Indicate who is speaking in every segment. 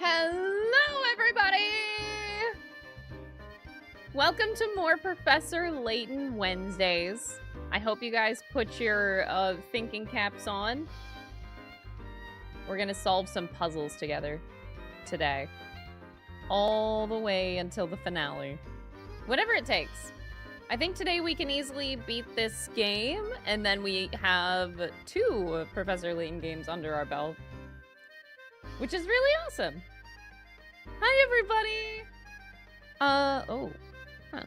Speaker 1: Hello, everybody! Welcome to more Professor Layton Wednesdays. I hope you guys put your thinking caps on. We're gonna solve some puzzles together today. All the way until the finale. Whatever it takes. I think today we can easily beat this game, and then we have 2 Professor Layton games under our belt. Which is really awesome. Hi, everybody! Oh. Huh.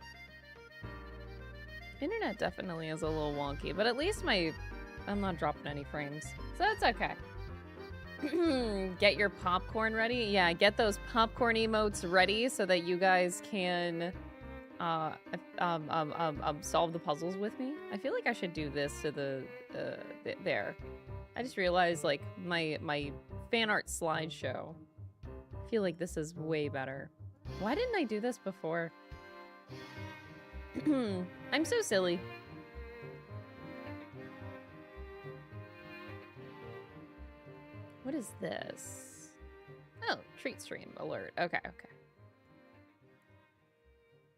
Speaker 1: Internet definitely is a little wonky, but at least I'm not dropping any frames. So that's okay. Get your popcorn ready? Yeah, get those popcorn emotes ready so that you guys can solve the puzzles with me. I feel like I should do this to there. I just realized, like, my fan art slideshow. I feel like this is way better. Why didn't I do this before? I'm so silly. What is this? Oh, treat stream alert. Okay.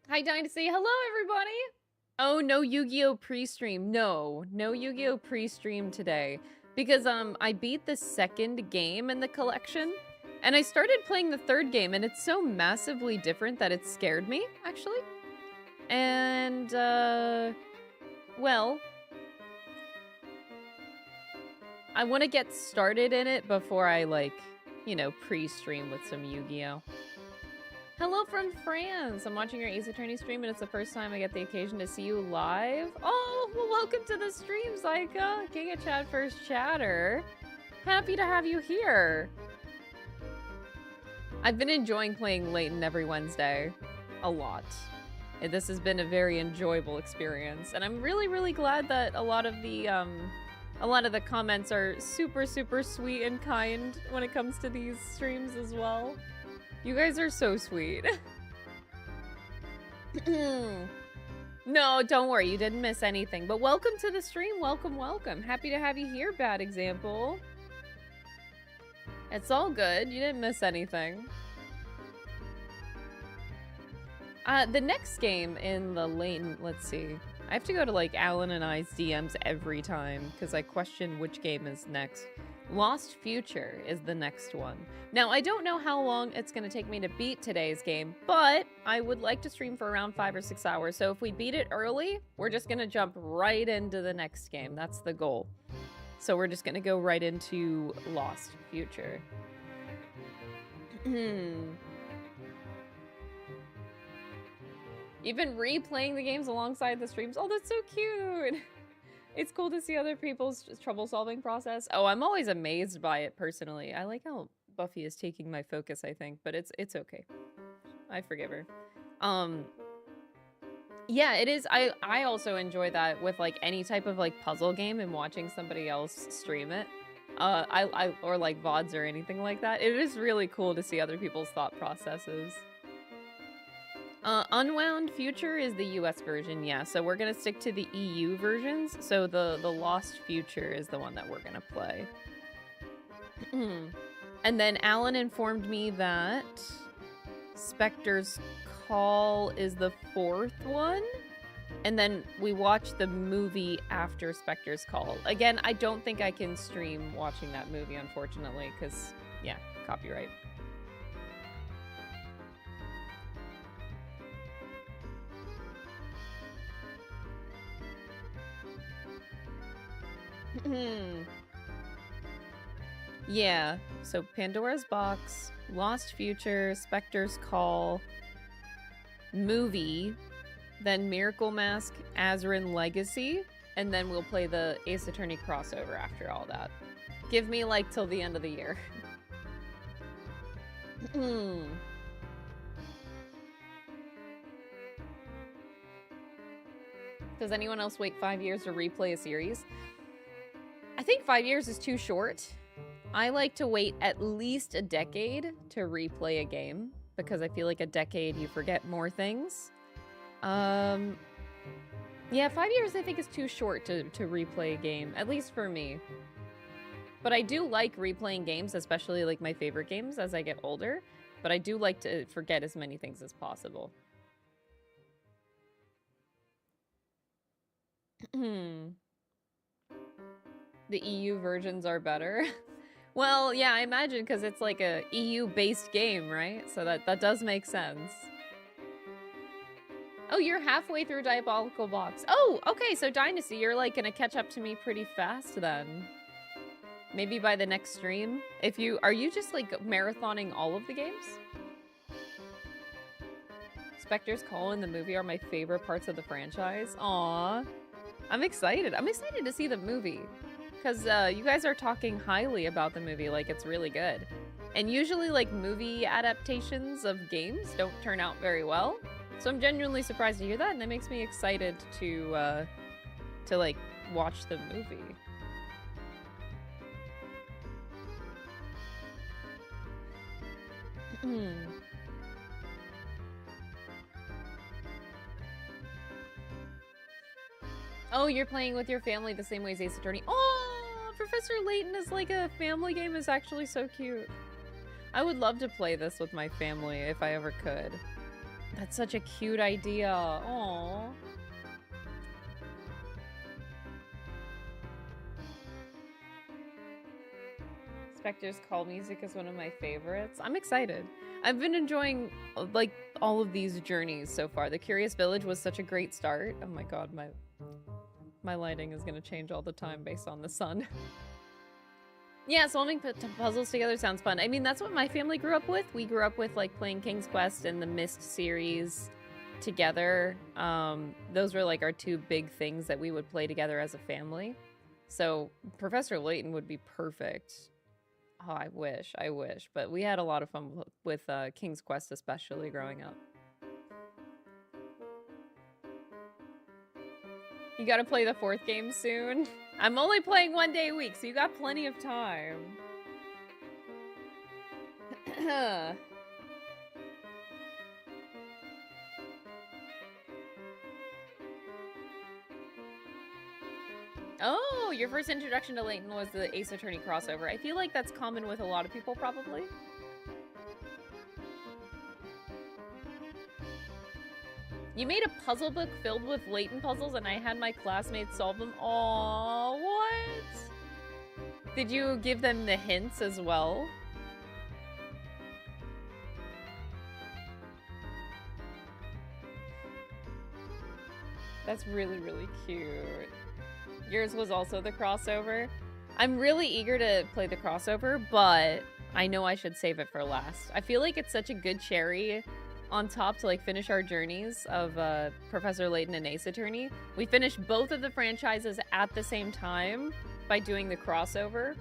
Speaker 1: Hi, Dynasty. Hello, everybody. Oh, no Yu-Gi-Oh! Pre-stream. No Yu-Gi-Oh! Pre-stream today. Because, I beat the 2nd game in the collection. And I started playing the 3rd game, and it's so massively different that it scared me, actually. And, well, I want to get started in it before I, like, you know, pre-stream with some Yu-Gi-Oh! Hello from France! I'm watching your Ace Attorney stream, and it's the first time I get the occasion to see you live. Oh, well, welcome to the stream, Zyka! Giga Chat First Chatter. Happy to have you here. I've been enjoying playing Layton every Wednesday. A lot. This has been a very enjoyable experience, and I'm really, really glad that a lot of the comments are super, super sweet and kind when it comes to these streams as well. You guys are so sweet. No, don't worry, you didn't miss anything. But welcome to the stream. Welcome. Happy to have you here, Bad Example. It's all good. You didn't miss anything. The next game in the Layton, let's see. I have to go to, like, Alan and I's DMs every time because I question which game is next. Lost Future is the next one. Now, I don't know how long it's going to take me to beat today's game, but I would like to stream for around 5 or 6 hours. So if we beat it early, we're just going to jump right into the next game. That's the goal. So we're just going to go right into Lost Future. You've been replaying the games alongside the streams. Oh, that's so cute. It's cool to see other people's trouble-solving process. Oh, I'm always amazed by it personally. I like how Buffy is taking my focus, I think, but it's okay. I forgive her. Yeah, it is. I also enjoy that with, like, any type of, like, puzzle game and watching somebody else stream it. Or like VODs or anything like that. It is really cool to see other people's thought processes. Unwound Future is the US version, yeah. So we're gonna stick to the EU versions. So the Lost Future is the one that we're gonna play. And then Alan informed me that Spectre's Call is the 4th one. And then we watched the movie after Spectre's Call. Again, I don't think I can stream watching that movie, unfortunately, because, yeah, copyright. Yeah, so Pandora's Box, Lost Future, Spectre's Call, movie, then Miracle Mask, Azrin Legacy, and then we'll play the Ace Attorney crossover after all that. Give me, like, till the end of the year. Does anyone else wait 5 years to replay a series? I think 5 years is too short. I like to wait at least a decade to replay a game because I feel like a decade you forget more things. Yeah, 5 years I think is too short to replay a game, at least for me. But I do like replaying games, especially like my favorite games as I get older. But I do like to forget as many things as possible. The EU versions are better. Well, yeah, I imagine because it's like a EU-based game, right? So that does make sense. Oh, you're halfway through Diabolical Box. Oh, okay, so Dynasty, you're like gonna catch up to me pretty fast then. Maybe by the next stream. Are you just like marathoning all of the games? Spectre's Call and the movie are my favorite parts of the franchise. Aww. I'm excited. I'm excited to see the movie. Because you guys are talking highly about the movie, like it's really good. And usually like movie adaptations of games don't turn out very well. So I'm genuinely surprised to hear that, and that makes me excited to like watch the movie. Oh, you're playing with your family the same way as Ace Attorney. Oh, Professor Layton is like a family game is actually so cute. I would love to play this with my family if I ever could. That's such a cute idea. Aww. Spectre's Call music is one of my favorites. I'm excited. I've been enjoying like all of these journeys so far. The Curious Village was such a great start. Oh my god, my lighting is gonna change all the time based on the sun. Yeah, solving puzzles together sounds fun. I mean, that's what my family grew up with. We grew up with like playing King's Quest and the Myst series together. Those were like our two big things that we would play together as a family. So Professor Layton would be perfect. Oh, I wish. But we had a lot of fun with King's Quest, especially growing up. You gotta play the 4th game soon. I'm only playing 1 day a week, so you got plenty of time. Oh, your first introduction to Layton was the Ace Attorney crossover. I feel like that's common with a lot of people, probably. You made a puzzle book filled with Layton puzzles, and I had my classmates solve them. Aww, what? Did you give them the hints as well? That's really, really cute. Yours was also the crossover. I'm really eager to play the crossover, but I know I should save it for last. I feel like it's such a good cherry on top to like finish our journeys of Professor Layton and Ace Attorney. We finished both of the franchises at the same time by doing the crossover.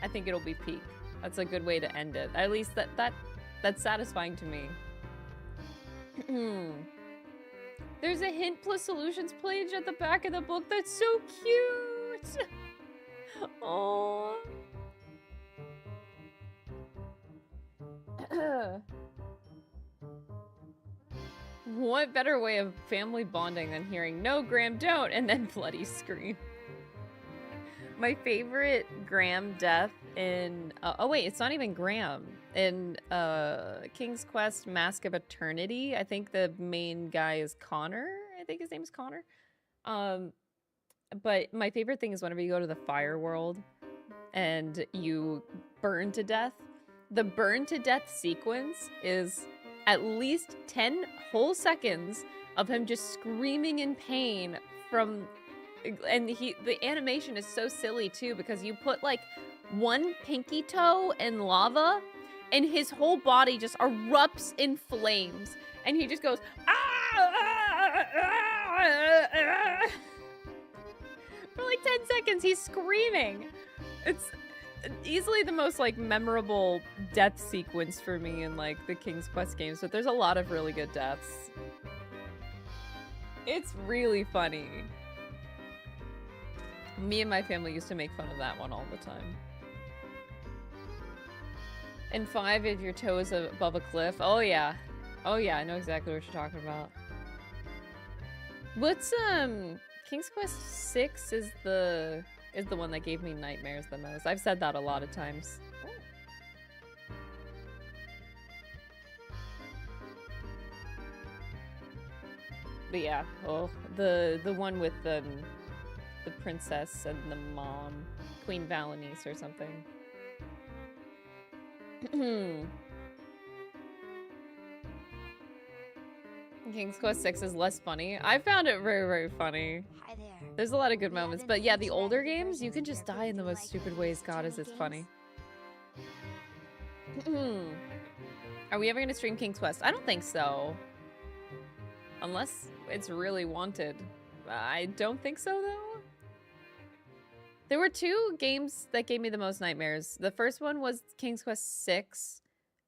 Speaker 1: I think it'll be peak. That's a good way to end it. At least that's satisfying to me. There's a hint plus solutions page at the back of the book. That's so cute. Aww. What better way of family bonding than hearing "No, Graham, don't" and then bloody scream? My favorite Graham death in oh wait, it's not even Graham. In King's Quest Mask of Eternity, I think the main guy is Connor. I think his name is Connor. But my favorite thing is whenever you go to the fire world and you burn to death. The burn to death sequence is at least 10 whole seconds of him just screaming in pain from, and the animation is so silly too, because you put like one pinky toe in lava and his whole body just erupts in flames and he just goes for like 10 seconds. He's screaming. It's easily the most like memorable death sequence for me in like the King's Quest games, but there's a lot of really good deaths. It's really funny. Me and my family used to make fun of that one all the time. And 5, if your toe is above a cliff. Oh yeah, I know exactly what you're talking about. What's King's Quest 6 is is the one that gave me nightmares the most. I've said that a lot of times. But yeah, oh, the one with the princess and the mom, Queen Valenice or something. King's Quest 6 is less funny. I found it very, very funny.
Speaker 2: Hi there.
Speaker 1: There's a lot of good moments, but yeah, the older games, you can just die in the most stupid ways. God, is it funny. Are we ever gonna stream King's Quest? I don't think so. Unless it's really wanted. I don't think so, though. There were 2 games that gave me the most nightmares. The first one was King's Quest 6.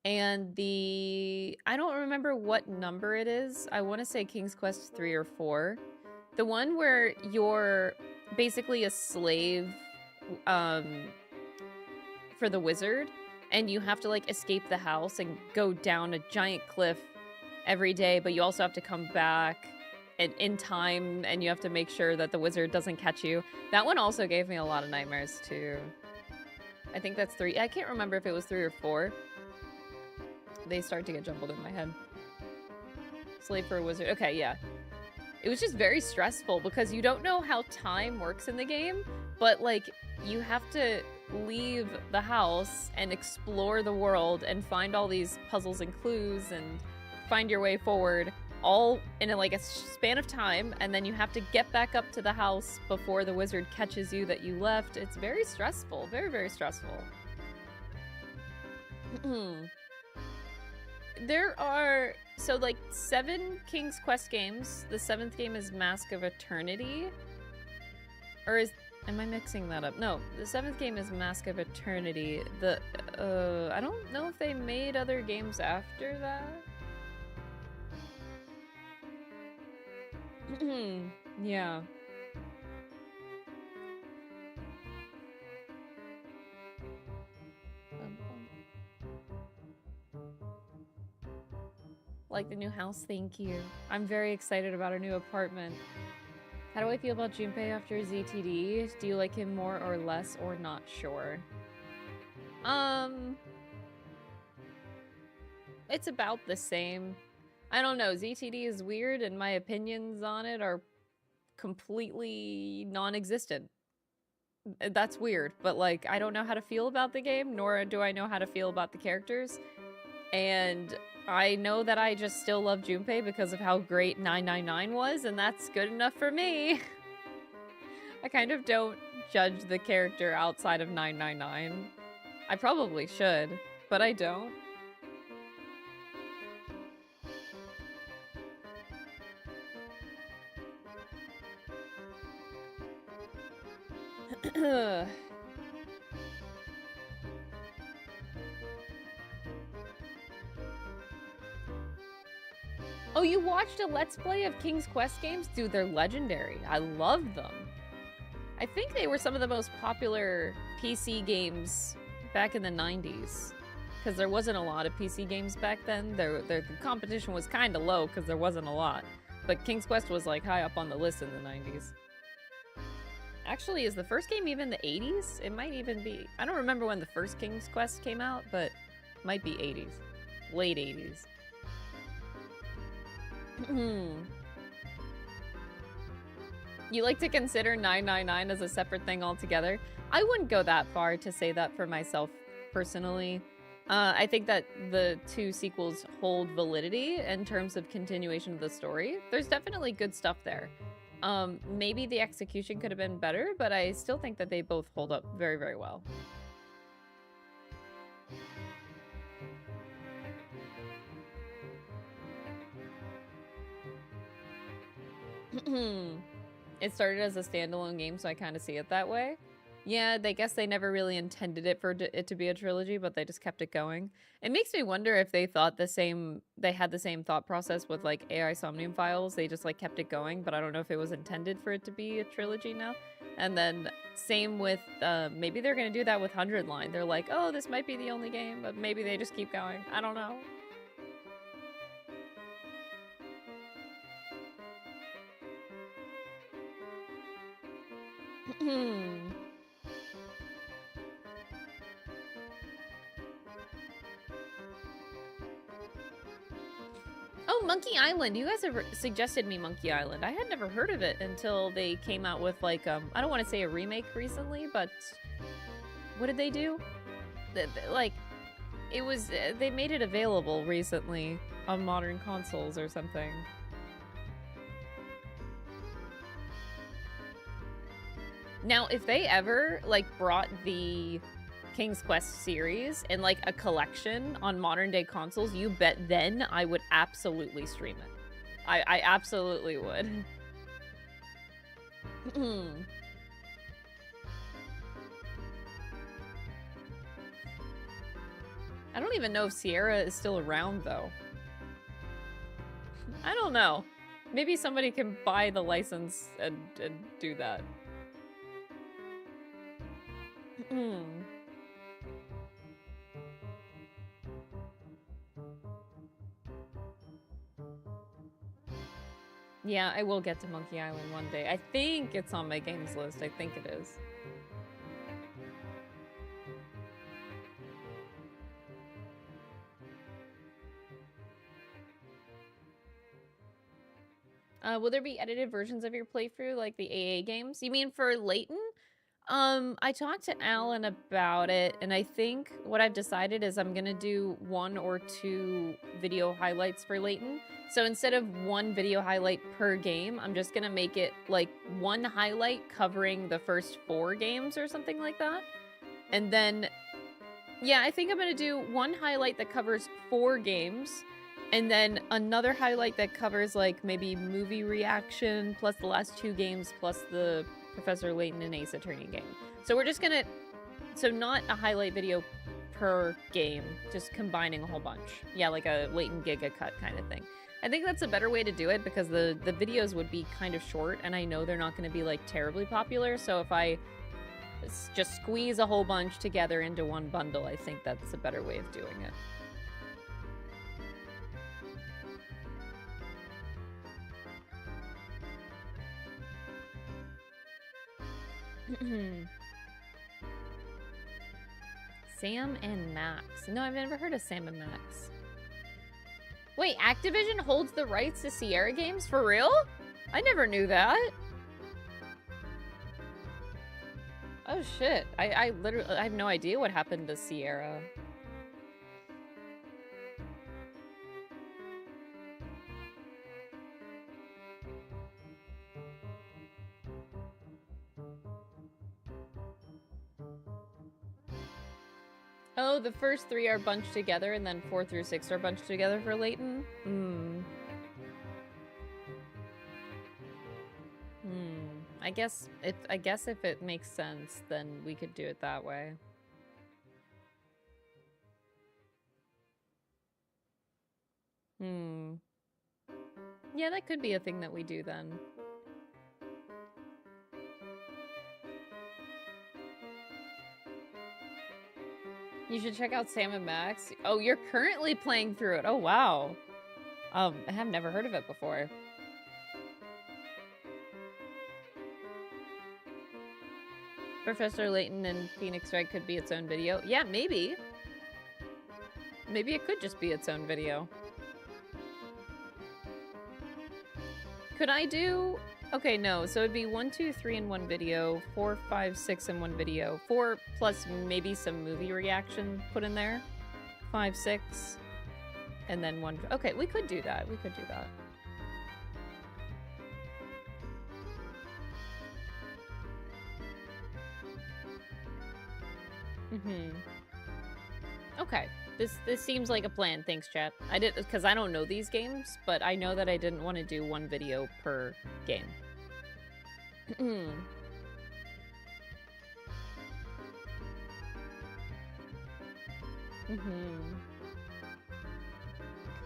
Speaker 1: And I don't remember what number it is. I want to say King's Quest 3 or 4. The one where you're basically a slave for the wizard. And you have to, like, escape the house and go down a giant cliff every day. But you also have to come back in time. And you have to make sure that the wizard doesn't catch you. That one also gave me a lot of nightmares, too. I think that's 3. I can't remember if it was 3 or 4. They start to get jumbled in my head. Slave for a wizard. Okay, yeah. It was just very stressful because you don't know how time works in the game, but like you have to leave the house and explore the world and find all these puzzles and clues and find your way forward all in like a span of time, and then you have to get back up to the house before the wizard catches you that you left. It's very stressful. Very, very stressful. There are, so like 7 King's Quest games. The 7th game is Mask of Eternity. Or am I mixing that up? No, the 7th game is Mask of Eternity. I don't know if they made other games after that. Yeah. Like the new house, thank you. I'm very excited about our new apartment. How do I feel about Junpei after ZTD? Do you like him more or less or not sure? It's about the same. I don't know, ZTD is weird and my opinions on it are completely non-existent. That's weird, but like, I don't know how to feel about the game, nor do I know how to feel about the characters. And I know that I just still love Junpei because of how great 999 was, and that's good enough for me. I kind of don't judge the character outside of 999. I probably should, but I don't. Oh, you watched a Let's Play of King's Quest games? Dude, they're legendary. I love them. I think they were some of the most popular PC games back in the 90s. Because there wasn't a lot of PC games back then. The competition was kind of low because there wasn't a lot. But King's Quest was like high up on the list in the 90s. Actually, is the first game even the 80s? It might even be... I don't remember when the first King's Quest came out, but it might be 80s. Late 80s. You like to consider 999 as a separate thing altogether? I wouldn't go that far to say that for myself personally. I think that the 2 sequels hold validity in terms of continuation of the story. There's definitely good stuff there. Maybe the execution could have been better, but I still think that they both hold up very, very well. It started as a standalone game, so I kind of see it that way. Yeah, I guess they never really intended it for it to be a trilogy, but they just kept it going. It makes me wonder if they thought they had the same thought process with like AI Somnium Files. They just like kept it going, but I don't know if it was intended for it to be a trilogy now. And then same with, maybe they're gonna do that with 100 Line. They're like, oh, this might be the only game, but maybe they just keep going. I don't know. Oh, Monkey Island. You guys have suggested me Monkey Island. I had never heard of it until they came out with, like, I don't want to say a remake recently, but what did they do? Like, it was, they made it available recently on modern consoles or something. Now, if they ever, like, brought the King's Quest series and, like, a collection on modern-day consoles, you bet then I would absolutely stream it. I absolutely would. I don't even know if Sierra is still around, though. I don't know. Maybe somebody can buy the license and do that. Yeah, I will get to Monkey Island one day. I think it's on my games list. I think it is. Will there be edited versions of your playthrough, like the AA games? You mean for Layton? I talked to Alan about it, and I think what I've decided is I'm gonna do 1 or 2 video highlights for Layton. So instead of 1 video highlight per game, I'm just gonna make it like 1 highlight covering the first 4 games or something like that. And then, yeah, I think I'm gonna do 1 highlight that covers 4 games, and then another highlight that covers like maybe movie reaction, plus the last 2 games, plus the Professor Layton and Ace Attorney game. So we're just gonna, so not a highlight video per game, just combining a whole bunch. Yeah, like a Layton Giga Cut kind of thing. I think that's a better way to do it because the videos would be kind of short, and I know they're not going to be like terribly popular. So if I just squeeze a whole bunch together into one bundle, I think that's a better way of doing it. Sam and Max. No, I've never heard of Sam and Max. Wait, Activision holds the rights to Sierra games? For real? I never knew that. Oh shit. I literally, I have no idea what happened to Sierra. Oh, the first 3 are bunched together, and then 4 through 6 are bunched together for Layton? I guess if it makes sense, then we could do it that way. Yeah, that could be a thing that we do then. You should check out Sam and Max. Oh, you're currently playing through it. Oh, wow. I have never heard of it before. Professor Layton and Phoenix Wright could be its own video. Yeah, maybe. Maybe it could just be its own video. Could I do... Okay, no. So it'd be 1, 2, 3 in one video, 4, 5, 6 in one video, 4 plus maybe some movie reaction put in there, 5, 6, and then 1. Okay, we could do that. We could do that. Okay. This seems like a plan. Thanks, chat. I did, because I don't know these games, but I know that I didn't want to do 1 video per game.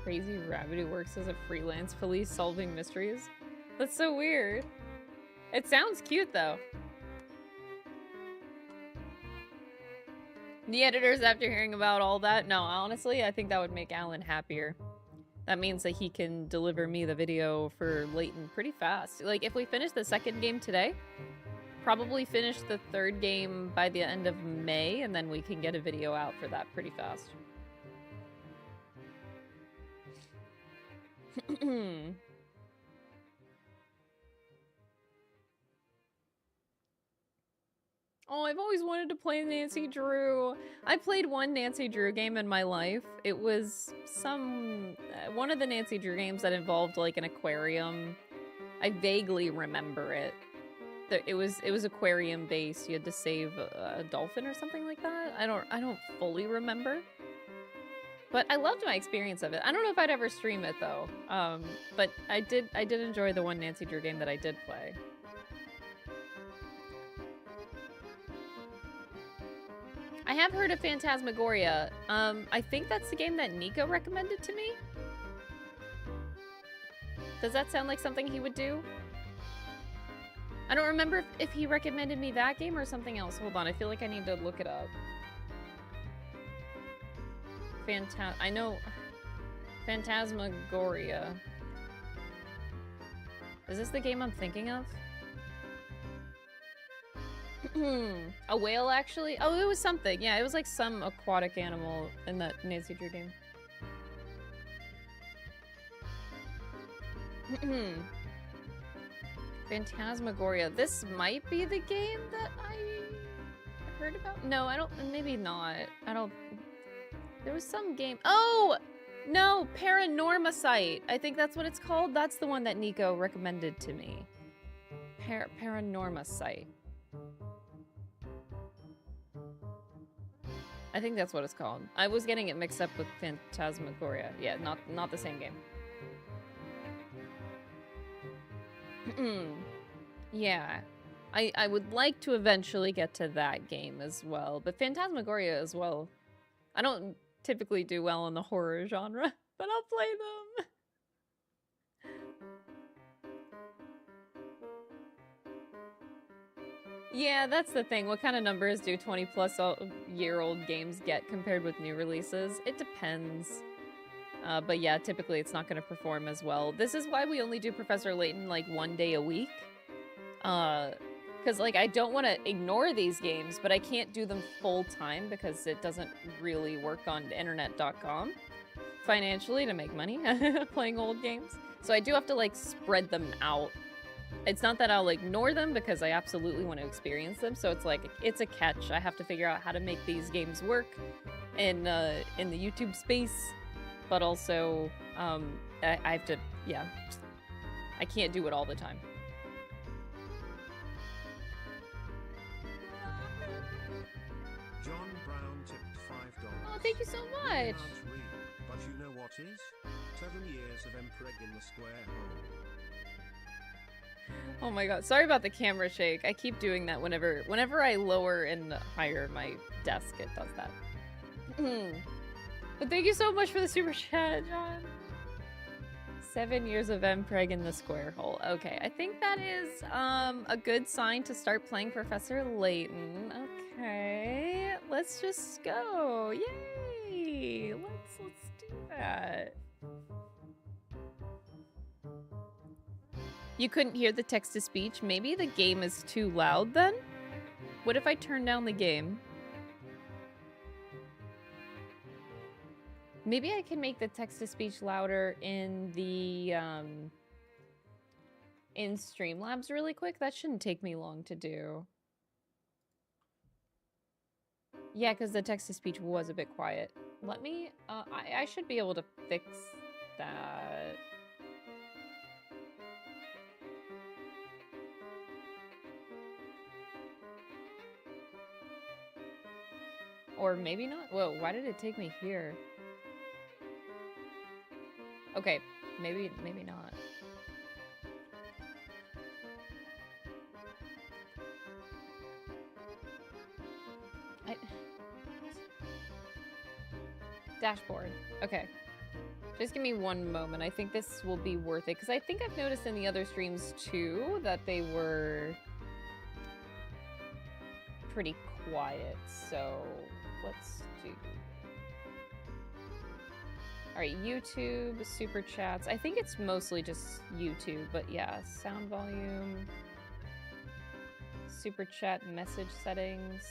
Speaker 1: Crazy rabbit who works as a freelance police solving mysteries. That's so weird. It sounds cute though. The editors, after hearing about all that, no, honestly, I think that would make Alan happier. That means that he can deliver me the video for Layton pretty fast. Like, if we finish the 2nd game today, probably finish the 3rd game by the end of May, and then we can get a video out for that pretty fast. Oh, I've always wanted to play Nancy Drew. I played one Nancy Drew game in my life. It was one of the Nancy Drew games that involved like an aquarium. I vaguely remember it. It was aquarium based. You had to save a dolphin or something like that. I don't fully remember. But I loved my experience of it. I don't know if I'd ever stream it though. But I did enjoy the one Nancy Drew game that I did play. I have heard of Phantasmagoria. I think that's the game that Nico recommended to me. Does that sound like something he would do? I don't remember if he recommended me that game or something else. Hold on, I feel like I need to look it up. I know Phantasmagoria. Is this the game I'm thinking of? A whale, actually? Oh, it was something. Yeah, it was like some aquatic animal in that Nancy Drew game. Phantasmagoria. This might be the game that I heard about? No, I don't. Maybe not. I don't. There was some game. Oh! No, Paranormacite. I think that's what it's called. That's the one that Nico recommended to me. Paranormacite. I think that's what it's called. I was getting it mixed up with Phantasmagoria. Yeah, not the same game. Yeah. I would like to eventually get to that game as well, but Phantasmagoria as well. I don't typically do well in the horror genre, but I'll play them. Yeah, that's the thing. What kind of numbers do 20-plus-year-old games get compared with new releases? It depends. But yeah, typically it's not going to perform as well. This is why we only do Professor Layton like 1 day a week. Because like I don't want to ignore these games, but I can't do them full time because it doesn't really work on internet.com financially to make money playing old games. So I do have to like spread them out. It's not that I'll ignore them because I absolutely want to experience them. So it's like, it's a catch. I have to figure out how to make these games work in the YouTube space. But also, I have to, yeah. I can't do it all the time.
Speaker 2: John Brown tipped $5.
Speaker 1: Oh, thank you so much.
Speaker 2: But you know what is? 7 years of Empreg in the square hole.
Speaker 1: Oh my god, sorry about the camera shake. I keep doing that whenever I lower and higher my desk, it does that. But thank you so much for the super chat, John. 7 years of Empreg in the square hole. Okay, I think that is a good sign to start playing Professor Layton. Okay, let's just go. Yay! Let's do that. You couldn't hear the text-to-speech? Maybe the game is too loud then? What if I turn down the game? Maybe I can make the text-to-speech louder in the, in Streamlabs really quick? That shouldn't take me long to do. Yeah, because the text-to-speech was a bit quiet. Let me, I should be able to fix that. Or maybe not? Whoa, why did it take me here? Okay, maybe not. Dashboard. Okay. Just give me one moment. I think this will be worth it. Because I think I've noticed in the other streams, too, that they were pretty quiet. So, let's do... Alright, YouTube, super chats. I think it's mostly just YouTube, but yeah, sound volume, super chat message settings.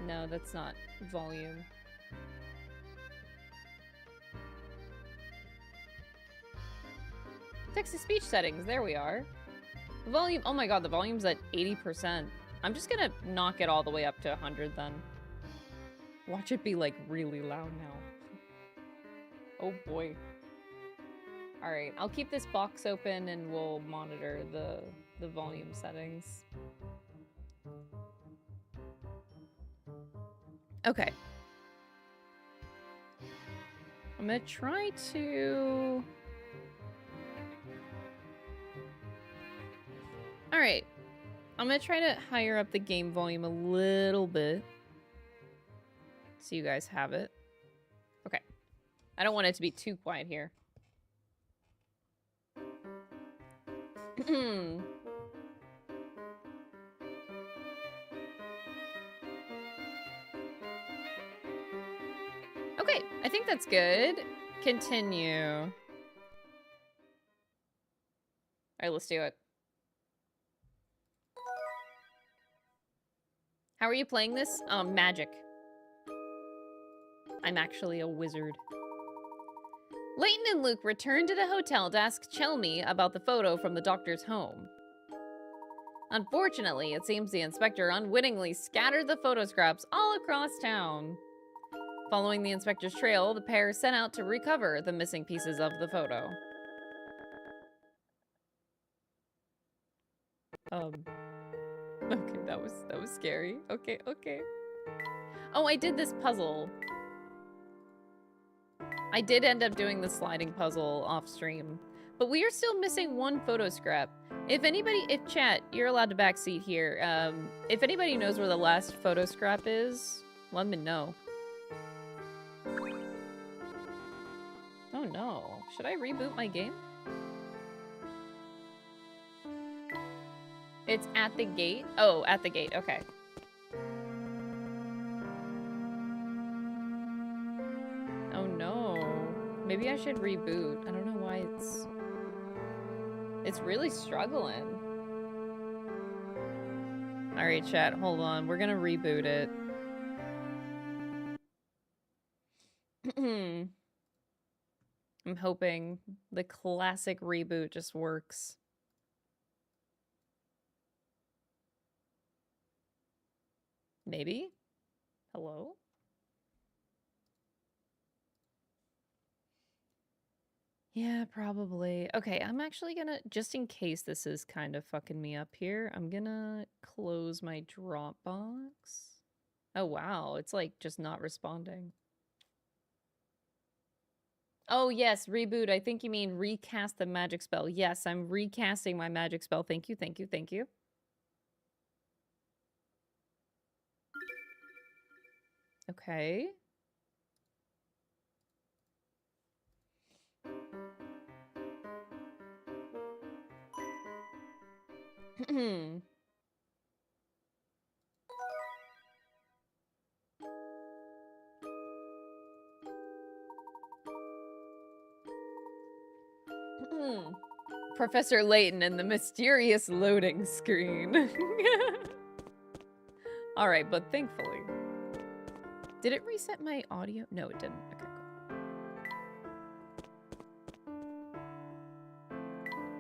Speaker 1: No, that's not volume. Text-to-speech settings, there we are. The volume, oh my god, the volume's at 80%. I'm just gonna knock it all the way up to 100 then. Watch it be like really loud now. Oh boy. Alright, I'll keep this box open and we'll monitor the volume settings. Okay. I'm gonna try to... Alright. I'm gonna try to higher up the game volume a little bit. So you guys have it. Okay. I don't want it to be too quiet here. Okay, I think that's good. Continue. Alright, let's do it. How are you playing this? Magic. I'm actually a wizard. Layton and Luke return to the hotel to ask Chelmy about the photo from the doctor's home. Unfortunately, it seems the inspector unwittingly scattered the photo scraps all across town. Following the inspector's trail, the pair set out to recover the missing pieces of the photo. Okay, that was scary. Okay. Oh, I did this puzzle. I did end up doing the sliding puzzle off stream, but we are still missing one photo scrap. If chat, you're allowed to backseat here. If anybody knows where the last photo scrap is, let me know. Oh no, should I reboot my game? It's at the gate? Oh, at the gate, okay. Oh no. Maybe I should reboot. I don't know why it's really struggling. Alright, chat, hold on. We're gonna reboot it. I'm hoping the classic reboot just works. Maybe? Hello? Yeah, probably. Okay, I'm actually gonna, just in case this is kind of fucking me up here, I'm gonna close my Dropbox. Oh wow, it's like just not responding. Oh yes, reboot. I think you mean recast the magic spell. Yes, I'm recasting my magic spell. Thank you. Okay. Professor Layton and the mysterious loading screen. Alright, but thankfully. Did it reset my audio? No, it didn't. Okay, cool.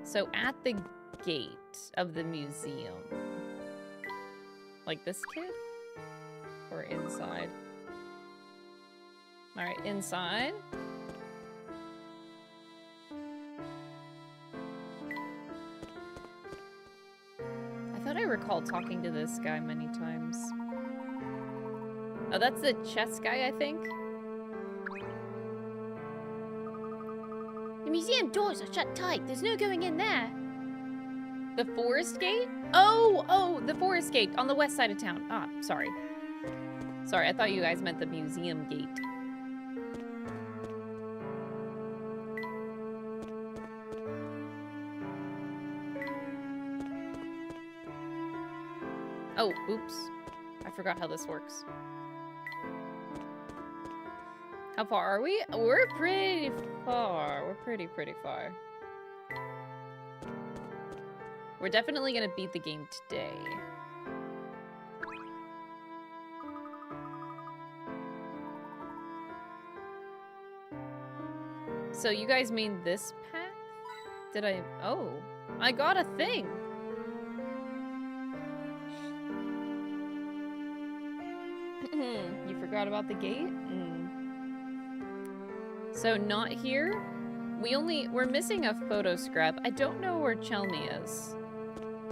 Speaker 1: So at the gate of the museum. Like this kid? Or inside? Alright, inside. I thought I recalled talking to this guy many times. Oh, that's the chess guy, I think?
Speaker 3: The museum doors are shut tight. There's no going in there.
Speaker 1: The forest gate? Oh, the forest gate on the west side of town. Ah, sorry. Sorry, I thought you guys meant the museum gate. Oh, oops. I forgot how this works. How far are we? We're pretty far. We're pretty far. We're definitely gonna beat the game today. So you guys mean this path? Did I? Oh, I got a thing. You forgot about the gate? So not here? We're missing a photo scrap. I don't know where Chelney is.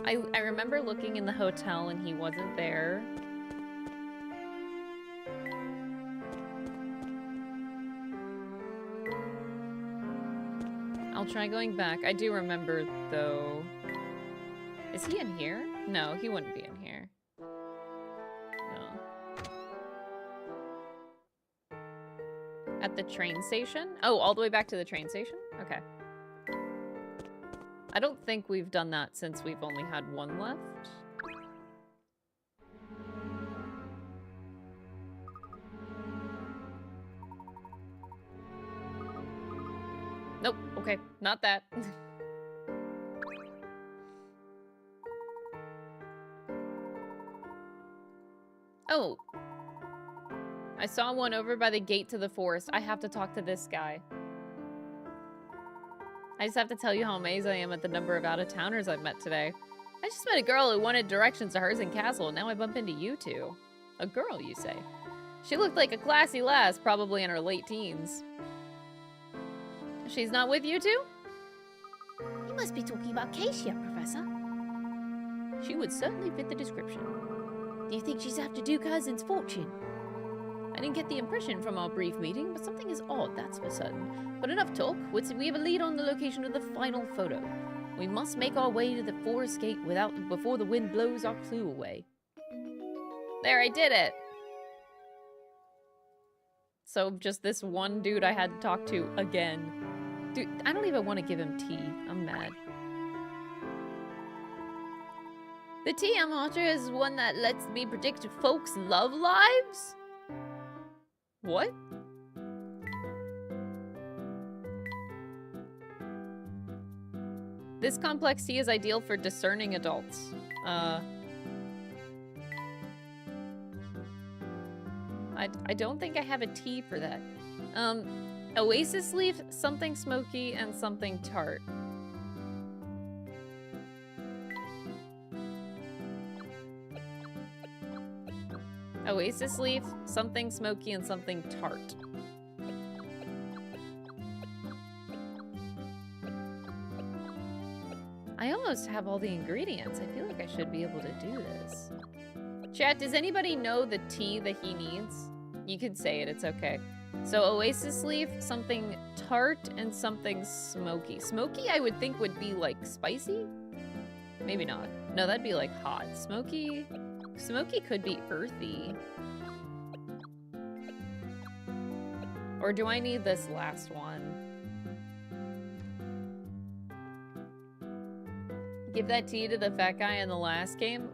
Speaker 1: I remember looking in the hotel and he wasn't there. I'll try going back. I do remember, though. Is he in here? No, he wouldn't be in here. No. At the train station? Oh, all the way back to the train station? Okay. I don't think we've done that since we've only had one left. Nope, okay, not that. Oh. I saw one over by the gate to the forest. I have to talk to this guy. I just have to tell you how amazed I am at the number of out-of-towners I've met today. I just met a girl who wanted directions to hers in Castle, and now I bump into you two. A girl, you say? She looked like a classy lass, probably in her late teens. She's not with you two?
Speaker 3: You must be talking about Keisha, Professor.
Speaker 1: She would certainly fit the description.
Speaker 3: Do you think she's after Duke Hudson's fortune?
Speaker 1: I didn't get the impression from our brief meeting, but something is odd, that's for certain. But enough talk. We have a lead on the location of the final photo. We must make our way to the forest gate before the wind blows our clue away. There, I did it! So just this one dude I had to talk to again. Dude, I don't even want to give him tea. I'm mad. The tea I'm after is one that lets me predict folks' love lives? What? This complex tea is ideal for discerning adults. I don't think I have a tea for that. Oasis leaf, something smoky, and something tart. Oasis leaf, something smoky, and something tart. I almost have all the ingredients. I feel like I should be able to do this. Chat, does anybody know the tea that he needs? You can say it, it's okay. So oasis leaf, something tart, and something smoky. Smoky, I would think would be like spicy? Maybe not. No, that'd be like hot. Smoky could be earthy. Or do I need this last one? Give that tea to the fat guy in the last game?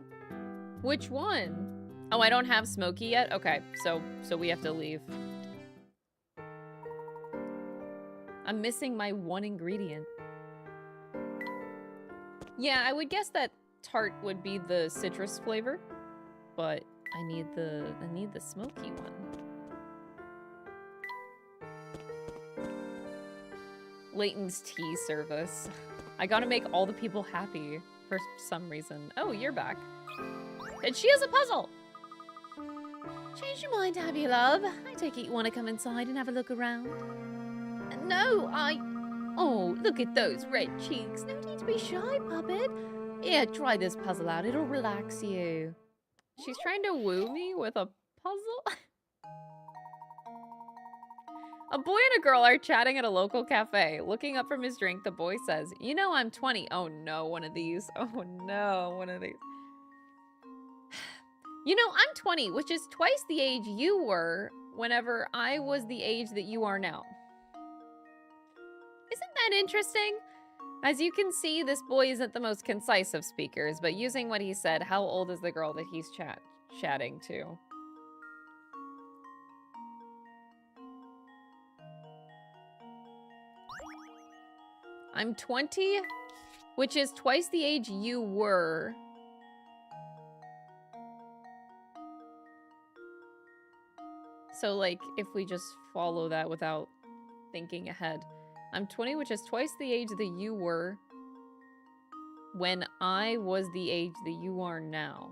Speaker 1: Which one? Oh, I don't have smoky yet? Okay, so we have to leave. I'm missing my one ingredient. Yeah, I would guess that tart would be the citrus flavor, but I need the smoky one. Layton's tea service. I gotta make all the people happy for some reason. Oh, you're back. And she has a puzzle!
Speaker 3: Change your mind, have you, love? I take it you want to come inside and have a look around. No, Oh, look at those red cheeks. No need to be shy, puppet. Here, try this puzzle out. It'll relax you.
Speaker 1: She's trying to woo me with a puzzle? A boy and a girl are chatting at a local cafe. Looking up from his drink, the boy says, "You know I'm 20. Oh no, one of these. Oh no, one of these. You know, I'm 20, which is twice the age you were whenever I was the age that you are now. Isn't that interesting? As you can see, this boy isn't the most concise of speakers, but using what he said, how old is the girl that he's chatting to? I'm 20, which is twice the age you were. So, like, if we just follow that without thinking ahead. I'm 20, which is twice the age that you were when I was the age that you are now.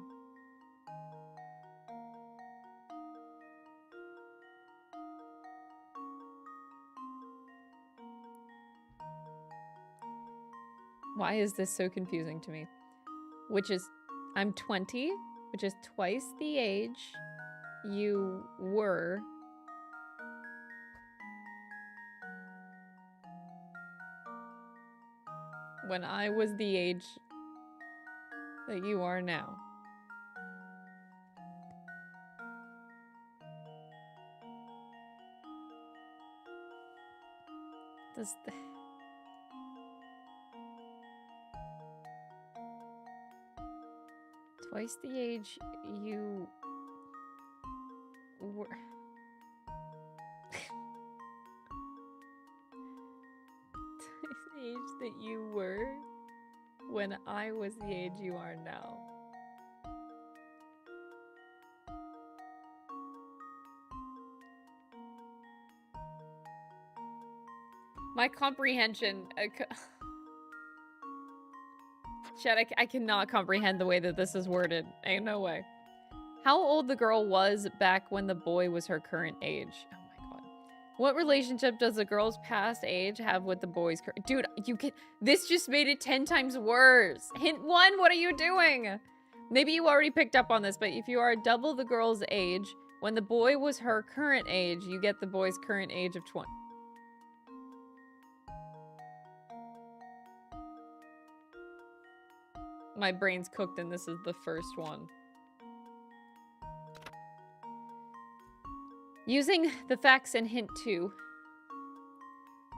Speaker 1: Why is this so confusing to me? Which is, I'm 20, which is twice the age you were when I was the age that you are now. Does the... Twice the age you were... Twice the age that you were when I was the age you are now. My comprehension... Chat, I cannot comprehend the way that this is worded. Ain't no way. How old the girl was back when the boy was her current age. Oh my god. What relationship does the girl's past age have with the boy's current... Dude, you can... This just made it 10 times worse. Hint 1, what are you doing? Maybe you already picked up on this, but if you are double the girl's age, when the boy was her current age, you get the boy's current age of 20. My brain's cooked and this is the first one. Using the facts in hint 2,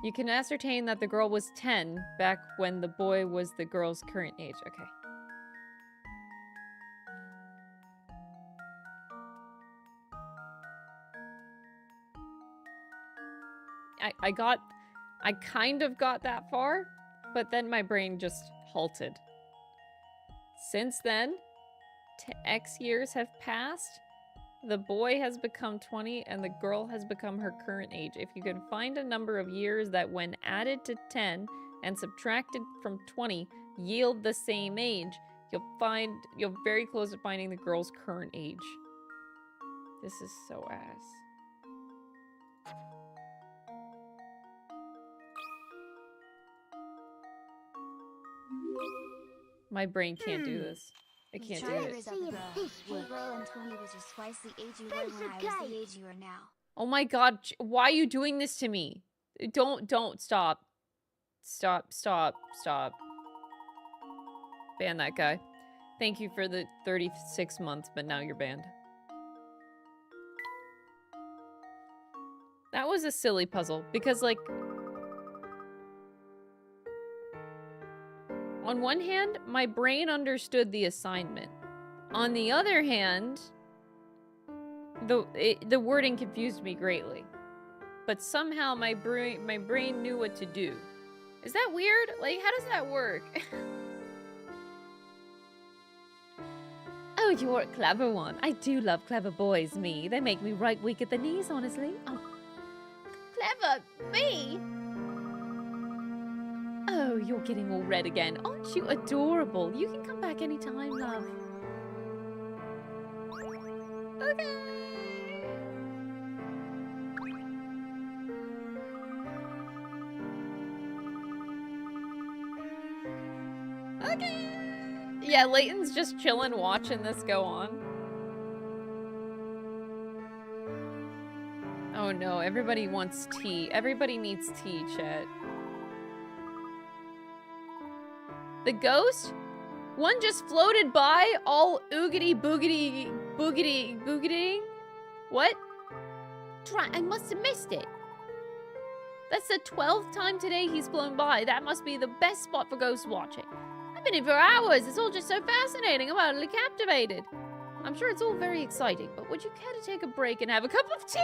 Speaker 1: you can ascertain that the girl was 10 back when the boy was the girl's current age. Okay. I kind of got that far, but then my brain just halted. Since then, X years have passed. The boy has become 20 and the girl has become her current age. If you can find a number of years that when added to 10 and subtracted from 20 yield the same age, you're very close to finding the girl's current age. This is so ass. My brain can't do this. It can't do it. Oh my god, why are you doing this to me? Don't, stop. Stop. Ban that guy. Thank you for the 36 months, but now you're banned. That was a silly puzzle, because, like... On one hand, my brain understood the assignment. On the other hand, the wording confused me greatly. But somehow my brain knew what to do. Is that weird? Like, how does that work? Oh, you're a clever one. I do love clever boys, me. They make me right weak at the knees, honestly. Oh.
Speaker 3: Clever? Me?
Speaker 1: Oh, you're getting all red again. Aren't you adorable? You can come back anytime, love.
Speaker 3: Okay. Okay.
Speaker 1: Yeah, Layton's just chilling, watching this go on. Oh no, everybody wants tea. Everybody needs tea, chat. The ghost? One just floated by, all oogity boogity boogity boogity. What?
Speaker 3: Drat, I must have missed it.
Speaker 1: That's the 12th time today he's flown by. That must be the best spot for ghost watching.
Speaker 3: I've been here for hours. It's all just so fascinating. I'm utterly captivated.
Speaker 1: I'm sure it's all very exciting, but would you care to take a break and have a cup of tea?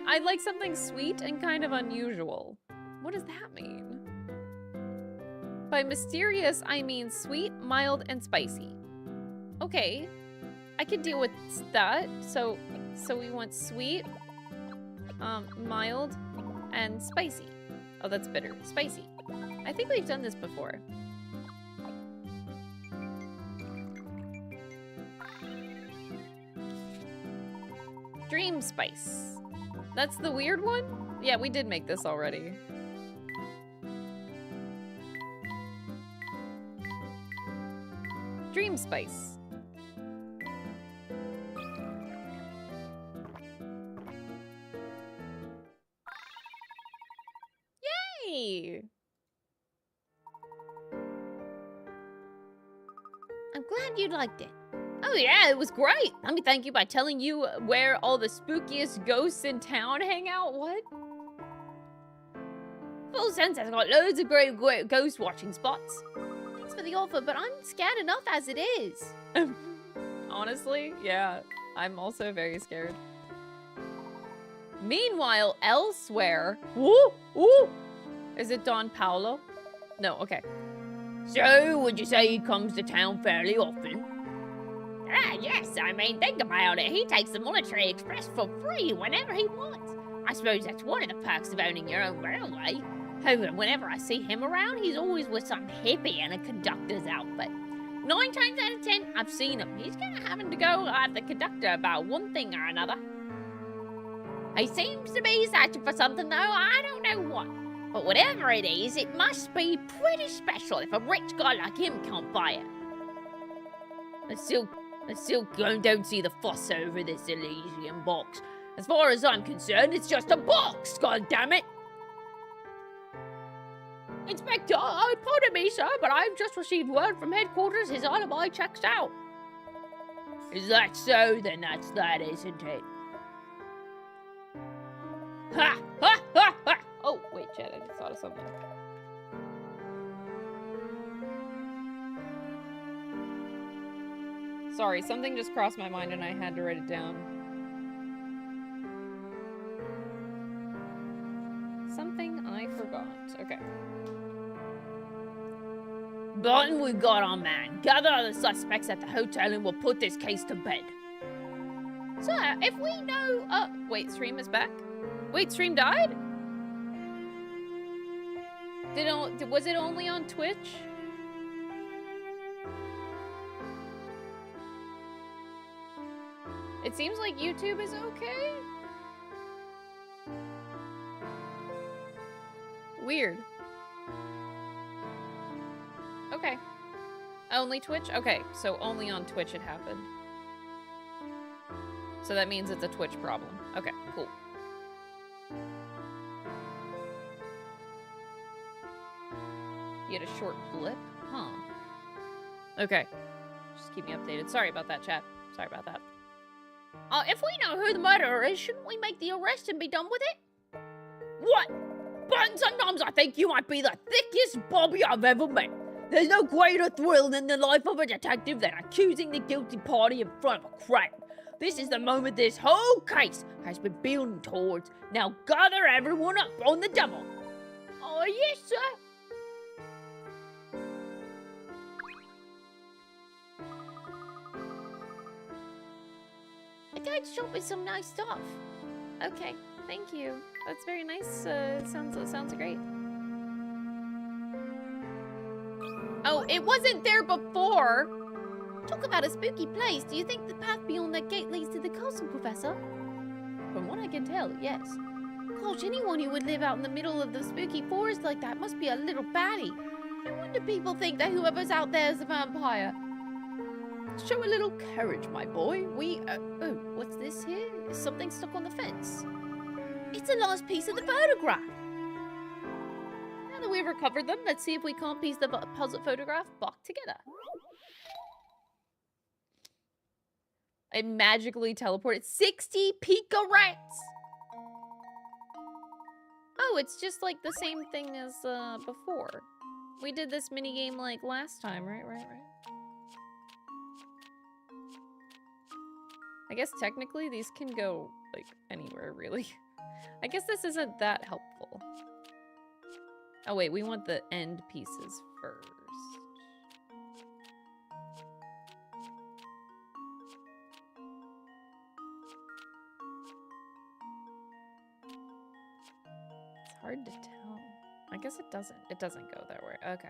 Speaker 1: I'd like something sweet and kind of unusual. What does that mean? By mysterious, I mean sweet, mild, and spicy. Okay. I could deal with that. So we want sweet, mild, and spicy. Oh, that's bitter. Spicy. I think we've done this before. Dream spice. That's the weird one? Yeah, we did make this already. Dream spice. Yay!
Speaker 3: I'm glad you liked it.
Speaker 1: Oh yeah, it was great. Let me thank you by telling you where all the spookiest ghosts in town hang out. What? Full sense has got loads of great ghost watching spots.
Speaker 3: Thanks for the offer, but I'm scared enough as it is.
Speaker 1: Honestly, yeah. I'm also very scared. Meanwhile, elsewhere... Woo! Woo! Is it Don Paolo? No, okay. So, would you say he comes to town fairly often?
Speaker 4: Ah, yes, I mean, think about it. He takes the Monetary Express for free whenever he wants. I suppose that's one of the perks of owning your own railway. However, whenever I see him around, he's always with some hippie in a conductor's outfit. 9 times out of 10, I've seen him. He's kind of having to go at the conductor about one thing or another. He seems to be searching for something, though. I don't know what. But whatever it is, it must be pretty special if a rich guy like him can't buy it. I still don't see the fuss over this Elysian Box. As far as I'm concerned, it's just a box, goddammit! Inspector, pardon me, sir, but I've just received word from headquarters his alibi checks out. Is that so? Then that's that, isn't it? Ha! Ha! Ha! Ha! Oh, wait, Chad, I just thought of something. Sorry, something just crossed my mind and I had to write it down. Something I forgot. Okay. Barton, we've got our man. Gather other suspects at the hotel and we'll put this case to bed. Sir, if we know... wait, Stream is back? Wait, Stream died? Was it only on Twitch? It seems like YouTube is okay. Weird. Okay. Only Twitch? Okay, so only on Twitch it happened. So that means it's a Twitch problem. Okay, cool. You had a short blip? Huh. Okay. Just keep me updated. Sorry about that, chat. Sorry about that. If we know who the murderer is, shouldn't we make the arrest and be done with it? What? But sometimes I think you might be the thickest Bobby I've ever met. There's no greater thrill in the life of a detective than accusing the guilty party in front of a crowd. This is the moment this whole case has been building towards. Now gather everyone up on the double. Oh, yes, sir.
Speaker 3: A guide shop with some nice stuff.
Speaker 1: Okay, thank you. That's very nice. Sounds great. Oh, it wasn't there before.
Speaker 3: Talk about a spooky place. Do you think the path beyond that gate leads to the castle, Professor?
Speaker 1: From what I can tell, yes.
Speaker 3: Gosh, anyone who would live out in the middle of the spooky forest like that must be a little batty. No wonder people think that whoever's out there is a vampire.
Speaker 1: Show a little courage, my boy. Oh, what's this here? Is something stuck on the fence?
Speaker 3: It's a last piece of the photograph.
Speaker 1: Now that we've recovered them, let's see if we can't piece the puzzle photograph back together. It magically teleported 60 Pika rats! Oh, it's just like the same thing as before. We did this minigame like last time, right? I guess technically these can go, like, anywhere, really. I guess this isn't that helpful. Oh, wait, we want the end pieces first. hard to tell. I guess it doesn't. It doesn't go that way. Okay.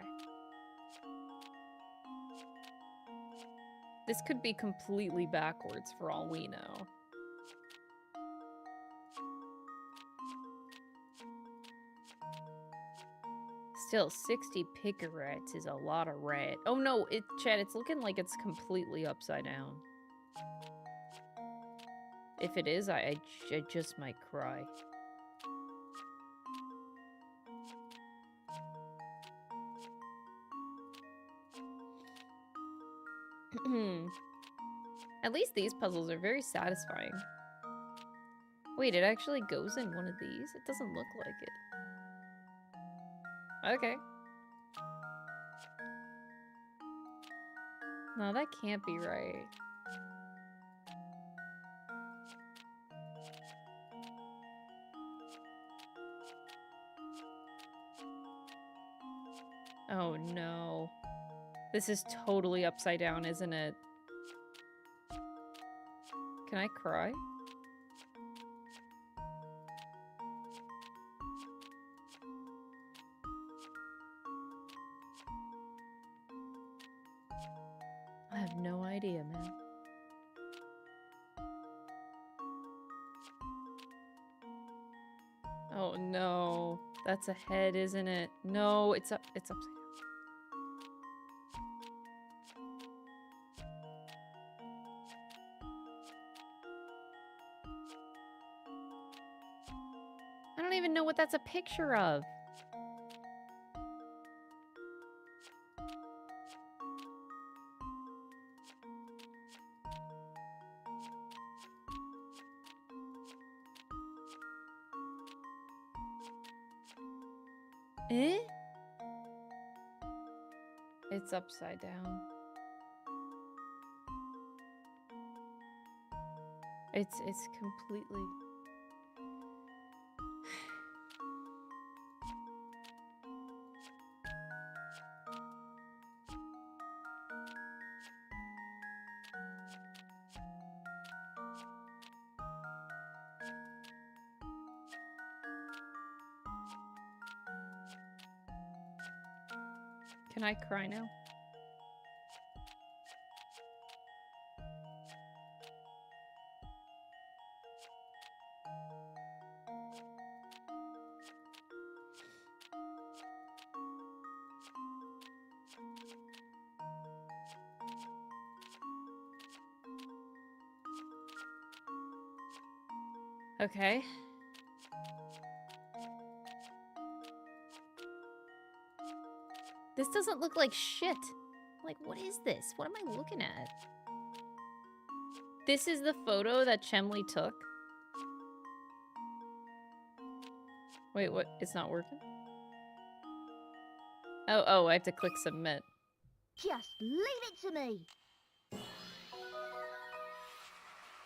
Speaker 1: This could be completely backwards for all we know. Still, 60 picarets is a lot of red. Oh no, Chad, it's looking like it's completely upside down. If it is, I just might cry. At least these puzzles are very satisfying. Wait, it actually goes in one of these? It doesn't look like it. Okay. No, that can't be right. Oh no. This is totally upside down, isn't it? Can I cry? I have no idea, man. Oh no. That's a head, isn't it? No, it's upside down. I don't even know what that's a picture of. Eh? It's upside down. It's completely... Can I cry now? Okay. This doesn't look like shit. Like, what is this? What am I looking at? This is the photo that Chemley took? Wait, what? It's not working? Oh, I have to click submit.
Speaker 5: Just leave it to me.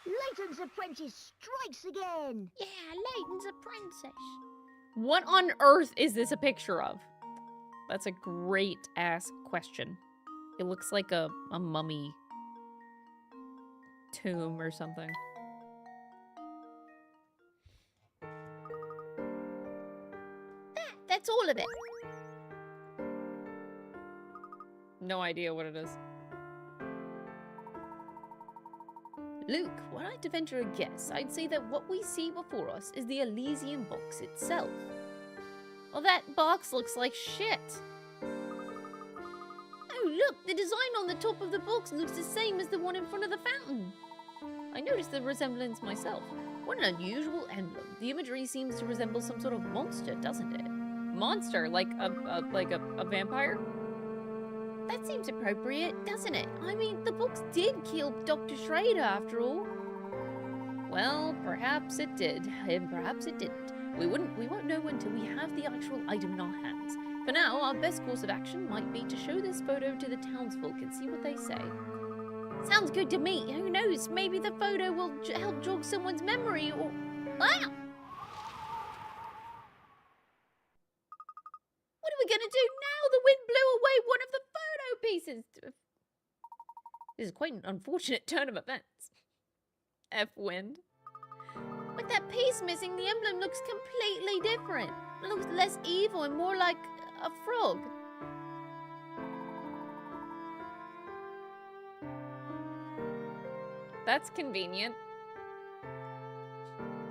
Speaker 5: Layton's apprentice strikes again.
Speaker 4: Yeah, Layton's apprentice.
Speaker 1: What on earth is this a picture of? That's a great ass question. It looks like a mummy tomb or something.
Speaker 4: That's all of it.
Speaker 1: No idea what it is.
Speaker 3: Luke, were I to venture a guess, I'd say that what we see before us is the Elysian Box itself.
Speaker 1: Well, that box looks like shit.
Speaker 3: Oh, look, the design on the top of the box looks the same as the one in front of the fountain. I noticed the resemblance myself. What an unusual emblem. The imagery seems to resemble some sort of monster, doesn't it?
Speaker 1: Monster? Like a vampire?
Speaker 3: That seems appropriate, doesn't it? I mean, the box did kill Dr. Schrader, after all.
Speaker 1: Well, perhaps it did, and perhaps it didn't. We won't know until we have the actual item in our hands. For now, our best course of action might be to show this photo to the townsfolk and see what they say.
Speaker 3: Sounds good to me. Who knows? Maybe the photo will help jog someone's memory or... Ah! What are we gonna do now? The wind blew away one of the photo pieces.
Speaker 1: This is quite an unfortunate turn of events. F-wind.
Speaker 3: With that piece missing, the emblem looks completely different. It looks less evil and more like a frog.
Speaker 1: That's convenient.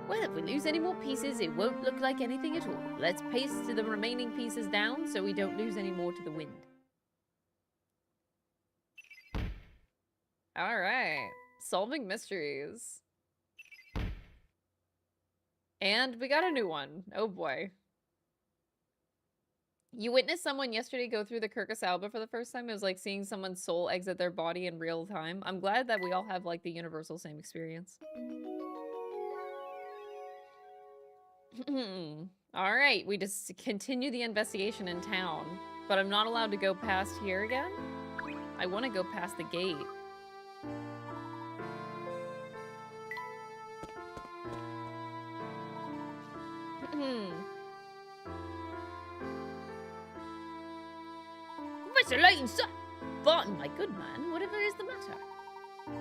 Speaker 3: Well, if we lose any more pieces, it won't look like anything at all. Let's paste the remaining pieces down so we don't lose any more to the wind.
Speaker 1: All right. Solving mysteries. And we got a new one. Oh boy. You witnessed someone yesterday go through the Kirkus Alba for the first time. It was like seeing someone's soul exit their body in real time. I'm glad that we all have like the universal same experience. All right, we just continue the investigation in town, but I'm not allowed to go past here again. I want to go past the gate.
Speaker 4: Professor Layton, sir!
Speaker 3: Barton, my good man, whatever is the matter?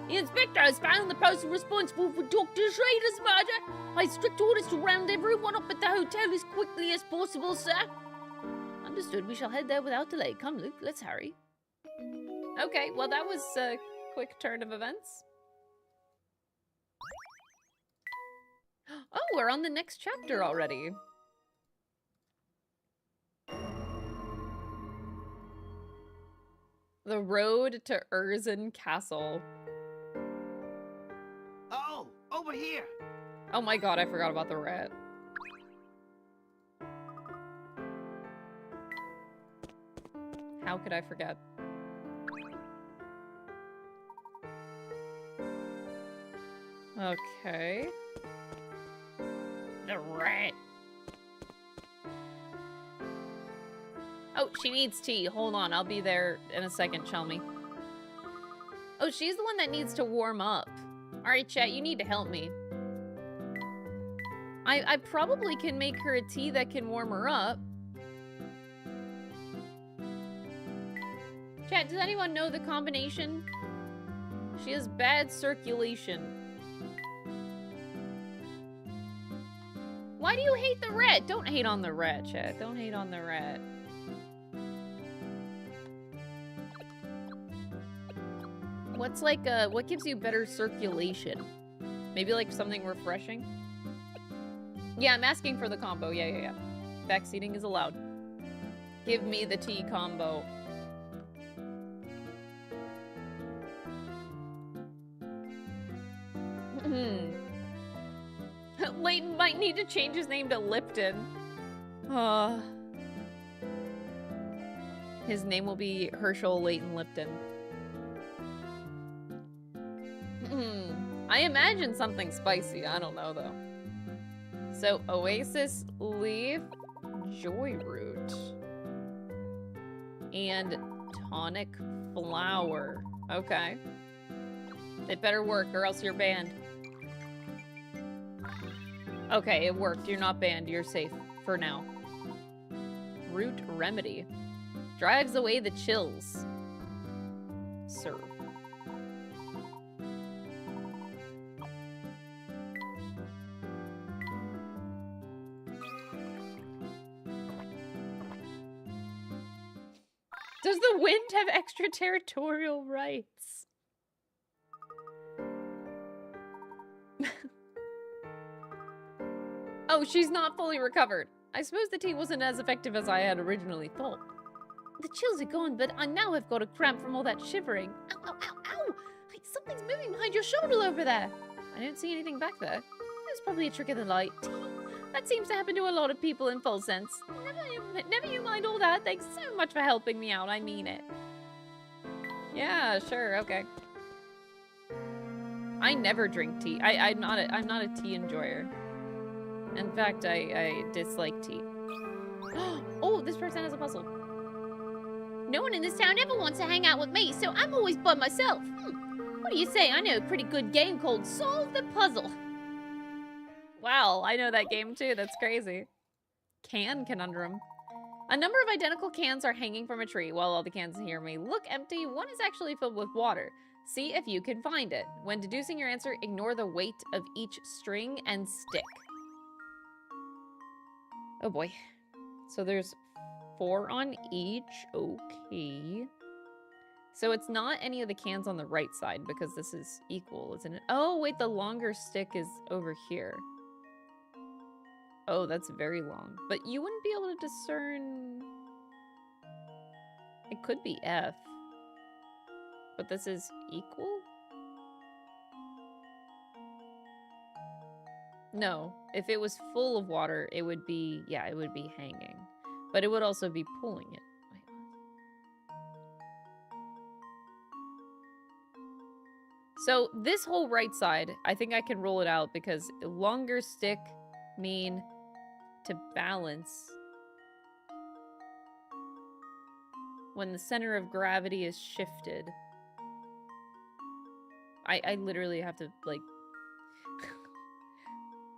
Speaker 4: The inspector has found the person responsible for Dr. Schrader's murder. I have strict orders to round everyone up at the hotel as quickly as possible, sir.
Speaker 3: Understood. We shall head there without delay. Come, Luke, let's hurry.
Speaker 1: Okay, well that was a quick turn of events. Oh, we're on the next chapter already. The road to Erzin Castle.
Speaker 6: Oh, over here.
Speaker 1: Oh my god, I forgot about the rat. How could I forget? Okay.
Speaker 4: The rat.
Speaker 1: Oh, she needs tea. Hold on, I'll be there in a second, Chelmy. Oh, she's the one that needs to warm up. Alright, chat, you need to help me. I probably can make her a tea that can warm her up. Chat, does anyone know the combination? She has bad circulation. Why do you hate the rat? Don't hate on the rat, chat. Don't hate on the rat. What's like, what gives you better circulation? Maybe like something refreshing? Yeah, I'm asking for the combo. Yeah. Backseating is allowed. Give me the tea combo. Layton might need to change his name to Lipton. His name will be Herschel Layton Lipton. I imagine something spicy. I don't know, though. So, Oasis Leaf, Joy Root, and Tonic Flower. Okay. It better work, or else you're banned. Okay, it worked. You're not banned. You're safe. For now. Root Remedy. Drives away the chills. Serve. Does the wind have extraterritorial rights? Oh, she's not fully recovered. I suppose the tea wasn't as effective as I had originally thought.
Speaker 3: The chills are gone, but I now have got a cramp from all that shivering. Ow, ow, ow, ow! Hey, something's moving behind your shoulder over there.
Speaker 1: I don't see anything back there.
Speaker 3: It's probably a trick of the light.
Speaker 1: That seems to happen to a lot of people in full sense. Never you mind all that. Thanks so much for helping me out. I mean it. Yeah, sure, okay. I never drink tea. I'm not a tea enjoyer. In fact, I dislike tea. Oh, this person has a puzzle.
Speaker 3: No one in this town ever wants to hang out with me, so I'm always by myself. What do you say? I know a pretty good game called Solve the Puzzle.
Speaker 1: Wow, I know that game too. That's crazy. Can conundrum. A number of identical cans are hanging from a tree. While all the cans here may look empty, one is actually filled with water. See if you can find it. When deducing your answer, ignore the weight of each string and stick. Oh boy. So there's 4 on each. Okay. So it's not any of the cans on the right side because this is equal, isn't it? Oh, wait, the longer stick is over here. Oh, that's very long. But you wouldn't be able to discern... It could be F. But this is equal? No. If it was full of water, it would be... Yeah, it would be hanging. But it would also be pulling it. Wait, what? So this whole right side, I think I can roll it out because longer stick mean to balance when the center of gravity is shifted. I literally have to, like...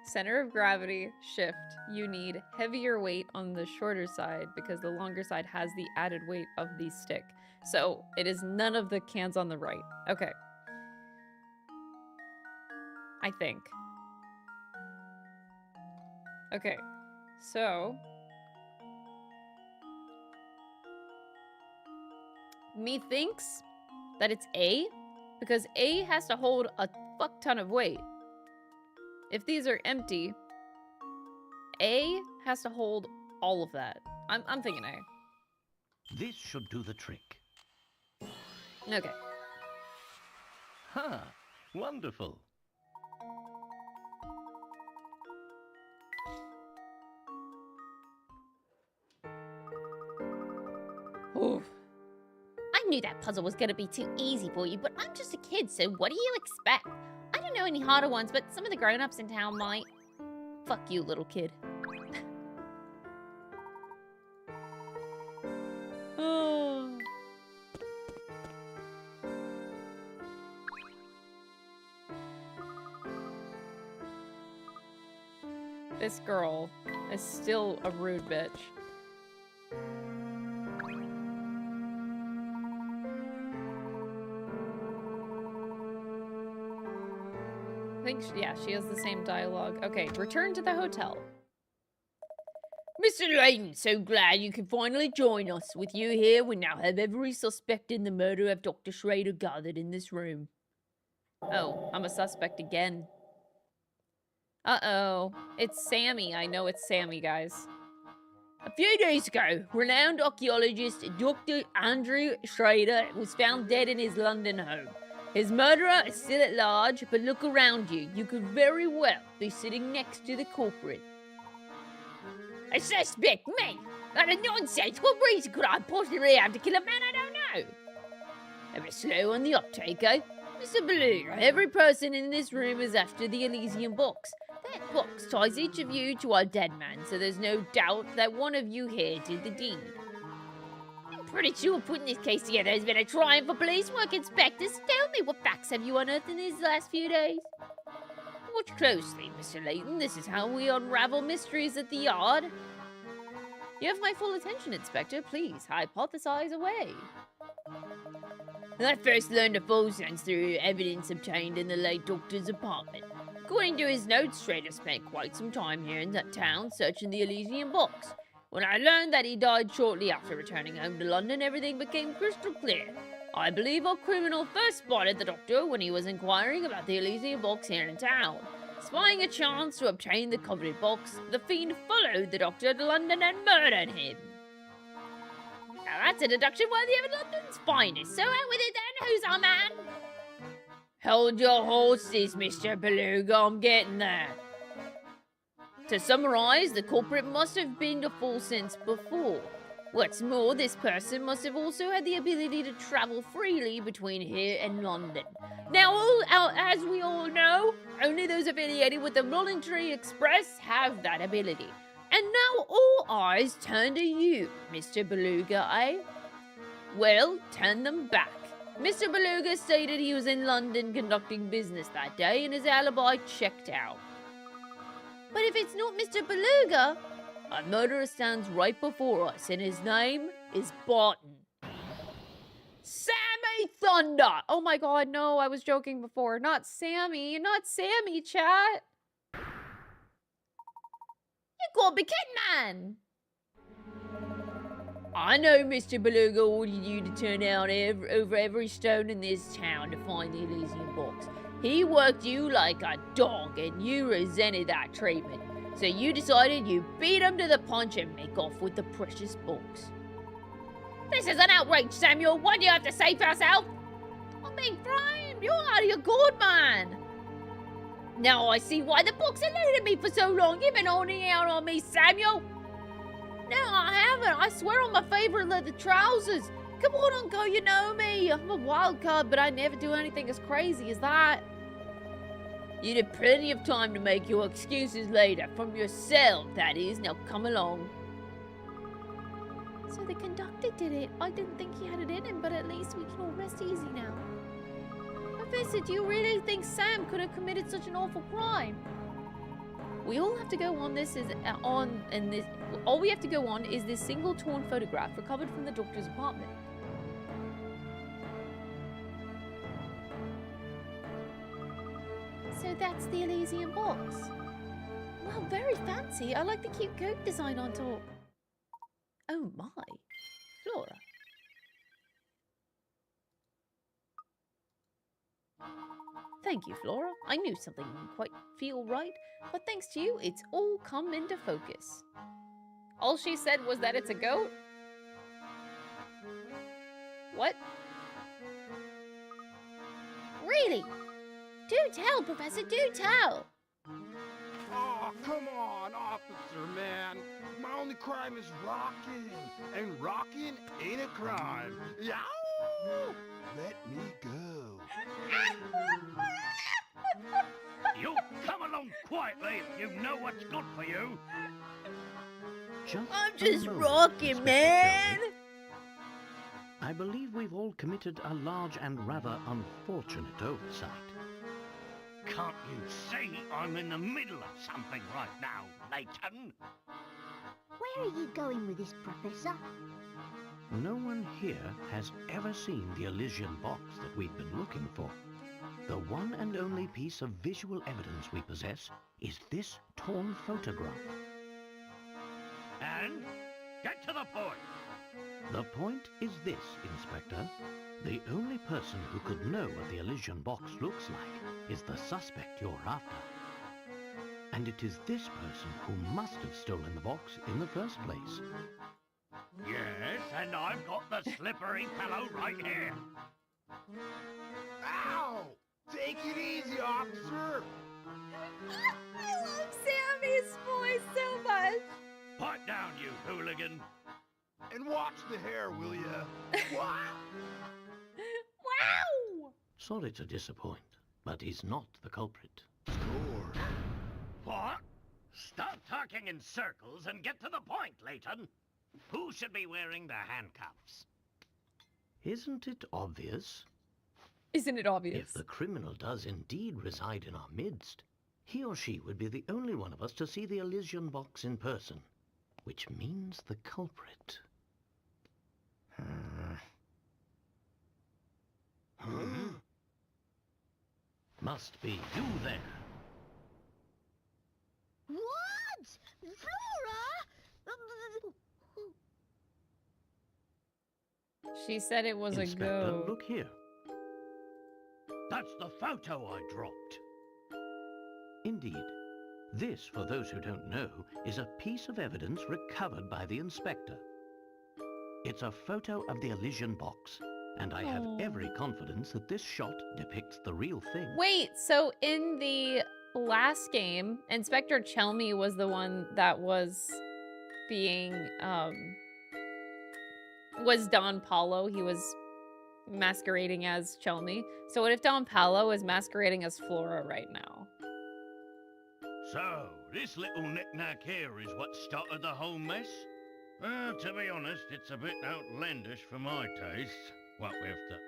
Speaker 1: Center of gravity, shift. You need heavier weight on the shorter side because the longer side has the added weight of the stick. So it is none of the cans on the right. Okay. I think. Okay. So... methinks that it's A, because A has to hold a fuck ton of weight. If these are empty, A has to hold all of that. I'm thinking A.
Speaker 6: This should do the trick.
Speaker 1: Okay.
Speaker 6: Ha! Wonderful.
Speaker 1: Oof.
Speaker 4: I knew that puzzle was gonna be too easy for you, but I'm just a kid, so what do you expect? I don't know any harder ones, but some of the grown-ups in town might. Fuck you, little kid.
Speaker 1: Oh. This girl is still a rude bitch. I think, yeah, she has the same dialogue. Okay, return to the hotel.
Speaker 4: Mr. Layton, so glad you could finally join us. With you here, we now have every suspect in the murder of Dr. Schrader gathered in this room.
Speaker 1: Oh, I'm a suspect again. Uh-oh. It's Sammy. I know it's Sammy, guys.
Speaker 4: A few days ago, renowned archaeologist Dr. Andrew Schrader was found dead in his London home. His murderer is still at large, but look around you. You could very well be sitting next to the culprit. A suspect? Me? That is nonsense. What reason could I possibly have to kill a man I don't know? Ever slow on the uptake, eh? Mr. Beluga, every person in this room is after the Elysian Box. That box ties each of you to our dead man, so there's no doubt that one of you here did the deed. I'm pretty sure putting this case together has been a triumph for police work. Inspectors, tell me, what facts have you unearthed in these last few days? Watch closely, Mr. Layton. This is how we unravel mysteries at the Yard.
Speaker 1: You have my full attention, Inspector. Please, hypothesize away.
Speaker 4: I first learned of full sense through evidence obtained in the late doctor's apartment. According to his notes, Schrader spent quite some time here in that town searching the Elysian Box. When I learned that he died shortly after returning home to London, everything became crystal clear. I believe our criminal first spotted the doctor when he was inquiring about the Elysian Box here in town. Spying a chance to obtain the coveted box, the fiend followed the doctor to London and murdered him. Now that's a deduction worthy of London's finest, so out with it then, who's our man? Hold your horses, Mr. Beluga, I'm getting there. To summarise, the culprit must have been to Full Sense before. What's more, this person must have also had the ability to travel freely between here and London. Now, as we all know, only those affiliated with the Voluntary Express have that ability. And now all eyes turn to you, Mr. Beluga, eh? Well, turn them back. Mr. Beluga stated he was in London conducting business that day and his alibi checked out.
Speaker 3: But if it's not Mr. Beluga...
Speaker 4: A murderer stands right before us, and his name is Barton. Sammy Thunder!
Speaker 1: Oh my god, no, I was joking before. Not Sammy, chat.
Speaker 3: You gotta be kidding, man!
Speaker 4: I know Mr. Beluga ordered you to turn out over every stone in this town to find the Elysian Box. He worked you like a dog, and you resented that treatment. So you decided you'd beat him to the punch and make off with the precious box. This is an outrage, Samuel. What do you have to say for yourself? I'm being framed. You're out of your gourd, man. Now I see why the box eluded me for so long. You've been holding out on me, Samuel. No, I haven't. I swear on my favorite leather trousers. Come on, Uncle, you know me. I'm a wild card, but I never do anything as crazy as that. You'd have plenty of time to make your excuses later. From yourself, that is. Now come along.
Speaker 3: So the conductor did it. I didn't think he had it in him, but at least we can all rest easy now. Professor, do you really think Sam could have committed such an awful crime? We all have to go on this all we have to go on is this single torn photograph recovered from the doctor's apartment. So that's the Elysian Box. Wow, very fancy. I like the cute coat design on top. Oh my. Flora. Thank you, Flora. I knew something didn't quite feel right, but thanks to you, it's all come into focus.
Speaker 1: All she said was that it's a goat? What?
Speaker 3: Really? Do tell, Professor, do tell!
Speaker 7: Oh, come on, officer, man. My only crime is rocking, and rocking ain't a crime. Yow! Let me go.
Speaker 6: You come along quietly if you know what's good for you.
Speaker 4: I'm just rocking, man.
Speaker 6: I believe we've all committed a large and rather unfortunate oversight. Can't you see I'm in the middle of something right now, Layton?
Speaker 5: Where are you going with this, Professor?
Speaker 6: No one here has ever seen the Elysian Box that we've been looking for. The one and only piece of visual evidence we possess is this torn photograph. And get to the point. The point is this, Inspector. The only person who could know what the Elysian Box looks like is the suspect you're after. And it is this person who must have stolen the box in the first place. Yes, and I've got the slippery fellow right here.
Speaker 7: Ow! Take it easy, officer.
Speaker 3: I love Sammy's voice so much.
Speaker 6: Pipe down, you hooligan.
Speaker 7: And watch the hair, will ya? Wow!
Speaker 3: Wow!
Speaker 6: Sorry to disappoint, but he's not the culprit.
Speaker 7: Score.
Speaker 6: What? Stop talking in circles and get to the point, Layton. Who should be wearing the handcuffs? Isn't it obvious?
Speaker 1: Isn't it obvious?
Speaker 6: If the criminal does indeed reside in our midst, he or she would be the only one of us to see the Elysian Box in person, which means the culprit. Must be you there.
Speaker 5: What? Flora?
Speaker 1: She said it was
Speaker 6: Inspector,
Speaker 1: a goat.
Speaker 6: look here. That's the photo I dropped. Indeed. This, for those who don't know, is a piece of evidence recovered by the inspector. It's a photo of the Elysian Box, and I have every confidence that this shot depicts the real thing.
Speaker 1: Wait, so in the last game, Inspector Chelmy was the one that was being, was Don Paulo. He was masquerading as Chelmy. So what if Don Paulo is masquerading as Flora right now?
Speaker 6: So, this little knick-knack here is what started the whole mess? Well, to be honest, it's a bit outlandish for my taste, what we've done.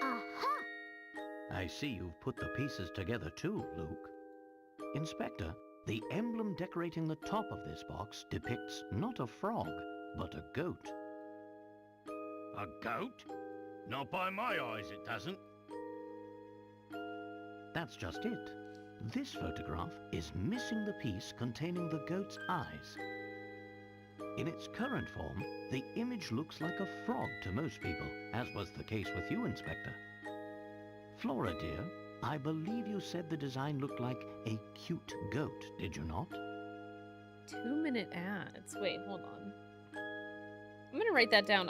Speaker 5: Aha!
Speaker 6: I see you've put the pieces together too, Luke. Inspector, the emblem decorating the top of this box depicts not a frog, but a goat. A goat? Not by my eyes, it doesn't. That's just it. This photograph is missing the piece containing the goat's eyes. In its current form, the image looks like a frog to most people, as was the case with you, Inspector. Flora, dear, I believe you said the design looked like a cute goat, did you not?
Speaker 1: 2-minute ads. Wait, hold on. I'm gonna write that down.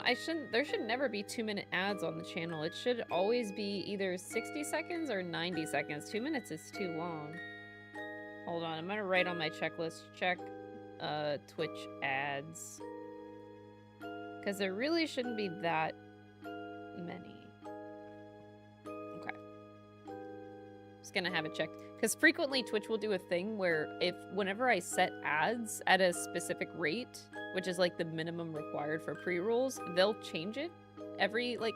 Speaker 1: There should never be 2-minute ads on the channel. It should always be either 60 seconds or 90 seconds. 2 minutes is too long. Hold on, I'm gonna write on my checklist. Check Twitch ads. Because there really shouldn't be that many. Okay. Just gonna have it checked. Because frequently Twitch will do a thing where whenever I set ads at a specific rate, which is like the minimum required for pre-rolls, they'll change it every, like,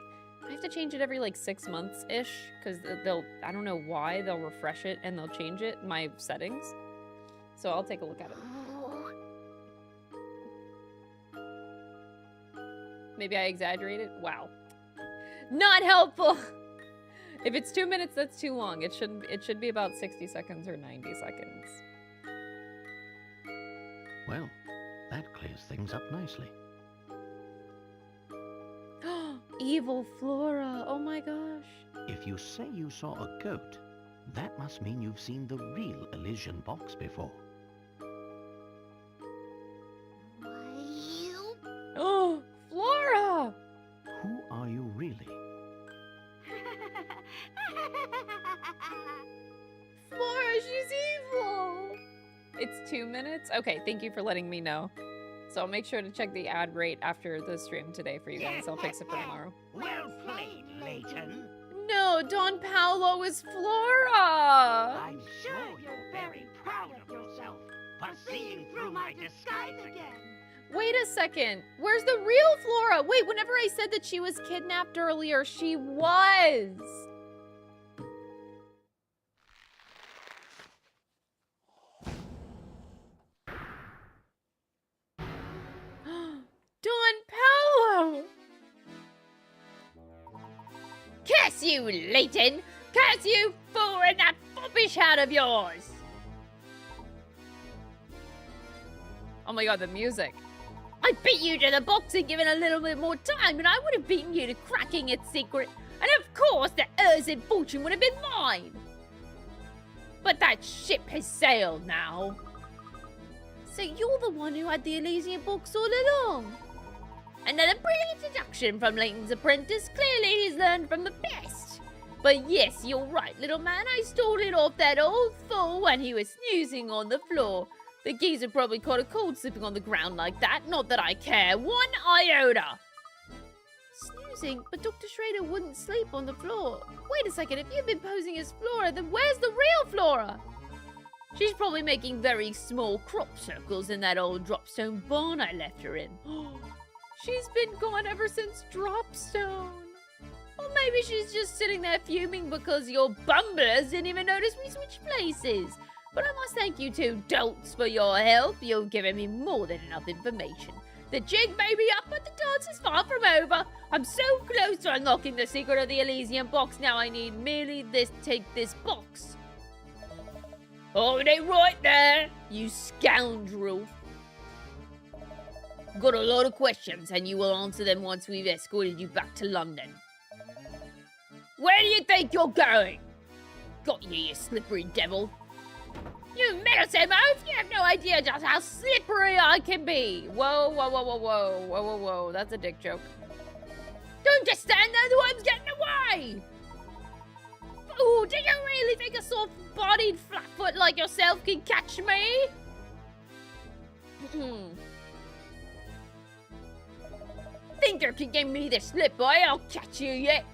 Speaker 1: I have to change it every like 6 months-ish, because I don't know why, they'll refresh it and they'll change it, my settings. So I'll take a look at it. Maybe I exaggerated? Wow. Not helpful! If it's 2 minutes, that's too long. It should be about 60 seconds or 90 seconds.
Speaker 6: Well, that clears things up nicely.
Speaker 1: Evil Flora, oh my gosh.
Speaker 6: If you say you saw a goat, that must mean you've seen the real Elysian Box before.
Speaker 1: Oh, Flora!
Speaker 6: Who are you really?
Speaker 1: Flora, she's evil! It's 2 minutes? Okay, thank you for letting me know. So I'll make sure to check the ad rate after the stream today for you guys. I'll fix it for tomorrow.
Speaker 6: Well played, Layton.
Speaker 1: No, Don Paolo is Flora!
Speaker 6: I'm sure you're very proud of yourself for seeing through my disguise again.
Speaker 1: Wait a second. Where's the real Flora? Wait, whenever I said that she was kidnapped earlier, she was. Don Paolo!
Speaker 4: Curse you, Layton! Curse you for that foppish hat of yours!
Speaker 1: Oh my god, the music.
Speaker 4: I beat you to the box and given a little bit more time, and I would have beaten you to cracking its secret. And of course, the Elysian fortune would have been mine. But that ship has sailed now.
Speaker 3: So you're the one who had the Elysian Box all along?
Speaker 4: Another brilliant deduction from Layton's apprentice. Clearly, he's learned from the best. But yes, you're right, little man. I stole it off that old fool when he was snoozing on the floor. The geezer probably caught a cold sleeping on the ground like that. Not that I care one iota.
Speaker 3: Snoozing? But Dr. Schrader wouldn't sleep on the floor. Wait a second, if you've been posing as Flora, then where's the real Flora?
Speaker 4: She's probably making very small crop circles in that old dropstone barn I left her in.
Speaker 1: She's been gone ever since Dropstone.
Speaker 4: Or maybe she's just sitting there fuming because your bumblers didn't even notice we switched places. But I must thank you two dolts for your help. You've given me more than enough information. The jig may be up, but the dance is far from over. I'm so close to unlocking the secret of the Elysian Box. Now I need merely take this box. Hold it right there, you scoundrel. Got a lot of questions, and you will answer them once we've escorted you back to London. Where do you think you're going? Got you, you slippery devil. You meddlesome oaf! You have no idea just how slippery I can be!
Speaker 1: Whoa, whoa, whoa, whoa, whoa, whoa, whoa, whoa. That's a dick joke.
Speaker 4: Don't just stand there, the one's getting away! Ooh, do you really think a soft-bodied flatfoot like yourself can catch me? Think you can give me the slip, boy? I'll catch you yet.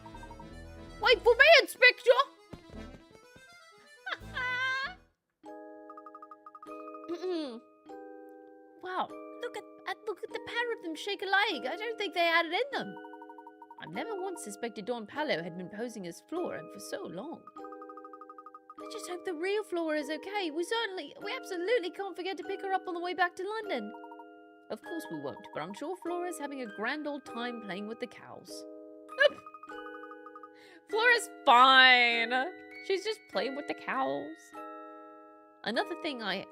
Speaker 4: Wait for me, Inspector!
Speaker 3: Wow, look at the pair of them shake a leg. I don't think they had it in them. I've never once suspected Don Paolo had been posing as Flora for so long. I just hope the real Flora is okay. We absolutely can't forget to pick her up on the way back to London. Of course we won't, but I'm sure Flora's having a grand old time playing with the cows.
Speaker 1: Flora's fine. She's just playing with the cows.
Speaker 3: Another thing I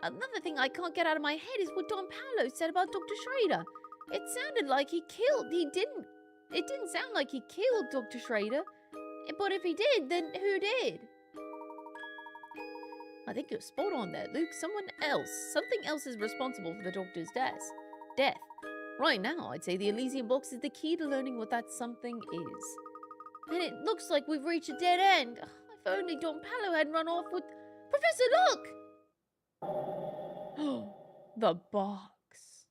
Speaker 3: can't get out of my head is what Don Paolo said about Dr. Schrader. It sounded like it didn't sound like he killed Dr. Schrader. But if he did, then who did? I think you're spot on there, Luke. Something else is responsible for the doctor's death. Right now, I'd say the Elysian Box is the key to learning what that something is. And it looks like we've reached a dead end. If only Don Paolo hadn't run off with... Professor, look! The box.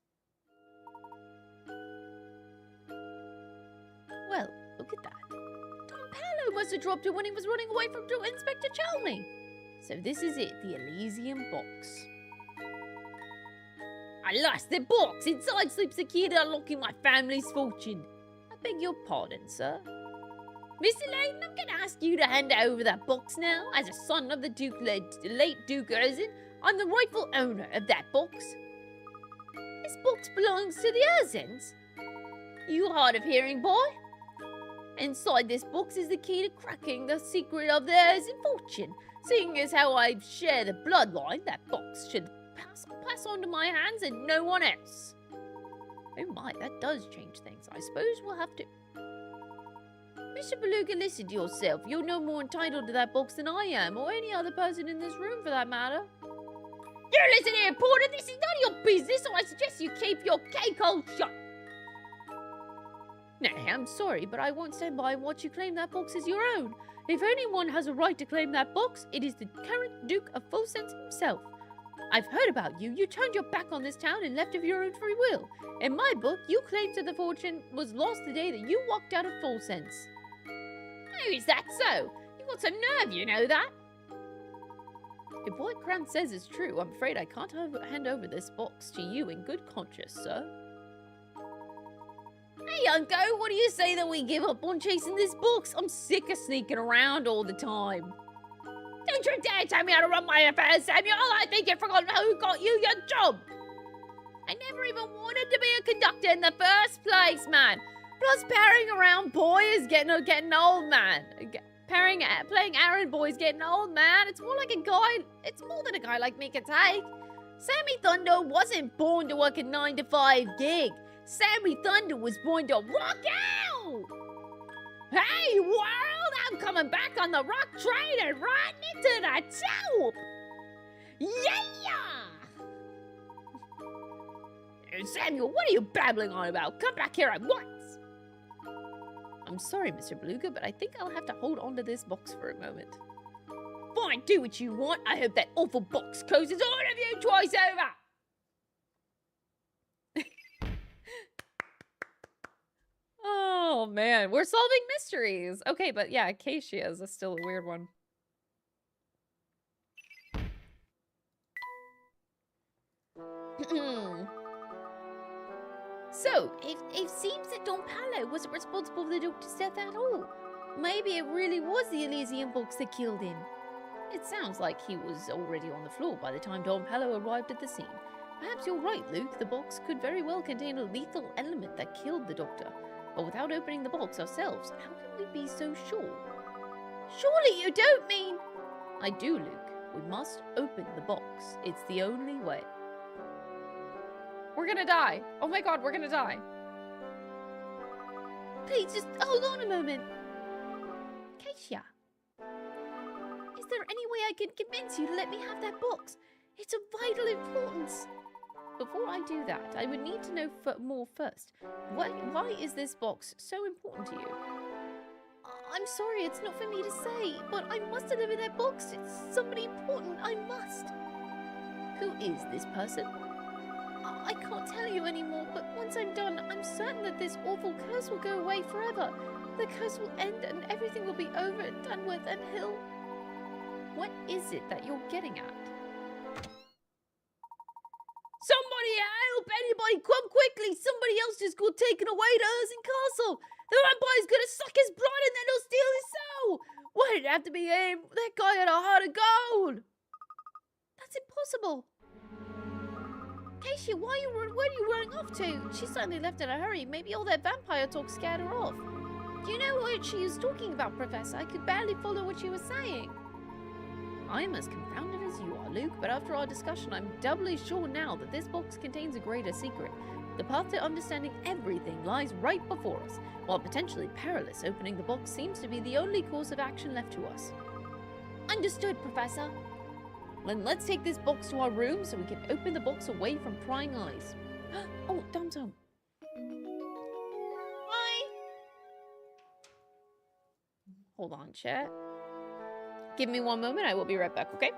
Speaker 3: Well, look at that. Don Paolo must have dropped it when he was running away from Inspector Chelney. So this is it, the Elysian Box.
Speaker 4: I lost the box. Inside sleeps the key to unlocking my family's fortune.
Speaker 3: I beg your pardon, sir.
Speaker 4: Mr. Layton, I'm going to ask you to hand over that box now. As a son of the late Duke Erzin, I'm the rightful owner of that box.
Speaker 3: This box belongs to the Erzins?
Speaker 4: You hard of hearing, boy?
Speaker 3: Inside this box is the key to cracking the secret of the Erzin fortune. Seeing as how I share the bloodline, that box should pass on to my hands and no one else. Oh my, that does change things. I suppose we'll have to... Mr. Beluga, listen to yourself. You're no more entitled to that box than I am, or any other person in this room for that matter.
Speaker 4: You listen here, Porter. This is none of your business, so I suggest you keep your cake hole shut.
Speaker 3: No, I'm sorry, but I won't stand by and watch you claim that box as your own. If anyone has a right to claim that box, it is the current Duke of Full Sense himself. I've heard about you. You turned your back on this town and left of your own free will. In my book, you claimed that the fortune was lost the day that you walked out of Full Sense.
Speaker 4: Oh, is that so? You got some nerve, you know that?
Speaker 3: If what Grant says is true, I'm afraid I can't hand over this box to you in good conscience, sir.
Speaker 4: Hey, Uncle, what do you say that we give up on chasing this box? I'm sick of sneaking around all the time. Don't you dare tell me how to run my affairs, Samuel! I think you've forgotten who got you your job! I never even wanted to be a conductor in the first place, man! Plus, pairing around boy is getting old, man. Playing errand boy is getting old, man. It's more than a guy like me can take. Sammy Thunder wasn't born to work a 9-to-5 gig. Sammy Thunder was born to rock out! Hey, world! I'm coming back on the rock train and riding into the top! Yeah! Samuel, what are you babbling on about? Come back here at once!
Speaker 3: I'm sorry, Mr. Beluga, but I think I'll have to hold on to this box for a moment.
Speaker 4: Fine, do what you want. I hope that awful box closes all of you twice over!
Speaker 1: Oh, man. We're solving mysteries. Okay, but yeah, Acacia's is still a weird one.
Speaker 3: So, it seems that Don Paolo wasn't responsible for the doctor's death at all. Maybe it really was the Elysian Box that killed him. It sounds like he was already on the floor by the time Don Paolo arrived at the scene. Perhaps you're right, Luke. The box could very well contain a lethal element that killed the doctor. But without opening the box ourselves, how can we be so sure?
Speaker 4: Surely you don't mean...
Speaker 3: I do, Luke. We must open the box. It's the only way.
Speaker 1: We're gonna die. Oh my god, we're gonna die.
Speaker 3: Please, just hold on a moment. Acacia. Is there any way I can convince you to let me have that box? It's of vital importance. Before I do that, I would need to know more first. Why is this box so important to you? I'm sorry, it's not for me to say, but I must deliver that box. It's somebody important. I must. Who is this person? I can't tell you anymore, but once I'm done, I'm certain that this awful curse will go away forever. The curse will end and everything will be over and done with, and he'll... What is it that you're getting at?
Speaker 4: Somebody help! Anybody come quickly! Somebody else just got taken away to Erzin Castle! The vampire's gonna suck his blood and then he'll steal his soul! Why did it have to be him? That guy had a heart of gold!
Speaker 3: That's impossible! Acacia, where are you running off to? She certainly left in a hurry. Maybe all that vampire talk scared her off. Do you know what she was talking about, Professor? I could barely follow what she was saying. I am as confounded as as you are, Luke, but after our discussion, I'm doubly sure now that this box contains a greater secret. The path to understanding everything lies right before us. While potentially perilous, opening the box seems to be the only course of action left to us.
Speaker 1: Understood, Professor. Then let's take this box to our room so we can open the box away from prying eyes. Oh, Dom's home. Hi. Hold on, chat. Give me one moment. I will be right back, okay?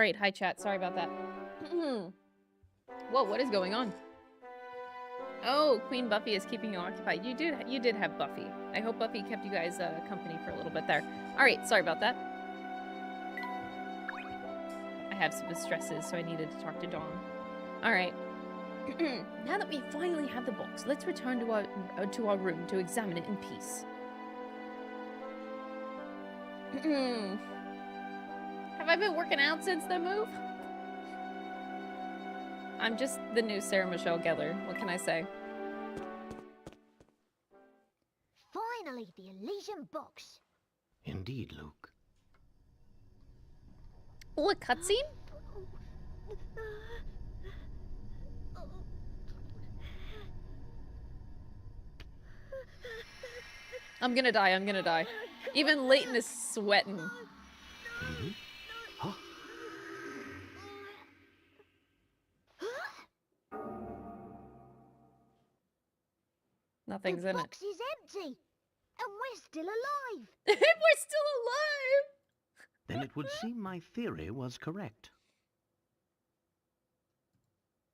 Speaker 1: Alright, hi chat. Sorry about that. Whoa, what is going on? Oh, Queen Buffy is keeping you occupied. You did have Buffy. I hope Buffy kept you guys company for a little bit there. Alright, sorry about that. I have some stresses, so I needed to talk to Dawn. Alright. Now that we finally have the box, let's return to our room to examine it in peace. Have I been working out since the move? I'm just the new Sarah Michelle Gellar. What can I say?
Speaker 5: Finally, the Elysian Box.
Speaker 6: Indeed, Luke.
Speaker 1: Oh, a cutscene? I'm gonna die, I'm gonna die. Even Layton is sweating.
Speaker 6: Mm-hmm. Huh?
Speaker 1: Nothing's
Speaker 5: The
Speaker 1: in it.
Speaker 5: box is empty, and we're still alive.
Speaker 1: We're still alive!
Speaker 6: Then it would seem my theory was correct.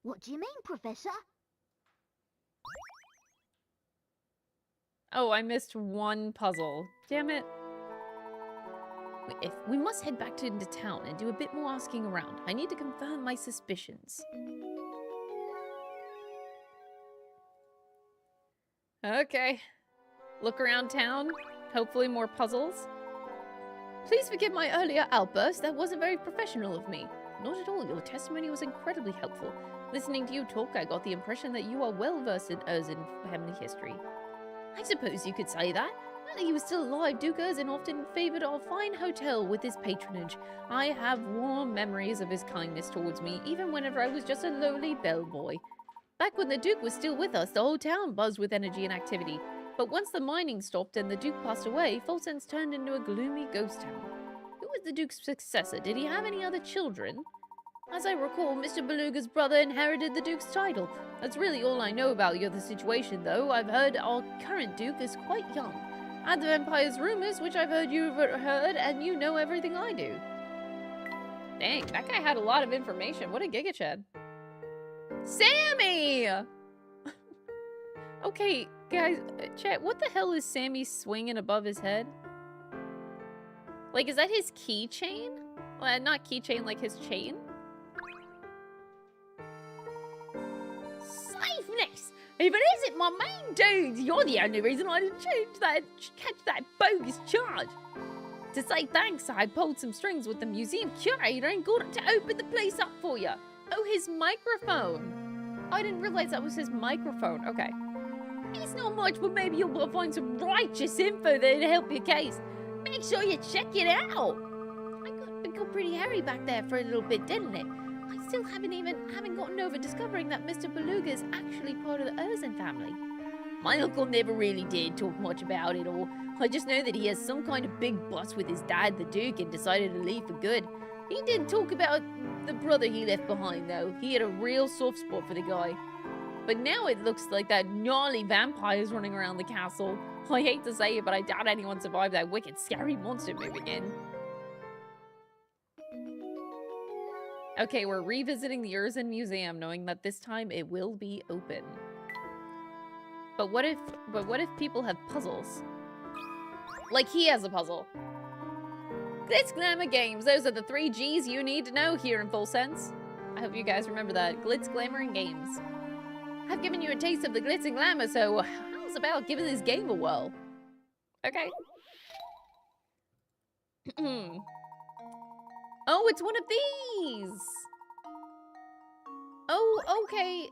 Speaker 5: What do you mean, Professor?
Speaker 1: Oh, I missed one puzzle. Damn it. We must head back into town and do a bit more asking around. I need to confirm my suspicions. Okay. Look around town. Hopefully more puzzles. Please forgive my earlier outburst. That wasn't very professional of me. Not at all. Your testimony was incredibly helpful. Listening to you talk, I got the impression that you are well versed in Elysian family history. I suppose you could say that. Now that he was still alive, Duke Elysian often favoured our fine hotel with his patronage. I have warm memories of his kindness towards me, even whenever I was just a lowly bellboy. Back when the Duke was still with us, the whole town buzzed with energy and activity. But once the mining stopped and the Duke passed away, Fulton's turned into a gloomy ghost town. Who was the Duke's successor? Did he have any other children? As I recall, Mr. Beluga's brother inherited the Duke's title. That's really all I know about the other situation, though. I've heard our current Duke is quite young. Add the Vampire's rumors, which I've heard you've heard, and you know everything I do. Dang, that guy had a lot of information. What a Giga Chad. Sammy! Okay, guys, chat, what the hell is Sammy swinging above his head? Like, is that his keychain? Well, not keychain, like his chain?
Speaker 4: Safeness! If it isn't my main dude, you're the only reason I didn't catch that bogus charge.
Speaker 1: To say thanks, I pulled some strings with the museum curator and got to open the place up for you. Oh, his microphone. I didn't realize that was his microphone. Okay.
Speaker 4: It's not much, but maybe you'll find some righteous info there to help your case. Make sure you check it out.
Speaker 3: It got pretty hairy back there for a little bit, didn't it? I still haven't gotten over discovering that Mr. Beluga is actually part of the Elysian family.
Speaker 4: My uncle never really did talk much about it all. I just know that he has some kind of big bust with his dad, the Duke, and decided to leave for good. He didn't talk about the brother he left behind, though. He had a real soft spot for the guy.
Speaker 1: But now it looks like that gnarly vampire is running around the castle. I hate to say it, but I doubt anyone survived that wicked, scary monster move again. Okay, we're revisiting the Elysian Museum, knowing that this time it will be open. But what if people have puzzles? Like he has a puzzle. Glitz, Glamour, Games. Those are the 3 G's you need to know here in Full Sense. I hope you guys remember that. Glitz, Glamour, and Games. I've given you a taste of the glitz and glamour, so how's about giving this game a whirl? Okay. Oh, it's one of these! Oh, okay,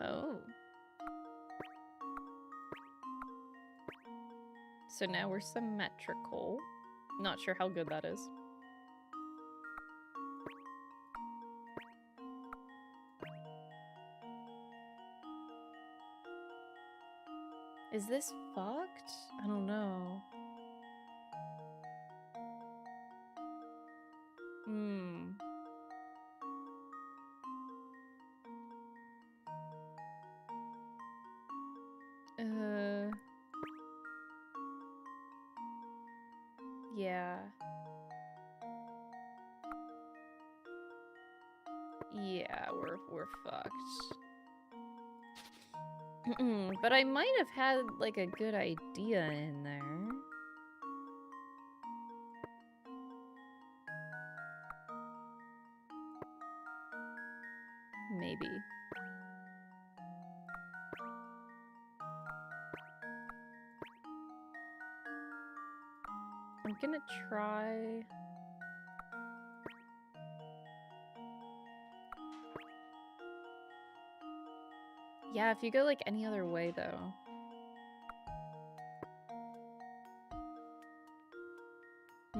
Speaker 1: Oh. So now we're symmetrical. Not sure how good that is. Is this fucked? I don't know. Yeah, we're fucked. But I might have had, like, a good idea in there. Maybe. I'm gonna try... Yeah, if you go, like, any other way, though. I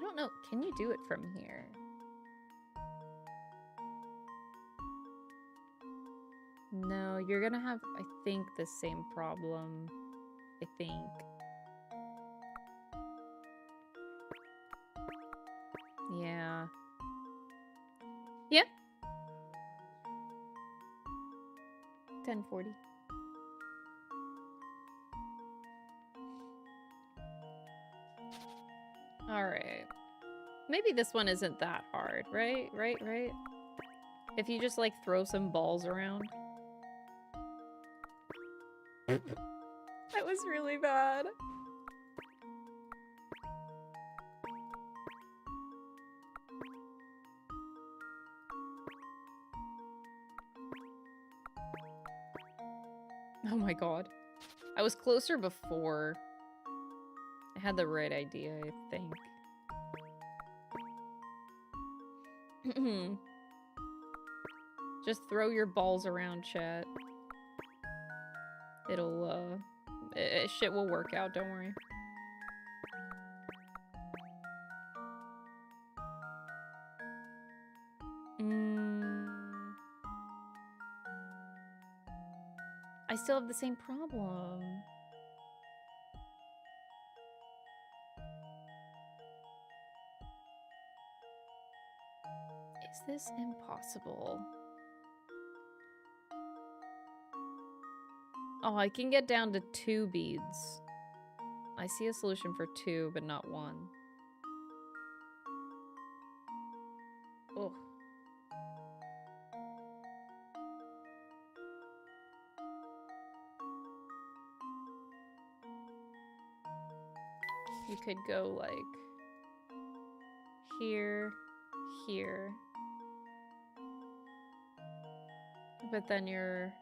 Speaker 1: don't know. Can you do it from here? No, you're gonna have, I think, the same problem. I think. Yeah. Yeah. 1040. Alright. Maybe this one isn't that hard, right? Right? If you just, like, throw some balls around. That was really bad. Oh my god. I was closer before. I had the right idea, I think. Just throw your balls around, chat. It'll, shit will work out, don't worry. I still have the same problem. Is this impossible? Oh, I can get down to 2 beads. I see a solution for 2, but not 1. Oh. You could go, like, here, here. But then you're...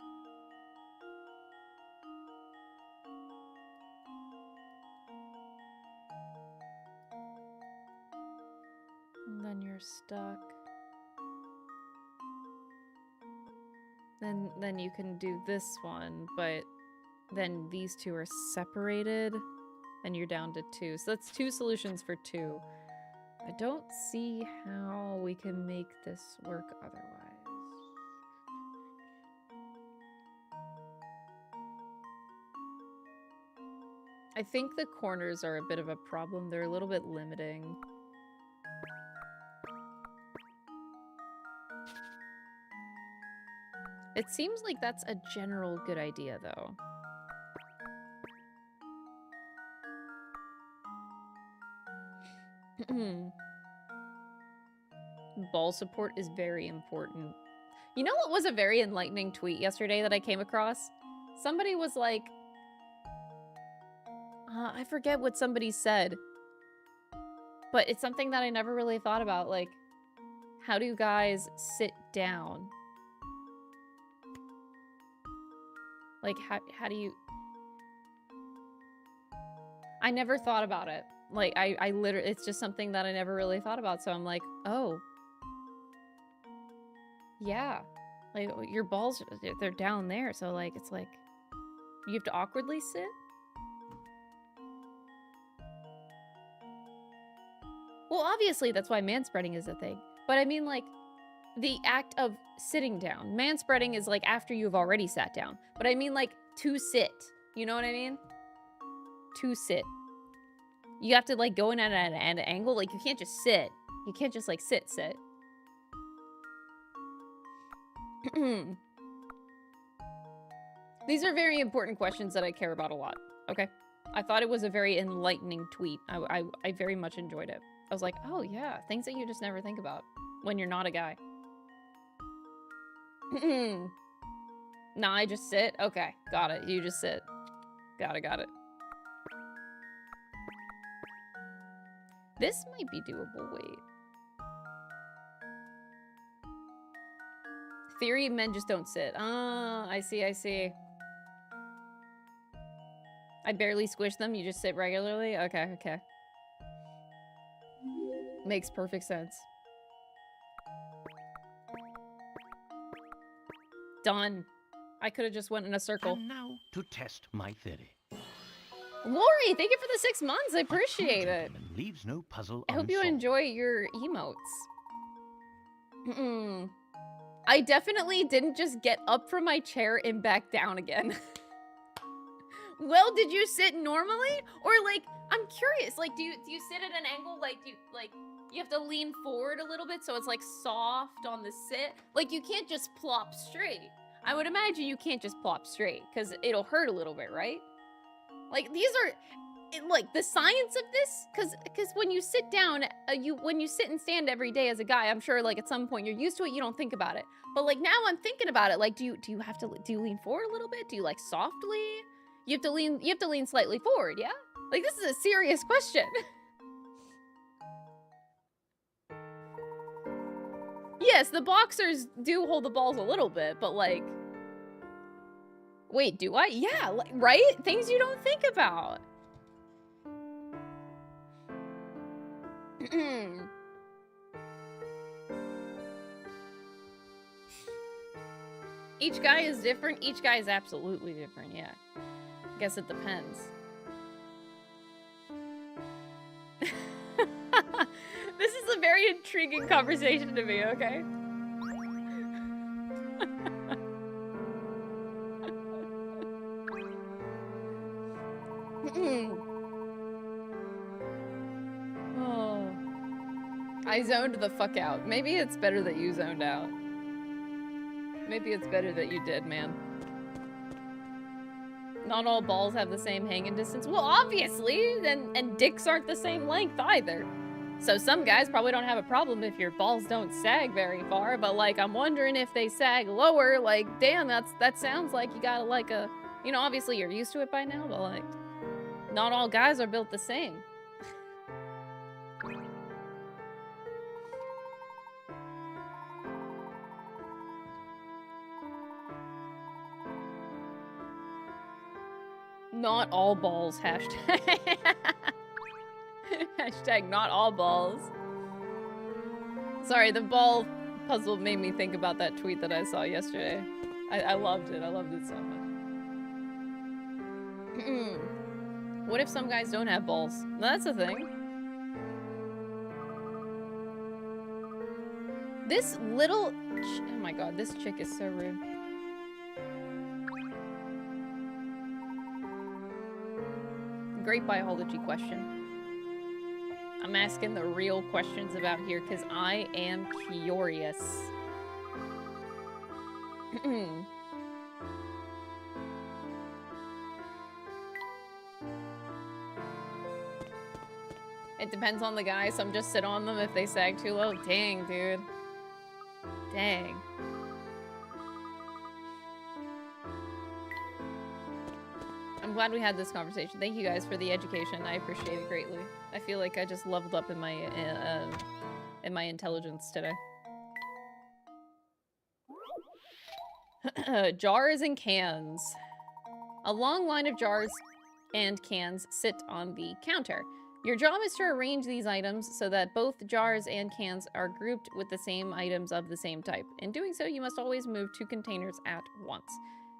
Speaker 1: And then you're stuck. Then you can do this one, but then these 2 are separated. And you're down to 2. So that's 2 solutions for 2. I don't see how we can make this work otherwise. I think the corners are a bit of a problem. They're a little bit limiting. It seems like that's a general good idea, though. Ball support is very important. You know what was a very enlightening tweet yesterday that I came across? Somebody was like... I forget what somebody said. But it's something that I never really thought about. Like, how do you guys sit down? Like, how do you... I never thought about it. Like, I literally... It's just something that I never really thought about. So I'm like, oh. Yeah. Like, your balls, they're down there. So, like, it's like... You have to awkwardly sit? Well, obviously, that's why manspreading is a thing. But I mean, like, the act of sitting down. Manspreading is, like, after you've already sat down. But I mean, like, to sit. You know what I mean? To sit. You have to, like, go in at an angle. Like, you can't just sit. You can't just, like, sit. These are very important questions that I care about a lot. Okay? I thought it was a very enlightening tweet. I very much enjoyed it. I was like, oh, yeah. Things that you just never think about when you're not a guy. Nah, I just sit? Okay, got it. You just sit. Got it. This might be doable, wait. Theory, men just don't sit. Ah, I see. I barely squish them, you just sit regularly? Okay. Makes perfect sense. Done. I could have just went in a circle.
Speaker 6: And now to test my theory.
Speaker 1: Lori, thank you for the 6 months. I appreciate it.
Speaker 6: Leaves no puzzle
Speaker 1: I hope you
Speaker 6: unsolved.
Speaker 1: enjoy your emotes. I definitely didn't just get up from my chair and back down again. Well, did you sit normally? Or like, I'm curious, like, do you sit at an angle, like, you have to lean forward a little bit so it's like soft on the sit? Like, you can't just plop straight. I would imagine you can't just plop straight because it'll hurt a little bit, right? Like, these are, like, the science of this, because when you sit down, when you sit and stand every day as a guy, I'm sure, like, at some point you're used to it, you don't think about it. But, like, now I'm thinking about it, like, do you lean forward a little bit? Do you, like, softly? You have to lean slightly forward, yeah? Like, this is a serious question. Yes, the boxers do hold the balls a little bit, but, like, wait, do I? Yeah, like, right? Things you don't think about. Each guy is different. Each guy is absolutely different, yeah. I guess it depends. This is a very intriguing conversation to me, okay? Oh. I zoned the fuck out. Maybe it's better that you zoned out. Maybe it's better that you did, man. Not all balls have the same hanging distance. Well, obviously, and dicks aren't the same length either. So some guys probably don't have a problem if your balls don't sag very far, but like, I'm wondering if they sag lower, like, damn, that sounds like you gotta like a, you know, obviously you're used to it by now, but like, not all guys are built the same. Not all balls, hashtag. Hashtag not all balls. Sorry, the ball puzzle made me think about that tweet that I saw yesterday. I loved it. I loved it so much. What if some guys don't have balls? That's a thing. This little... Oh my god, this chick is so rude. Great biology question. I'm asking the real questions about here because I am curious. It depends on the guy. Some just sit on them if they sag too low. Dang, dude. Dang. I'm glad we had this conversation. Thank you guys for the education. I appreciate it greatly. I feel like I just leveled up in my intelligence today. Jars and cans. A long line of jars and cans sit on the counter. Your job is to arrange these items so that both jars and cans are grouped with the same items of the same type. In doing so, you must always move 2 containers at once.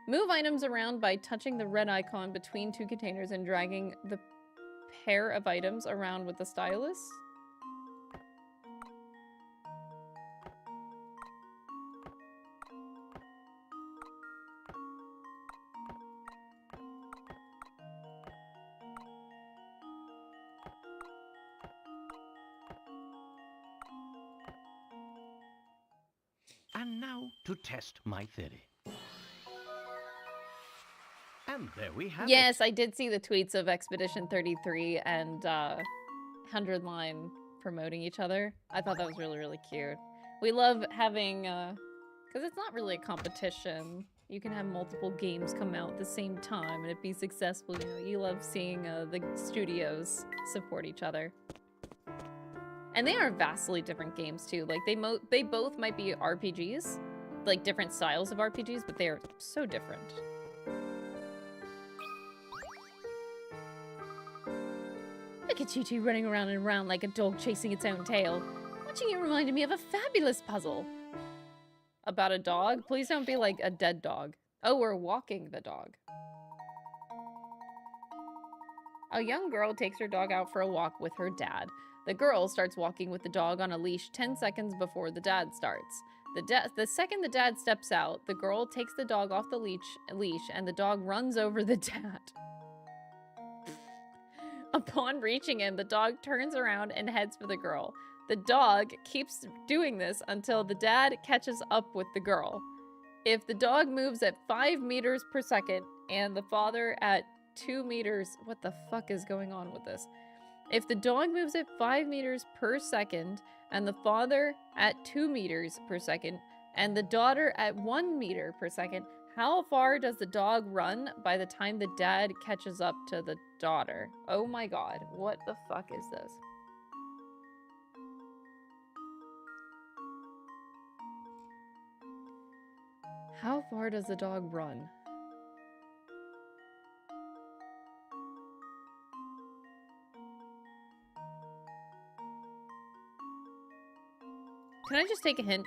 Speaker 1: Move items around by touching the red icon between 2 containers and dragging the pair of items around with the stylus.
Speaker 6: And now to test my theory. And there we have it.
Speaker 1: Yes, I did see the tweets of Expedition 33 and 100 Line promoting each other. I thought that was really, really cute. We love having Because it's not really a competition. You can have multiple games come out at the same time and it be successful. You know, you love seeing the studios support each other. And they are vastly different games too. Like they both might be RPGs, like different styles of RPGs, but they are so different.
Speaker 3: Look at you two running around and around like a dog chasing its own tail. Watching you reminded me of a fabulous puzzle.
Speaker 1: About a dog? Please don't be like a dead dog. Oh, we're walking the dog. A young girl takes her dog out for a walk with her dad. The girl starts walking with the dog on a leash 10 seconds before the dad starts. The second the dad steps out, the girl takes the dog off the leash and the dog runs over the dad. Upon reaching him, the dog turns around and heads for the girl. The dog keeps doing this until the dad catches up with the girl. If the dog moves at 5 meters per second and the father at 2 meters... What the fuck is going on with this? If the dog moves at 5 meters per second and the father at 2 meters per second and the daughter at 1 meter per second, how far does the dog run by the time the dad catches up to the daughter? Oh my god, what the fuck is this? How far does the dog run? Can I just take a hint?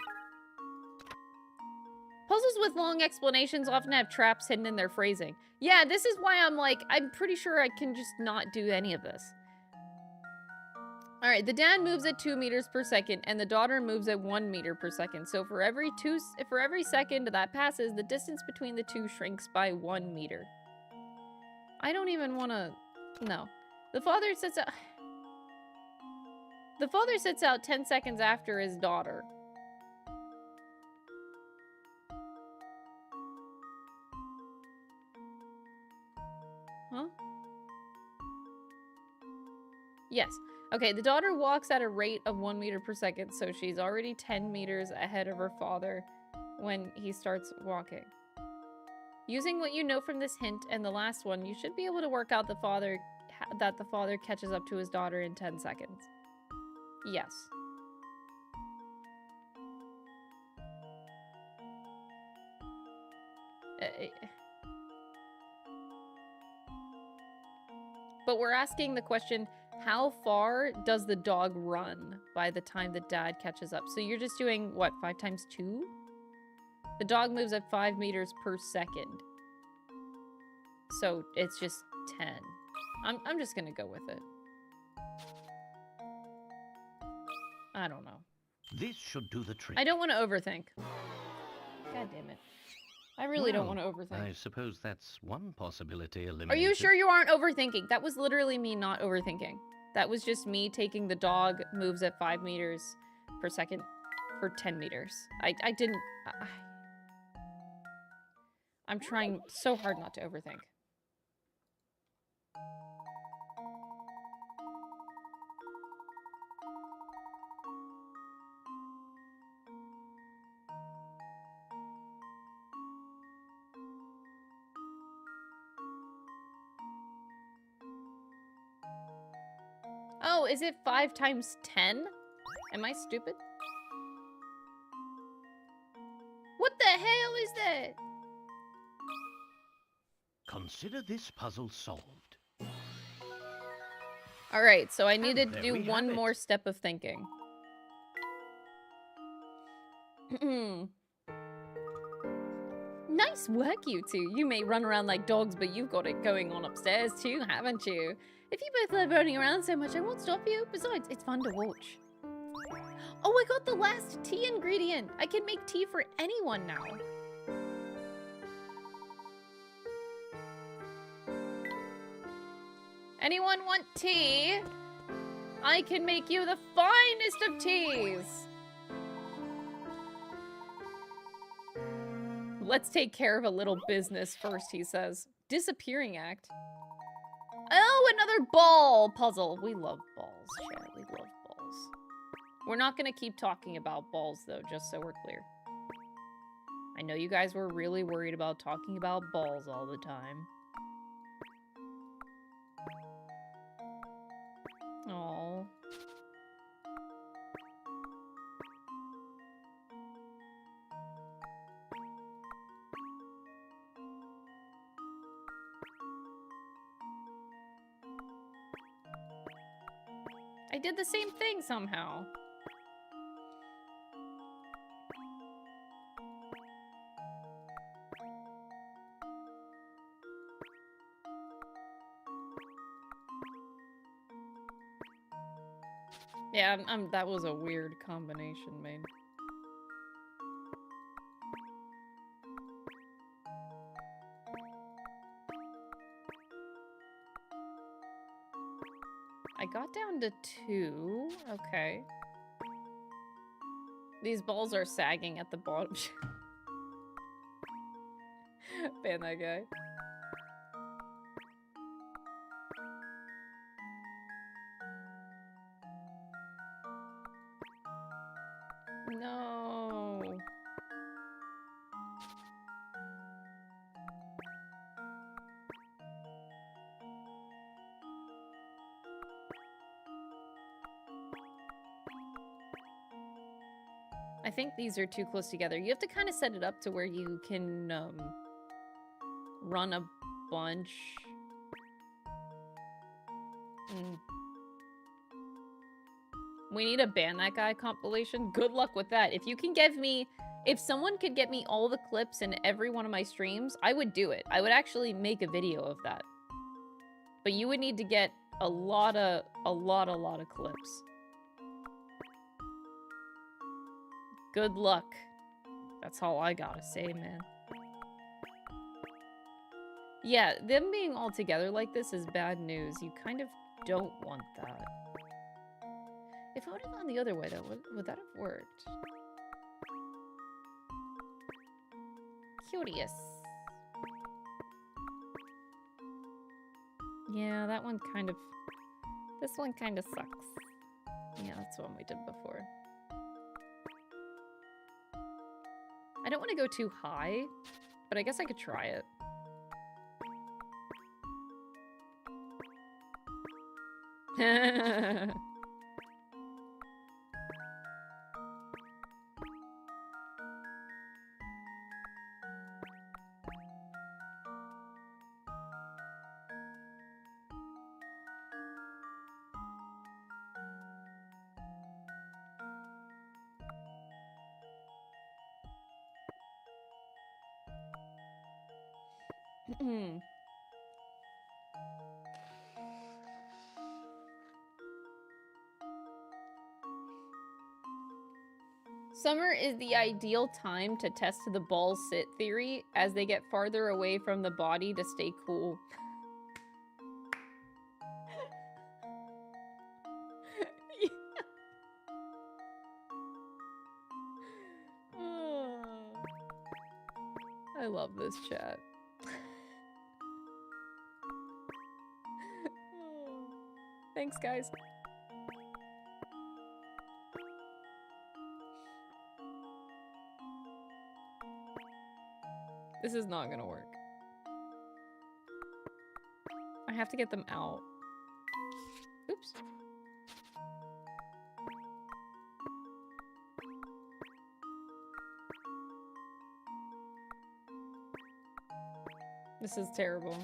Speaker 1: Puzzles with long explanations often have traps hidden in their phrasing. Yeah, this is why I'm like, I'm pretty sure I can just not do any of this. Alright, the dad moves at 2 meters per second and the daughter moves at 1 meter per second. So for every second that passes, the distance between the two shrinks by 1 meter. I don't even want to... No. The father sets out... The father sets out 10 seconds after his daughter. Huh? Yes. Okay, the daughter walks at a rate of 1 meter per second, so she's already 10 meters ahead of her father when he starts walking. Using what you know from this hint and the last one, you should be able to work out that the father catches up to his daughter in 10 seconds. Yes. But we're asking the question, how far does the dog run by the time the dad catches up? So you're just doing, what, 5 times 2? The dog moves at 5 meters per second. So it's just 10. I'm just gonna go with it. I don't know.
Speaker 6: This should do the trick.
Speaker 1: I don't want to overthink. God damn it. I really don't want to overthink.
Speaker 6: I suppose that's one possibility eliminated.
Speaker 1: Are you sure you aren't overthinking? That was literally me not overthinking. That was just me taking the dog moves at 5 meters per second for 10 meters. I didn't... I'm trying so hard not to overthink. Oh, is it 5 times 10? Am I stupid? What the hell is that?
Speaker 6: Consider this puzzle solved.
Speaker 1: Alright, so I needed to
Speaker 6: there
Speaker 1: do
Speaker 6: we
Speaker 1: one
Speaker 6: have it.
Speaker 1: more step of thinking. Nice work, you two. You may run around like dogs, but you've got it going on upstairs too, haven't you? If you both love running around so much, I won't stop you. Besides, it's fun to watch. Oh, I got the last tea ingredient. I can make tea for anyone now. Anyone want tea? I can make you the finest of teas. Let's take care of a little business first, he says. Disappearing act. Oh, another ball puzzle. We love balls, chat. We love balls. We're not going to keep talking about balls, though, just so we're clear. I know you guys were really worried about talking about balls all the time. Aww. I did the same thing somehow. Yeah, that was a weird combination made. I got down to 2. Okay. These balls are sagging at the bottom. Ban that guy. No. I think these are too close together. You have to kind of set it up to where you can run a bunch. We need a ban that guy compilation. Good luck with that. If you can give me, if someone could get me all the clips in every one of my streams, I would do it. I would actually make a video of that. But you would need to get a lot of clips. Good luck. That's all I gotta say, man. Yeah, them being all together like this is bad news. You kind of don't want that. If I would have gone the other way, though, would that have worked? Curious. Yeah, that one kind of... This one kind of sucks. Yeah, that's the one we did before. I don't want to go too high, but I guess I could try it. Summer is the ideal time to test the balls sit theory as they get farther away from the body to stay cool. I love this chat. Thanks, guys. This is not gonna work. I have to get them out. Oops. This is terrible.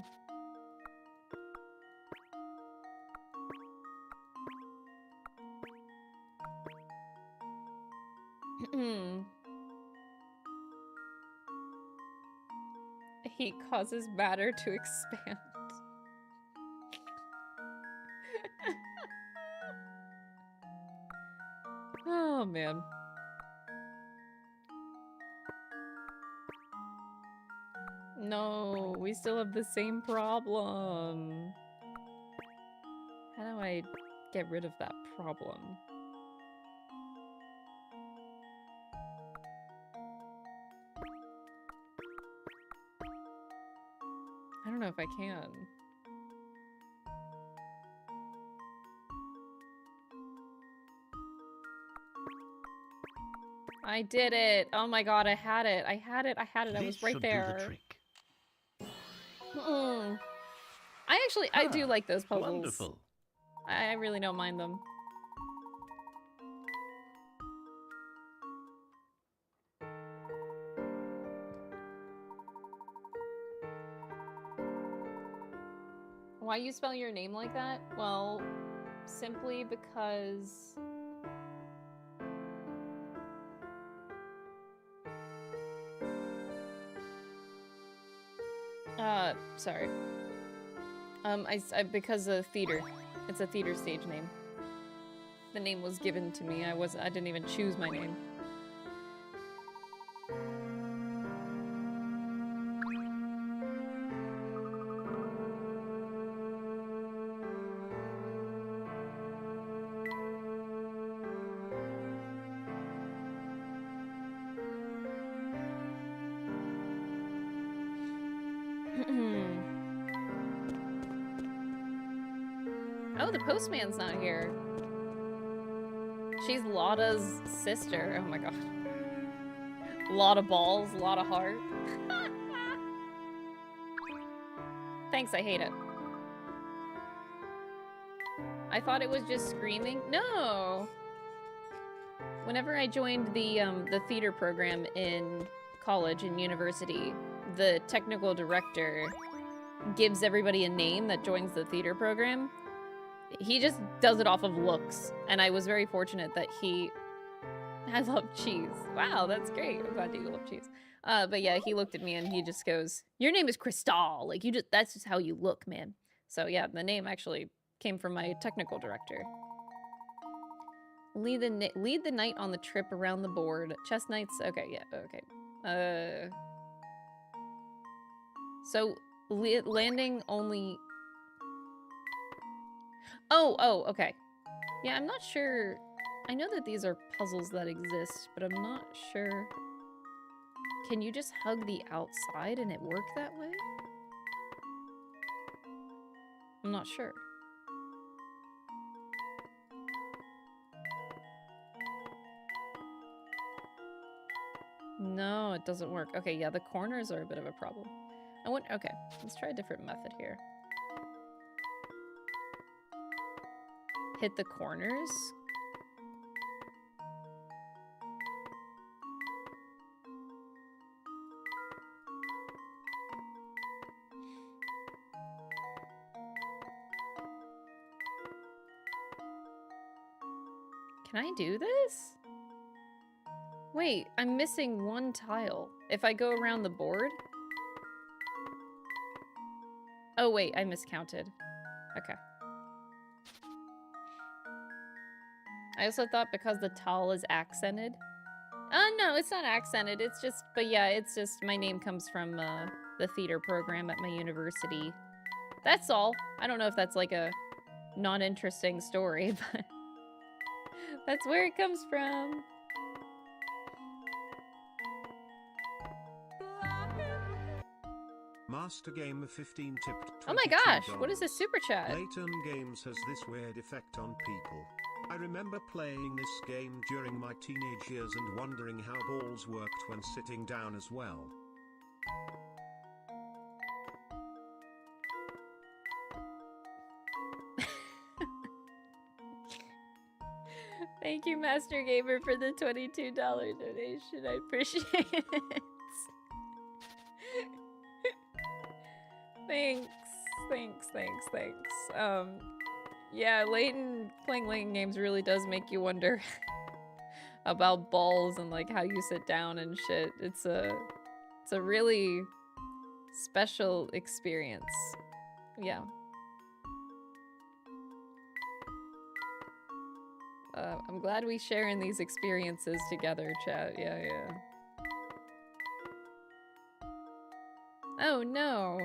Speaker 1: Heat causes matter to expand. Oh, man. No, we still have the same problem. How do I get rid of that problem? I don't know if I can. I did it. Oh my god, I had it. I had it. I had it. I was right
Speaker 6: This should do
Speaker 1: there.
Speaker 6: the trick.
Speaker 1: I do like those puzzles.
Speaker 6: Wonderful.
Speaker 1: I really don't mind them. Why you spell your name like that? Well, simply because... sorry. Because of theater. It's a theater stage name. The name was given to me. I didn't even choose my name. Oh, the postman's not here. She's Lotta's sister. Oh my god. Lot of balls, lot of heart. Thanks, I hate it. I thought it was just screaming. No! Whenever I joined the theater program in college and university, the technical director gives everybody a name that joins the theater program. He just does it off of looks, and I was very fortunate that I love cheese. Wow, that's great. I'm glad that you love cheese. But yeah, he looked at me and he just goes, "Your name is Crystal. Like, that's just how you look, man." So yeah, the name actually came from my technical director. Lead the knight on the trip around the board. Chess knights. Okay, yeah, okay. So landing only. Oh, okay. Yeah, I'm not sure. I know that these are puzzles that exist, but I'm not sure. Can you just hug the outside and it work that way? I'm not sure. No, it doesn't work. Okay, yeah, the corners are a bit of a problem. Okay, let's try a different method here. Hit the corners. Can I do this? Wait, I'm missing one tile. If I go around the board? Oh wait, I miscounted. Okay. I also thought because the tile is accented. No, it's not accented. It's just, but yeah, it's just my name comes from the theater program at my university. That's all. I don't know if that's like a non-interesting story, but that's where it comes from.
Speaker 2: Master Gamer 15 tipped.
Speaker 1: Oh my gosh, what is this super chat?
Speaker 2: Layton Games has this weird effect on people. I remember playing this game during my teenage years and wondering how balls worked when sitting down as well.
Speaker 1: Thank you, Master Gamer, for the $22 donation. I appreciate it. Thanks. Yeah, playing Layton games really does make you wonder about balls and like how you sit down and shit. It's a really special experience. Yeah. I'm glad we share in these experiences together, chat. Yeah. Oh no.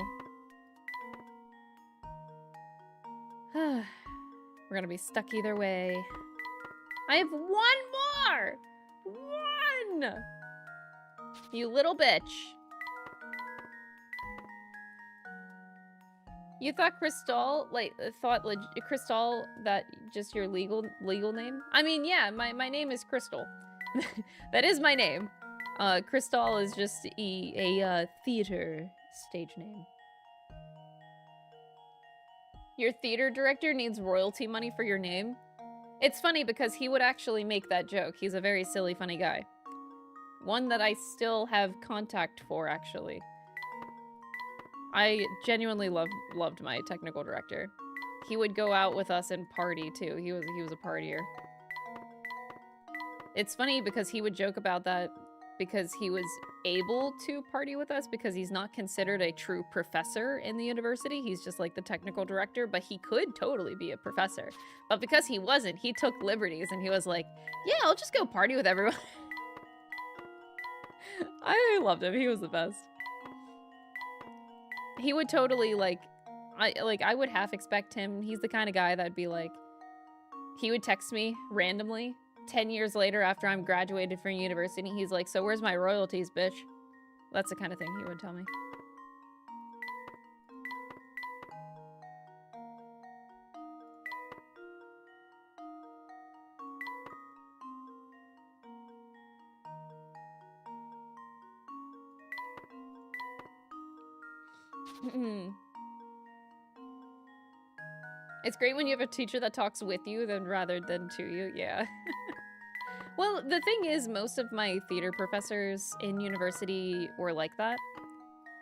Speaker 1: We're gonna be stuck either way. I have one more! One! You little bitch. You thought Crystal, Crystal, that just your legal name? I mean, yeah, my name is Crystal. That is my name. Crystal is just a theater stage name. Your theater director needs royalty money for your name? It's funny because he would actually make that joke. He's a very silly, funny guy. One that I still have contact for, actually. I genuinely loved my technical director. He would go out with us and party, too. He was a partier. It's funny because he would joke about that because he was able to party with us because he's not considered a true professor in the university. He's just like the technical director, but he could totally be a professor. But because he wasn't, he took liberties and he was like, yeah, I'll just go party with everyone. I loved him. He was the best. He would totally I would half expect him. He's the kind of guy that'd be like, he would text me randomly 10 years later after I'm graduated from university. He's like, so where's my royalties, bitch? That's the kind of thing he would tell me. It's great when you have a teacher that talks with you rather than to you. Yeah. Well, the thing is, most of my theater professors in university were like that.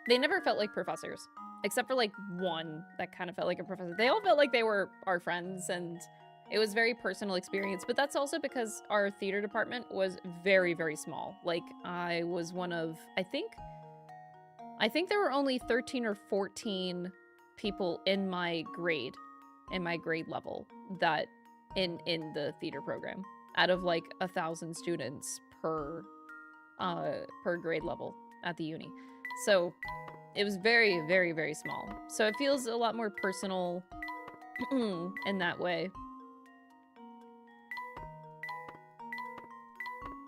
Speaker 1: They never felt like professors, except for like one that kind of felt like a professor. They all felt like they were our friends, and it was very personal experience. But that's also because our theater department was very, very small. Like, I was one of, I think there were only 13 or 14 people in my grade level that in the theater program out of like 1,000 students per grade level at the uni. So it was very, very, very small. So it feels a lot more personal in that way.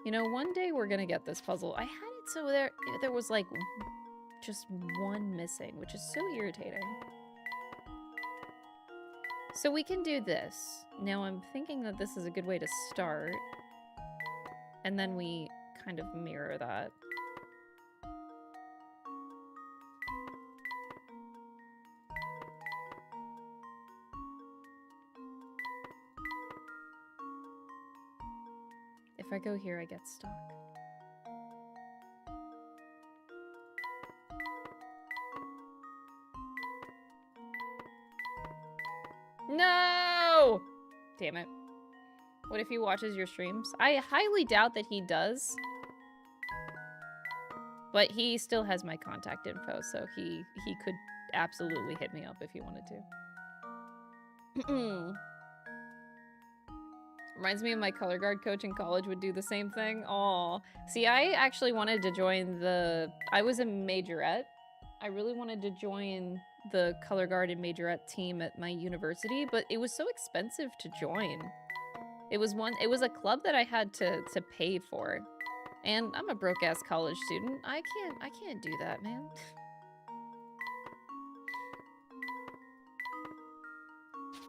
Speaker 1: You know, one day we're gonna get this puzzle. I had it so there was like just one missing, which is so irritating. So we can do this. Now I'm thinking that this is a good way to start. And then we kind of mirror that. If I go here, I get stuck. No! Damn it. What if he watches your streams? I highly doubt that he does. But he still has my contact info, so he could absolutely hit me up if he wanted to. Reminds me of my color guard coach in college would do the same thing. Aw. See, I actually wanted to join I was a majorette. I really wanted to join the color guard and majorette team at my university, but it was so expensive to join. It was a club that I had to pay for. And I'm a broke-ass college student. I can't do that, man.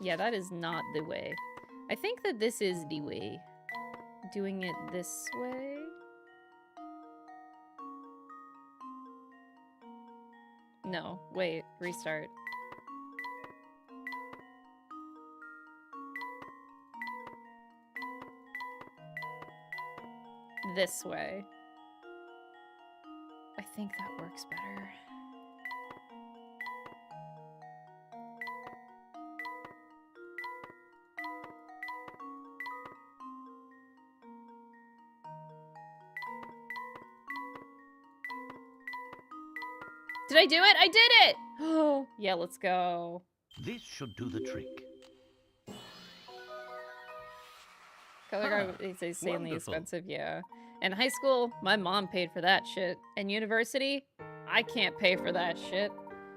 Speaker 1: Yeah, that is not the way. I think that this is the way. Doing it this way? No, wait, restart. This way. I think that works better. Did I do it? I did it! Oh, yeah, let's go.
Speaker 6: This should do the trick.
Speaker 1: Color guard is insanely
Speaker 6: Wonderful.
Speaker 1: expensive, yeah. In high school, my mom paid for that shit. In university, I can't pay for that shit.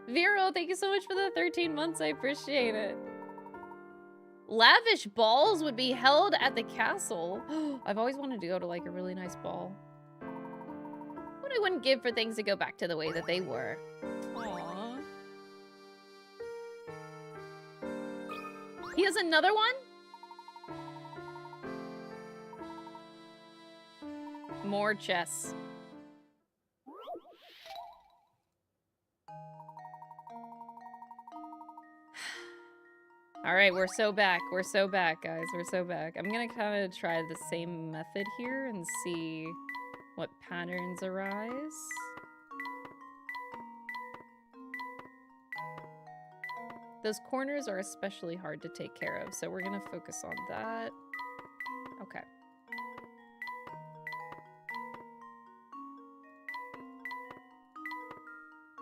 Speaker 1: Vero, thank you so much for the 13 months. I appreciate it. Lavish balls would be held at the castle. I've always wanted to go to like a really nice ball. What I wouldn't give for things to go back to the way that they were. Aww. He has another one? More chess. All right, we're so back. We're so back, guys. We're so back. I'm gonna kind of try the same method here and see what patterns arise. Those corners are especially hard to take care of, so we're gonna focus on that. Okay.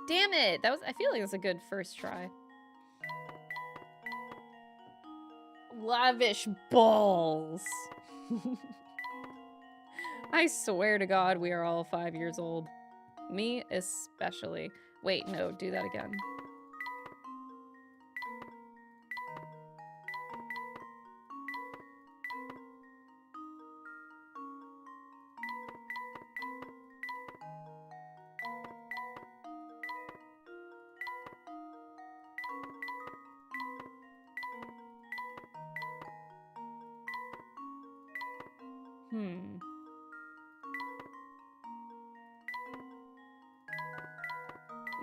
Speaker 1: Damn it! That was, I feel like it's a good first try. Lavish balls. I swear to God, we are all 5 years old. Me especially. Wait, no, do that again.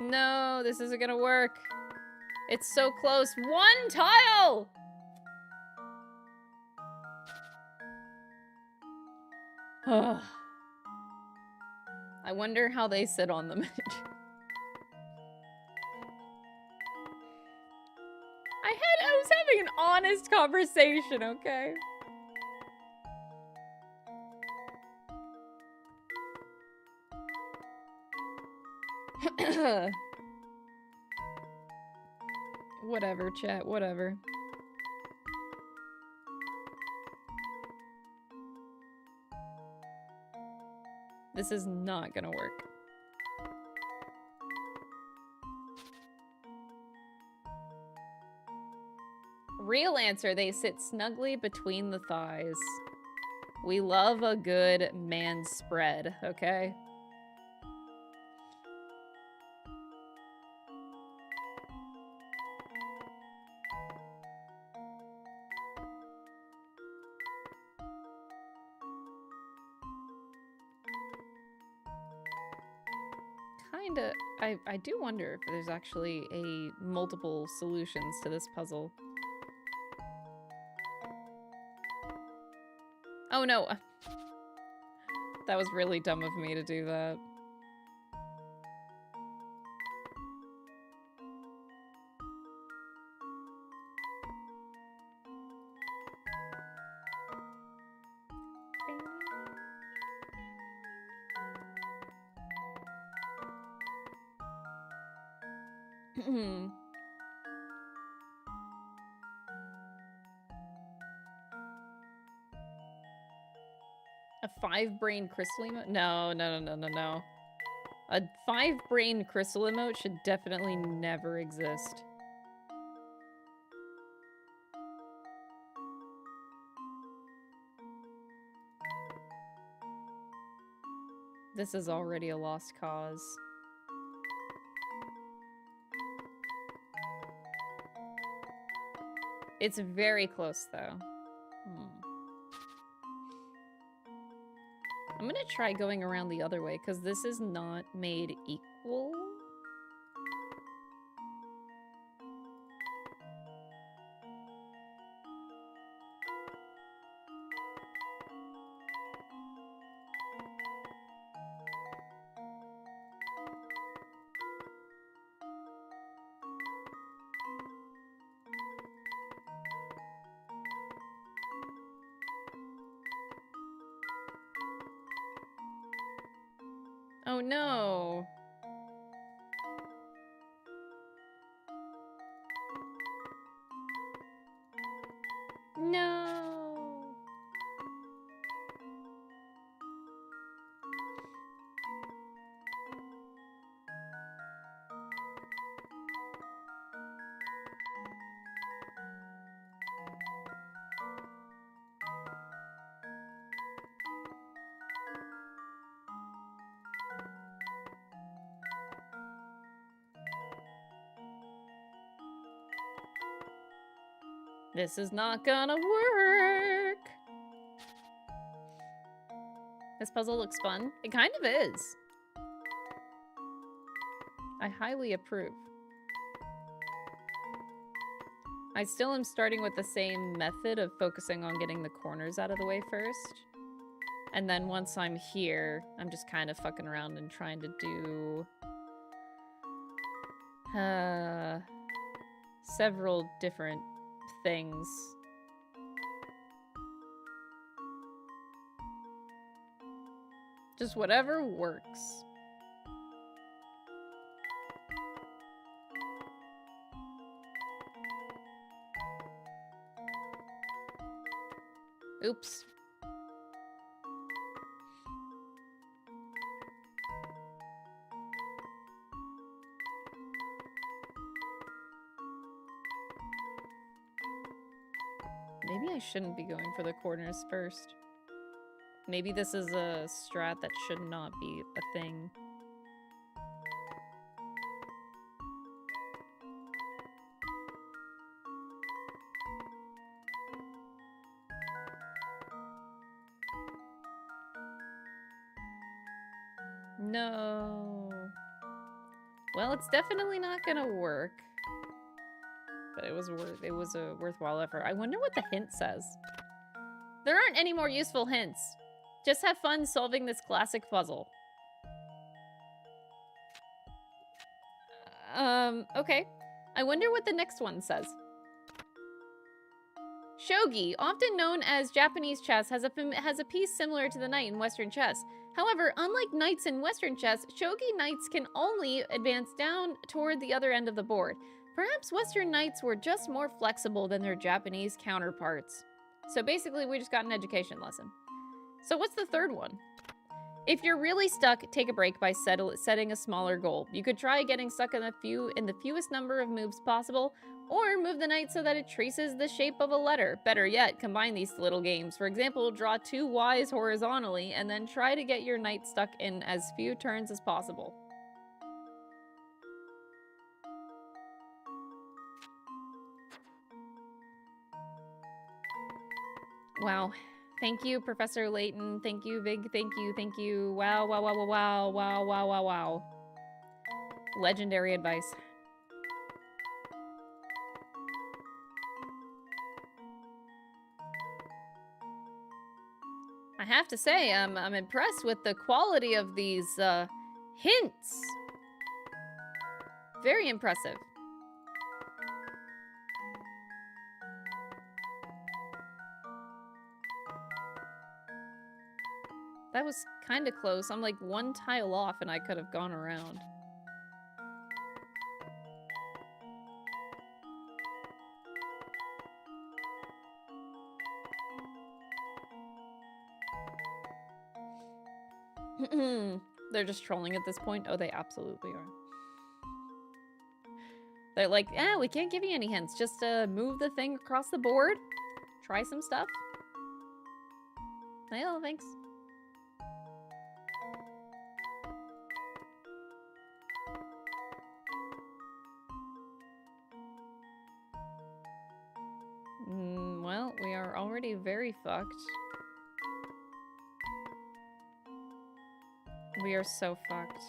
Speaker 1: No, this isn't gonna work. It's so close. One tile! I wonder how they sit on them. I was having an honest conversation, okay? Whatever, chat, whatever. This is not gonna work. Real answer, they sit snugly between the thighs. We love a good man spread, okay? Kinda, I do wonder if there's actually multiple solutions to this puzzle. Oh no! That was really dumb of me to do that. A 5-brain crystal emote? No, no, no, no, no, no. A 5-brain crystal emote should definitely never exist. This is already a lost cause. It's very close, though. I'm gonna try going around the other way, because this is not made equal. Oh no. No. This is not gonna work. This puzzle looks fun. It kind of is. I highly approve. I still am starting with the same method of focusing on getting the corners out of the way first. And then once I'm here, I'm just kind of fucking around and trying to do several different things. Just whatever works. Oops. Maybe I shouldn't be going for the corners first. Maybe this is a strat that should not be a thing. No. Well, it's definitely not gonna work. But it was a worthwhile effort. I wonder what the hint says. There aren't any more useful hints. Just have fun solving this classic puzzle. Okay. I wonder what the next one says. Shogi, often known as Japanese chess, has a piece similar to the knight in Western chess. However, unlike knights in Western chess, shogi knights can only advance down toward the other end of the board. Perhaps Western knights were just more flexible than their Japanese counterparts. So basically, we just got an education lesson. So what's the third one? If you're really stuck, take a break by setting a smaller goal. You could try getting stuck in the fewest number of moves possible, or move the knight so that it traces the shape of a letter. Better yet, combine these little games. For example, draw 2 Ys horizontally, and then try to get your knight stuck in as few turns as possible. Wow. Thank you, Professor Layton. Thank you, Vig. Thank you, thank you. Wow, wow, wow, wow, wow, wow, wow, wow, wow. Legendary advice. I have to say, I'm impressed with the quality of these hints. Very impressive. That was kind of close. I'm like one tile off and I could have gone around. They're just trolling at this point. Oh, they absolutely are. They're like, eh, we can't give you any hints. Just move the thing across the board. Try some stuff. Well, thanks. Well, we are already very fucked. We are so fucked.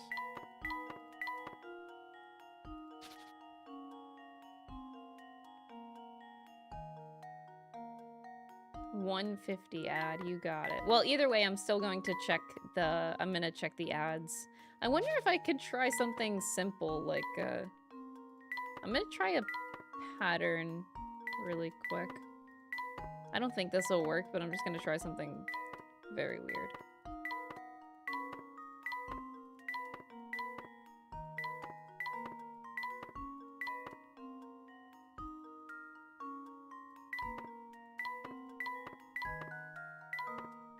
Speaker 1: $150 ad, you got it. Well, either way, I'm still going to check the... I'm gonna check the ads. I wonder if I could try something simple, like, I'm gonna try a pattern really quick. I don't think this will work, but I'm just gonna try something very weird.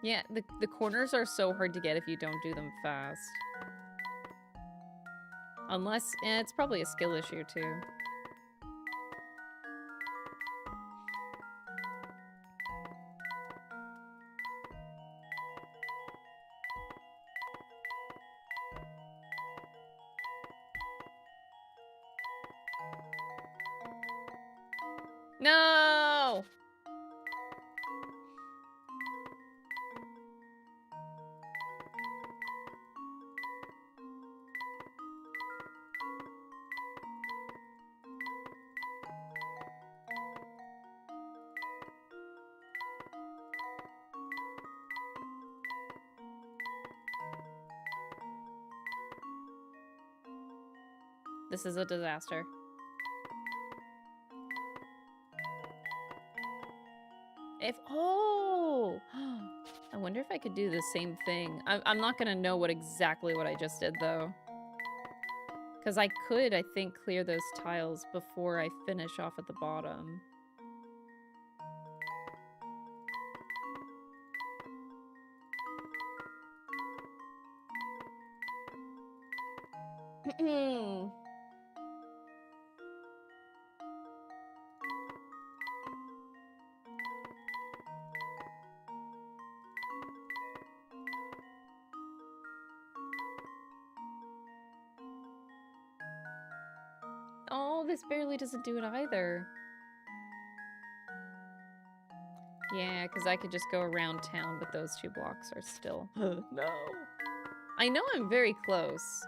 Speaker 1: Yeah, the corners are so hard to get if you don't do them fast. Unless, it's probably a skill issue too. No! This is a disaster. Oh! I wonder if I could do the same thing. I'm not gonna know what I just did, though. Because I could, I think, clear those tiles before I finish off at the bottom. Oh, this barely doesn't do it either. Yeah, because I could just go around town, but those 2 blocks are still... No! I know I'm very close.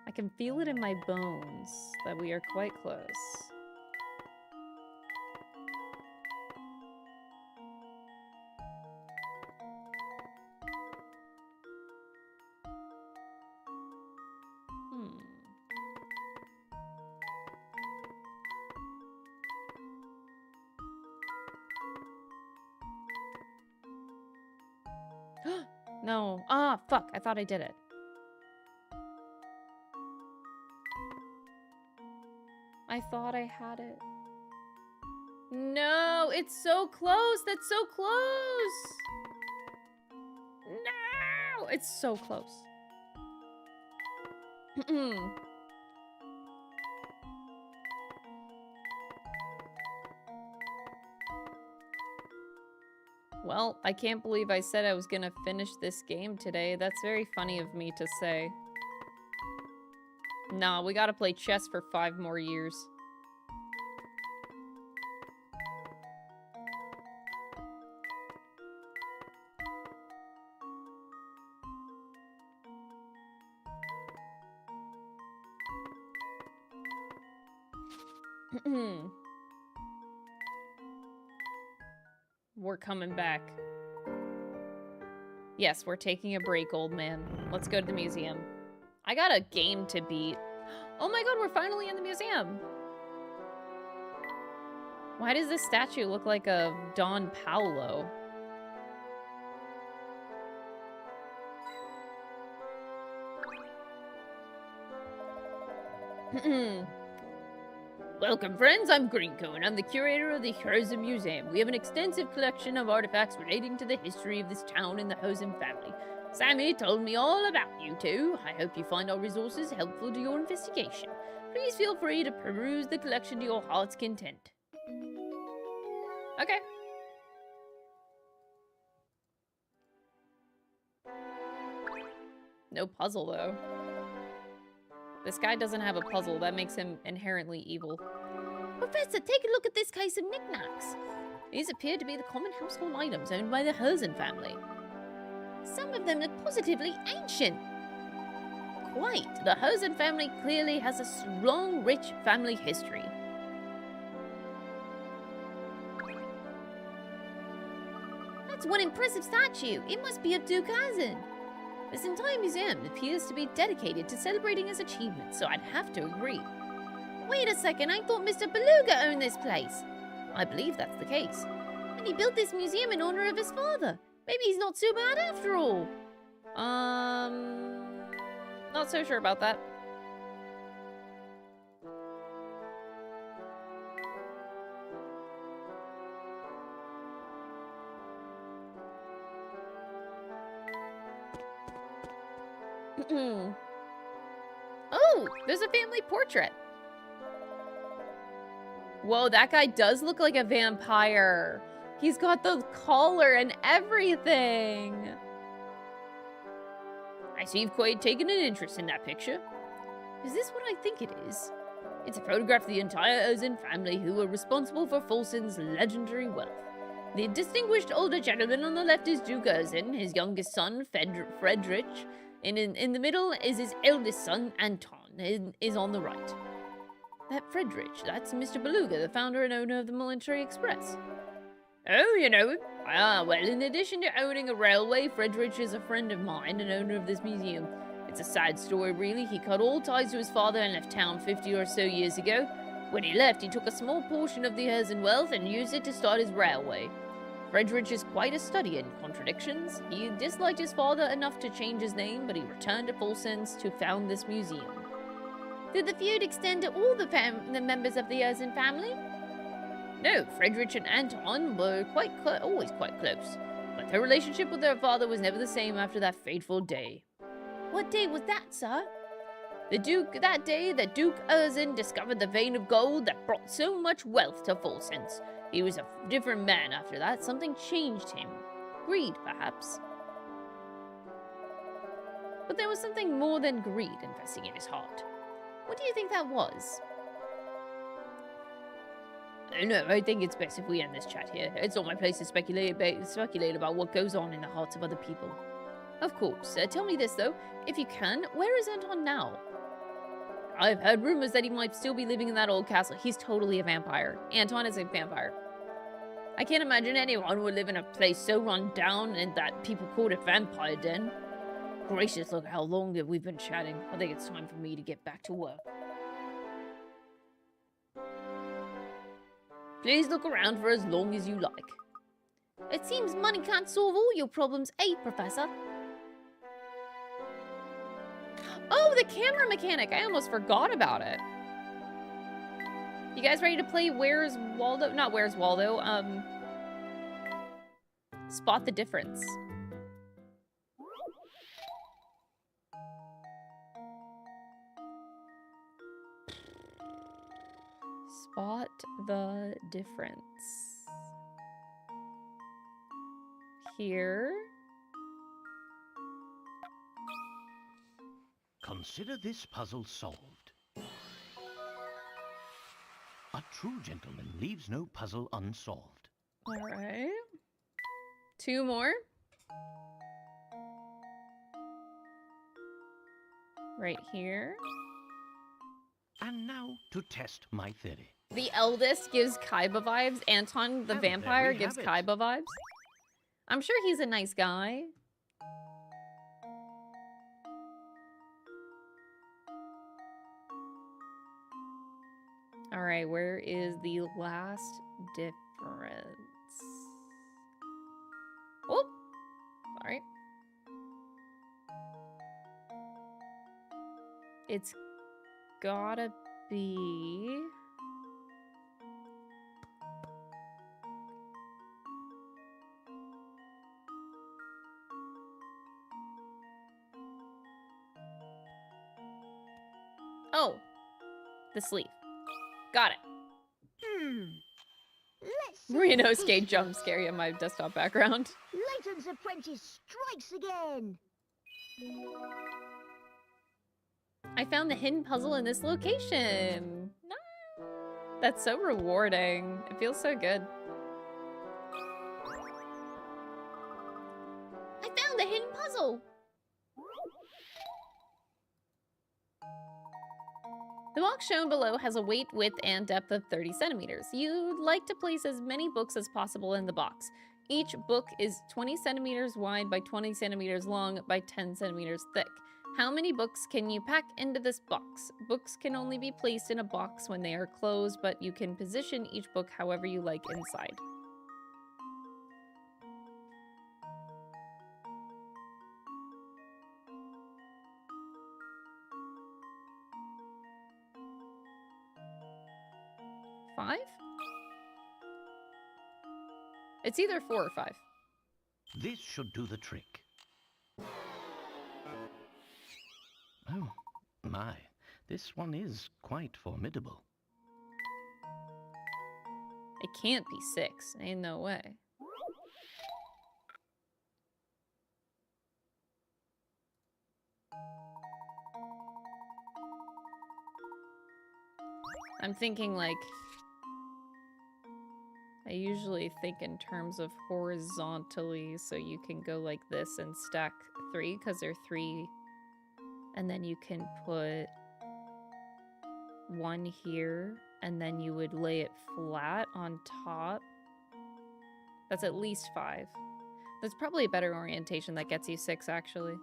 Speaker 1: I can feel it in my bones that we are quite close. No. Ah, fuck. I thought I did it. I thought I had it. No, it's so close. That's so close. No, it's so close. Well, I can't believe I said I was gonna finish this game today. That's very funny of me to say. Nah, we gotta play chess for 5 more years. We're coming back. Yes, we're taking a break, old man. Let's go to the museum. I got a game to beat. Oh my god, we're finally in the museum! Why does this statue look like a Don Paolo?
Speaker 4: Welcome, friends. I'm Grinko, and I'm the curator of the Hosen Museum. We have an extensive collection of artifacts relating to the history of this town and the Hosen family. Sammy told me all about you two. I hope you find our resources helpful to your investigation. Please feel free to peruse the collection to your heart's content.
Speaker 1: Okay. No puzzle, though. This guy doesn't have a puzzle. That makes him inherently evil.
Speaker 3: Professor, take a look at this case of knickknacks.
Speaker 4: These appear to be the common household items owned by the Hosen family.
Speaker 3: Some of them look positively ancient.
Speaker 4: Quite. The Hosen family clearly has a long, rich family history.
Speaker 3: That's one impressive statue. It must be of Duke Hosen.
Speaker 4: This entire museum appears to be dedicated to celebrating his achievements, so I'd have to agree.
Speaker 3: Wait a second, I thought Mr. Beluga owned this place.
Speaker 4: I believe that's the case.
Speaker 3: And he built this museum in honor of his father. Maybe he's not so bad after all.
Speaker 1: Not so sure about that. Oh, there's a family portrait. Whoa, that guy does look like a vampire. He's got the collar and everything.
Speaker 4: I see you've quite taken an interest in that picture. Is this what I think it is? It's a photograph of the entire Hosen family who were responsible for Folsen's legendary wealth. The distinguished older gentleman on the left is Duke Hosen, his youngest son, Frederick. In the middle is his eldest son, Anton, is on the right. That Frederick, that's Mr. Beluga, the founder and owner of the Military Express. Oh, you know him? Ah, well, in addition to owning a railway, Frederick is a friend of mine and owner of this museum. It's a sad story, really. He cut all ties to his father and left town 50 or so years ago. When he left, he took a small portion of the Elysian wealth and used it to start his railway. Frederick is quite a study in contradictions. He disliked his father enough to change his name, but he returned to Fulsen's to found this museum.
Speaker 3: Did the feud extend to all the members of the Elysian family?
Speaker 4: No, Frederick and Anton were always quite close, but their relationship with their father was never the same after that fateful day.
Speaker 3: What day was that, sir?
Speaker 4: That day, the Duke Elysian discovered the vein of gold that brought so much wealth to Fulsen's. He was a different man after that. Something changed him. Greed, perhaps.
Speaker 1: But there was something more than greed investing in his heart. What do you think that was?
Speaker 4: No, I think it's best if we end this chat here. It's not my place to speculate about what goes on in the hearts of other people.
Speaker 1: Of course. Tell me this, though. If you can, where is Anton now?
Speaker 4: I've heard rumors that he might still be living in that old castle.
Speaker 1: He's totally a vampire. Anton is a vampire.
Speaker 4: I can't imagine anyone would live in a place so run down and that people called it Vampire Den. Gracious, look how long that we've been chatting. I think it's time for me to get back to work. Please look around for as long as you like.
Speaker 3: It seems money can't solve all your problems, Professor?
Speaker 1: Oh, the camera mechanic! I almost forgot about it. You guys ready to play Where's Waldo? Not Where's Waldo, Spot the Difference. Spot the difference. Here.
Speaker 6: Consider this puzzle solved. A true gentleman leaves no puzzle unsolved.
Speaker 1: All right. 2 more. Right here.
Speaker 6: And now to test my theory.
Speaker 1: The eldest gives Kaiba vibes. Anton, the vampire, gives Kaiba vibes. I'm sure he's a nice guy. All right, where is the last difference? Oh, sorry. It's gotta be... Oh, the sleeve. Got it.
Speaker 5: Let's see
Speaker 1: Marino's
Speaker 5: this
Speaker 1: gate jump
Speaker 5: goes.
Speaker 1: scary on my desktop background.
Speaker 5: Layton's apprentice strikes again.
Speaker 1: I found the hidden puzzle in this location. No. That's so rewarding. It feels so good.
Speaker 3: I found the hidden puzzle.
Speaker 1: The box shown below has a weight, width, and depth of 30 centimeters. You'd like to place as many books as possible in the box. Each book is 20 centimeters wide by 20 centimeters long by 10 centimeters thick. How many books can you pack into this box? Books can only be placed in a box when they are closed, but you can position each book however you like inside. Five? It's either 4 or 5.
Speaker 6: This should do the trick. Oh, my. This one is quite formidable.
Speaker 1: It can't be 6. Ain't no way. I'm thinking like... I usually think in terms of horizontally, so you can go like this and stack 3, because they're 3. And then you can put 1 here, and then you would lay it flat on top. That's at least 5. That's probably a better orientation that gets you 6, actually.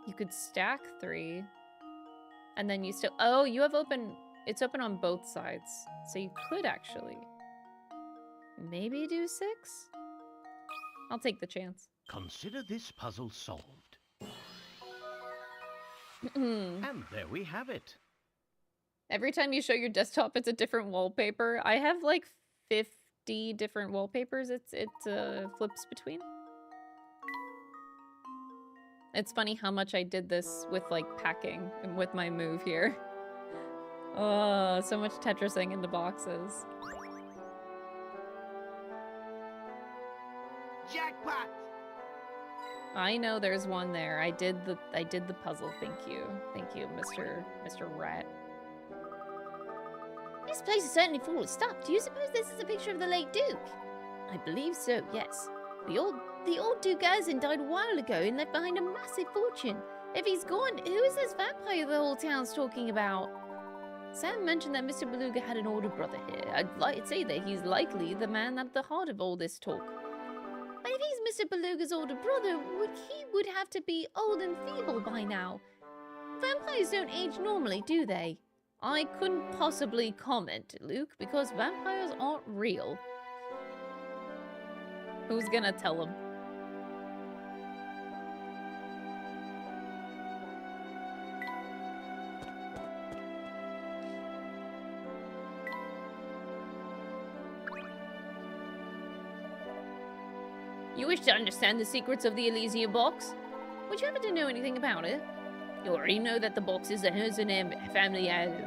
Speaker 1: You could stack 3. And then you still... Oh, you have open... It's open on both sides. So you could actually... maybe do 6? I'll take the chance.
Speaker 6: Consider this puzzle solved.
Speaker 1: Hmm.
Speaker 6: And there we have it.
Speaker 1: Every time you show your desktop, it's a different wallpaper. I have like 50 different wallpapers it flips between. It's funny how much I did this with like packing and with my move here. Oh, so much Tetrising into boxes.
Speaker 7: Jackpot!
Speaker 1: I know there's one there. I did the puzzle. Thank you, Mr. Rat.
Speaker 3: This place is certainly full of stuff. Do you suppose this is a picture of the late Duke? I believe so, yes. The old Duke Elysian died a while ago and left behind a massive fortune. If he's gone, who is this vampire the whole town's talking about? Sam mentioned that Mr. Beluga had an older brother here. I'd say that he's likely the man at the heart of all this talk. But if he's Mr. Beluga's older brother, he would have to be old and feeble by now. Vampires don't age normally, do they?
Speaker 1: I couldn't possibly comment, Luke, because vampires aren't real. Who's gonna tell him?
Speaker 4: You wish to understand the secrets of the Elysian Box?
Speaker 1: Would you happen to know anything about it?
Speaker 4: You already know that the box is a Elysian family heirloom.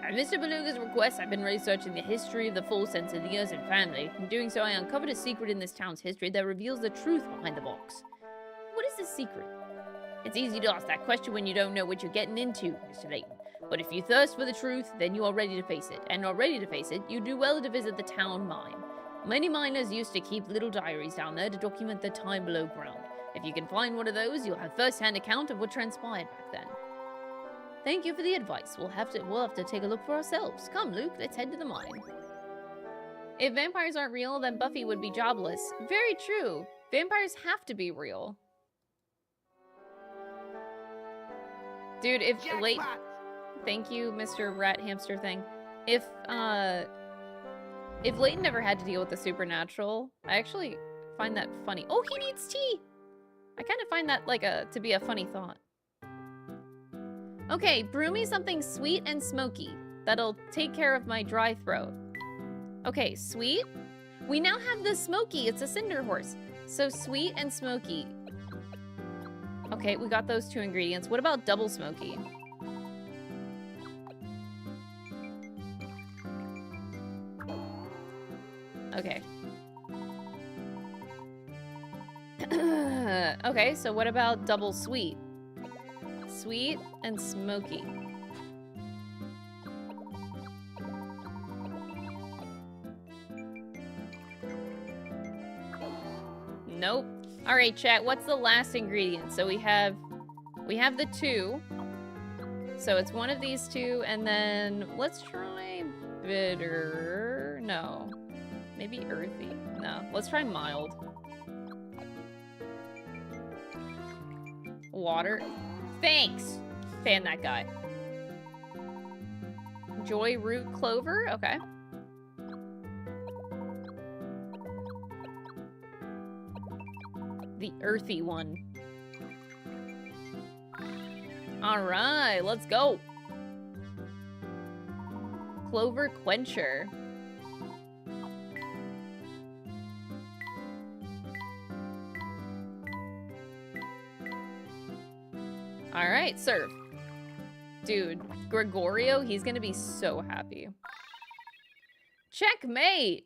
Speaker 4: At Mr. Beluga's request, I've been researching the history of the full sense of the Elysian family. In doing so, I uncovered a secret in this town's history that reveals the truth behind the box.
Speaker 1: What is the secret?
Speaker 4: It's easy to ask that question when you don't know what you're getting into, Mr. Layton. But if you thirst for the truth, then you are ready to face it. And are ready to face it, you do well to visit the town mine. Many miners used to keep little diaries down there to document their time below ground. If you can find one of those, you'll have first-hand account of what transpired back then.
Speaker 1: Thank you for the advice. We'll have to take a look for ourselves. Come, Luke, let's head to the mine. If vampires aren't real, then Buffy would be jobless. Very true. Vampires have to be real. Dude, if Layton... Thank you, Mr. Rat Hamster thing. If Layton never had to deal with the supernatural, I actually find that funny. Oh, he needs tea! I kind of find that like to be a funny thought. Okay, brew me something sweet and smoky. That'll take care of my dry throat. Okay, sweet. We now have the smoky. It's a cinder horse. So sweet and smoky. Okay, we got those 2 ingredients. What about double smoky? Okay. Okay, so what about double sweet? Sweet and smoky. Nope. All right, chat, what's the last ingredient? So we have the 2. So it's one of these 2, and then let's try bitter. No. Maybe earthy. No, let's try mild. Water. Thanks! Fan that guy. Joy root clover? Okay. The earthy one. Alright, let's go! Clover quencher. Alright, serve. Dude, Gregorio, he's gonna be so happy. Checkmate!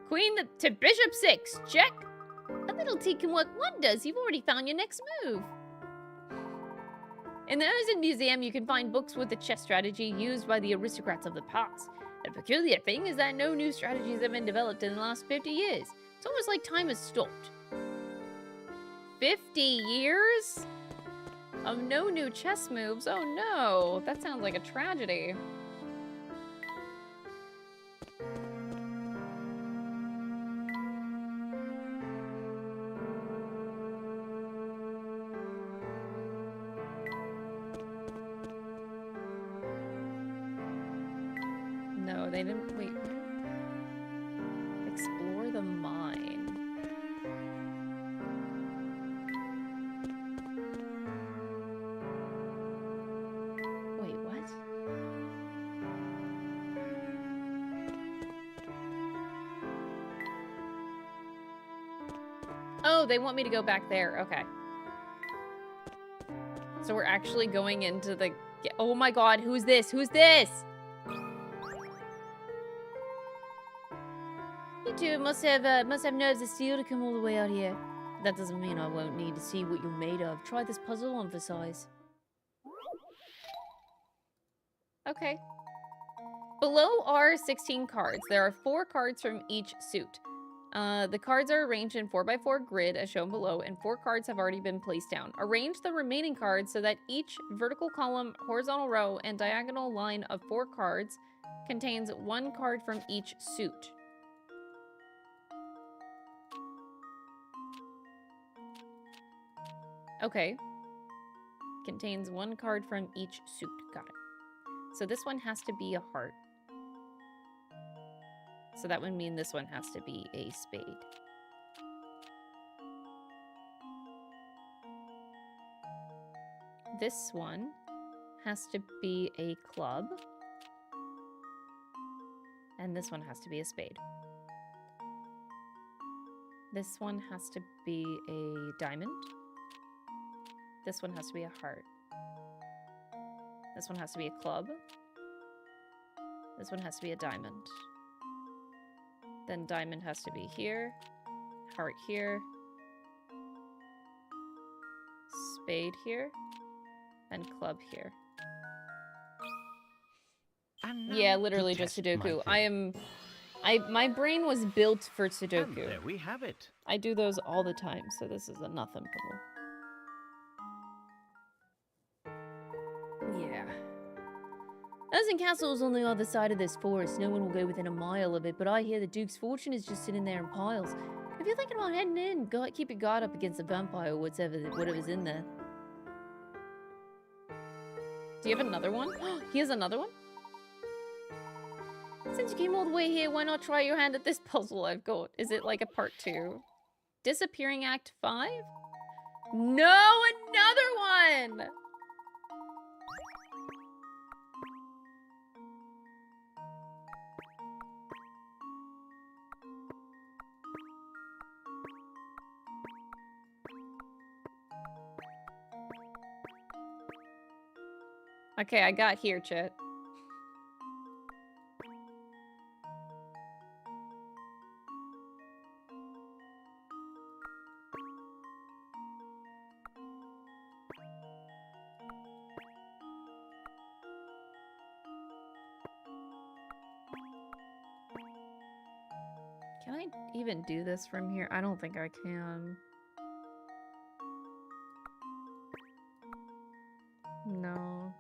Speaker 4: Queen to bishop 6, check!
Speaker 3: A little tea can work wonders. You've already found your next move.
Speaker 4: In the Elysian Museum, you can find books with the chess strategy used by the aristocrats of the past. The peculiar thing is that no new strategies have been developed in the last 50 years. It's almost like time has stopped.
Speaker 1: 50 years? Of no new chess moves? Oh no, that sounds like a tragedy. No, they didn't. Wait. Explore the mine. Wait, what? Oh, they want me to go back there. Okay. So we're actually going into the... Oh my god, who's this? Who's this?
Speaker 3: You two must have nerves of steel to come all the way out here. That doesn't mean I won't need to see what you're made of. Try this puzzle on for size.
Speaker 1: Okay. Below are 16 cards. There are 4 cards from each suit. The cards are arranged in 4x4 grid as shown below, and 4 cards have already been placed down. Arrange the remaining cards so that each vertical column, horizontal row, and diagonal line of 4 cards contains 1 card from each suit. Okay. Contains 1 card from each suit. Got it. So this one has to be a heart. So that would mean this one has to be a spade. This one has to be a club. And this one has to be a spade. This one has to be a diamond. This one has to be a heart. This one has to be a club. This one has to be a diamond. Then diamond has to be here. Heart here. Spade here. And club here. Yeah, literally just Sudoku. My brain was built for Sudoku.
Speaker 6: And there we have it.
Speaker 1: I do those all the time, so this is a nothing puzzle.
Speaker 3: Yeah. Elysian Castle is on the other side of this forest. No one will go within a mile of it, but I hear the Duke's fortune is just sitting there in piles. If you're thinking about heading in, keep your guard up against the vampire or whatever's in there.
Speaker 1: Do you have another one? He has another one?
Speaker 3: Since you came all the way here, why not try your hand at this puzzle I've got?
Speaker 1: Is it like a part 2? Disappearing Act 5? No, another one! Okay, I got here, Chet. Can I even do this from here? I don't think I can. No.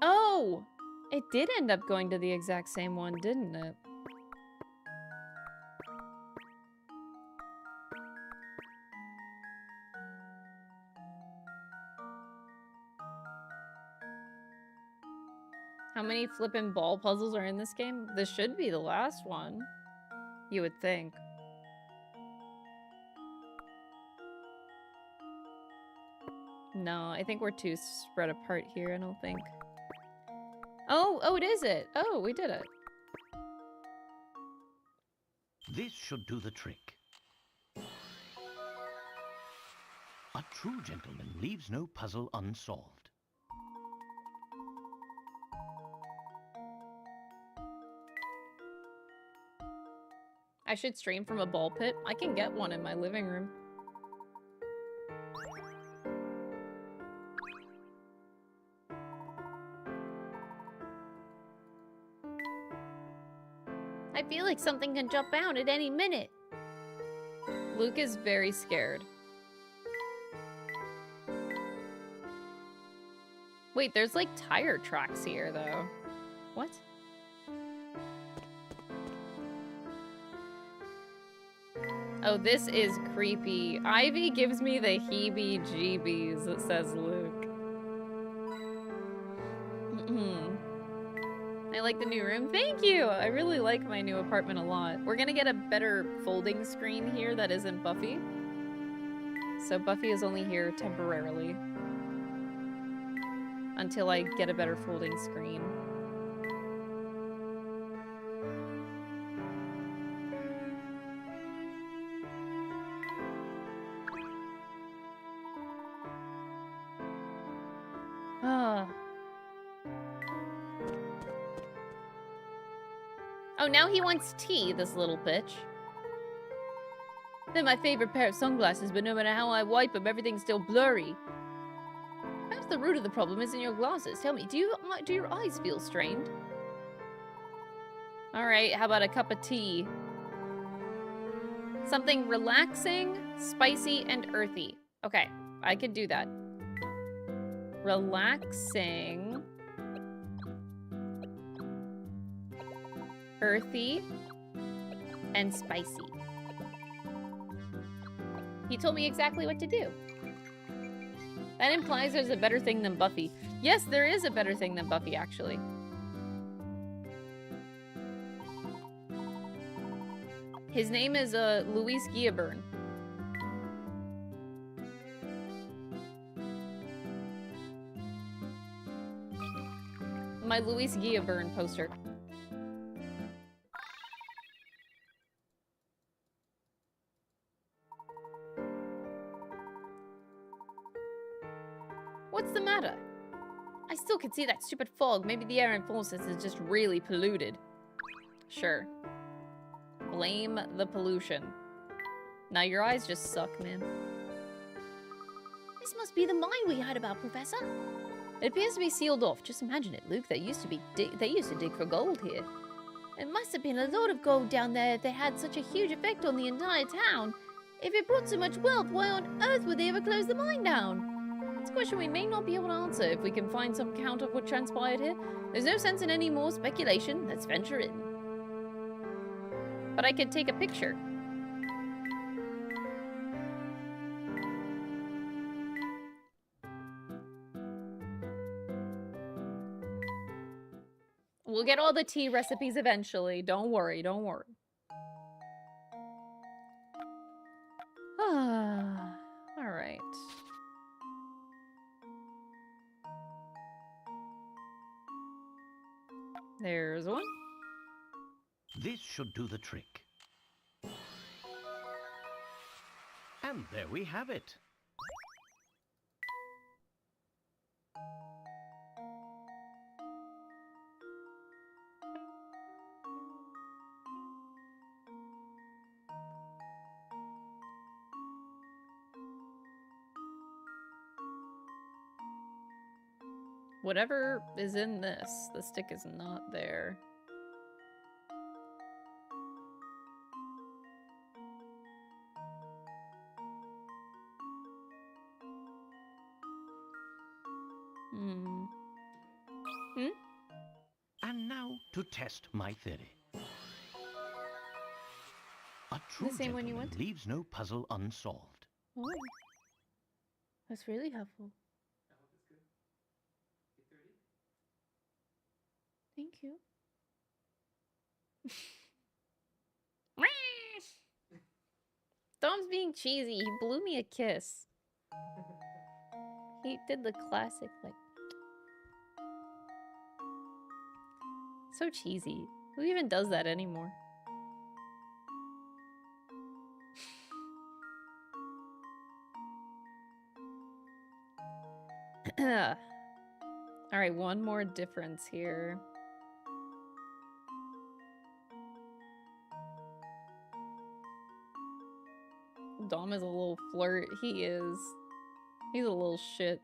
Speaker 1: Oh! It did end up going to the exact same one, didn't it? How many flippin' ball puzzles are in this game? This should be the last one. You would think. No, I think we're too spread apart here, I don't think. Oh, it is it. Oh, we did it.
Speaker 6: This should do the trick. A true gentleman leaves no puzzle unsolved.
Speaker 1: I should stream from a ball pit. I can get one in my living room.
Speaker 3: I feel like something can jump out at any minute.
Speaker 1: Luke is very scared. Wait, there's like tire tracks here, though. What? Oh, this is creepy. Ivy gives me the heebie-jeebies, it says Luke. I like the new room. Thank you! I really like my new apartment a lot. We're gonna get a better folding screen here that isn't Buffy. So Buffy is only here temporarily. Until I get a better folding screen. Oh, now he wants tea, this little bitch. They're my favorite pair of sunglasses, but no matter how I wipe them, everything's still blurry. Perhaps the root of the problem isn't your glasses. Tell me, do your eyes feel strained? Alright, how about a cup of tea? Something relaxing, spicy, and earthy. Okay, I could do that. Relaxing. Earthy. And spicy. He told me exactly what to do. That implies there's a better thing than Buffy. Yes, there is a better thing than Buffy, actually. His name is Luis Guillaburn. My Luis Guillaburn poster. What's the matter? I still can see that stupid fog. Maybe the air in Falsus is just really polluted. Sure. Blame the pollution. Now your eyes just suck, man.
Speaker 3: This must be the mine we heard about, Professor.
Speaker 1: It appears to be sealed off. Just imagine it, Luke. They used to dig for gold here.
Speaker 3: It must have been a lot of gold down there if they had such a huge effect on the entire town. If it brought so much wealth, why on earth would they ever close the mine down?
Speaker 1: It's a question we may not be able to answer if we can find some count of what transpired here. There's no sense in any more speculation. Let's venture in. But I could take a picture. We'll get all the tea recipes eventually. Don't worry, don't worry. Ah, all right. There's one.
Speaker 6: This should do the trick. And there we have it.
Speaker 1: Whatever is in this, the stick is not there.
Speaker 6: And now to test my theory. A true
Speaker 1: The same one you
Speaker 6: gentleman
Speaker 1: want?
Speaker 6: leaves no puzzle unsolved.
Speaker 1: Oh, that's really helpful. Thank you. Dom's being cheesy. He blew me a kiss. He did the classic, like... So cheesy. Who even does that anymore? Alright, one more difference here. Dom is a little flirt. He is. He's a little shit.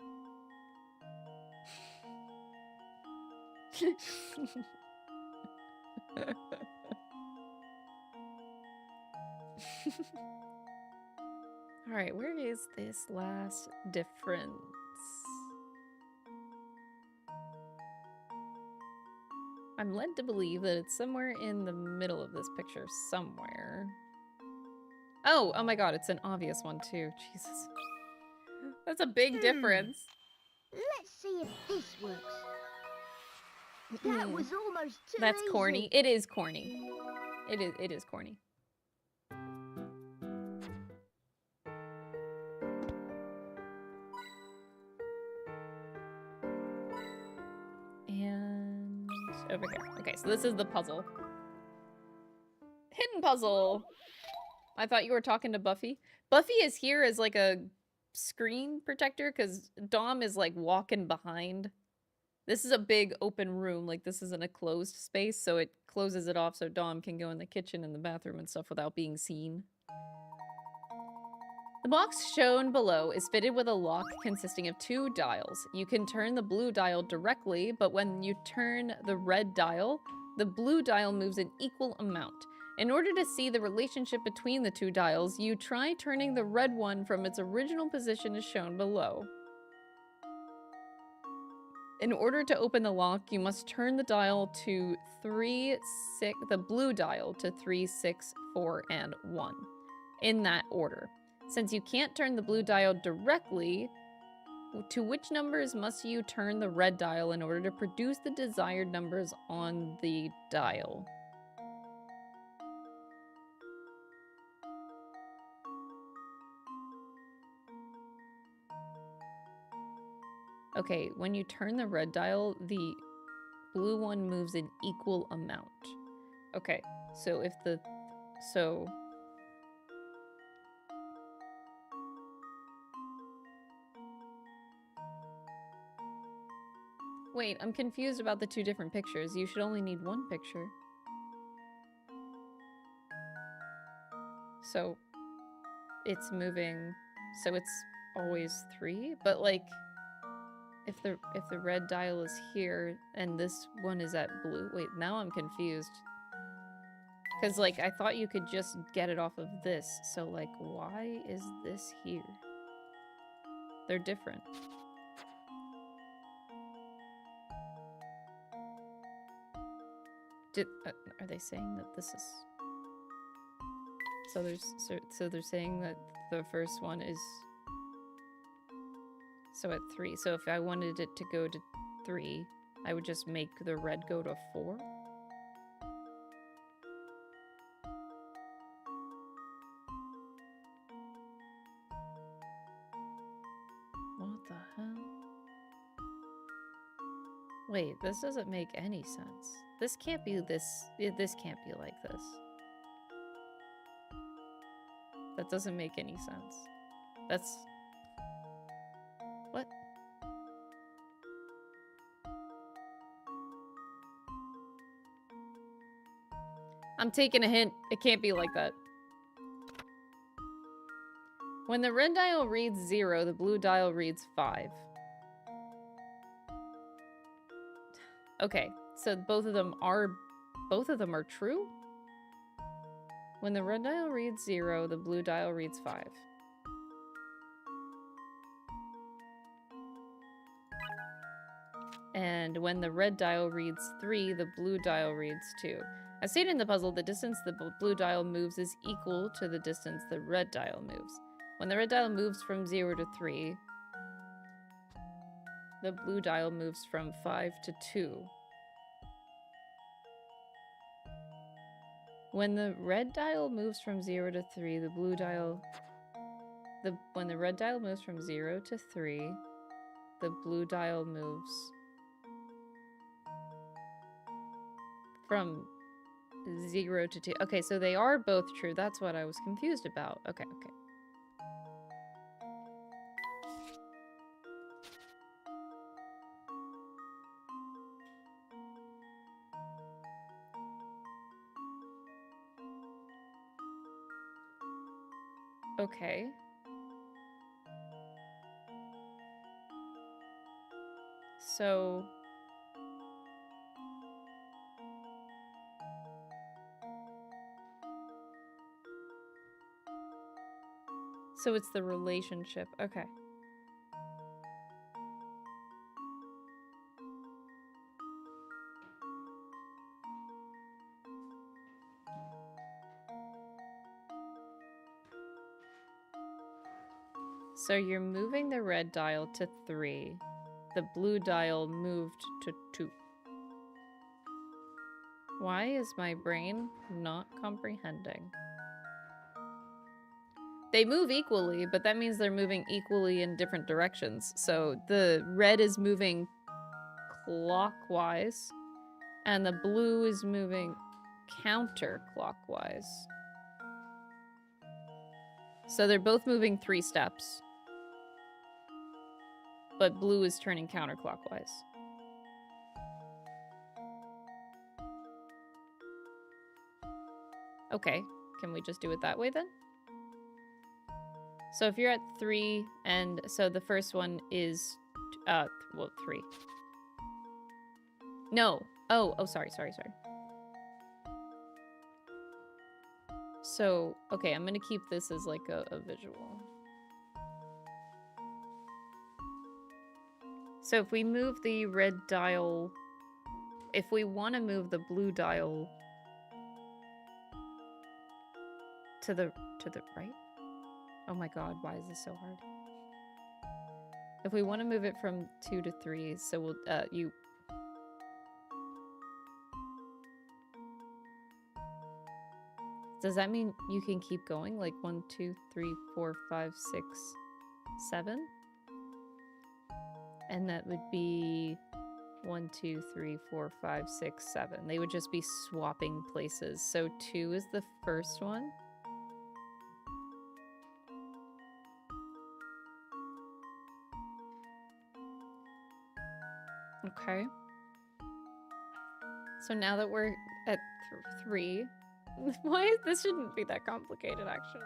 Speaker 1: Alright, where is this last difference? I'm led to believe that it's somewhere in the middle of this picture somewhere. Oh my god, it's an obvious one too. Jesus. That's a big difference.
Speaker 5: Let's see if this works. That was almost too
Speaker 1: That's
Speaker 5: easy.
Speaker 1: corny. It is corny. It is corny. And over here. Okay, so this is the puzzle. Hidden puzzle. I thought you were talking to Buffy. Buffy is here as like a screen protector because Dom is like walking behind. This is a big open room. Like this isn't a closed space, so it closes it off so Dom can go in the kitchen and the bathroom and stuff without being seen. The box shown below is fitted with a lock consisting of 2 dials. You can turn the blue dial directly, but when you turn the red dial, the blue dial moves an equal amount. In order to see the relationship between the 2 dials, you try turning the red one from its original position as shown below. In order to open the lock, you must turn the dial to the blue dial to 3, 6, 4, and 1. In that order. Since you can't turn the blue dial directly, to which numbers must you turn the red dial in order to produce the desired numbers on the dial? Okay, when you turn the red dial, the blue one moves an equal amount. Okay, so if the... Wait, I'm confused about the 2 different pictures. You should only need 1 picture. So, it's moving... So it's always 3? But like... If the red dial is here and this one is at blue, wait, now I'm confused. Cause like I thought you could just get it off of this, so like why is this here? They're different. Are they saying that this is? So they're saying that the first one is. So at 3. So if I wanted it to go to 3, I would just make the red go to 4. What the hell? Wait, this doesn't make any sense. This can't be this. This can't be like this. That doesn't make any sense. That's... What? I'm taking a hint. It can't be like that. When the red dial reads 0, the blue dial reads 5. Okay, so both of them are true? When the red dial reads 0, the blue dial reads 5. And when the red dial reads 3, the blue dial reads 2. As stated in the puzzle, the distance the blue dial moves is equal to the distance the red dial moves. When the red dial moves from 0 to 3, the blue dial moves from 5 to 2. When the red dial moves from 0 to 3, the blue dial... when the red dial moves from 0 to 3, the blue dial moves... from 0 to 2. Okay, so they are both true. That's what I was confused about. Okay, okay. Okay. So... So it's the relationship. Okay. So you're moving the red dial to 3. The blue dial moved to 2. Why is my brain not comprehending? They move equally, but that means they're moving equally in different directions. So the red is moving clockwise, and the blue is moving counterclockwise. So they're both moving 3 steps, but blue is turning counterclockwise. Okay, can we just do it that way then? So if you're at 3, and so the first one is, well, 3. No. Oh, sorry. So, okay, I'm gonna keep this as like a visual. So if we move the red dial, if we want to move the blue dial to the right? Oh my god, why is this so hard? If we want to move it from 2 to 3, so we'll, Does that mean you can keep going? Like 1, 2, 3, 4, 5, 6, 7? And that would be 1, 2, 3, 4, 5, 6, 7. They would just be swapping places. So 2 is the first one. Okay. So now that we're at 3, this shouldn't be that complicated actually.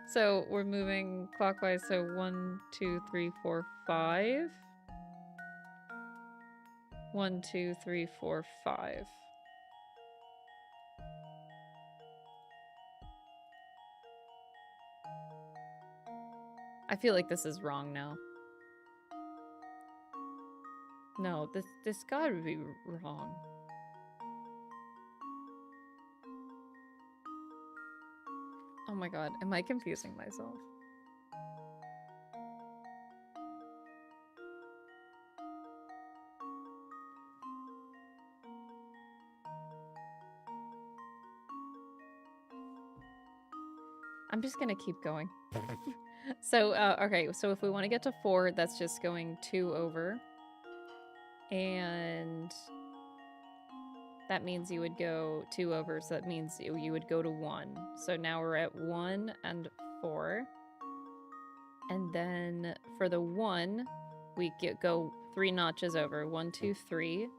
Speaker 1: So we're moving clockwise, so 1, 2, 3, 4, 5. 1, 2, 3, 4, 5. I feel like this is wrong now. No, this gotta be wrong. Oh my god, am I confusing myself? I'm just gonna keep going. So, okay, so if we want to get to 4, that's just going 2 over. And that means you would go 2 over, so that means you would go to 1. So now we're at 1 and 4. And then for the 1, we go 3 notches over. 1, 2, 3.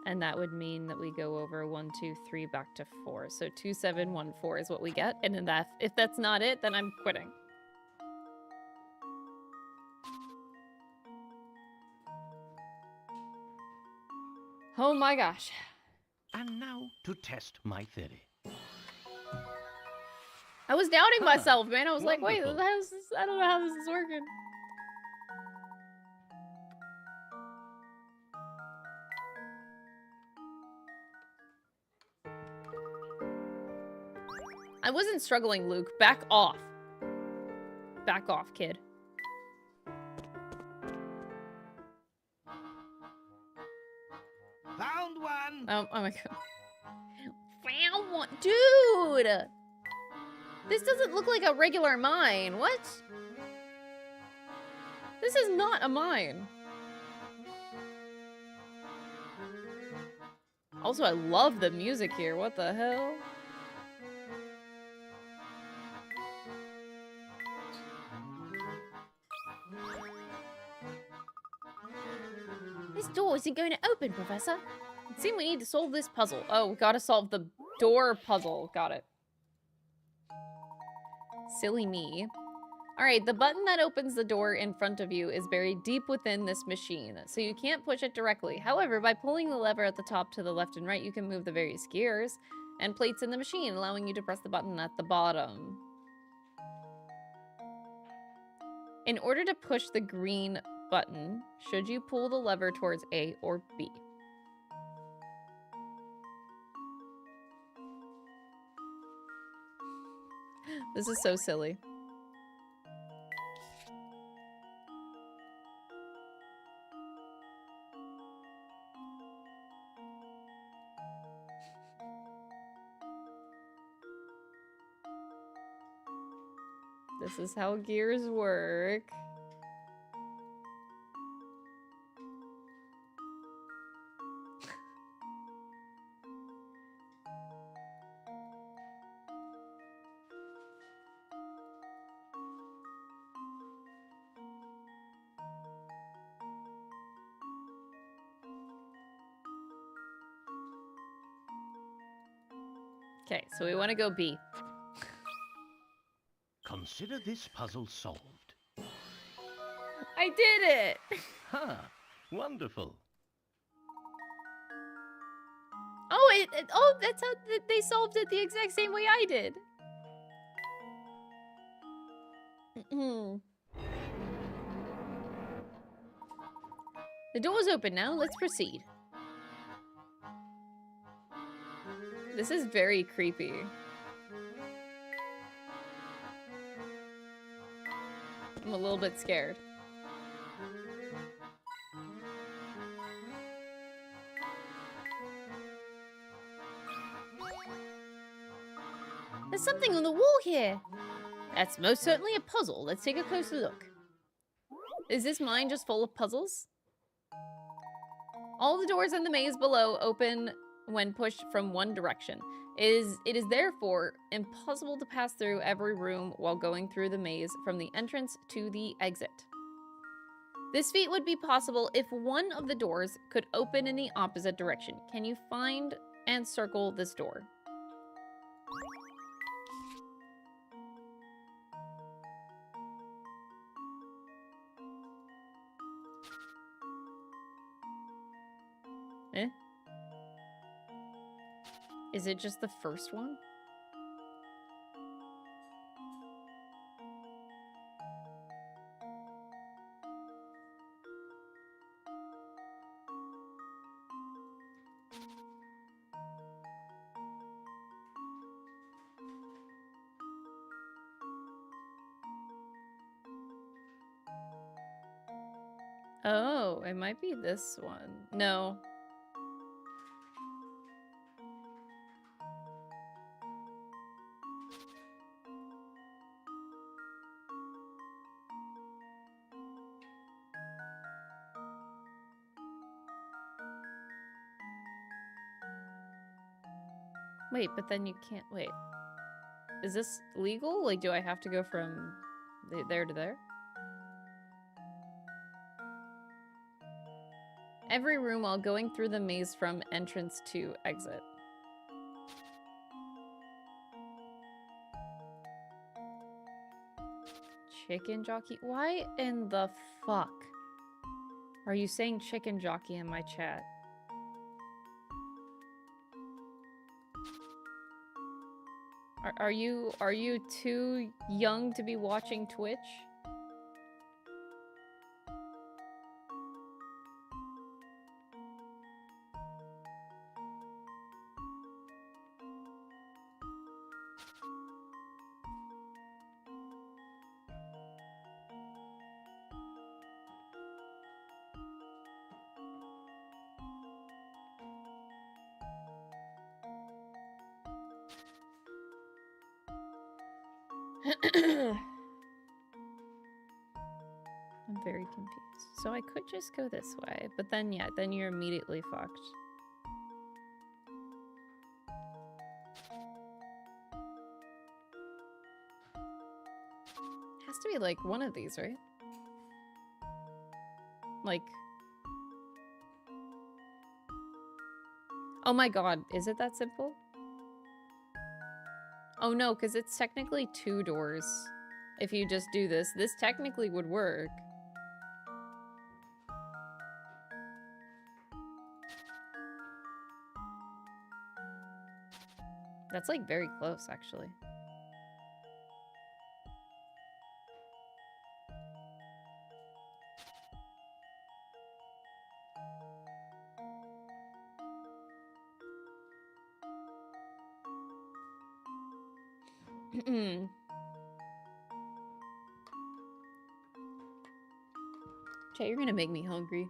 Speaker 1: And that would mean that we go over 1, 2, 3 back to 4. So 2, 7, 1, 4 is what we get. And then if that's not it, then I'm quitting. Oh my gosh.
Speaker 6: And now to test my theory.
Speaker 1: I was doubting myself, man. I was like, wait,
Speaker 6: Wonderful.
Speaker 1: how's this? I don't know how this is working. I wasn't struggling, Luke. Back off. Back off, kid.
Speaker 6: Found one!
Speaker 1: Oh my god. Found one. Dude! This doesn't look like a regular mine. What? This is not a mine. Also, I love the music here. What the hell?
Speaker 3: This door isn't going to open, Professor.
Speaker 1: It seems we need to solve this puzzle. Oh, we gotta solve the door puzzle. Got it. Silly me. Alright, the button that opens the door in front of you is buried deep within this machine, so you can't push it directly. However, by pulling the lever at the top to the left and right, you can move the various gears and plates in the machine, allowing you to press the button at the bottom. In order to push the green button, should you pull the lever towards A or B? This is so silly. This is how gears work. Okay, so we want to go B.
Speaker 6: Consider this puzzle solved.
Speaker 1: I did it!
Speaker 6: Ha! Wonderful.
Speaker 1: Oh, oh, that's how they solved it the exact same way I did. The door's open now. Let's proceed. This is very creepy. I'm a little bit scared.
Speaker 3: There's something on the wall here.
Speaker 1: That's most certainly a puzzle. Let's take a closer look. Is this mine just full of puzzles? All the doors in the maze below open when pushed from one direction. It is therefore impossible to pass through every room while going through the maze from the entrance to the exit. This feat would be possible if one of the doors could open in the opposite direction. Can you find and circle this door? Eh? Is it just the first one? Oh, it might be this one. No. Wait, but then you can't... Wait. Is this legal? Like, do I have to go from there to there? Every room while going through the maze from entrance to exit. Chicken jockey? Why in the fuck are you saying chicken jockey in my chat? Are you too young to be watching Twitch? I'm very confused. So I could just go this way, but then yeah, then you're immediately fucked. Has to be like one of these, right? Like... Oh my god, is it that simple? Oh no, because it's technically 2 doors. If you just do this, this technically would work. That's like very close, actually. Chat, you're gonna make me hungry.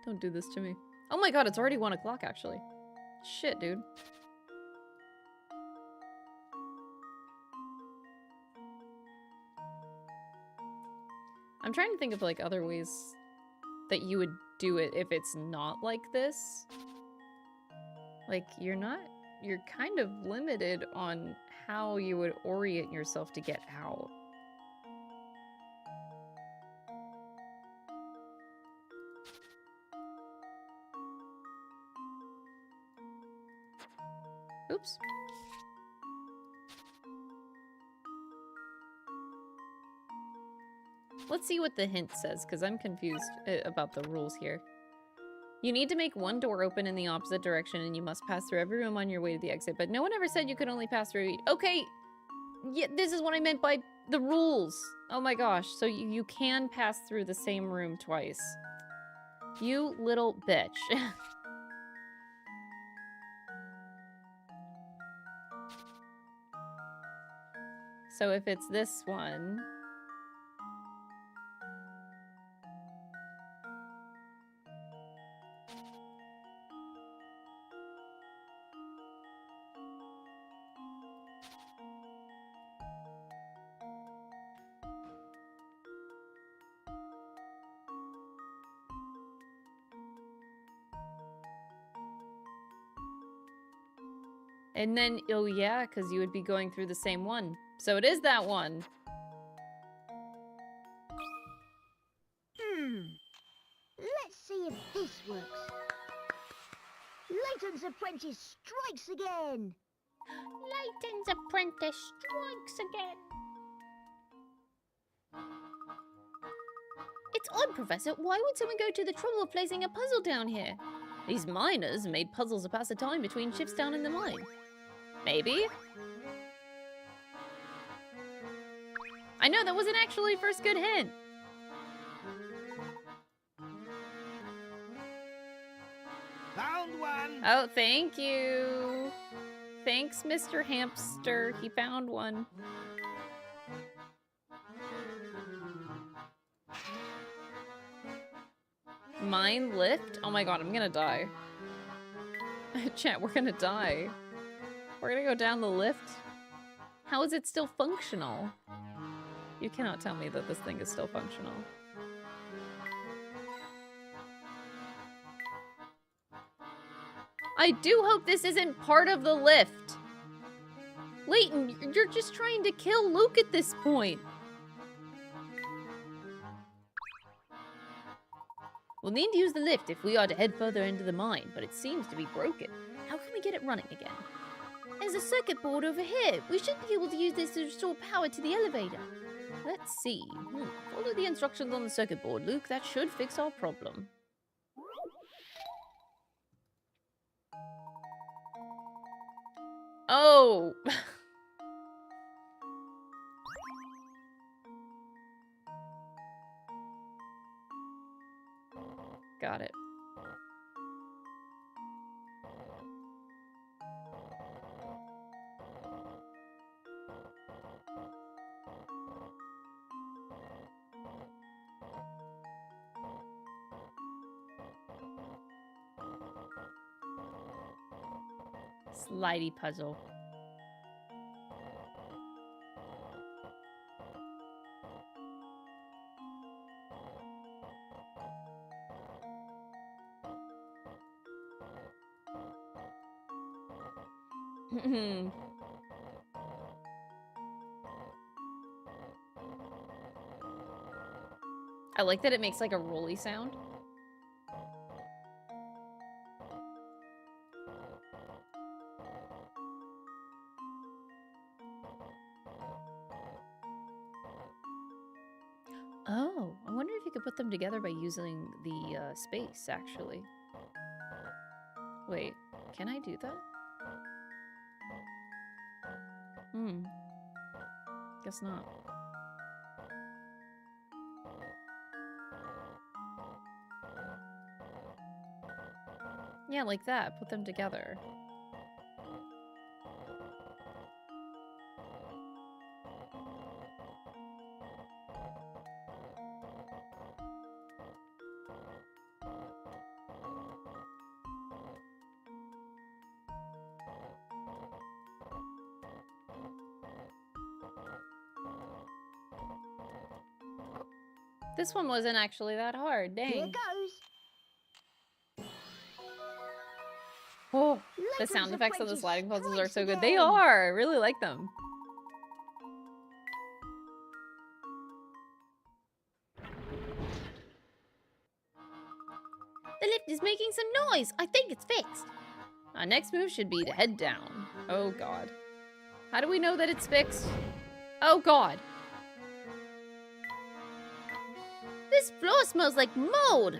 Speaker 1: Don't do this to me. Oh my god, it's already 1 o'clock, actually. Shit, dude. I'm trying to think of like other ways that you would do it if it's not like this. Like you're kind of limited on how you would orient yourself to get out. Oops. Let's see what the hint says, because I'm confused about the rules here. You need to make one door open in the opposite direction, and you must pass through every room on your way to the exit. But no one ever said you could only pass through each. Okay, yeah, this is what I meant by the rules. Oh my gosh, so you can pass through the same room twice. You little bitch. So if it's this one... And then, oh yeah, because you would be going through the same one. So it is that one.
Speaker 5: Let's see if this works. Layton's apprentice strikes again.
Speaker 4: Layton's apprentice strikes again.
Speaker 3: It's odd, Professor. Why would someone go to the trouble of placing a puzzle down here? These miners made puzzles to pass the time between shifts down in the mine.
Speaker 1: Maybe? I know, that wasn't actually first good hint.
Speaker 7: Found one.
Speaker 1: Oh, thank you. Thanks, Mr. Hamster. He found one. Mine lift? Oh my god, I'm gonna die. Chat, we're gonna die. We're gonna go down the lift. How is it still functional? You cannot tell me that this thing is still functional. I do hope this isn't part of the lift. Layton, you're just trying to kill Luke at this point.
Speaker 3: We'll need to use the lift if we are to head further into the mine, but it seems to be broken. How can we get it running again? There's a circuit board over here. We should be able to use this to restore power to the elevator. Let's see. Follow the instructions on the circuit board, Luke. That should fix our problem.
Speaker 1: Oh! Got it. Slidey puzzle. I like that it makes like a rolly sound.
Speaker 3: Oh, I wonder if you could put them together by using the space, actually.
Speaker 1: Wait, can I do that? Guess not. Yeah, like that. Put them together. This one wasn't actually that hard.
Speaker 5: Here
Speaker 1: Dang.
Speaker 5: goes.
Speaker 1: Oh, the
Speaker 5: Layton's
Speaker 1: sound effects of the
Speaker 5: apprentice
Speaker 1: sliding puzzles are
Speaker 5: strikes
Speaker 1: so good. They
Speaker 5: again.
Speaker 1: are. I really like them.
Speaker 3: The lift is making some noise. I think it's fixed.
Speaker 1: Our next move should be to head down. Oh, God. How do we know that it's fixed? Oh, God.
Speaker 3: This floor smells like mold.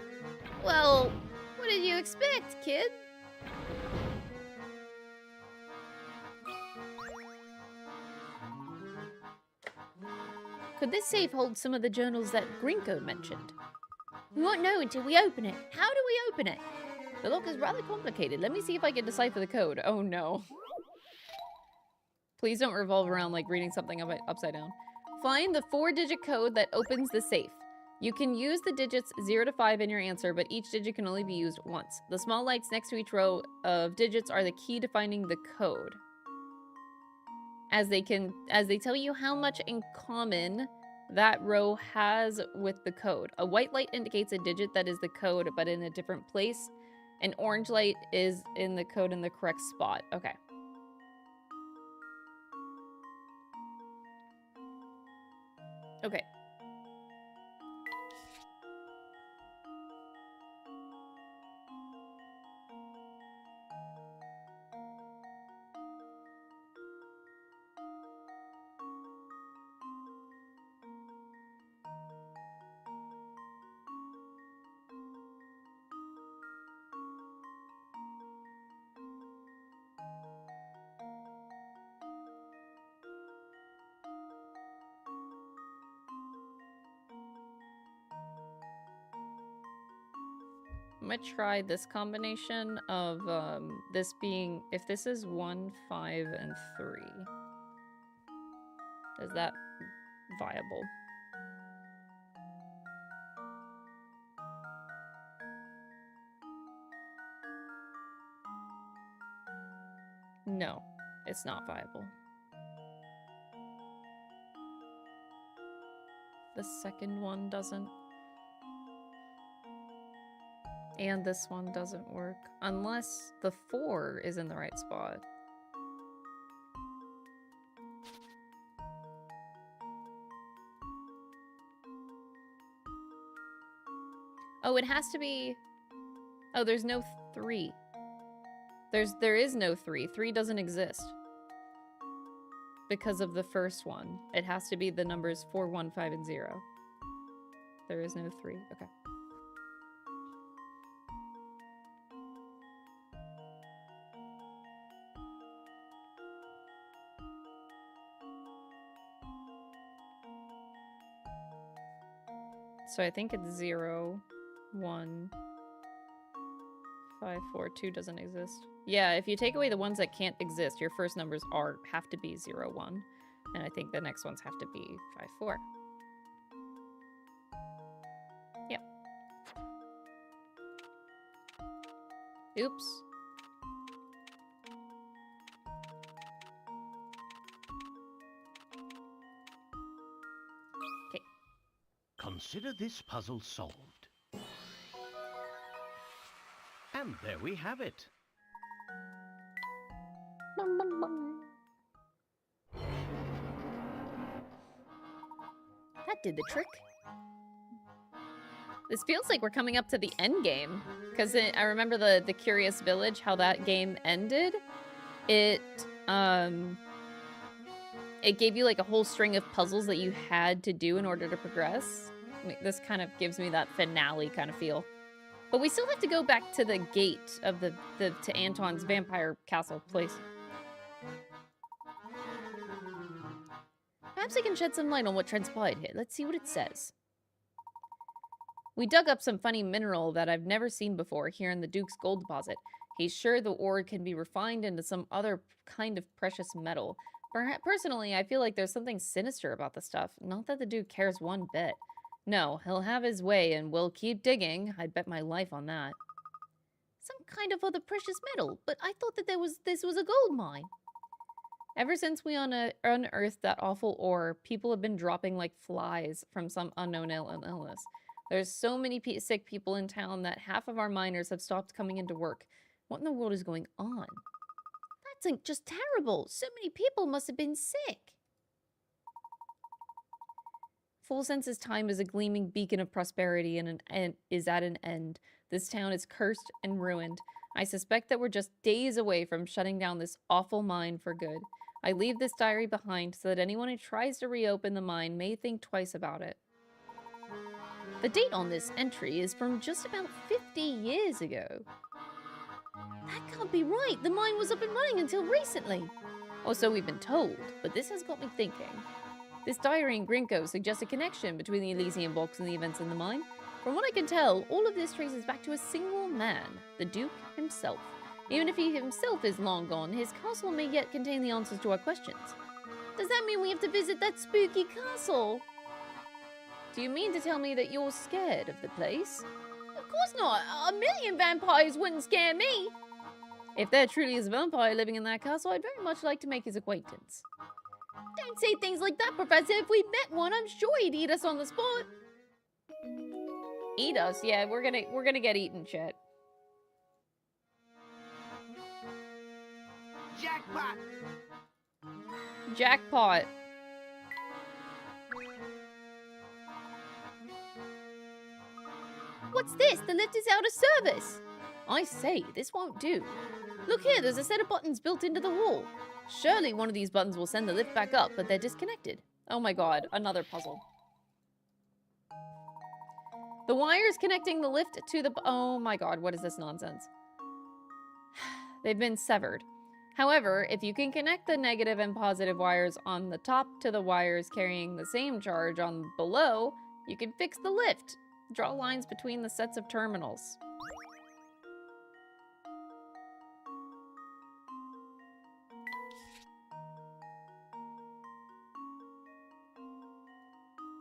Speaker 3: Well, what did you expect, kid?
Speaker 1: Could this safe hold some of the journals that Grinko mentioned?
Speaker 3: We won't know until we open it. How do we open it?
Speaker 1: The lock is rather complicated. Let me see if I can decipher the code. Oh, no. Please don't revolve around like reading something upside down. Find the 4-digit code that opens the safe. You can use the digits 0 to 5 in your answer, but each digit can only be used once. The small lights next to each row of digits are the key to finding the code. As they tell you how much in common that row has with the code. A white light indicates a digit that is the code, but in a different place. An orange light is in the code in the correct spot. Okay. Okay. I'm gonna try this combination of this being, if this is 1, 5, and 3. Is that viable? No, it's not viable. The second one doesn't. And this one doesn't work. Unless the 4 is in the right spot. Oh, it has to be... Oh, there's no 3. There is no 3. 3 doesn't exist. Because of the first one. It has to be the numbers 4, 1, 5, and 0. There is no 3. Okay. So I think it's 0, 1, 5, 4, 2 doesn't exist. Yeah, if you take away the ones that can't exist, your first numbers have to be 0, 1. And I think the next ones have to be 5, 4. Yep. Oops. Okay.
Speaker 6: Consider this puzzle solved. And there we have it.
Speaker 1: That did the trick. This feels like we're coming up to the end game. Because I remember the Curious Village, how that game ended. It gave you like a whole string of puzzles that you had to do in order to progress. I mean, this kind of gives me that finale kind of feel. But we still have to go back to the gate of to Anton's vampire castle place. Perhaps I can shed some light on what transpired here. Let's see what it says. We dug up some funny mineral that I've never seen before here in the Duke's gold deposit. He's sure the ore can be refined into some other kind of precious metal. Personally, I feel like there's something sinister about the stuff. Not that the Duke cares one bit. No, he'll have his way and we'll keep digging. I'd bet my life on that.
Speaker 3: Some kind of other precious metal, but I thought that this was a gold mine.
Speaker 1: Ever since we unearthed that awful ore, people have been dropping like flies from some unknown illness. There's so many sick people in town that half of our miners have stopped coming into work. What in the world is going on?
Speaker 3: That's just terrible. So many people must have been sick.
Speaker 1: Full Sense's time as a gleaming beacon of prosperity and is at an end. This town is cursed and ruined. I suspect that we're just days away from shutting down this awful mine for good. I leave this diary behind so that anyone who tries to reopen the mine may think twice about it. The date on this entry is from just about 50 years ago.
Speaker 3: That can't be right. The mine was up and running until recently.
Speaker 1: Or so we've been told, but this has got me thinking. This diary in Grinko suggests a connection between the Elysian Box and the events in the mine. From what I can tell, all of this traces back to a single man, the Duke himself. Even if he himself is long gone, his castle may yet contain the answers to our questions.
Speaker 3: Does that mean we have to visit that spooky castle?
Speaker 1: Do you mean to tell me that you're scared of the place?
Speaker 3: Of course not. A million vampires wouldn't scare me.
Speaker 1: If there truly is a vampire living in that castle, I'd very much like to make his acquaintance.
Speaker 3: Don't say things like that, Professor. If we met one, I'm sure he'd eat us on the spot.
Speaker 1: Eat us? Yeah, we're gonna get eaten, shit.
Speaker 7: Jackpot!
Speaker 1: Jackpot.
Speaker 3: What's this? The lift is out of service.
Speaker 1: I say, this won't do.
Speaker 3: Look here, there's a set of buttons built into the wall.
Speaker 1: Surely one of these buttons will send the lift back up, but they're disconnected. Oh my god, another puzzle. The wires connecting the lift to the... Oh my god, what is this nonsense? They've been severed. However, if you can connect the negative and positive wires on the top to the wires carrying the same charge on below, you can fix the lift. Draw lines between the sets of terminals.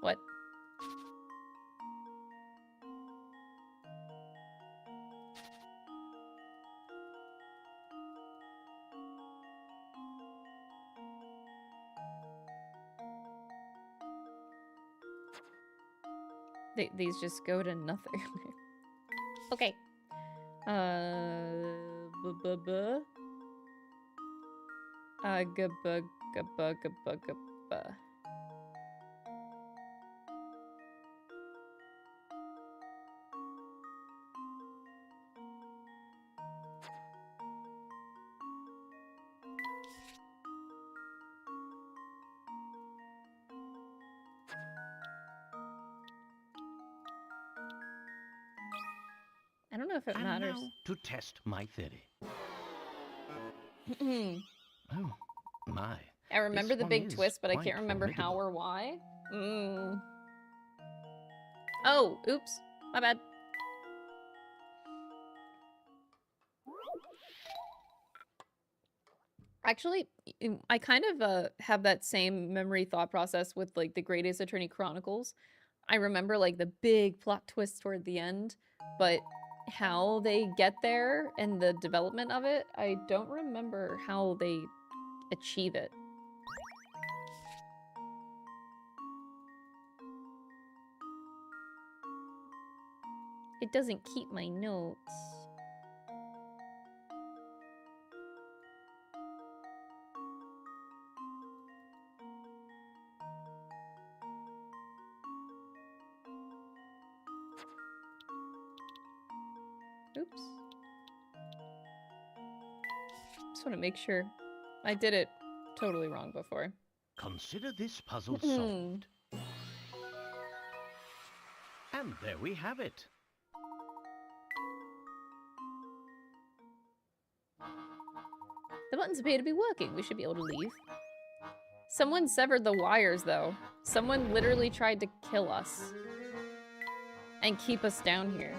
Speaker 1: What? These just go to nothing. Okay. I don't know if it matters.
Speaker 6: Now to test my theory. Oh, my.
Speaker 1: I remember the big
Speaker 6: is
Speaker 1: twist, but I
Speaker 6: quite
Speaker 1: can't remember how
Speaker 6: formidable.
Speaker 1: or why. Oh, oops. My bad. Actually, I kind of have that same memory thought process with like the Great Ace Attorney Chronicles. I remember like the big plot twist toward the end, but how they get there and the development of it, I don't remember how they achieve it. It doesn't keep my notes. Oops. Just want to make sure. I did it totally wrong before.
Speaker 6: Consider this puzzle solved. And there we have it.
Speaker 1: The buttons appear to be working. We should be able to leave. Someone severed the wires, though. Someone literally tried to kill us. And keep us down here.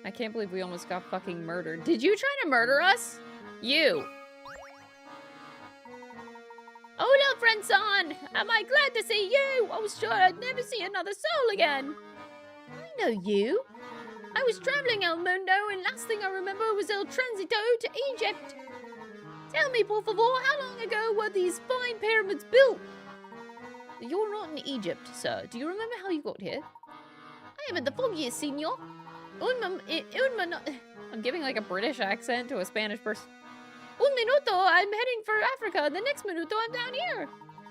Speaker 1: I can't believe we almost got fucking murdered. Did you try to murder us? You.
Speaker 3: Hola, friend-son! Am I glad to see you? I was sure I'd never see another soul again. I know you. I I was traveling El Mundo, and last thing I remember was El Transito to Egypt. Tell me, por favor, how long ago were these fine pyramids built? You're not in Egypt, sir. Do you remember how you got here? I haven't the foggiest, senor.
Speaker 1: I'm giving like a British accent to a Spanish person.
Speaker 3: Un minuto, I'm heading for Africa. The next minuto, I'm down here.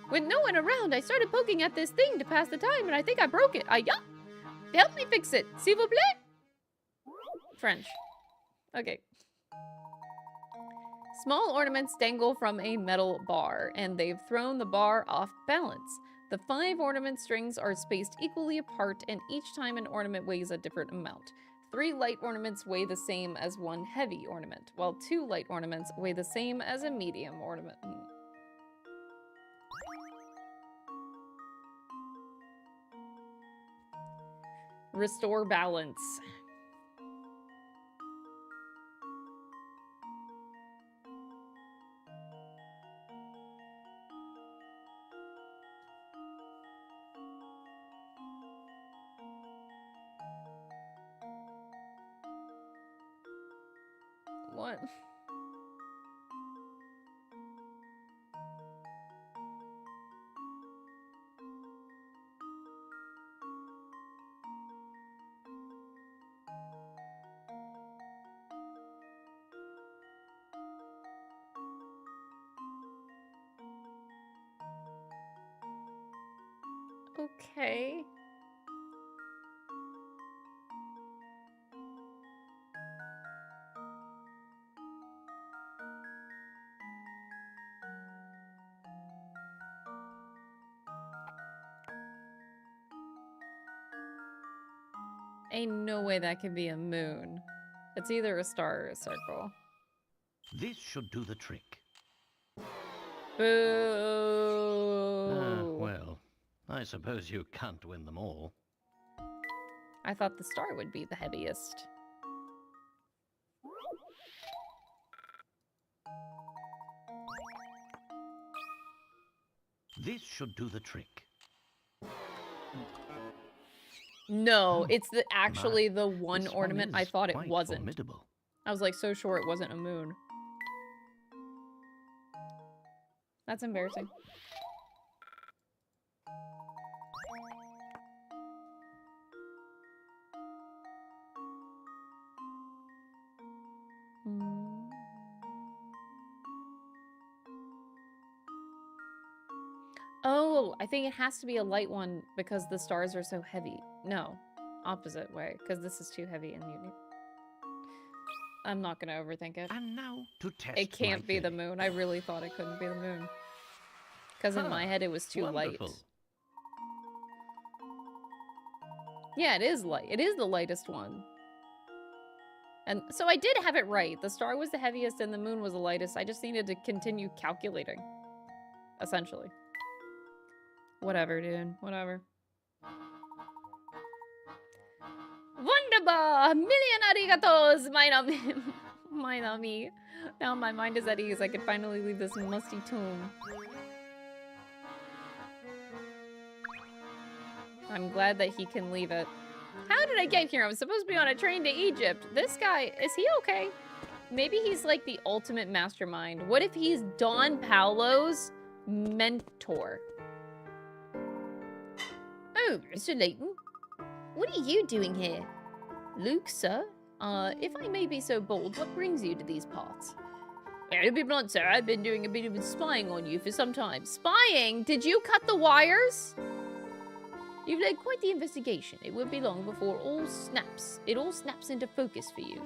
Speaker 3: With no one around, I started poking at this thing to pass the time, and I think I broke it. Help me fix it, s'il vous plaît?
Speaker 1: French. Okay. Small ornaments dangle from a metal bar, and they've thrown the bar off balance. The 5 ornament strings are spaced equally apart, and each time an ornament weighs a different amount. 3 light ornaments weigh the same as 1 heavy ornament, while 2 light ornaments weigh the same as a medium ornament. Restore balance. What? Okay. Ain't no way that could be a moon. It's either a star or a circle.
Speaker 6: This should do the trick.
Speaker 1: Boo!
Speaker 6: Well, I suppose you can't win them all.
Speaker 1: I thought the star would be the heaviest.
Speaker 6: This should do the trick.
Speaker 1: No, it's actually the one
Speaker 6: This
Speaker 1: ornament
Speaker 6: one
Speaker 1: I
Speaker 6: is
Speaker 1: thought it
Speaker 6: quite
Speaker 1: wasn't.
Speaker 6: formidable.
Speaker 1: I was like so sure it wasn't a moon. That's embarrassing. Oh, I think it has to be a light one because the stars are so heavy. No, opposite way, because this is too heavy and unique. I'm not gonna overthink it.
Speaker 6: And now to test
Speaker 1: It can't
Speaker 6: my
Speaker 1: be the
Speaker 6: theory.
Speaker 1: moon. I really thought it couldn't be the moon. Because in my head it was too
Speaker 6: Wonderful.
Speaker 1: light. Yeah, it is light. It is the lightest one. And so I did have it right. The star was the heaviest and the moon was the lightest. I just needed to continue calculating. Essentially. Whatever, dude. Whatever. Wunderbar! Million arigatos, my nami. Now my mind is at ease. I can finally leave this musty tomb. I'm glad that he can leave it. How did I get here? I'm supposed to be on a train to Egypt. This guy, is he okay? Maybe he's like the ultimate mastermind. What if he's Don Paolo's mentor?
Speaker 3: Oh, Mr. Layton. What are you doing here? Luke, sir? If I may be so bold, what brings you to these parts?
Speaker 4: Well, to be blunt, sir, I've been doing a bit of spying on you for some time.
Speaker 3: Spying? Did you cut the wires?
Speaker 4: You've led quite the investigation. It won't be long before it all snaps into focus for you.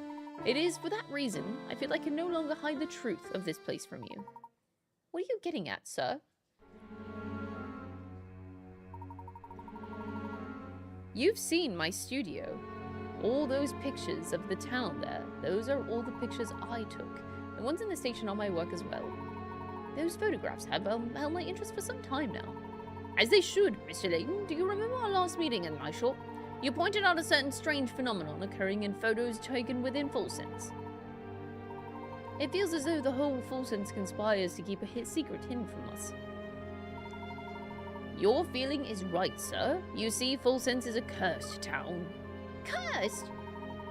Speaker 4: It is for that reason I feel I can no longer hide the truth of this place from you. What are you getting at, sir? You've seen my studio. All those pictures of the town there, those are all the pictures I took. The ones in the station are my work as well. Those photographs have held my interest for some time now. As they should, Mr. Layton. Do you remember our last meeting in my shop? You pointed out a certain strange phenomenon occurring in photos taken within Full Sense. It feels as though the whole Full Sense conspires to keep a secret hidden from us. Your feeling is right, sir. You see, Full Sense is a cursed town.
Speaker 3: Cursed?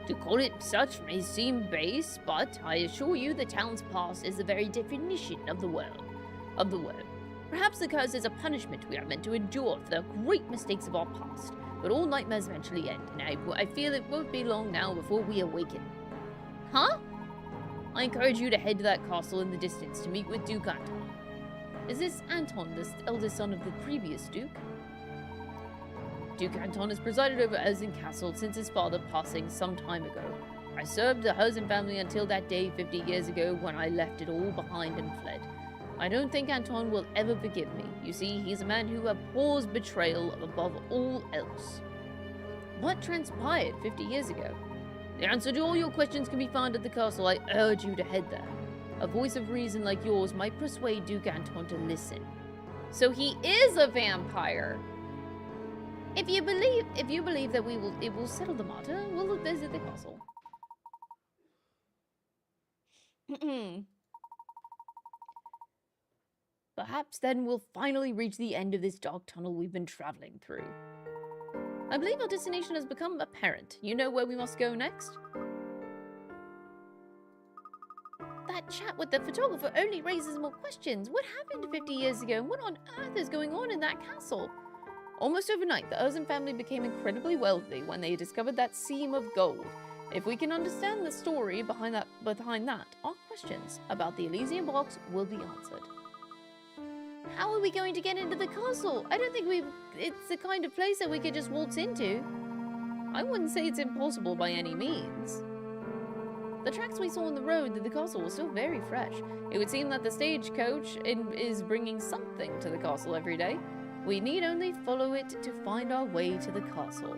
Speaker 4: To call it such may seem base, but I assure you the town's past is the very definition of the word. Perhaps the curse is a punishment we are meant to endure for the great mistakes of our past, but all nightmares eventually end, and I feel it won't be long now before we awaken. Huh? I encourage you to head to that castle in the distance to meet with Duke Anton. Is this Anton, the eldest son of the previous Duke? Duke Anton has presided over Elysian Castle since his father passing some time ago. I served the Elysian family until that day 50 years ago when I left it all behind and fled. I don't think Anton will ever forgive me. You see, he's a man who abhors betrayal above all else. What transpired 50 years ago? The answer to all your questions can be found at the castle. I urge you to head there. A voice of reason like yours might persuade Duke Anton to listen.
Speaker 1: So he is a vampire.
Speaker 3: If you believe that it will settle the matter, we'll visit the castle.
Speaker 1: Perhaps then we'll finally reach the end of this dark tunnel we've been traveling through. I believe our destination has become apparent. You know where we must go next?
Speaker 3: That chat with the photographer only raises more questions. What happened 50 years ago, and what on earth is going on in that castle?
Speaker 1: Almost overnight, the Elysian family became incredibly wealthy when they discovered that seam of gold. If we can understand the story behind that, our questions about the Elysian Box will be answered.
Speaker 3: How are we going to get into the castle? I don't think it's the kind of place that we could just waltz into.
Speaker 1: I wouldn't say it's impossible by any means. The tracks we saw on the road to the castle were still very fresh. It would seem that the stagecoach is bringing something to the castle every day. We need only follow it to find our way to the castle.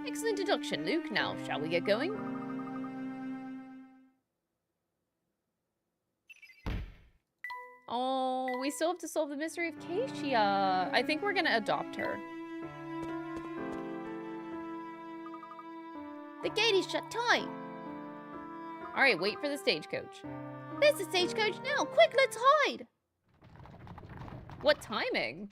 Speaker 1: Excellent deduction, Luke. Now, shall we get going? Oh, we still have to solve the mystery of Keisha. I think we're gonna adopt her.
Speaker 3: The gate is shut tight.
Speaker 1: Alright, wait for the stagecoach.
Speaker 3: There's the stagecoach now. Quick, let's hide.
Speaker 1: What timing?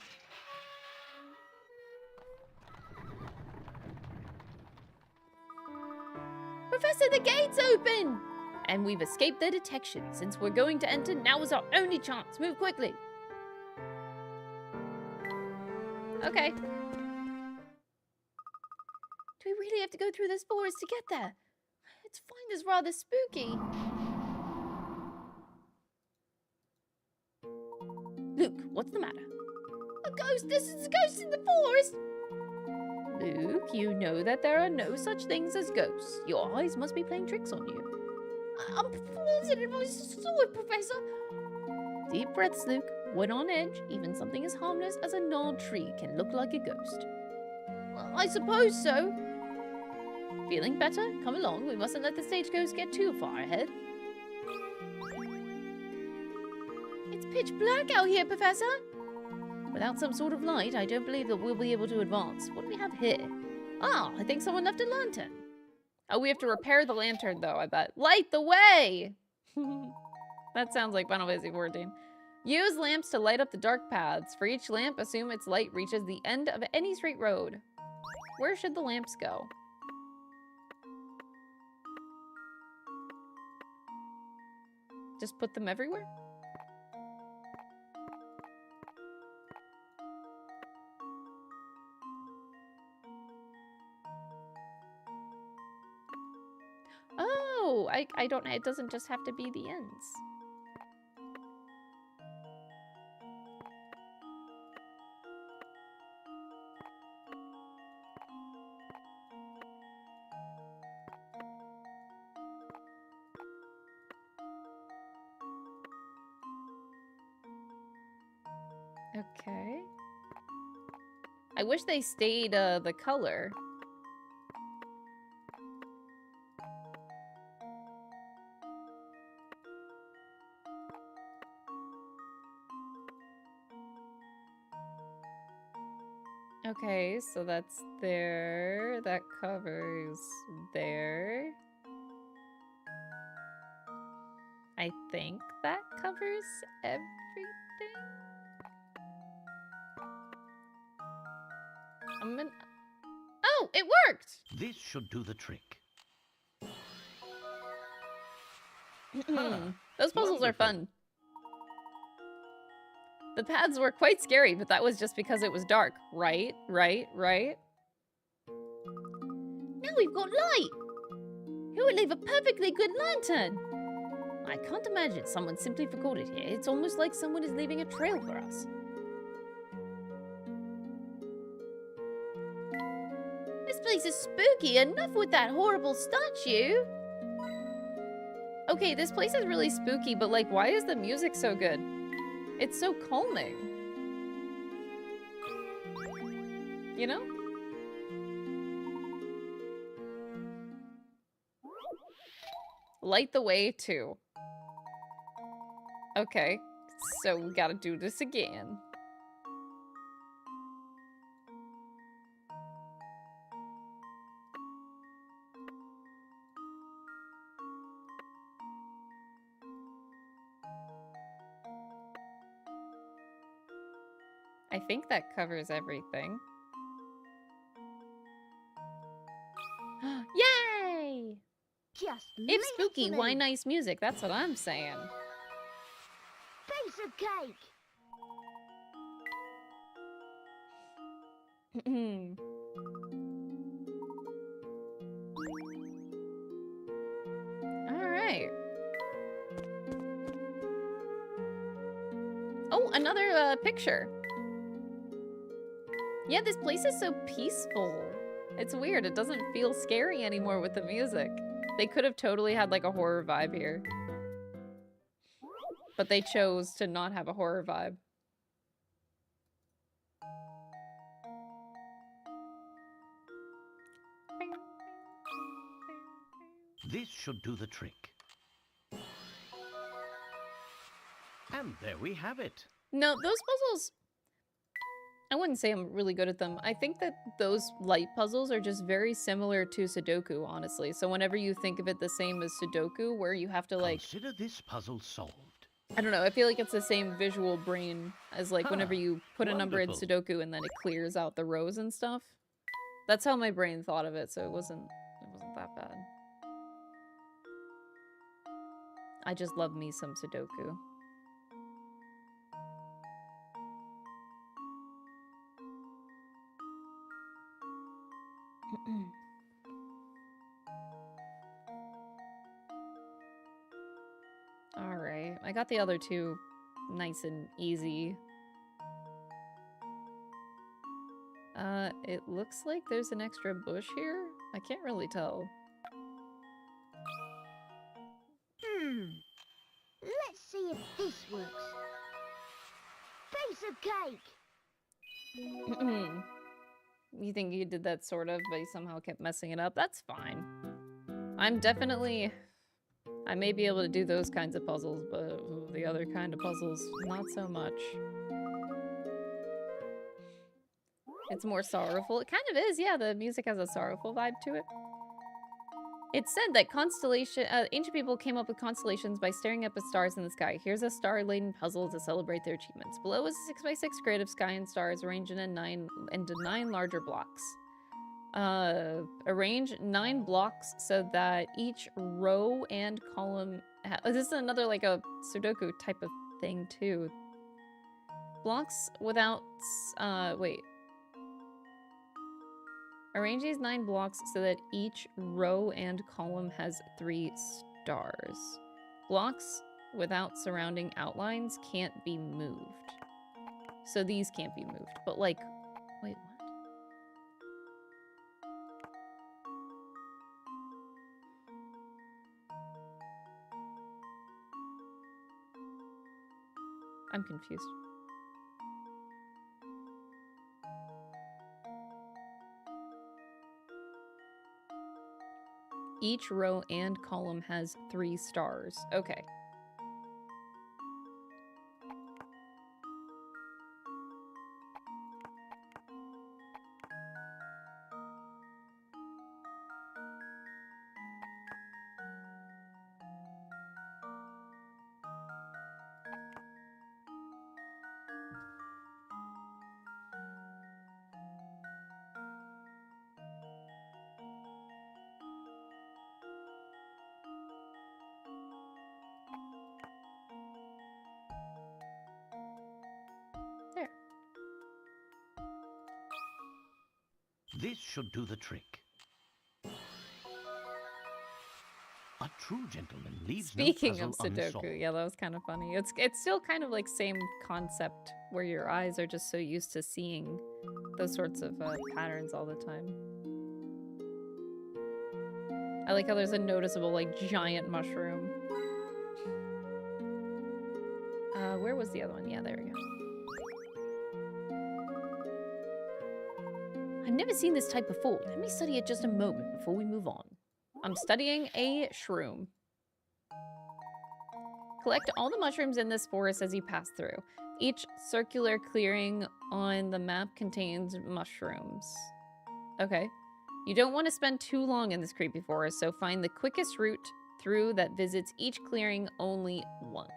Speaker 3: Professor, the gate's open!
Speaker 1: And we've escaped their detection. Since we're going to enter, now is our only chance. Move quickly. Okay.
Speaker 3: Do we really have to go through this forest to get there? Its find is rather spooky.
Speaker 1: Luke, what's the matter?
Speaker 3: A ghost! This is a ghost in the forest!
Speaker 1: Luke, you know that there are no such things as ghosts. Your eyes must be playing tricks on you.
Speaker 3: I'm positive I saw it, Professor.
Speaker 1: Deep breaths, Luke. When on edge, even something as harmless as a gnarled tree can look like a ghost.
Speaker 3: I suppose so.
Speaker 1: Feeling better? Come along. We mustn't let the stagecoach get too far ahead.
Speaker 3: It's pitch black out here, Professor.
Speaker 1: Without some sort of light, I don't believe that we'll be able to advance. What do we have here? Ah, I think someone left a lantern. Oh, we have to repair the lantern, though, I bet. Light the way! That sounds like Final Fantasy 14. Use lamps to light up the dark paths. For each lamp, assume its light reaches the end of any straight road. Where should the lamps go? Just put them everywhere? Oh, I don't, it doesn't just have to be the ends. Okay. I wish they stayed the color. Okay, so that's there. That covers there. I think that covers everything. I'm gonna... Oh! it worked!
Speaker 6: This should do the trick.
Speaker 1: Those puzzles are fun. The paths were quite scary, but that was just because it was dark. Right?
Speaker 3: Now we've got light. Who would leave a perfectly good lantern? I can't imagine someone simply forgot it here. It's almost like someone is leaving a trail for us. This place is spooky. Enough with that horrible statue.
Speaker 1: Okay, this place is really spooky, but like, why is the music so good? It's so calming. You know? Light the way too. Okay, so we gotta do this again. I think that covers everything. Yay!
Speaker 5: Just
Speaker 1: If
Speaker 5: leave
Speaker 1: spooky,
Speaker 5: it to
Speaker 1: why
Speaker 5: me.
Speaker 1: nice music? That's what I'm saying.
Speaker 5: Piece of cake.
Speaker 1: Alright. Oh, another picture. Yeah, this place is so peaceful. It's weird. It doesn't feel scary anymore with the music. They could have totally had like a horror vibe here. But they chose to not have a horror vibe.
Speaker 6: This should do the trick. And there we have it.
Speaker 1: No, those puzzles... I wouldn't say I'm really good at them. I think that those light puzzles are just very similar to Sudoku, honestly. So whenever you think of it the same as Sudoku, where you have to like...
Speaker 6: Consider this puzzle solved.
Speaker 1: I don't know, I feel like it's the same visual brain as like whenever you put a number in
Speaker 6: Wonderful.
Speaker 1: Sudoku and then it clears out the rows and stuff. That's how my brain thought of it, so it wasn't that bad. I just love me some Sudoku. Alright, I got the other two nice and easy. It looks like there's an extra bush here? I can't really tell.
Speaker 5: Let's see if this works. Piece of cake.
Speaker 1: You think you did that sort of, but you somehow kept messing it up? That's fine. I'm definitely... I may be able to do those kinds of puzzles, but the other kind of puzzles, not so much. It's more sorrowful. It kind of is, yeah, the music has a sorrowful vibe to it. It said that ancient people came up with constellations by staring up at stars in the sky. Here's a star-laden puzzle to celebrate their achievements. Below is a 6x6 grid of sky and stars arranged into 9 larger blocks. Arrange 9 blocks so that each row and column... this is another, like, a Sudoku type of thing, too. Blocks without... wait. Arrange these 9 blocks so that each row and column has 3 stars. Blocks without surrounding outlines can't be moved. So these can't be moved. But like, wait, what? I'm confused. Each row and column has 3 stars. Okay.
Speaker 6: This should do the trick. A true gentleman leaves
Speaker 1: Speaking
Speaker 6: no
Speaker 1: of
Speaker 6: puzzle
Speaker 1: Sudoku,
Speaker 6: unsolved.
Speaker 1: yeah, that was kind of funny. It's still kind of like same concept where your eyes are just so used to seeing those sorts of patterns all the time. I like how there's a noticeable like giant mushroom. Where was the other one? Yeah, there we go.
Speaker 3: I've never seen this type before. Let me study it just a moment before we move on.
Speaker 1: I'm studying a shroom. Collect all the mushrooms in this forest as you pass through. Each circular clearing on the map contains mushrooms. Okay. You don't want to spend too long in this creepy forest, so find the quickest route through that visits each clearing only once.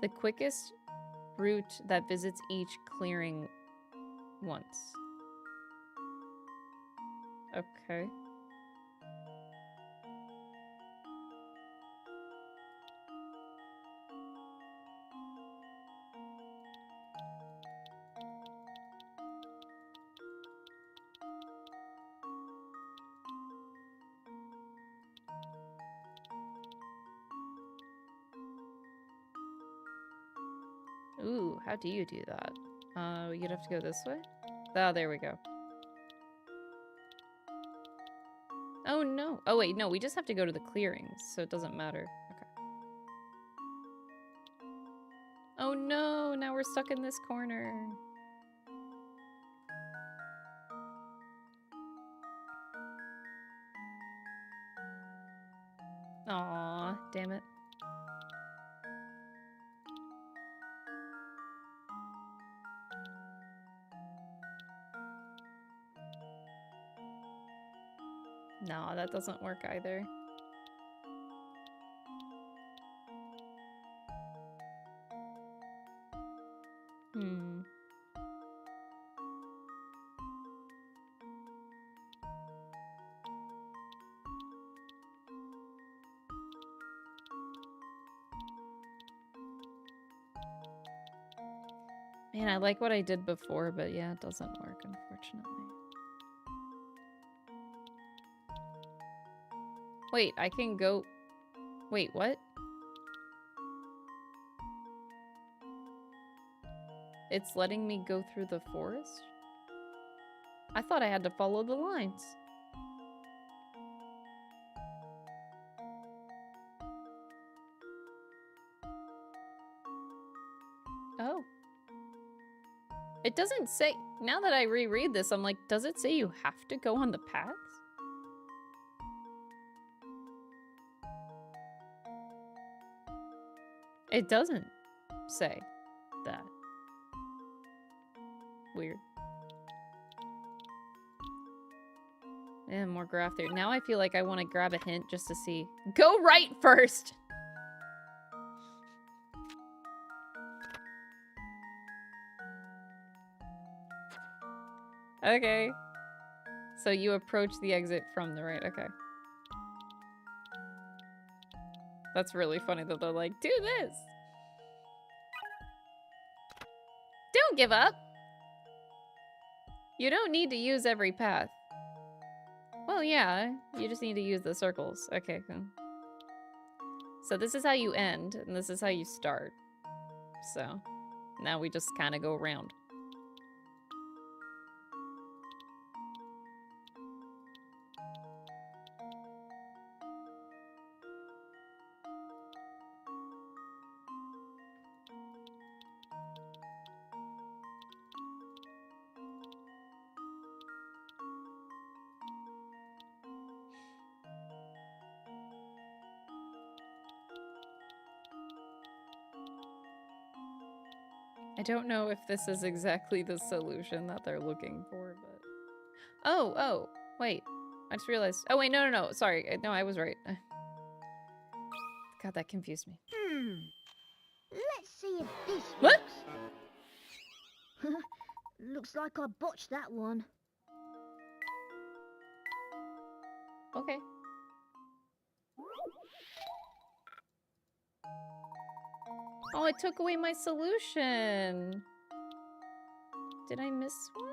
Speaker 1: The quickest route that visits each clearing once. Okay. Ooh, how do you do that? You'd have to go this way? Oh, there we go. Oh, no. Oh, wait, no, we just have to go to the clearings, so it doesn't matter. Okay. Oh, no, now we're stuck in this corner. Aw, damn it. No, that doesn't work either. Hmm. Man, I like what I did before, but yeah, it doesn't work, unfortunately. Wait, I can go... Wait, what? It's letting me go through the forest? I thought I had to follow the lines. Oh. It doesn't say... Now that I reread this, I'm like, does it say you have to go on the paths? It doesn't say that. Weird. And more graph there. Now I feel like I want to grab a hint just to see. Go right first! Okay. So you approach the exit from the right. Okay. That's really funny that they're like, do this! Don't give up! You don't need to use every path. Well, yeah, you just need to use the circles. Okay, cool. So this is how you end, and this is how you start. So, now we just kind of go around. I don't know if this is exactly the solution that they're looking for, but... Oh, wait. I just realized... Oh, wait, no. Sorry. No, I was right. God, that confused me.
Speaker 5: Let's see if this
Speaker 1: What?
Speaker 5: works. Looks like I botched that one.
Speaker 1: Okay. Oh, it took away my solution. Did I miss one?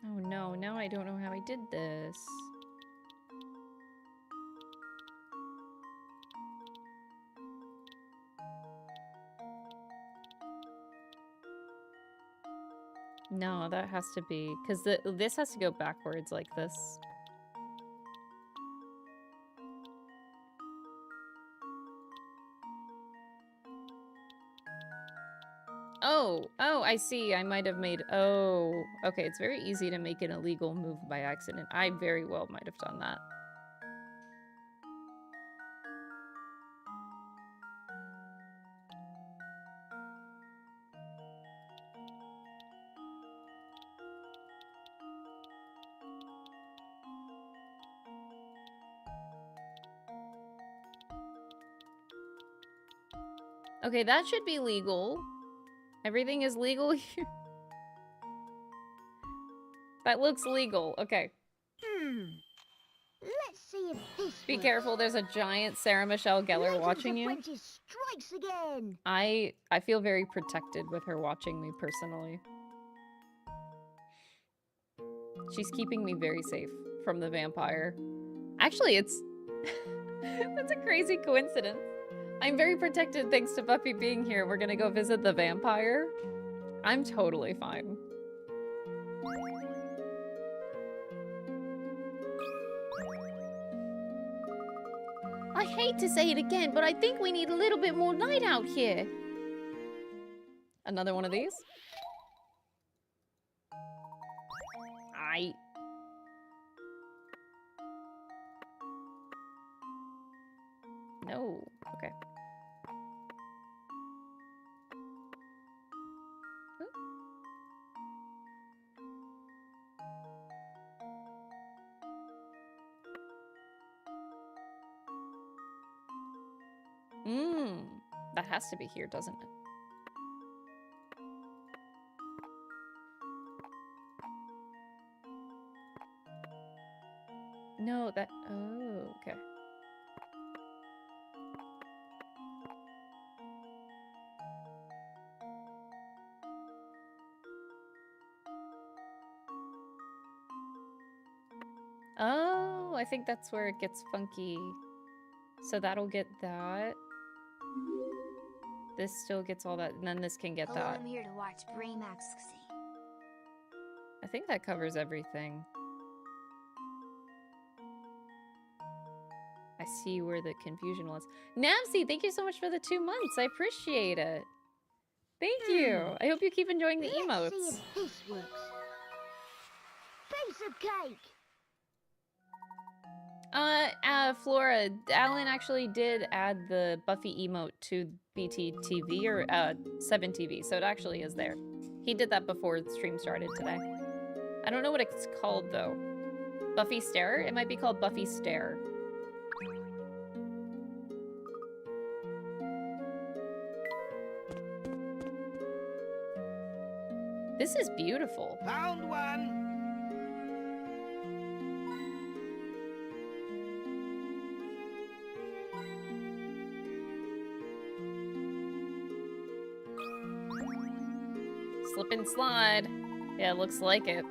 Speaker 1: Oh no, now I don't know how I did this. No, that has to be, because this has to go backwards like this. Oh, I see. I might have made, oh, okay. It's very easy to make an illegal move by accident. I very well might have done that. Okay, that should be legal. Everything is legal here. That looks legal. Okay.
Speaker 5: Let's see if this
Speaker 1: Be
Speaker 5: works.
Speaker 1: careful, there's a giant Sarah Michelle Gellar
Speaker 5: Layton's
Speaker 1: watching you.
Speaker 5: apprentice strikes again.
Speaker 1: I feel very protected with her watching me personally. She's keeping me very safe from the vampire. Actually, it's... That's a crazy coincidence. I'm very protected thanks to Buffy being here. We're gonna go visit the vampire. I'm totally fine.
Speaker 3: I hate to say it again, but I think we need a little bit more light out here.
Speaker 1: Another one of these? No. Okay. That has to be here, doesn't it? No, that... Oh, okay. Oh, I think that's where it gets funky. So that'll get that. This still gets all that, and then this can get
Speaker 8: Hello,
Speaker 1: that.
Speaker 8: I'm here to watch Braymax succeed.
Speaker 1: I think that covers everything. I see where the confusion was. Namsy, thank you so much for the 2 months. I appreciate it. Thank you. I hope you keep enjoying the
Speaker 5: Let's
Speaker 1: emotes.
Speaker 5: see if this works. Piece of cake.
Speaker 1: Flora, Alan actually did add the Buffy emote to BTTV or 7TV, so it actually is there. He did that before the stream started today. I don't know what it's called though. Buffy Stare? It might be called Buffy Stare. This is beautiful.
Speaker 7: Found one!
Speaker 1: Slip and slide. Yeah, it looks like it.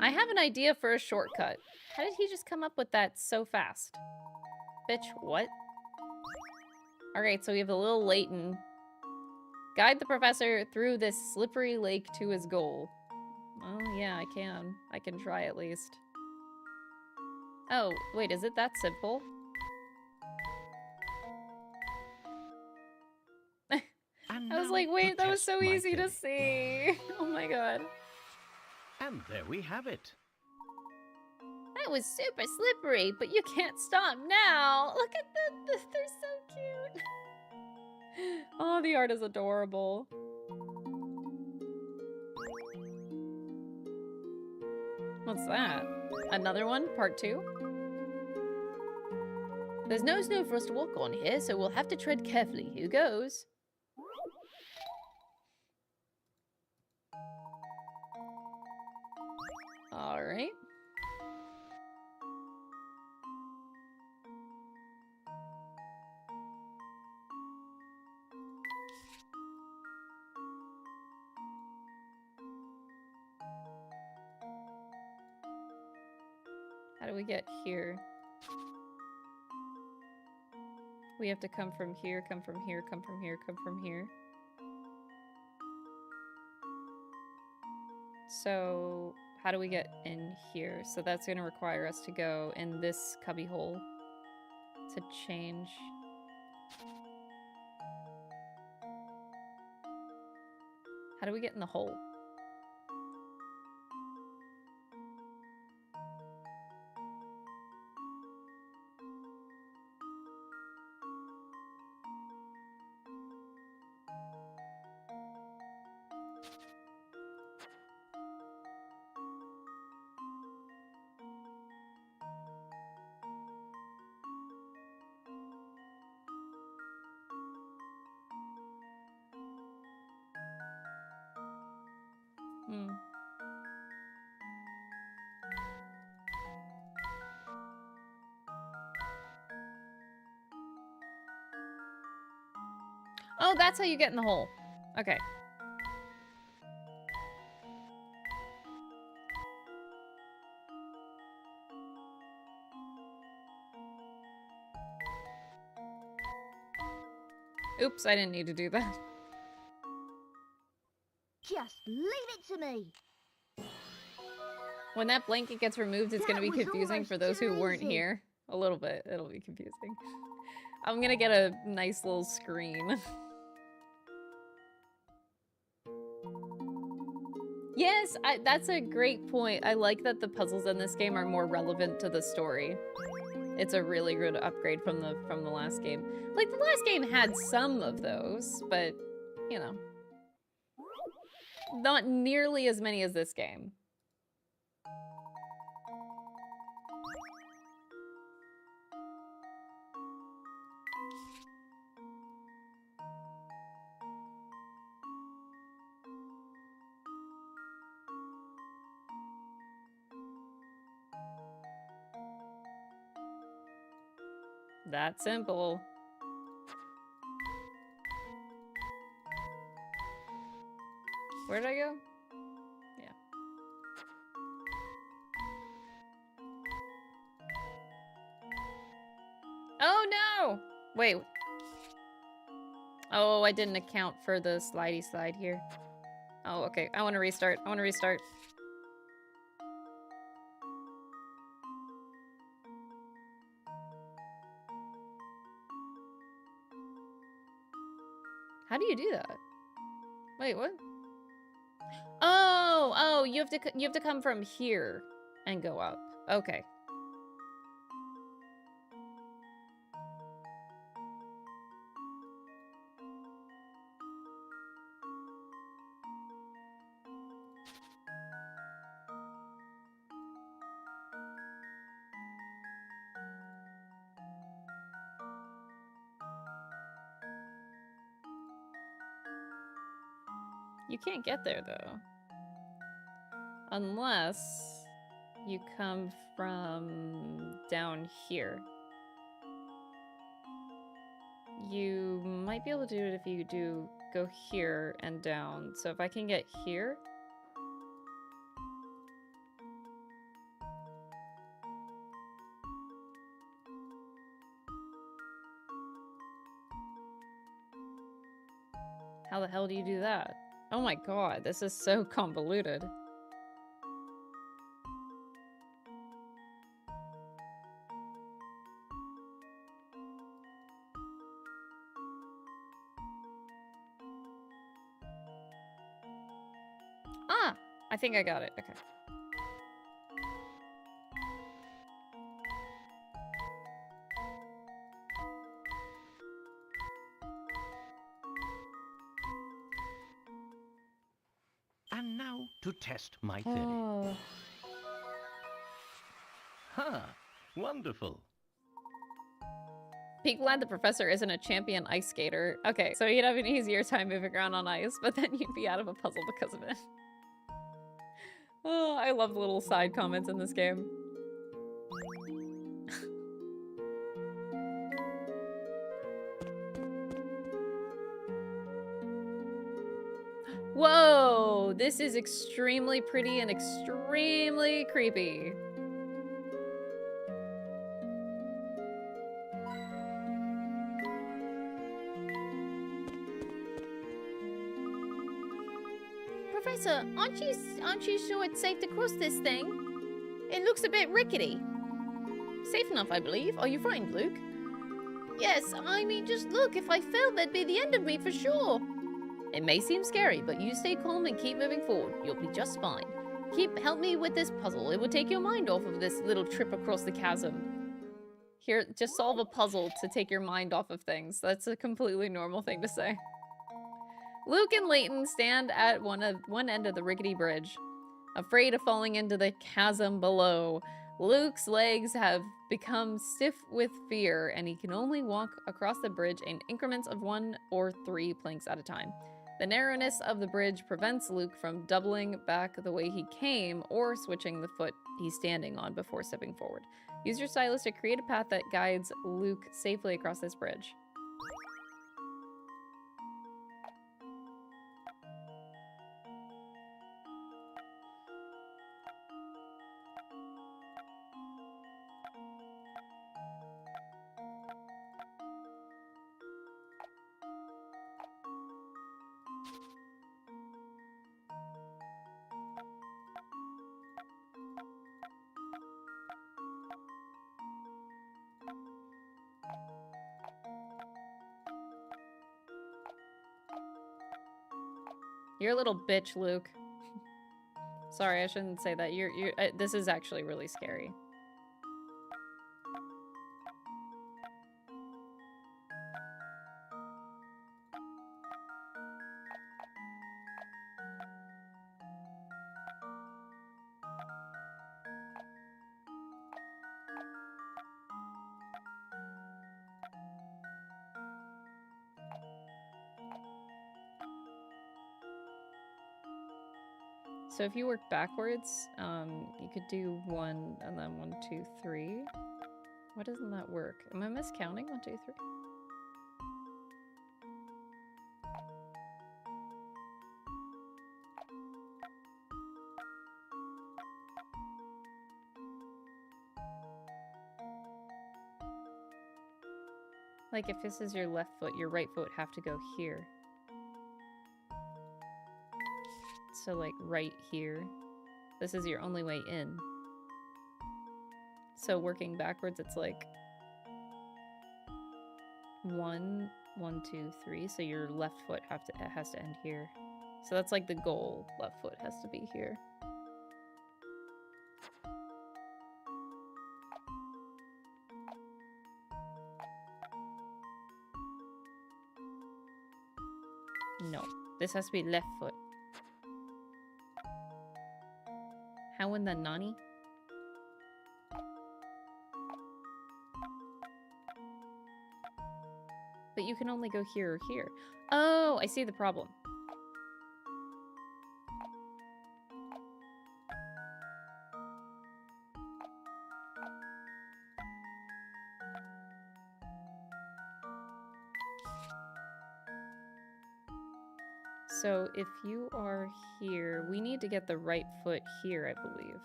Speaker 1: I have an idea for a shortcut. How did he just come up with that so fast? Bitch, what? Alright, so we have a little Layton. Guide the professor through this slippery lake to his goal. Oh, yeah, I can. I can try at least. Oh, wait, is it that simple?
Speaker 6: And
Speaker 1: I was like, wait, that was so
Speaker 6: my
Speaker 1: easy to
Speaker 6: theory.
Speaker 1: see. Oh my god.
Speaker 6: And there we have it.
Speaker 3: That was super slippery, but you can't stop now. Look at they're so cute.
Speaker 1: Oh, the art is adorable. What's that? Another one? Part 2?
Speaker 3: There's no snow for us to walk on here, so we'll have to tread carefully. Here goes.
Speaker 1: All right. How do we get here? We have to come from here, come from here, come from here, come from here. So, how do we get in here? So that's going to require us to go in this cubby hole to change. How do we get in the hole? Hmm. Oh, that's how you get in the hole. Okay. Oops, I didn't need to do that.
Speaker 5: Just leave it to me.
Speaker 1: When that blanket gets removed, it's going to be
Speaker 5: That was
Speaker 1: confusing for those
Speaker 5: almost
Speaker 1: who
Speaker 5: too
Speaker 1: weren't
Speaker 5: easy.
Speaker 1: here. A little bit. It'll be confusing. I'm going to get a nice little screen. Yes, that's a great point. I like that the puzzles in this game are more relevant to the story. It's a really good upgrade from the last game. Like, the last game had some of those, but, you know. Not nearly as many as this game. That simple. Where did I go? Yeah. Oh no! Wait. Oh, I didn't account for the slidey slide here. Oh, okay. I want to restart. I want to restart. How do you do that? Wait, what? Oh, you have to come from here and go up. Okay. You can't get there though. Unless you come from down here. You might be able to do it if you do go here and down. So if I can get here. How the hell do you do that? Oh my god, this is so convoluted. Ah! I think I got it. Okay.
Speaker 6: And now to test my theory.
Speaker 1: Oh.
Speaker 6: Ha! Wonderful.
Speaker 1: Be glad the professor isn't a champion ice skater. Okay, so he'd have an easier time moving around on ice, but then you'd be out of a puzzle because of it. Oh, I love the little side comments in this game. Whoa! This is extremely pretty and extremely creepy.
Speaker 3: Professor, aren't you sure it's safe to cross this thing? It looks a bit rickety.
Speaker 1: Safe enough, I believe. Are you frightened, Luke?
Speaker 3: Yes, I mean, just look. If I fell, that'd be the end of me for sure.
Speaker 1: It may seem scary, but you stay calm and keep moving forward. You'll be just fine. Help me with this puzzle. It will take your mind off of this little trip across the chasm. Here, just solve a puzzle to take your mind off of things. That's a completely normal thing to say. Luke and Layton stand at one end of the rickety bridge, afraid of falling into the chasm below. Luke's legs have become stiff with fear, and he can only walk across the bridge in increments of 1 or 3 planks at a time. The narrowness of the bridge prevents Luke from doubling back the way he came or switching the foot he's standing on before stepping forward. Use your stylus to create a path that guides Luke safely across this bridge. You're a little bitch, Luke. Sorry, I shouldn't say that. This is actually really scary. So if you work backwards, you could do 1 and then 1, 2, 3. Why doesn't that work? Am I miscounting? 1, 2, 3. Like if this is your left foot, your right foot would have to go here. So like right here. This is your only way in. So working backwards, it's like 1, 1, 2, 3. So your left foot has to end here. So that's like the goal. Left foot has to be here. No, this has to be left foot. How in the nani? But you can only go here or here. Oh, I see the problem. So if you are here, we need to get the right foot here, I believe.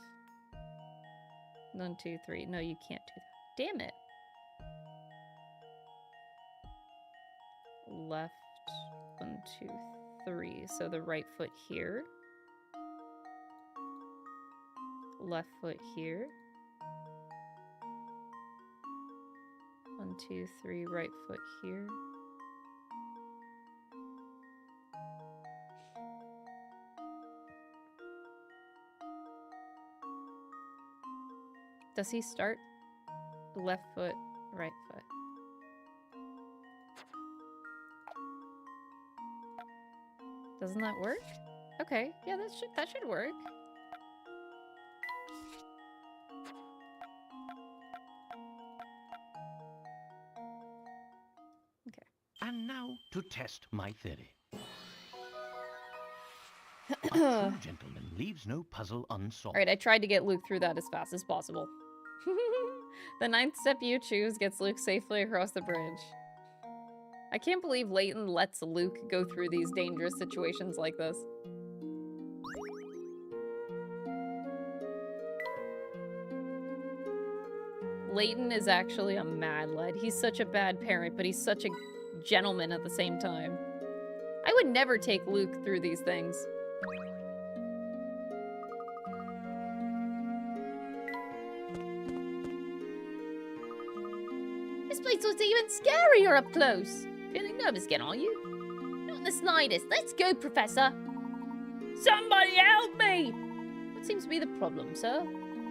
Speaker 1: 1, 2, 3. No, you can't do that. Damn it. Left, 1, 2, 3. So the right foot here. Left foot here. 1, 2, 3. Right foot here. Does he start left foot, right foot? Doesn't that work? Okay, yeah, that should work. Okay.
Speaker 6: And now to test my theory. A true gentleman leaves no puzzle unsolved.
Speaker 1: Alright, I tried to get Luke through that as fast as possible. The 9th step you choose gets Luke safely across the bridge. I can't believe Layton lets Luke go through these dangerous situations like this. Layton is actually a mad lad. He's such a bad parent, but he's such a gentleman at the same time. I would never take Luke through these things.
Speaker 3: This place looks even scarier up close. Feeling nervous again, are you? Not in the slightest. Let's go, Professor.
Speaker 4: Somebody help me!
Speaker 3: What seems to be the problem, sir?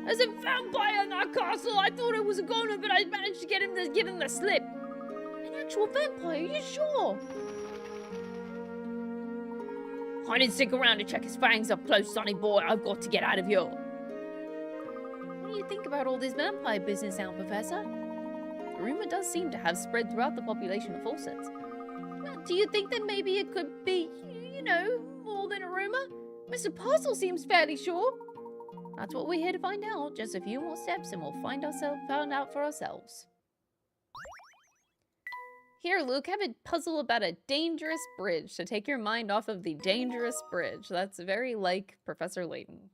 Speaker 4: There's a vampire in that castle. I thought it was a goner, but I managed to give him the slip.
Speaker 3: An actual vampire, are you sure?
Speaker 4: I didn't stick around to check his fangs up close, sonny boy. I've got to get out of here.
Speaker 3: What do you think about all this vampire business now, Professor? The rumor does seem to have spread throughout the population of Fawcett. Do you think that maybe it could be, you know, more than a rumor? Mr. Puzzle seems fairly sure. That's what we're here to find out. Just a few more steps and we'll find out for ourselves.
Speaker 1: Here, Luke, have a puzzle about a dangerous bridge to take your mind off of the dangerous bridge. That's very like Professor Layton.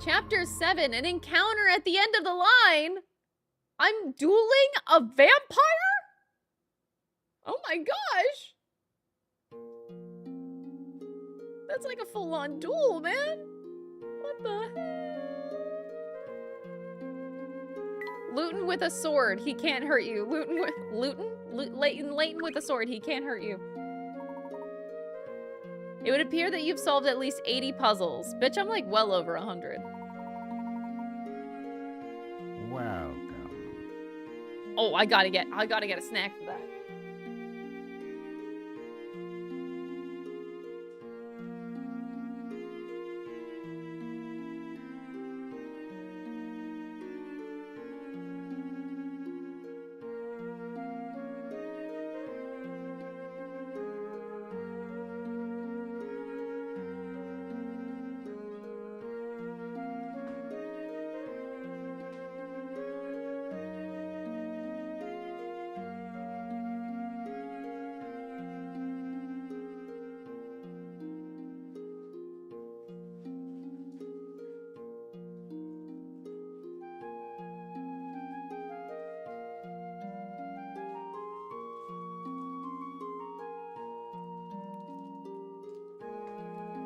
Speaker 1: Chapter 7, an encounter at the end of the line. I'm dueling a vampire? Oh my gosh. That's like a full-on duel, man. What the heck? Layton with a sword, he can't hurt you. Layton with a sword, he can't hurt you. It would appear that you've solved at least 80 puzzles. Bitch, I'm like well over 100.
Speaker 9: Welcome.
Speaker 1: Oh, I gotta get a snack for that.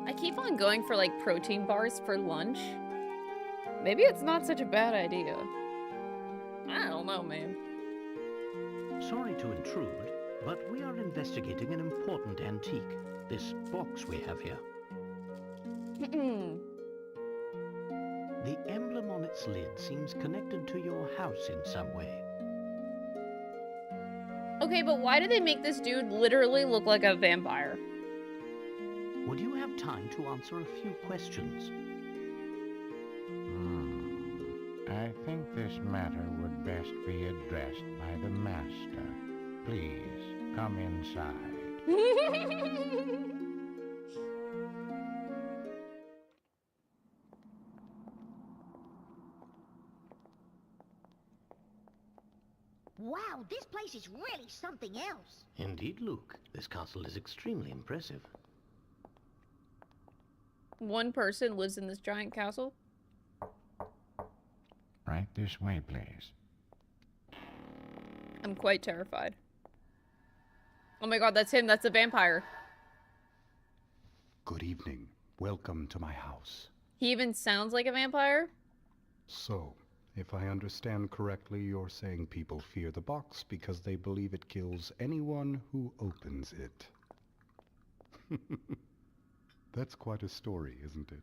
Speaker 1: I keep on going for like protein bars for lunch. Maybe it's not such a bad idea. I don't know, man.
Speaker 6: Sorry to intrude, but we are investigating an important antique. This box we have here. The emblem on its lid seems connected to your house in some way.
Speaker 1: Okay, but why do they make this dude literally look like a vampire?
Speaker 6: Would you have time to answer a few questions?
Speaker 9: I think this matter would best be addressed by the master. Please, come inside.
Speaker 5: Wow, this place is really something else.
Speaker 6: Indeed, Luke. This castle is extremely impressive.
Speaker 1: One person lives in this giant castle?
Speaker 9: Right this way, please.
Speaker 1: I'm quite terrified. Oh my god, that's him. That's a vampire.
Speaker 10: Good evening. Welcome to my house.
Speaker 1: He even sounds like a vampire?
Speaker 10: So, if I understand correctly, you're saying people fear the box because they believe it kills anyone who opens it. That's quite a story, isn't it?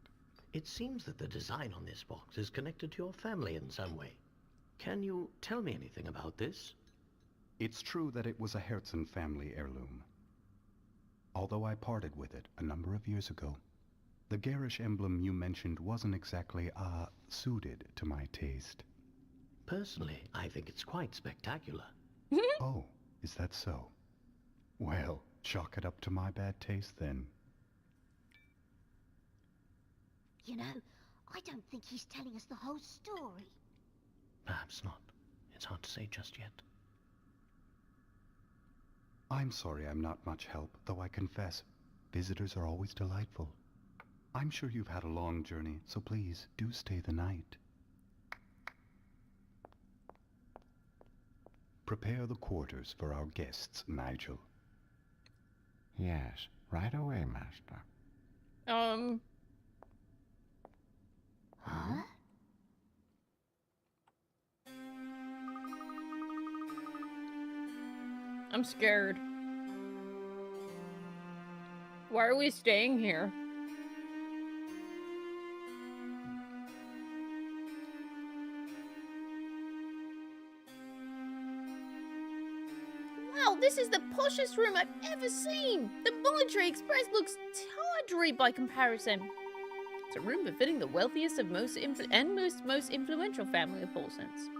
Speaker 6: It seems that the design on this box is connected to your family in some way. Can you tell me anything about this?
Speaker 10: It's true that it was a Herzen family heirloom. Although I parted with it a number of years ago, the garish emblem you mentioned wasn't exactly, suited to my taste.
Speaker 6: Personally, I think it's quite spectacular.
Speaker 10: Oh, is that so? Well, chalk it up to my bad taste then.
Speaker 5: You know, I don't think he's telling us the whole story.
Speaker 6: Perhaps not. It's hard to say just yet.
Speaker 10: I'm sorry I'm not much help, though I confess, visitors are always delightful. I'm sure you've had a long journey, so please do stay the night. Prepare the quarters for our guests, Nigel.
Speaker 9: Yes, right away, Master.
Speaker 5: Huh?
Speaker 1: I'm scared. Why are we staying here?
Speaker 3: Wow, this is the poshest room I've ever seen! The Military Express looks tawdry by comparison.
Speaker 1: It's a room befitting the wealthiest of most influential family of Paulsons.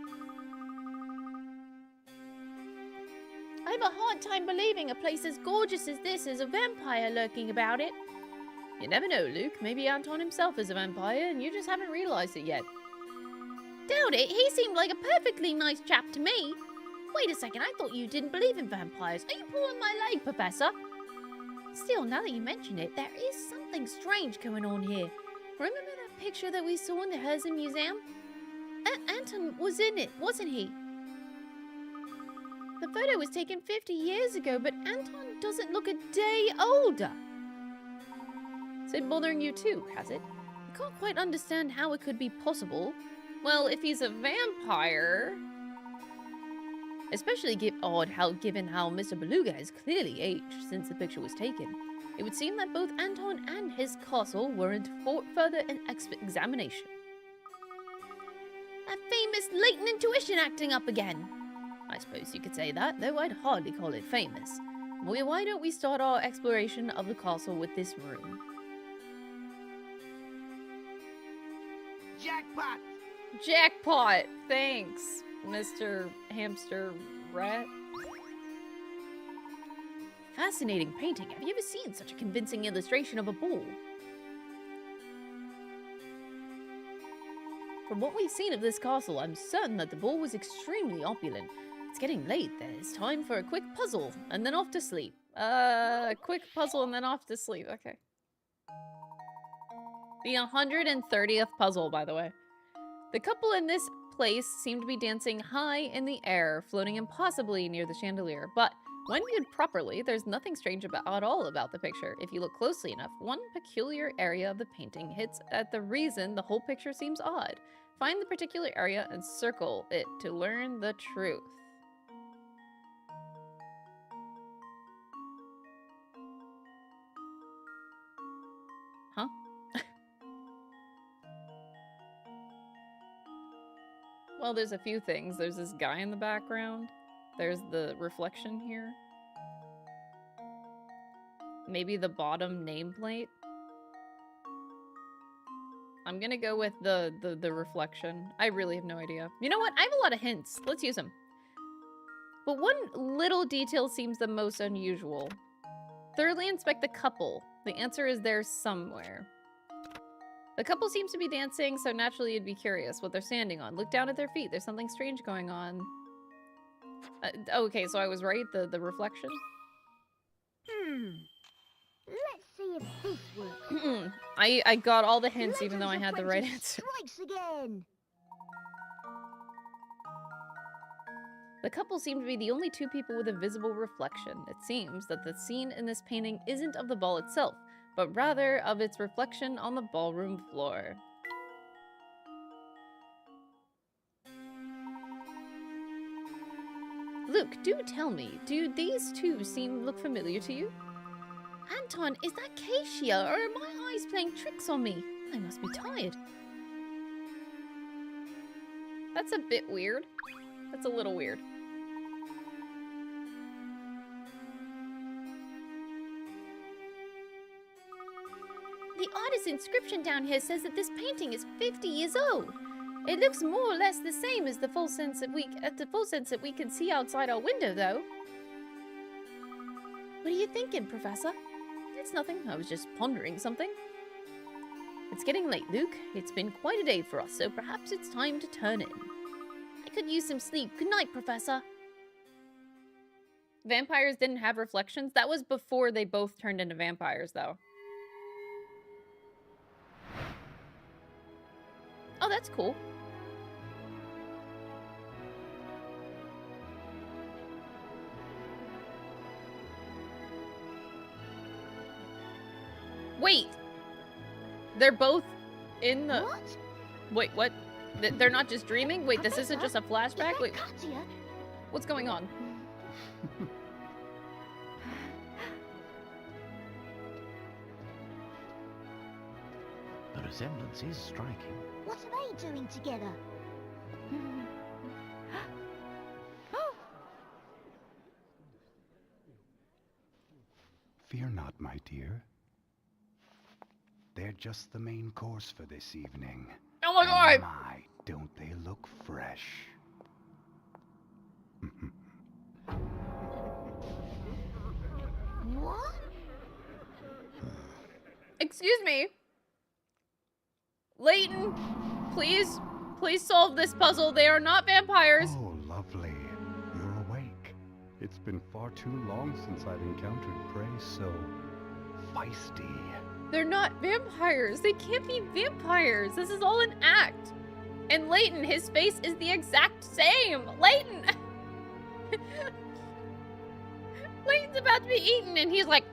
Speaker 3: I have a hard time believing a place as gorgeous as this is a vampire lurking about it.
Speaker 1: You never know, Luke. Maybe Anton himself is a vampire and you just haven't realized it yet.
Speaker 3: Doubt it, he seemed like a perfectly nice chap to me. Wait a second, I thought you didn't believe in vampires. Are you pulling my leg, Professor? Still, now that you mention it, there is something strange going on here. Remember that picture that we saw in the Herzen Museum? Anton was in it, wasn't he? The photo was taken 50 years ago, but Anton doesn't look a day older.
Speaker 1: It's been bothering you too, has it?
Speaker 3: I can't quite understand how it could be possible.
Speaker 1: Well, if he's a vampire... Especially given how Mr. Beluga has clearly aged since the picture was taken. It would seem that both Anton and his castle warrant further examination.
Speaker 3: That famous latent intuition acting up again.
Speaker 1: I suppose you could say that, though I'd hardly call it famous. Well, why don't we start our exploration of the castle with this room?
Speaker 7: Jackpot!
Speaker 1: Jackpot! Thanks, Mr. Hamster Rat.
Speaker 3: Fascinating painting. Have you ever seen such a convincing illustration of a bull?
Speaker 1: From what we've seen of this castle, I'm certain that the bull was extremely opulent. It's getting late. There's time for a quick puzzle, and then off to sleep. A quick puzzle and then off to sleep. Okay. The 130th puzzle, by the way. The couple in this place seem to be dancing high in the air, floating impossibly near the chandelier. But when viewed properly, there's nothing strange at all about the picture. If you look closely enough, one peculiar area of the painting hits at the reason the whole picture seems odd. Find the particular area and circle it to learn the truth. Huh? Well, there's a few things. There's this guy in the background. There's the reflection here. Maybe the bottom nameplate. I'm gonna go with the reflection. I really have no idea. You know what? I have a lot of hints. Let's use them. But one little detail seems the most unusual. Thoroughly inspect the couple. The answer is there somewhere. The couple seems to be dancing, so naturally you'd be curious what they're standing on. Look down at their feet. There's something strange going on. Okay, so I was right. The reflection.
Speaker 5: Let's see if this works.
Speaker 1: I got all the hints, even though I had the right
Speaker 5: Layton's
Speaker 1: answer.
Speaker 5: strikes again.
Speaker 1: The couple seem to be the only two people with a visible reflection. It seems that the scene in this painting isn't of the ball itself, but rather of its reflection on the ballroom floor. Luke, do tell me, do these two look familiar to you?
Speaker 3: Anton, is that Keisha, or are my eyes playing tricks on me? They must be tired.
Speaker 1: That's a bit weird. That's a little weird.
Speaker 3: The artist's inscription down here says that this painting is 50 years old. It looks more or less the same as the full sunset we can see outside our window, though. What are you thinking, Professor? It's nothing. I was just pondering something. It's getting late, Luke. It's been quite a day for us, so perhaps it's time to turn in. I could use some sleep. Good night, Professor.
Speaker 1: Vampires didn't have reflections. That was before they both turned into vampires, though.
Speaker 3: Oh, that's cool.
Speaker 1: Wait! They're both in the...
Speaker 5: What?
Speaker 1: Wait, what? They're not just dreaming? Wait, this isn't just a flashback? Wait,
Speaker 5: Katya?
Speaker 1: what's going on?
Speaker 6: The resemblance is striking.
Speaker 5: What are they doing together?
Speaker 10: Fear not, my dear. They're just the main course for this evening.
Speaker 1: Oh my god!
Speaker 10: My, don't they look fresh?
Speaker 5: What?
Speaker 1: Excuse me. Layton, please solve this puzzle. They are not vampires.
Speaker 10: Oh, lovely. You're awake. It's been far too long since I've encountered prey so feisty.
Speaker 1: They're not vampires. They can't be vampires. This is all an act. And Layton, his face is the exact same. Layton! Layton's about to be eaten and he's like,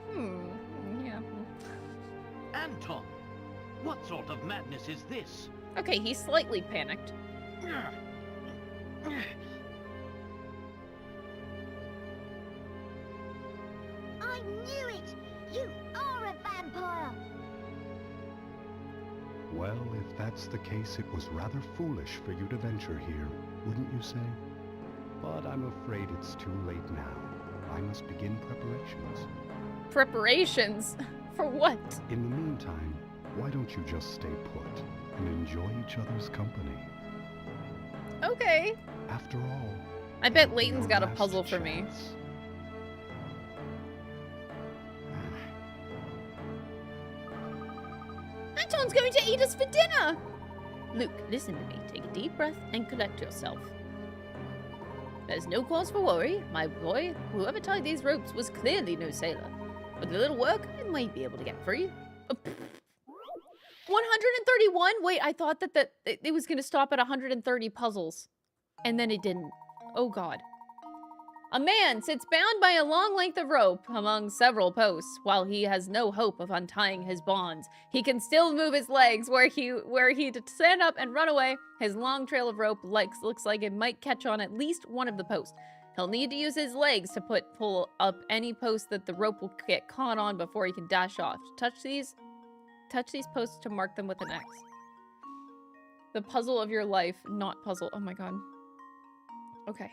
Speaker 1: yeah.
Speaker 6: Anton! What sort of madness is this?
Speaker 1: Okay, he's slightly panicked.
Speaker 5: I knew it! You are a vampire!
Speaker 10: Well, if that's the case, it was rather foolish for you to venture here, wouldn't you say? But I'm afraid it's too late now. I must begin preparations.
Speaker 1: Preparations? For what?
Speaker 10: In the meantime, why don't you just stay put and enjoy each other's company?
Speaker 1: Okay.
Speaker 10: After all,
Speaker 1: I bet Layton's
Speaker 10: your
Speaker 1: got a
Speaker 10: last
Speaker 1: puzzle for me.
Speaker 10: chance.
Speaker 3: Anton's going to eat us for dinner! Luke, listen to me. Take a deep breath and collect yourself. There's no cause for worry, my boy. Whoever tied these ropes was clearly no sailor. With a little work, I might be able to get free.
Speaker 1: 131? Wait, I thought that it was going to stop at 130 puzzles. And then it didn't. Oh god. A man sits bound by a long length of rope among several posts. While he has no hope of untying his bonds, he can still move his legs where he to stand up and run away. His long trail of rope looks like it might catch on at least one of the posts. He'll need to use his legs to pull up any post that the rope will get caught on before he can dash off. Touch these posts to mark them with an X. The puzzle of your life, not puzzle. Oh my god. Okay.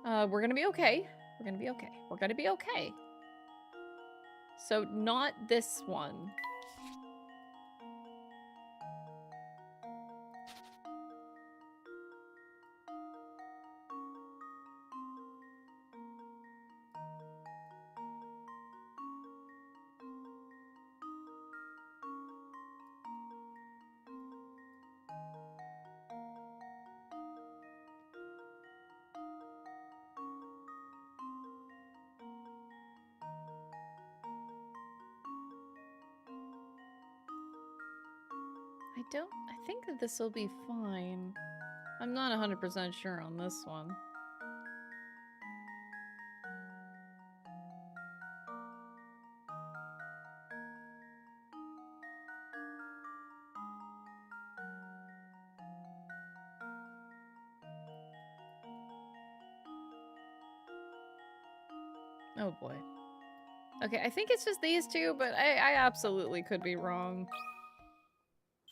Speaker 1: We're gonna be okay. We're gonna be okay. We're gonna be okay. So, not this one. I think that this will be fine. I'm not 100% sure on this one. Oh boy. Okay, I think it's just these two, but I absolutely could be wrong.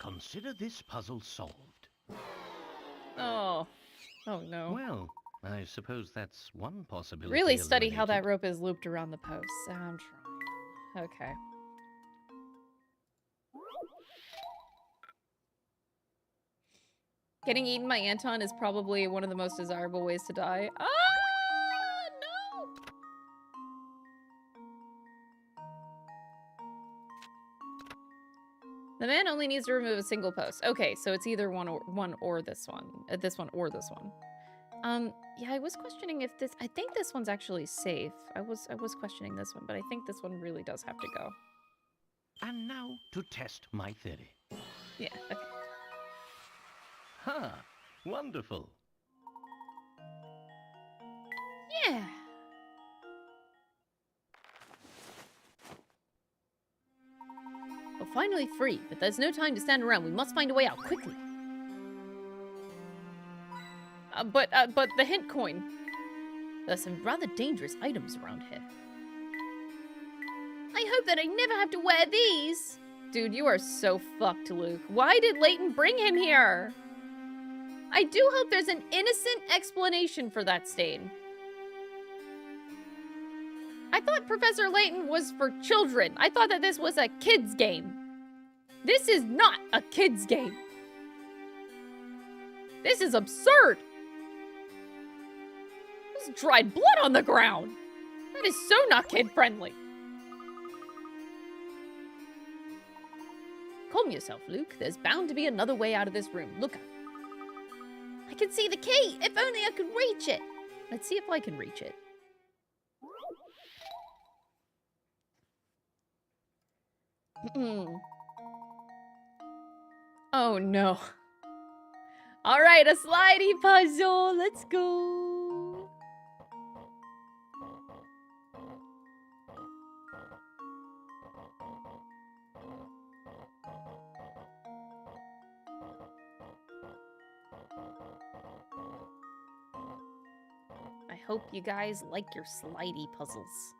Speaker 6: consider this puzzle solved.
Speaker 1: Oh. Oh no.
Speaker 6: Well, I suppose that's one possibility.
Speaker 1: Really study how that
Speaker 6: eliminated.
Speaker 1: rope is looped around the post. I'm trying. Okay. Getting eaten by Anton is probably one of the most desirable ways to die. Ah, no! The man only needs to remove a single post. Okay, so it's either one or this one. This one or this one. Yeah, I was questioning if this... I think this one's actually safe. I was questioning this one, but I think this one really does have to go.
Speaker 6: And now to test my theory.
Speaker 1: Yeah, okay.
Speaker 6: Ha! Wonderful.
Speaker 3: Yeah.
Speaker 1: We're finally free, but there's no time to stand around. We must find a way out quickly. But the hint coin. There's some rather dangerous items around here.
Speaker 3: I hope that I never have to wear these.
Speaker 1: Dude, you are so fucked, Luke. Why did Layton bring him here? I do hope there's an innocent explanation for that stain. I thought Professor Layton was for children. I thought that this was a kid's game. This is not a kid's game. This is absurd. There's dried blood on the ground. That is so not kid-friendly. Calm yourself, Luke. There's bound to be another way out of this room. Look up.
Speaker 3: I can see the key. If only I could reach it.
Speaker 1: Let's see if I can reach it. Oh no. Alright, a slidey puzzle. Let's go. I hope you guys like your slidey puzzles.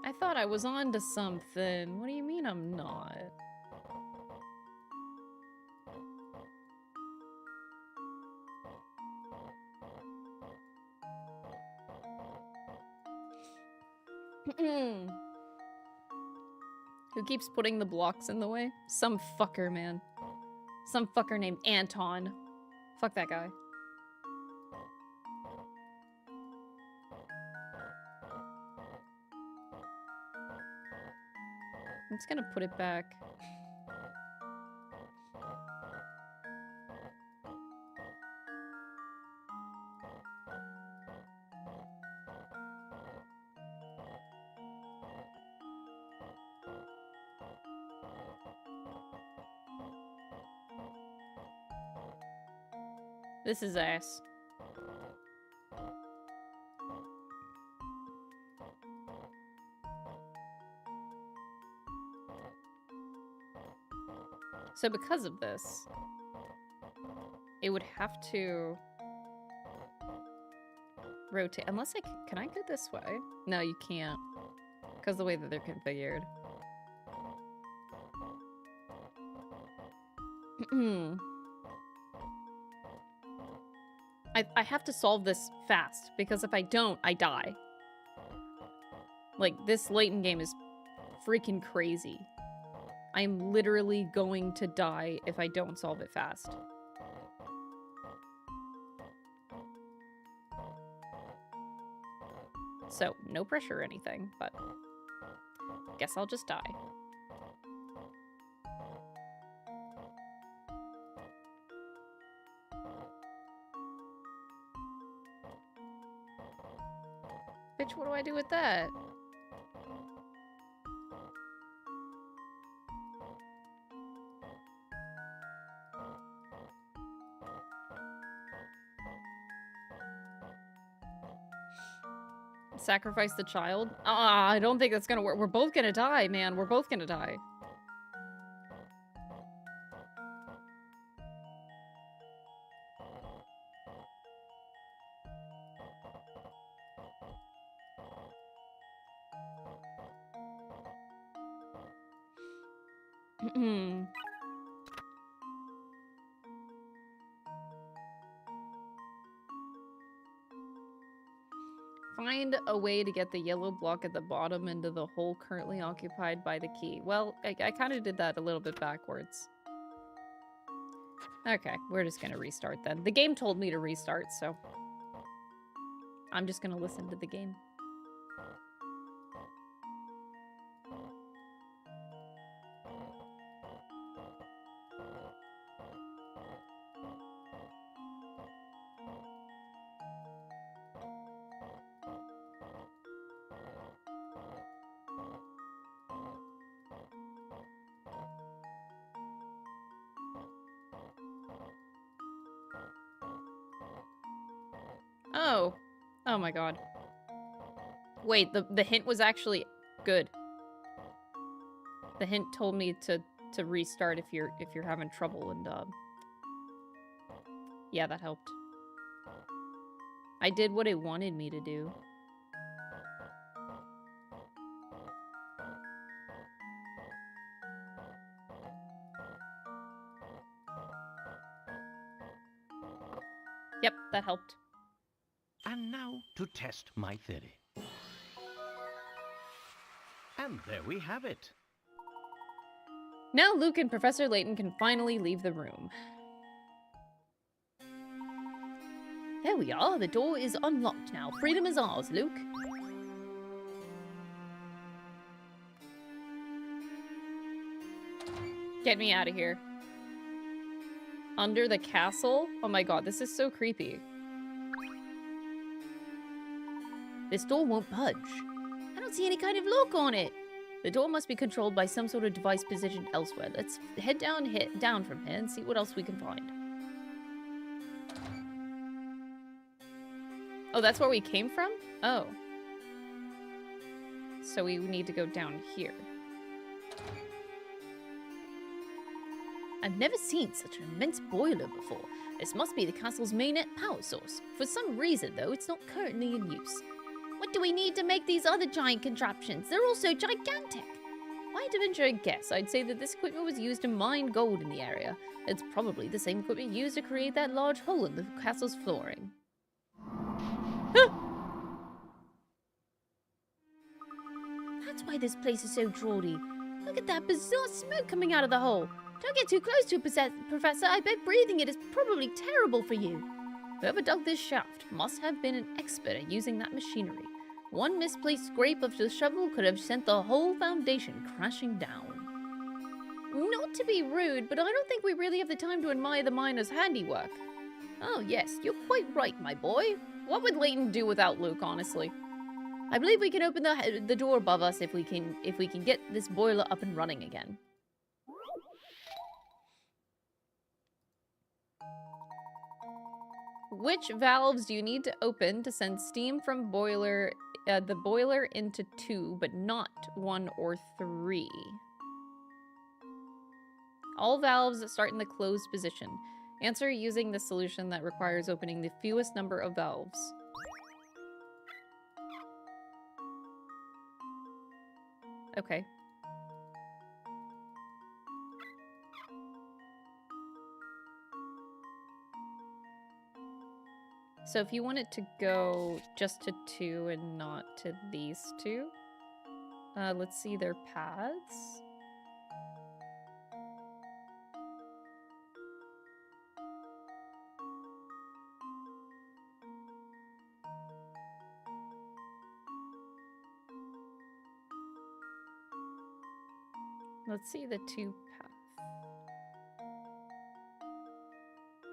Speaker 1: I thought I was on to something. What do you mean I'm not? Who keeps putting the blocks in the way? Some fucker, man. Some fucker named Anton. Fuck that guy. I'm just gonna put it back. This is ass. So because of this, it would have to rotate. Unless can I go this way? No, you can't. Because of the way that they're configured. I have to solve this fast, because if I don't, I die. Like, this Layton game is freaking crazy. I am literally going to die if I don't solve it fast. So, no pressure or anything, but guess I'll just die. Bitch, what do I do with that? Sacrifice the child? Ah, I don't think that's gonna work. We're both gonna die, man. We're both gonna die. Find a way to get the yellow block at the bottom into the hole currently occupied by the key. Well, I kind of did that a little bit backwards. Okay, we're just gonna restart then. The game told me to restart, so I'm just gonna listen to the game. Oh. Oh my god. Wait, the hint was actually good. The hint told me to restart if you're having trouble, and yeah, that helped. I did what it wanted me to do. Yep, that helped.
Speaker 6: And now to test my theory. And there we have it.
Speaker 1: Now Luke and Professor Layton can finally leave the room.
Speaker 3: There we are. The door is unlocked now. Freedom is ours, Luke.
Speaker 1: Get me out of here. Under the castle? Oh my god, this is so creepy.
Speaker 3: This door won't budge. I don't see any kind of lock on it. The door must be controlled by some sort of device positioned elsewhere. Let's head down from here and see what else we can find.
Speaker 1: Oh, that's where we came from? Oh. So we need to go down here.
Speaker 3: I've never seen such an immense boiler before. This must be the castle's main power source. For some reason, though, it's not currently in use. What do we need to make these other giant contraptions? They're all so gigantic.
Speaker 1: If I had to venture a guess, I'd say that this equipment was used to mine gold in the area. It's probably the same equipment used to create that large hole in the castle's flooring.
Speaker 3: That's why this place is so draughty. Look at that bizarre smoke coming out of the hole. Don't get too close to it, Professor. I bet breathing it is probably terrible for you.
Speaker 1: Whoever dug this shaft must have been an expert at using that machinery. One misplaced scrape of the shovel could have sent the whole foundation crashing down.
Speaker 3: Not to be rude, but I don't think we really have the time to admire the miner's handiwork.
Speaker 1: Oh yes, you're quite right, my boy. What would Layton do without Luke, honestly?
Speaker 3: I believe we can open the door above us if we can get this boiler up and running again.
Speaker 1: Which valves do you need to open to send steam from the boiler into 2, but not 1 or 3? All valves that start in the closed position. Answer using the solution that requires opening the fewest number of valves. Okay. So if you want it to go just to 2 and not to these 2, let's see their paths. Let's see the 2 paths.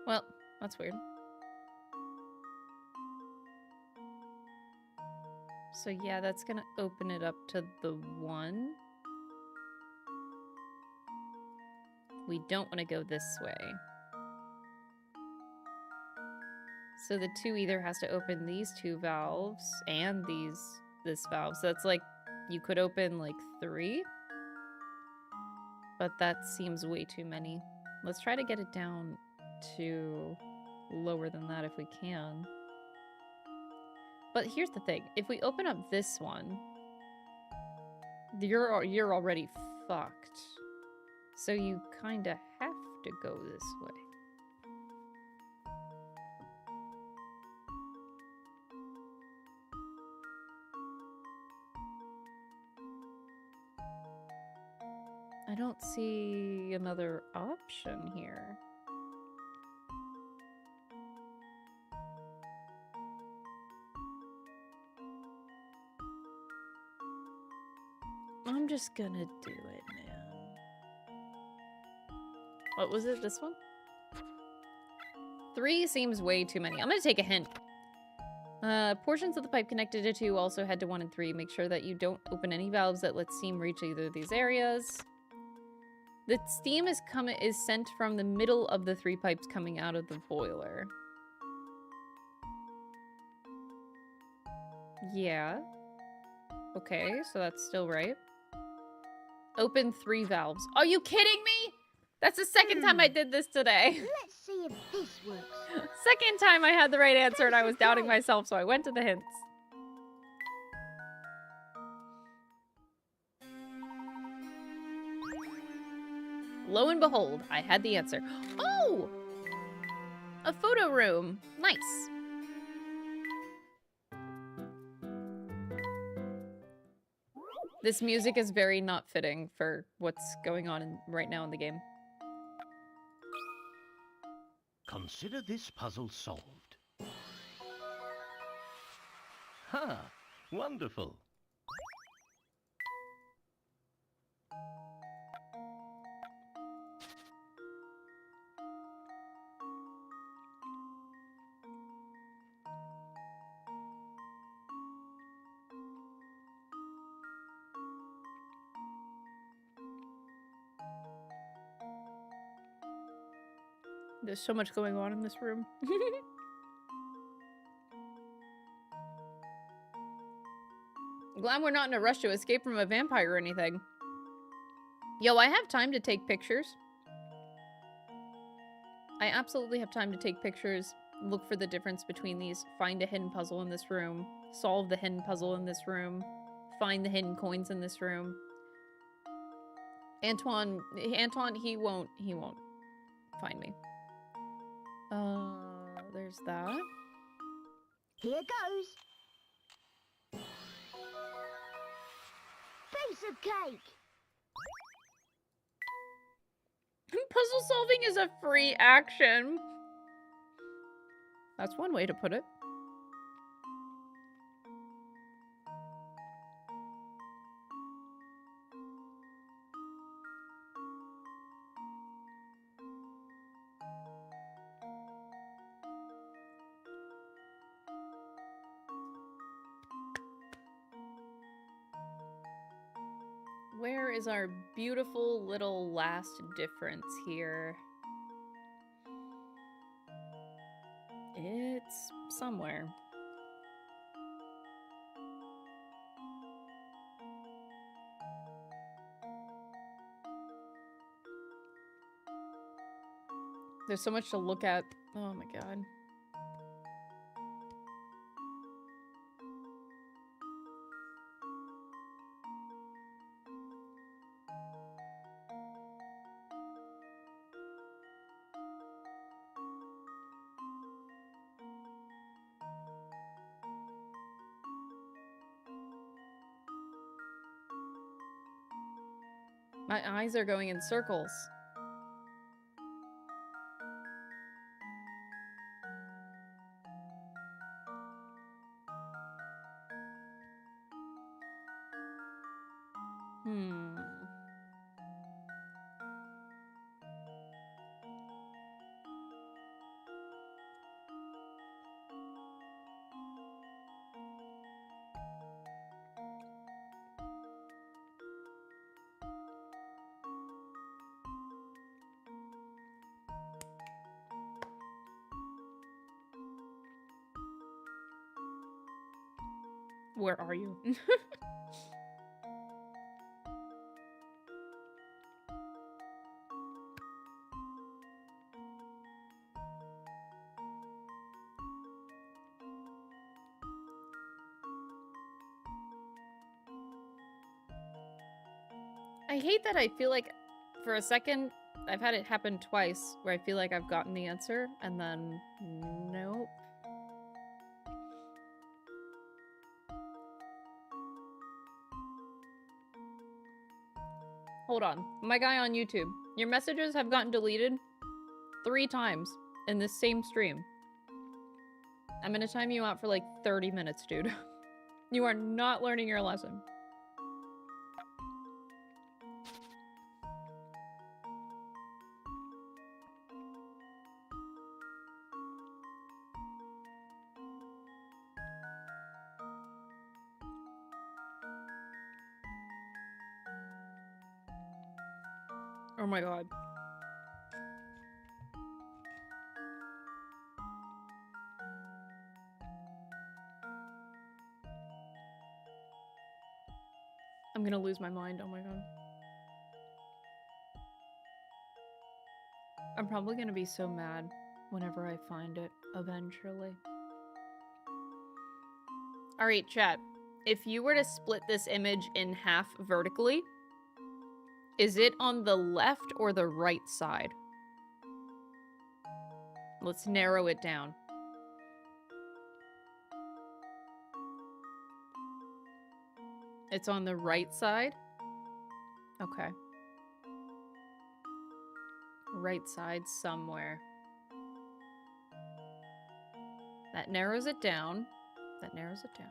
Speaker 1: Well, that's weird. So yeah, that's gonna open it up to the 1. We don't want to go this way. So the 2 either has to open these 2 valves and these this valve. So that's like, you could open like 3. But that seems way too many. Let's try to get it down to lower than that if we can. But here's the thing. If we open up this one, you're already fucked. So you kind of have to go this way. I don't see another option here. I'm just gonna do it, man. What was it? This one? 3 seems way too many. I'm gonna take a hint. Portions of the pipe connected to 2 also head to 1 and 3. Make sure that you don't open any valves that let steam reach either of these areas. The steam is sent from the middle of the 3 pipes coming out of the boiler. Yeah. Okay, so that's still right. Open 3 valves. Are you kidding me? That's the second time I did this today.
Speaker 5: Let's see if this works.
Speaker 1: Second time I had the right answer and I was doubting myself, so I went to the hints. Lo and behold, I had the answer. Oh! A photo room. Nice. This music is very not fitting for what's going on right now in the game.
Speaker 6: Consider this puzzle solved. Ha! Wonderful.
Speaker 1: There's so much going on in this room. Glad we're not in a rush to escape from a vampire or anything. Yo, I have time to take pictures. I absolutely have time to take pictures, look for the difference between these, find a hidden puzzle in this room, solve the hidden puzzle in this room, find the hidden coins in this room. Antoine, he won't find me. There's that.
Speaker 5: Here goes. Piece of cake.
Speaker 1: Puzzle solving is a free action. That's one way to put it. Where is our beautiful little last difference here? It's somewhere. There's so much to look at. Oh my god. My eyes are going in circles. Where are you? I hate that I feel like, for a second, I've had it happen twice, where I feel like I've gotten the answer, and then, nope. Hold on. My guy on YouTube. Your messages have gotten deleted 3 times in this same stream. I'm gonna time you out for like 30 minutes, dude. You are not learning your lesson. Oh my god. I'm gonna lose my mind, oh my god. I'm probably gonna be so mad whenever I find it, eventually. Alright, chat. If you were to split this image in half vertically, is it on the left or the right side? Let's narrow it down. It's on the right side? Okay. Right side somewhere. That narrows it down. That narrows it down.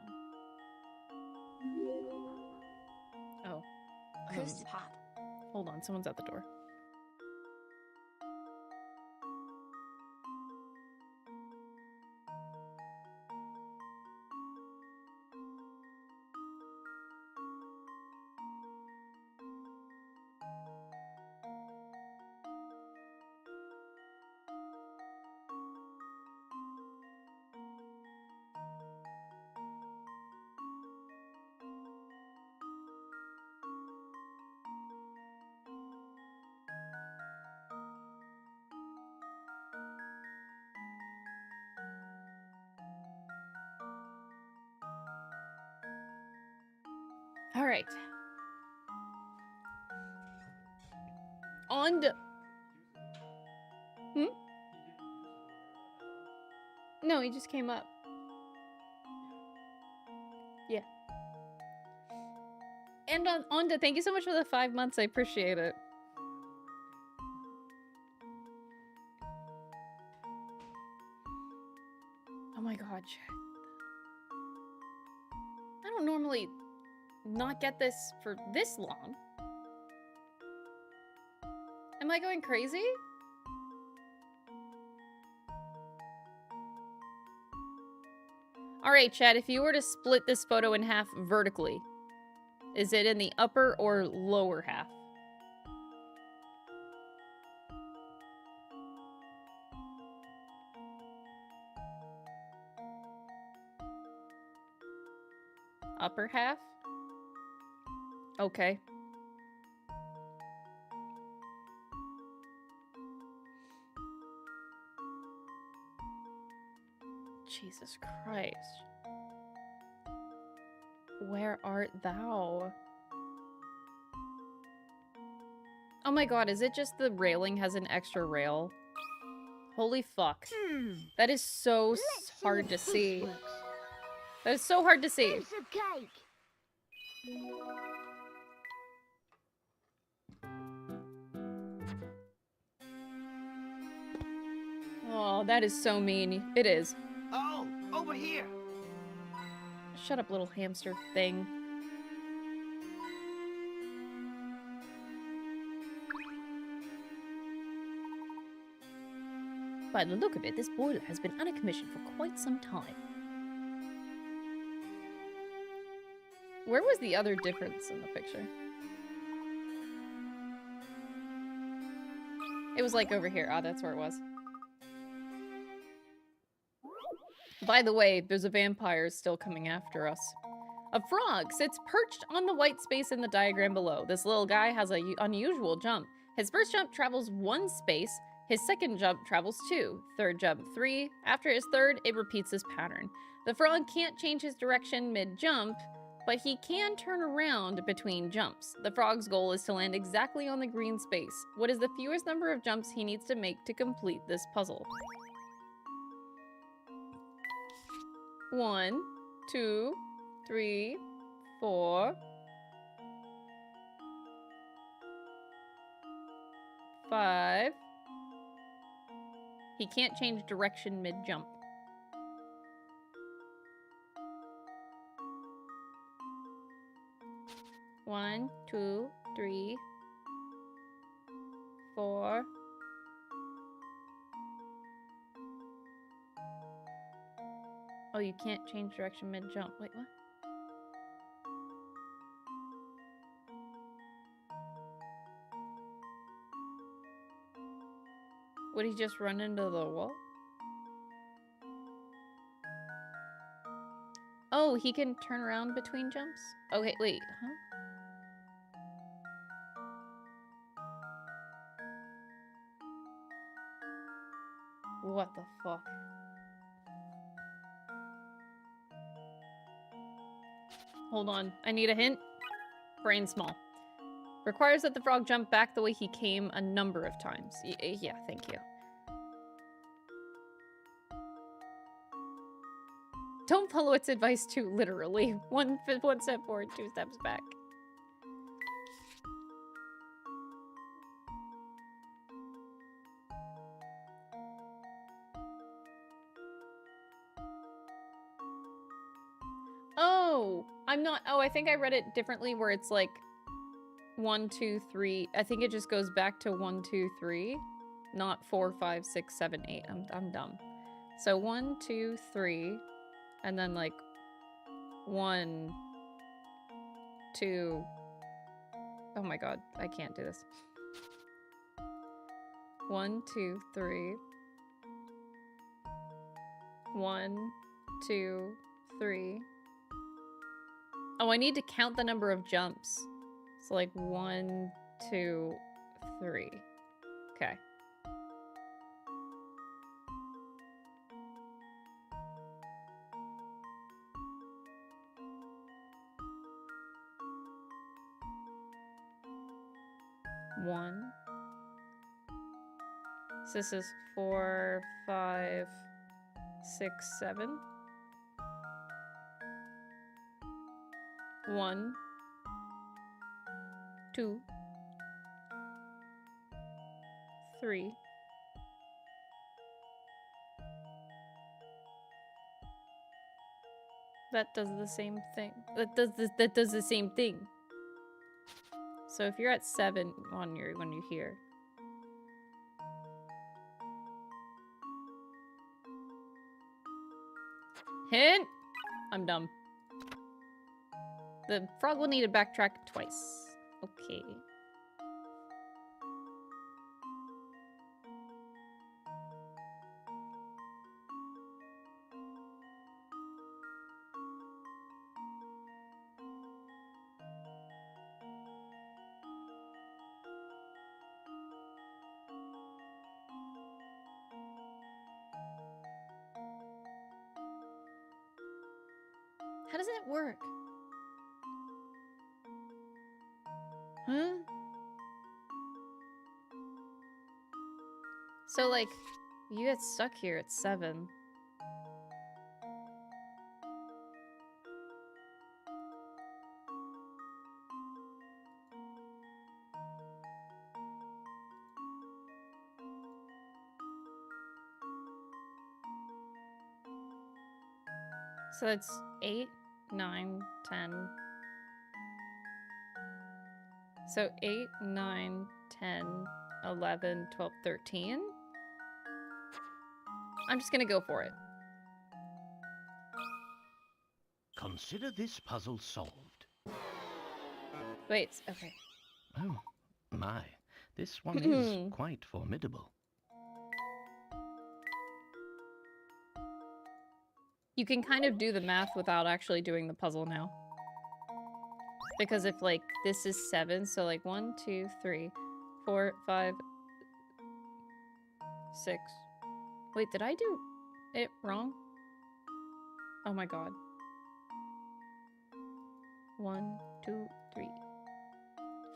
Speaker 1: Oh.
Speaker 8: Who's hot?
Speaker 1: Hold on, someone's at the door. All right. On to... No, he just came up. Yeah. And on to... Thank you so much for the 5 months. I appreciate it. Oh my god, chat. I don't normally not get this for this long. Am I going crazy? Alright, chat, if you were to split this photo in half vertically, is it in the upper or lower half? Upper half? Okay. Jesus Christ. Where art thou? Oh my god, is it just the railing has an extra rail? Holy fuck. That is so hard to see. That is so hard to see.
Speaker 5: Piece of cake.
Speaker 1: Oh, that is so mean. It is.
Speaker 7: Oh, over here.
Speaker 1: Shut up, little hamster thing.
Speaker 3: By the look of it, this boiler has been uncommissioned for quite some time.
Speaker 1: Where was the other difference in the picture? It was like over here. Ah, that's where it was. By the way, there's a vampire still coming after us. A frog sits perched on the white space in the diagram below. This little guy has an unusual jump. His first jump travels 1 space. His second jump travels 2. Third jump 3. After his third, it repeats this pattern. The frog can't change his direction mid-jump, but he can turn around between jumps. The frog's goal is to land exactly on the green space. What is the fewest number of jumps he needs to make to complete this puzzle? 1, 2, 3, 4, 5. He can't change direction mid-jump. One, 2, 3, 4. Oh, you can't change direction mid-jump. Wait, what? Would he just run into the wall? Oh, he can turn around between jumps? Okay, wait, huh? What the fuck? Hold on, I need a hint. Brain small. Requires that the frog jump back the way he came a number of times. Yeah, thank you. Don't follow its advice too literally. One step forward, 2 steps back. Oh, I'm not. Oh, I think I read it differently where it's like 1, 2, 3. I think it just goes back to 1, 2, 3, not 4, 5, 6, 7, 8. I'm dumb. So 1, 2, 3, and then like 1, 2. Oh my god, I can't do this. 1, 2, 3. 1, 2, 3. Oh, I need to count the number of jumps. So like 1, 2, 3. Okay. One. So this is 4, 5, 6, 7. 1, 2, 3. That does the same thing. That does the same thing. So if you're at 7 when you're here. Hint! I'm dumb. The frog will need to backtrack twice. Okay. How does that work? Huh? So, like, you get stuck here at 7. So it's 8, 9, 10. So 8, 9, 10, 11, 12, 13. I'm just gonna go for it.
Speaker 6: Consider this puzzle solved.
Speaker 1: Wait, okay.
Speaker 6: Oh, my. This one is quite formidable.
Speaker 1: You can kind of do the math without actually doing the puzzle now. Because if, like, this is 7, so, like, 1, 2, 3, 4, 5, 6. Wait, did I do it wrong? Oh my god. 1, 2, 3,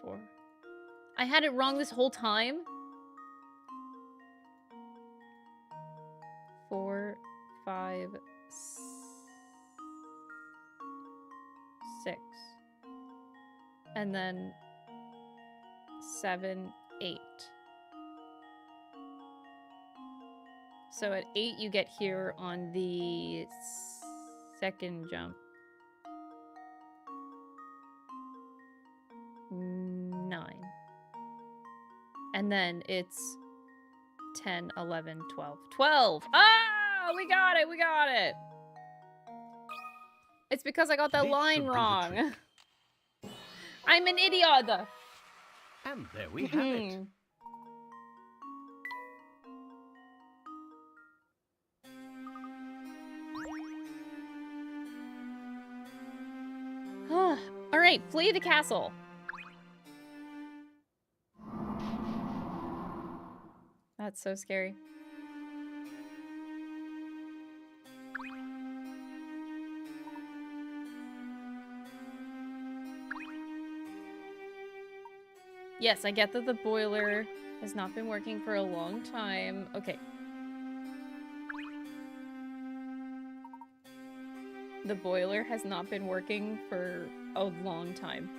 Speaker 1: 4. I had it wrong this whole time? 4, 5, 6. And then 7, 8. So at 8 you get here on the second jump. 9. And then it's 10, 11, 12. 12! Ah! We got it! We got it! It's because I got that line wrong. I'm an idiot!
Speaker 6: And there we have it.
Speaker 1: Alright, flee the castle. That's so scary. Yes, I get that the boiler has not been working for a long time. Okay. The boiler has not been working for a long time.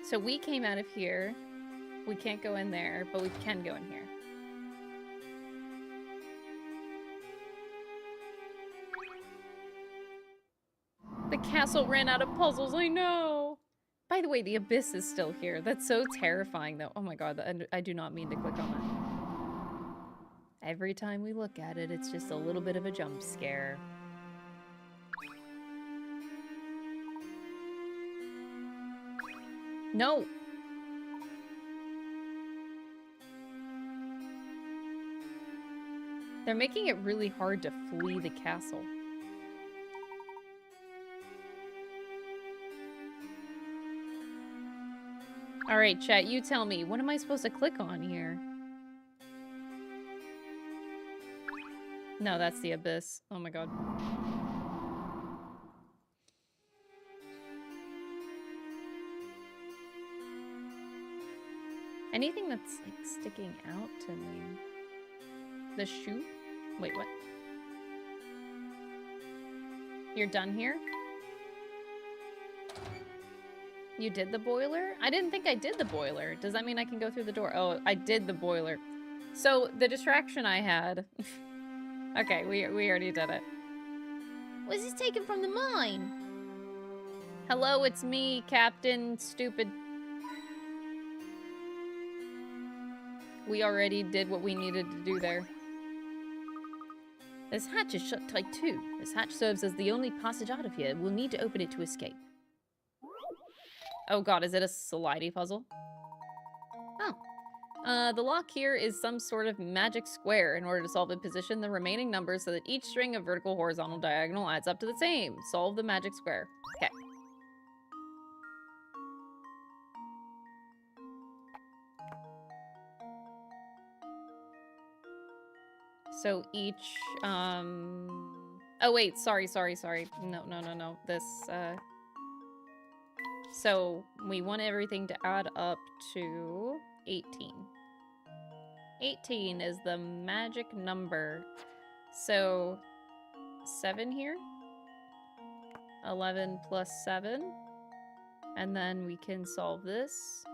Speaker 1: So we came out of here. We can't go in there, but we can go in here. The castle ran out of puzzles, I know! By the way, the abyss is still here. That's so terrifying, though. Oh my god, I do not mean to click on that. Every time we look at it, it's just a little bit of a jump scare. No! They're making it really hard to flee the castle. Alright, chat, you tell me. What am I supposed to click on here? No, that's the abyss. Oh my god. Anything that's, like, sticking out to me. The shoe? Wait, what? You're done here? You did the boiler? I didn't think I did the boiler. Does that mean I can go through the door? Oh, I did the boiler. So, the distraction I had... Okay, we already did it.
Speaker 3: Was this taken from the mine?
Speaker 1: Hello, it's me, Captain Stupid. We already did what we needed to do there.
Speaker 3: This hatch is shut tight too. This hatch serves as the only passage out of here. We'll need to open it to escape.
Speaker 1: Oh god, is it a slidey puzzle? Oh. The lock here is some sort of magic square. In order to solve it, position the remaining numbers so that each string of vertical, horizontal, diagonal adds up to the same. Solve the magic square. Okay. So each, oh wait, sorry. No. This, So we want everything to add up to 18. 18 is the magic number. So 7 here. 11 plus 7. And then we can solve this.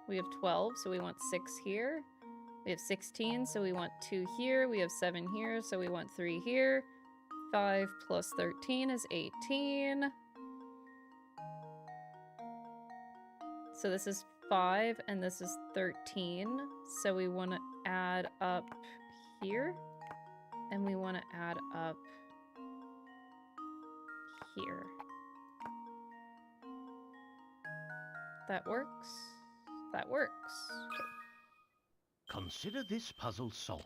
Speaker 1: We have 12, so we want 6 here. We have 16, so we want 2 here. We have 7 here, so we want 3 here. 5 plus 13 is 18. So this is 5, and this is 13. So we want to add up here. And we want to add up here. That works. That works. Okay.
Speaker 6: Consider this puzzle solved.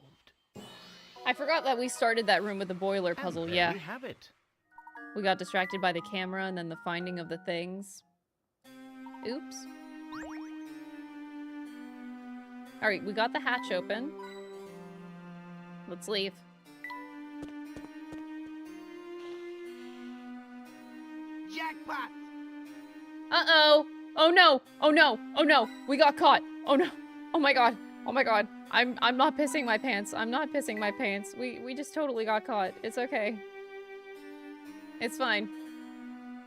Speaker 1: I forgot that we started that room with the boiler puzzle,
Speaker 6: And there
Speaker 1: yeah.
Speaker 6: we have it.
Speaker 1: We got distracted by the camera and then the finding of the things. Oops. Alright, we got the hatch open. Let's leave.
Speaker 7: Jackpot!
Speaker 1: Uh-oh! Oh no! Oh no! Oh no! We got caught! Oh no! Oh my god! Oh my god! I'm not pissing my pants. I'm not pissing my pants. We just totally got caught. It's okay. It's fine.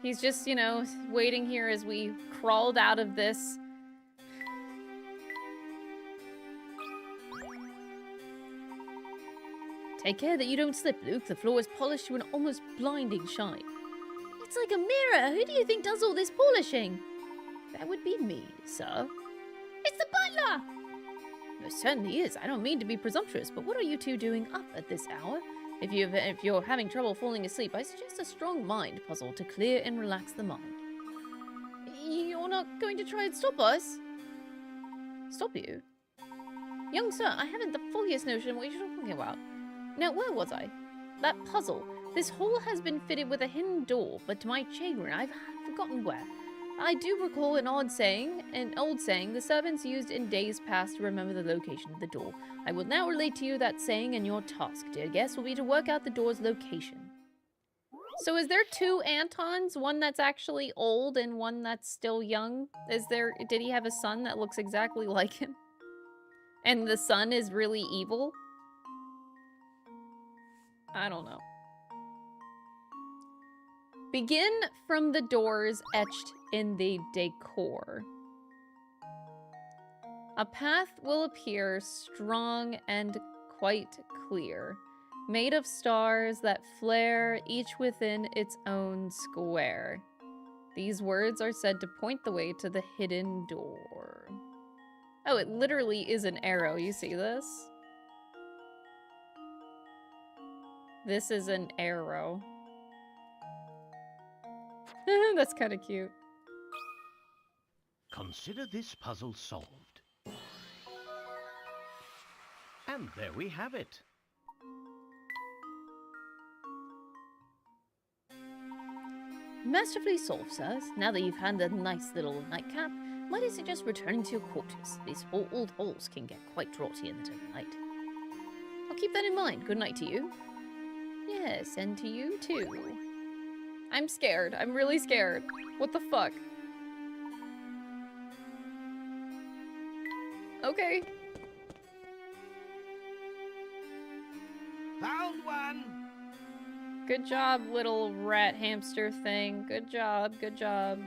Speaker 1: He's just, you know, waiting here as we crawled out of this. Take care that you don't slip, Luke. The floor is polished to an almost blinding shine.
Speaker 3: It's like a mirror. Who do you think does all this polishing?
Speaker 1: That would be me, sir.
Speaker 3: It's the butler!
Speaker 1: It certainly is. I don't mean to be presumptuous, but what are you two doing up at this hour? If you're having trouble falling asleep, I suggest a strong mind puzzle to clear and relax the mind.
Speaker 3: You're not going to try and stop us?
Speaker 1: Stop you? Young sir, I haven't the foggiest notion what you're talking about. Now, where was I? That puzzle. This hole has been fitted with a hidden door, but to my chagrin, I've forgotten where. I do recall an old saying the servants used in days past to remember the location of the door. I will now relate to you that saying, and your task, dear guest, will be to work out the door's location. So is there two Antons? One that's actually old and one that's still young? Did he have a son that looks exactly like him? And the son is really evil? I don't know. Begin from the doors etched in the decor. A path will appear strong and quite clear, made of stars that flare each within its own square. These words are said to point the way to the hidden door. Oh, it literally is an arrow. You see this? This is an arrow. That's kind of cute.
Speaker 6: Consider this puzzle solved. And there we have it.
Speaker 1: Masterfully solved, sirs. Now that you've had a nice little nightcap, might I suggest returning to your quarters? These old halls can get quite draughty in the dead of night. I'll keep that in mind. Good night to you. Yes, and to you too. I'm scared. I'm really scared. What the fuck? Okay.
Speaker 7: Found one!
Speaker 1: Good job, little rat hamster thing. Good job, good job.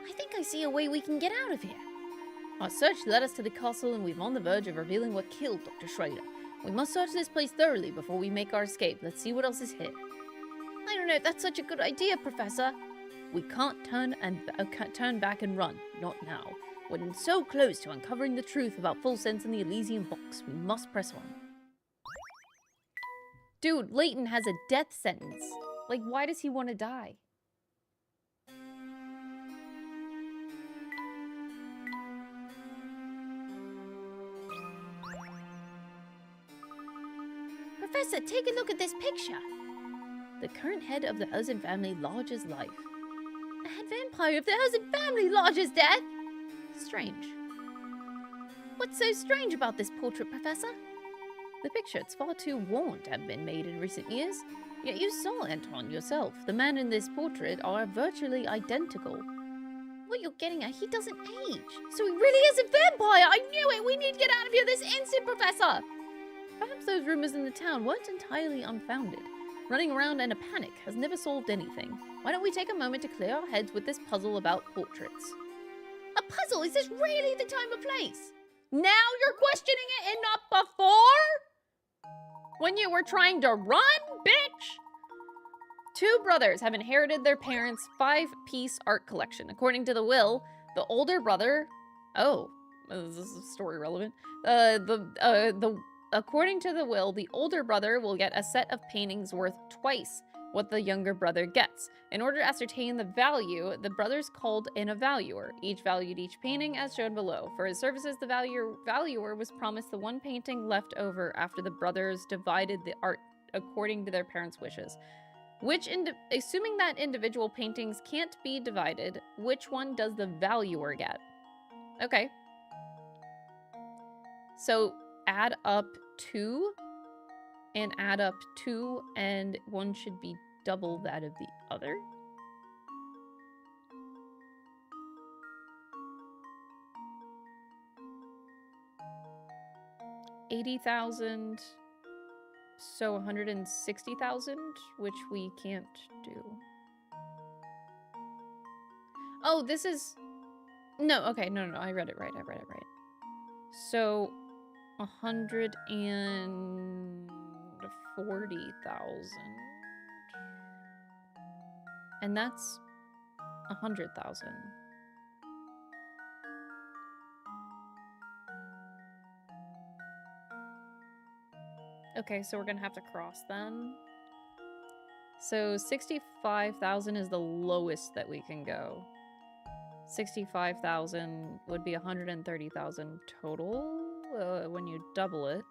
Speaker 3: I think I see a way we can get out of here.
Speaker 1: Our search led us to the castle, and we're on the verge of revealing what killed Dr. Schrader. We must search this place thoroughly before we make our escape. Let's see what else is here.
Speaker 3: I don't know if that's such a good idea, Professor.
Speaker 1: We can't turn back and run. Not now. We're so close to uncovering the truth about Full Sense and the Elysian Box. We must press on. Dude, Layton has a death sentence. Like, why does he want to die?
Speaker 3: Professor, take a look at this picture.
Speaker 1: The current head of the Elysian family, large as life.
Speaker 3: A head vampire of the Elysian family, large as death?
Speaker 1: Strange.
Speaker 3: What's so strange about this portrait, Professor?
Speaker 1: The picture, it's far too worn to have been made in recent years. Yet you saw Anton yourself. The man in this portrait are virtually identical.
Speaker 3: What you're getting at, he doesn't age. So he really is a vampire! I knew it! We need to get out of here this instant, Professor!
Speaker 1: Perhaps those rumors in the town weren't entirely unfounded. Running around in a panic has never solved anything. Why don't we take a moment to clear our heads with this puzzle about portraits?
Speaker 3: A puzzle? Is this really the time or place? Now you're questioning it and not before?
Speaker 1: When you were trying to run, bitch! Two brothers have inherited their parents' 5-piece art collection. According to the will, the older brother... Oh, is this story relevant? According to the will, the older brother will get a set of paintings worth twice what the younger brother gets. In order to ascertain the value, the brothers called in a valuer. Each valued each painting as shown below. For his services, the valuer was promised the one painting left over after the brothers divided the art according to their parents' wishes. Assuming that individual paintings can't be divided, which one does the valuer get? Okay. So add up 2 and add up 2, and one should be double that of the other. $80,000, so 160,000, which we can't do. Oh, this is... No, okay, no, I read it right, So, 140,000. And that's 100,000. Okay, so we're gonna have to cross then. So 65,000 is the lowest that we can go. 65,000 would be 130,000 total when you double it.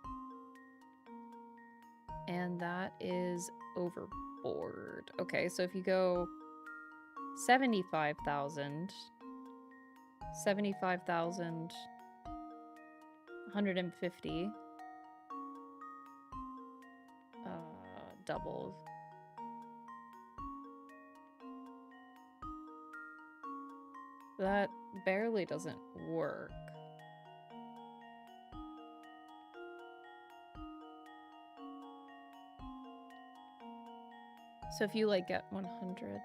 Speaker 1: And that is overboard. Okay, so if you go 75,000, 75,000, 150, double. That barely doesn't work. So if you like get 100.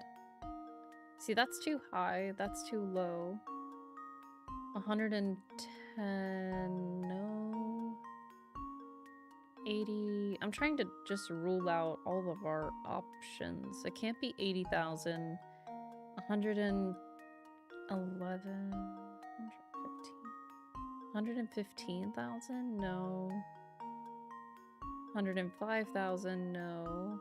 Speaker 1: See, that's too high, that's too low. 110, no. 80, I'm trying to just rule out all of our options. It can't be 80,000. 111, 115,000? No. 105,000? No.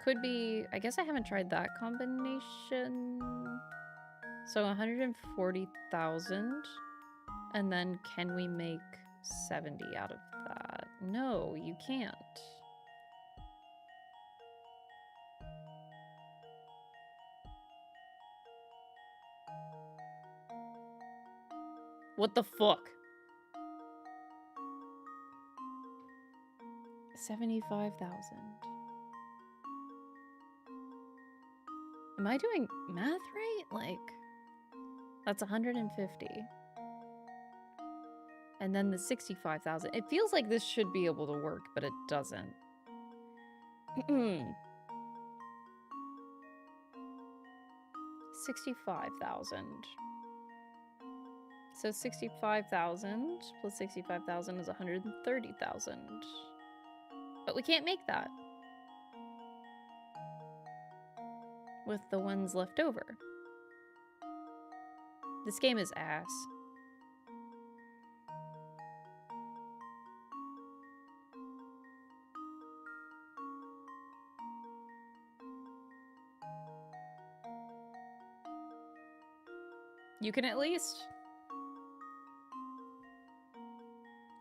Speaker 1: Could be, I guess I haven't tried that combination. So 140,000. And then can we make 70 out of that? No, you can't. What the fuck? 75,000. Am I doing math right? Like, that's 150. And then the 65,000. It feels like this should be able to work, but it doesn't. 65,000. So 65,000 plus 65,000 is 130,000. But we can't make that with the ones left over. This game is ass. You can at least...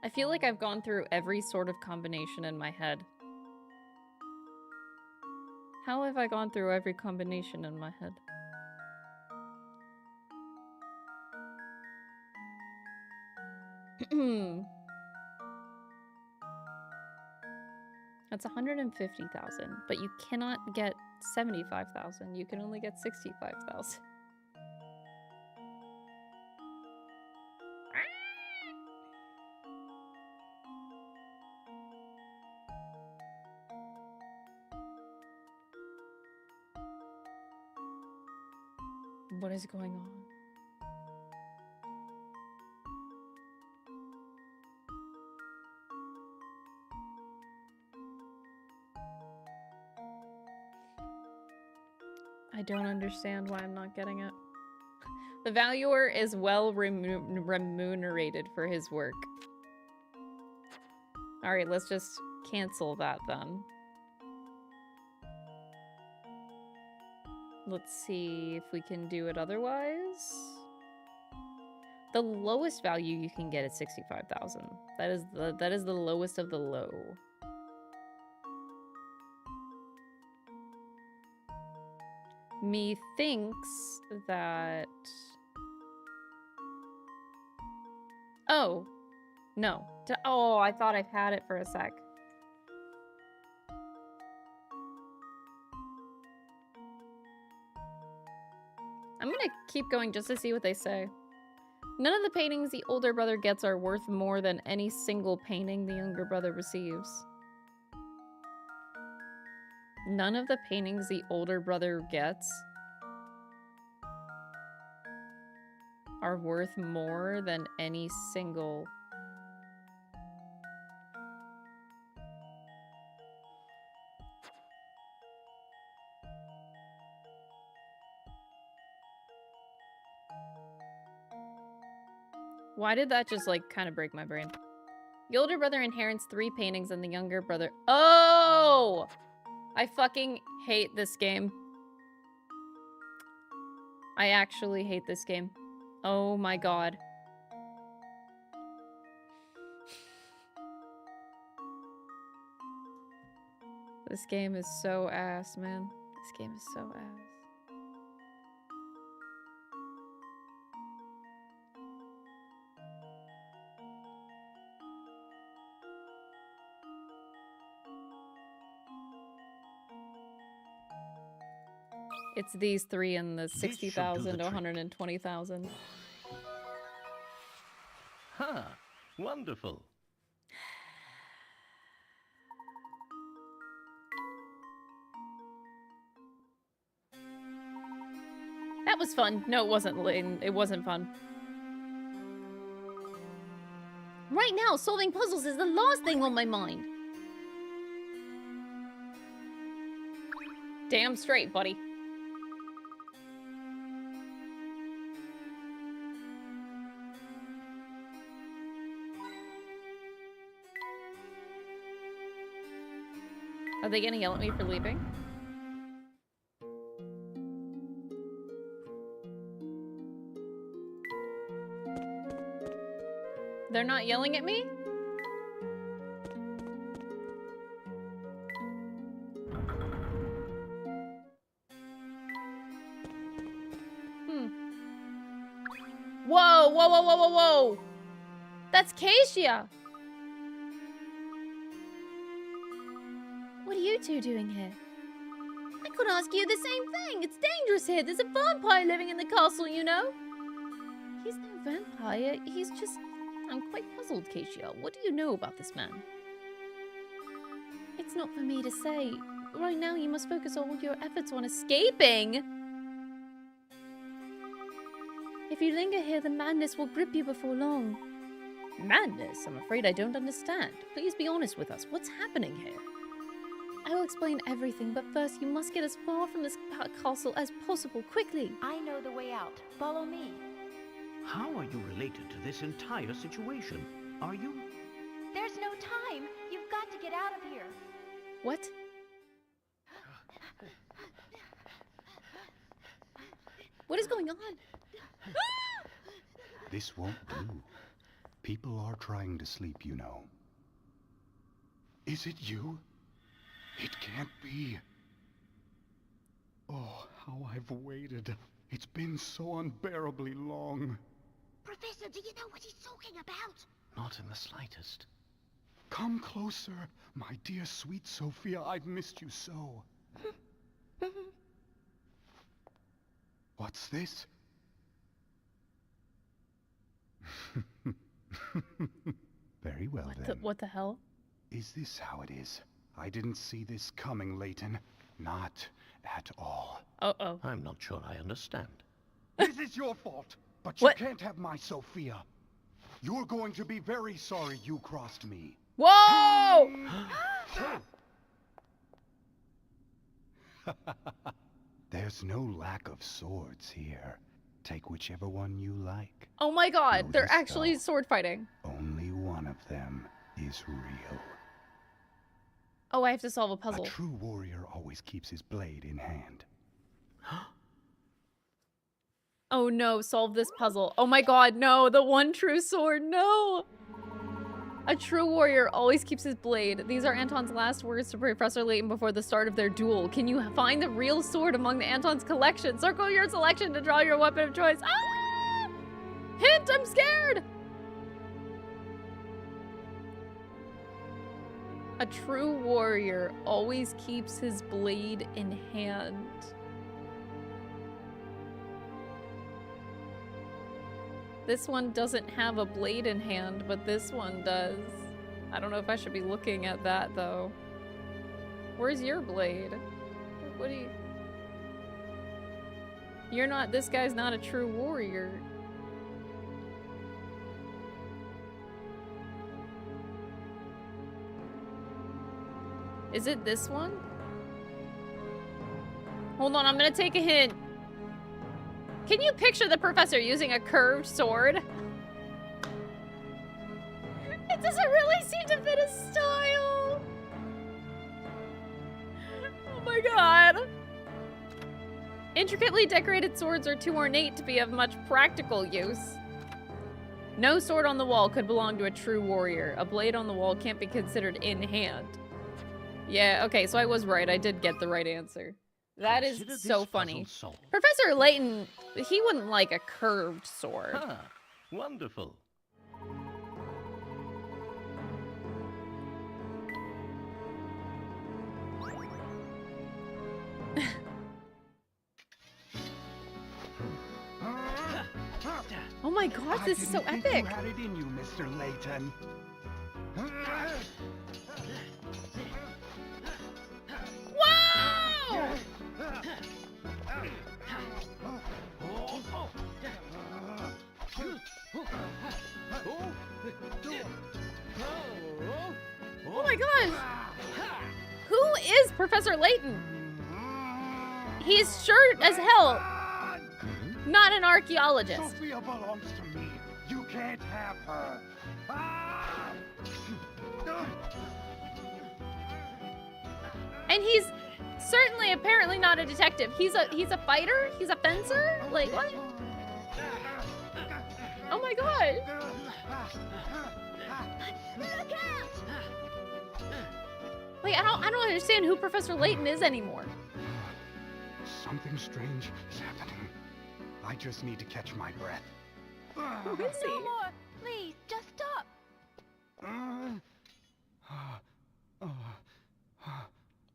Speaker 1: I feel like I've gone through every sort of combination in my head. How have I gone through every combination in my head? That's 150,000, but you cannot get 75,000. You can only get 65,000. What is going on? I don't understand why I'm not getting it. The valuer is well remunerated for his work. Alright, let's just cancel that then. Let's see if we can do it otherwise. The lowest value you can get is 65,000. That is the lowest of the low. Methinks that... Oh. No. Oh, I thought I've had it for a sec. I'm gonna keep going just to see what they say. None of the paintings the older brother gets are worth more than any single painting the younger brother receives. None of the paintings the older brother gets are worth more than any single... Why did that just, like, kind of break my brain? The older brother inherits 3 paintings and the younger brother... Oh! I fucking hate this game. I actually hate this game. Oh my god. This game is so ass, man. This game is so ass. It's these 3 and the 60,000 to 120,000.
Speaker 6: Huh. Wonderful.
Speaker 1: That was fun. No, it wasn't, Layton. It wasn't fun.
Speaker 3: Right now, solving puzzles is the last thing on my mind.
Speaker 1: Damn straight, buddy. Are they gonna yell at me for leaving? They're not yelling at me? Whoa, whoa, whoa, whoa, whoa, whoa! That's Keisha!
Speaker 3: What are you two doing here? I could ask you the same thing. It's dangerous here. There's a vampire living in the castle, you know.
Speaker 1: He's no vampire. He's just... I'm quite puzzled, Keisha. What do you know about this man?
Speaker 3: It's not for me to say. Right now, you must focus all your efforts on escaping. If you linger here, the madness will grip you before long.
Speaker 1: Madness? I'm afraid I don't understand. Please be honest with us. What's happening here?
Speaker 3: I will explain everything, but first you must get as far from this castle as possible, quickly.
Speaker 8: I know the way out. Follow me.
Speaker 6: How are you related to this entire situation? Are you...
Speaker 8: There's no time. You've got to get out of here.
Speaker 1: What?
Speaker 3: What is going on?
Speaker 10: This won't do. People are trying to sleep, you know. Is it you? It can't be. Oh, how I've waited. It's been so unbearably long.
Speaker 5: Professor, do you know what he's talking about?
Speaker 6: Not in the slightest.
Speaker 10: Come closer, my dear sweet Sophia. I've missed you so. What's this? Very well, then.
Speaker 1: What the hell?
Speaker 10: Is this how it is? I didn't see this coming, Layton. Not at all.
Speaker 1: Uh-oh.
Speaker 6: I'm not sure I understand.
Speaker 10: This is your fault, but you can't have my Sophia. You're going to be very sorry you crossed me.
Speaker 1: Whoa!
Speaker 10: There's no lack of swords here. Take whichever one you like.
Speaker 1: Oh my god,
Speaker 10: Know
Speaker 1: they're
Speaker 10: this,
Speaker 1: actually
Speaker 10: though.
Speaker 1: sword fighting.
Speaker 10: Only one of them is real.
Speaker 1: Oh, I have to solve a puzzle.
Speaker 10: A true warrior always keeps his blade in hand.
Speaker 1: Oh no, solve this puzzle. Oh my god, no, the one true sword, no! A true warrior always keeps his blade. These are Anton's last words to Professor Layton before the start of their duel. Can you find the real sword among the Anton's collection? Circle your selection to draw your weapon of choice. Ah! Hint, I'm scared! A true warrior always keeps his blade in hand. This one doesn't have a blade in hand, but this one does. I don't know if I should be looking at that, though. Where's your blade? What do you... You're not... This guy's not a true warrior. Is it this one? Hold on, I'm gonna take a hint. Can you picture the professor using a curved sword? It doesn't really seem to fit his style. Oh my god. Intricately decorated swords are too ornate to be of much practical use. No sword on the wall could belong to a true warrior. A blade on the wall can't be considered in hand. Yeah, okay, so I was right. I did get the right answer. That is so funny. Professor Layton, he wouldn't like a curved sword.
Speaker 6: Ah, wonderful.
Speaker 1: Oh my god, this is so epic.
Speaker 10: You had it in you, Mr. Layton.
Speaker 1: Wow! Oh my god! Who is Professor Layton? He's sure as hell not an archaeologist.
Speaker 10: Sophia belongs to me. You can't have her.
Speaker 1: And he's certainly apparently not a detective. He's a fighter? He's a fencer? Like what? Oh my god. Like I don't understand who Professor Layton is anymore.
Speaker 10: Something strange is happening. I just need to catch my breath.
Speaker 1: Who is he?
Speaker 8: No more. Please, just stop.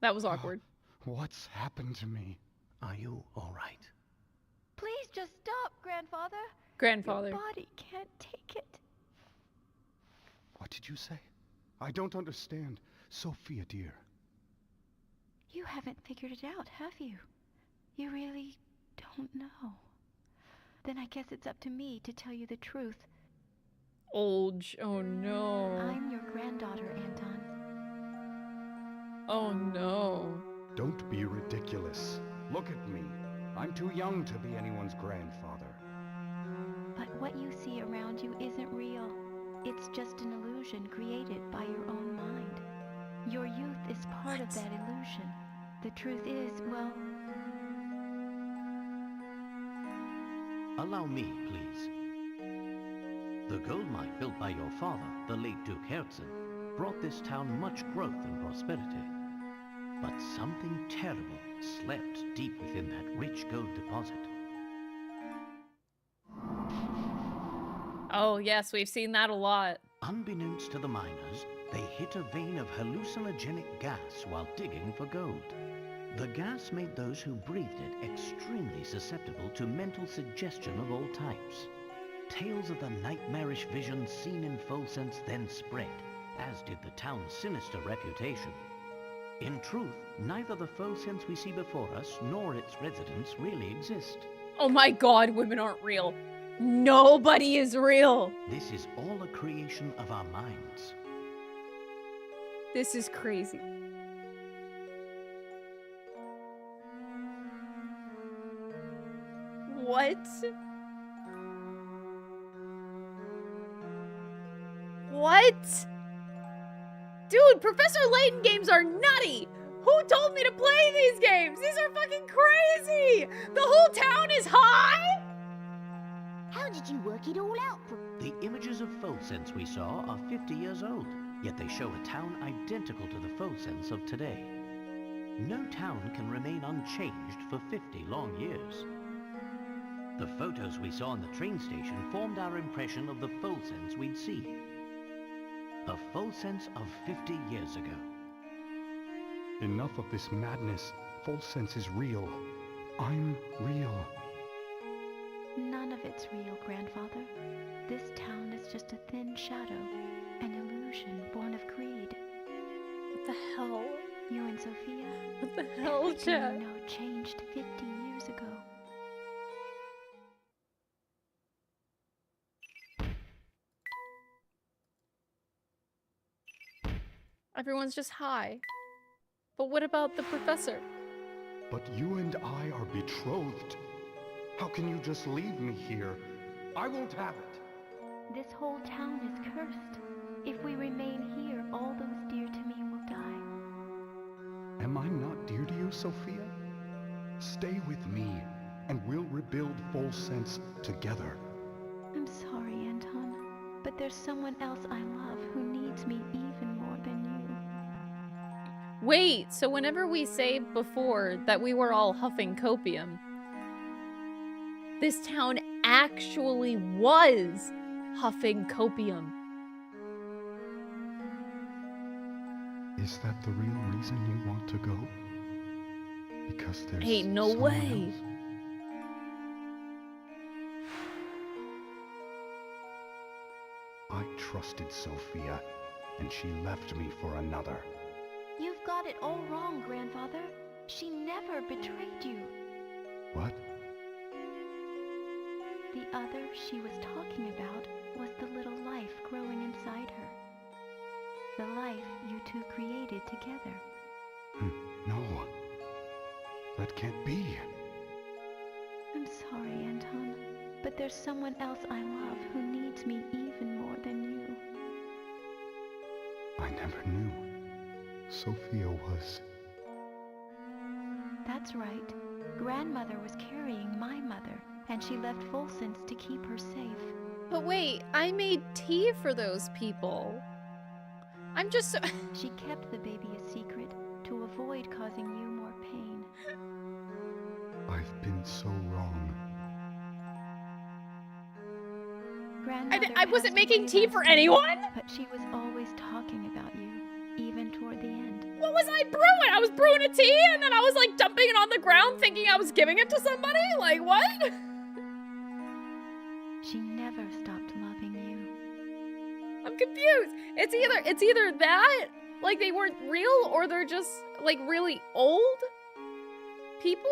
Speaker 1: That was awkward.
Speaker 10: What's happened to me?
Speaker 6: Are you all right?
Speaker 8: Please just stop, Grandfather.
Speaker 1: Grandfather.
Speaker 8: Your body can't take it.
Speaker 10: What did you say? I don't understand. Sophia, dear.
Speaker 8: You haven't figured it out, have you? You really don't know. Then I guess it's up to me to tell you the truth.
Speaker 1: Oh no.
Speaker 8: I'm your granddaughter, Anton.
Speaker 1: Oh no.
Speaker 10: Don't be ridiculous. Look at me. I'm too young to be anyone's grandfather.
Speaker 8: But what you see around you isn't real. It's just an illusion created by your own mind. Your youth is part of that illusion. The truth is, well...
Speaker 6: Allow me, please. The gold mine built by your father, the late Duke Herzen, brought this town much growth and prosperity. But something terrible slept deep within that rich gold deposit.
Speaker 1: Oh yes, we've seen that a lot.
Speaker 6: Unbeknownst to the miners, they hit a vein of hallucinogenic gas while digging for gold. The gas made those who breathed it extremely susceptible to mental suggestion of all types. Tales of the nightmarish visions seen in Folsense then spread, as did the town's sinister reputation. In truth, neither the Folsense we see before us nor its residents really exist.
Speaker 1: Oh my god, women aren't real. Nobody is real.
Speaker 6: This is all a creation of our minds.
Speaker 1: This is crazy. What? What? Dude, Professor Layton games are nutty! Who told me to play these games? These are fucking crazy! The whole town is high?
Speaker 5: How did you work it all out?
Speaker 6: The images of Folsense we saw are 50 years old, yet they show a town identical to the Folsense of today. No town can remain unchanged for 50 long years. The photos we saw in the train station formed our impression of the Folsense we'd see. The Folsense of 50 years ago.
Speaker 10: Enough of this madness. Folsense is real. I'm real.
Speaker 8: None of it's real, Grandfather. This town is just a thin shadow, an illusion born of greed.
Speaker 1: What the hell?
Speaker 8: You and Sophia?
Speaker 1: What the hell,
Speaker 8: Everything
Speaker 1: Chat?
Speaker 8: you know changed 50 years ago.
Speaker 1: Everyone's just high. But what about the professor?
Speaker 10: But you and I are betrothed. How can you just leave me here? I won't have it.
Speaker 8: This whole town is cursed. If we remain here, all those dear to me will die.
Speaker 10: Am I not dear to you, Sophia? Stay with me, and we'll rebuild Folsense together.
Speaker 8: I'm sorry, Anton, but there's someone else I love who needs me even more than you.
Speaker 1: Wait, so whenever we say before that we were all huffing copium, this town actually was huffing copium.
Speaker 10: Is that the real reason you want to go? Because there's
Speaker 1: Ain't no
Speaker 10: someone
Speaker 1: way.
Speaker 10: else? I trusted Sophia, and she left me for another.
Speaker 8: You've got it all wrong, Grandfather. She never betrayed you.
Speaker 10: What?
Speaker 8: The other she was talking about was the little life growing inside her. The life you two created together.
Speaker 10: No. That can't be.
Speaker 8: I'm sorry, Anton, but there's someone else I love who needs me even more than you.
Speaker 10: I never knew. Sophia was...
Speaker 8: That's right. Grandmother was carrying my mother, and she left Folsense to keep her safe.
Speaker 1: But wait, I made tea for those people. I'm just so...
Speaker 8: She kept the baby a secret to avoid causing you more pain.
Speaker 10: I've been so wrong.
Speaker 8: Grandmother
Speaker 1: I wasn't
Speaker 8: passed
Speaker 1: making
Speaker 8: away
Speaker 1: tea
Speaker 8: last
Speaker 1: for
Speaker 8: year,
Speaker 1: anyone!
Speaker 8: But she was always talking about you, even toward the end.
Speaker 1: What was I brewing? I was brewing a tea and then I was like dumping it on the ground thinking I was giving it to somebody? Like, what?
Speaker 8: She never stopped loving you.
Speaker 1: I'm confused. It's either that, like they weren't real, or they're just like really old people.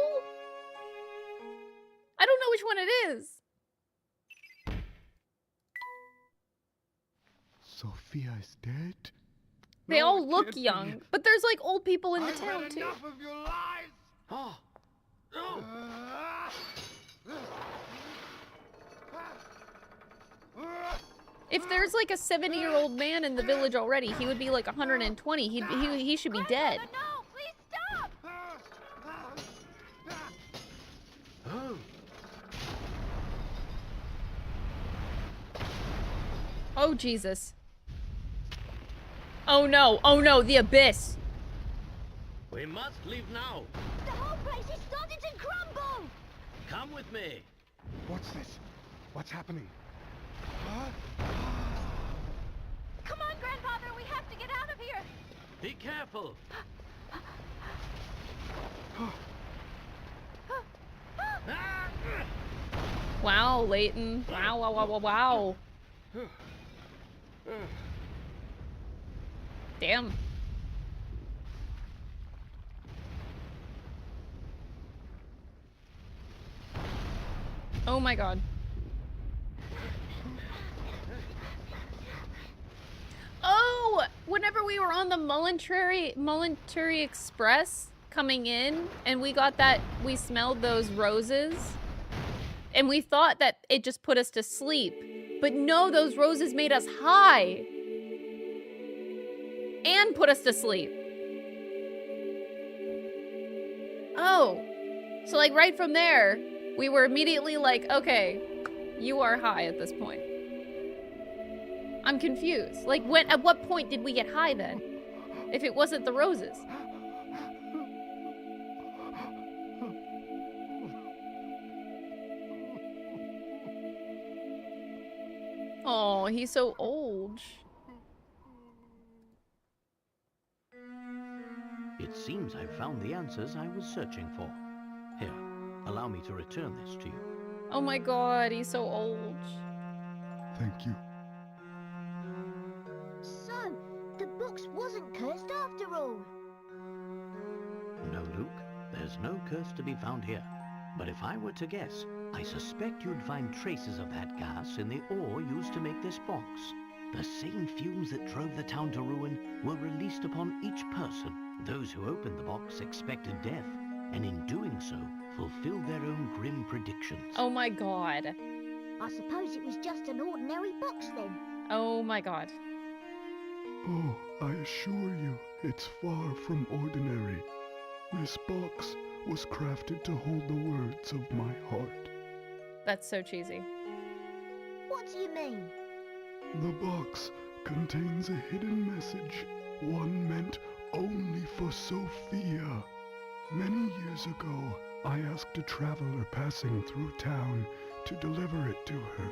Speaker 1: I don't know which one it is.
Speaker 10: Sophia is dead?
Speaker 1: They
Speaker 7: No,
Speaker 1: all
Speaker 7: it
Speaker 1: look
Speaker 7: can't be.
Speaker 1: young, but there's like old people in the
Speaker 7: I've
Speaker 1: town
Speaker 7: had
Speaker 1: too.
Speaker 7: enough of your lies.
Speaker 6: Oh, no!
Speaker 1: If there's like a 70-year-old man in the village already, he would be like 120. He should be dead.
Speaker 5: No, please stop!
Speaker 6: Oh,
Speaker 1: Oh Jesus. Oh no, the abyss.
Speaker 6: we must leave now.
Speaker 5: The whole place is starting to crumble!
Speaker 6: Come with me.
Speaker 10: What's this? What's happening?
Speaker 5: Come on, Grandfather, we have to get out of here!
Speaker 6: Be careful.
Speaker 1: Wow, Layton. Wow. Damn. Oh my god. Oh, whenever we were on the Mullintry Express coming in and we smelled those roses and we thought that it just put us to sleep. But no, those roses made us high. and put us to sleep. Oh, so like right from there, we were immediately like, okay, you are high at this point. I'm confused. Like at what point did we get high then? If it wasn't the roses. Oh, he's so old.
Speaker 6: It seems I've found the answers I was searching for. Here, allow me to return this to you.
Speaker 1: Oh my god, he's so old.
Speaker 10: Thank you.
Speaker 5: So, the box wasn't cursed after all.
Speaker 6: No, Luke, there's no curse to be found here. But if I were to guess, I suspect you'd find traces of that gas in the ore used to make this box. The same fumes that drove the town to ruin were released upon each person. Those who opened the box expected death, and in doing so, fulfilled their own grim predictions.
Speaker 1: Oh my god.
Speaker 5: I suppose it was just an ordinary box then.
Speaker 1: Oh my god.
Speaker 10: Oh, I assure you, it's far from ordinary. This box was crafted to hold the words of my heart.
Speaker 1: That's so cheesy.
Speaker 5: What do you mean?
Speaker 10: The box contains a hidden message, one meant only for Sophia. Many years ago, I asked a traveler passing through town to deliver it to her.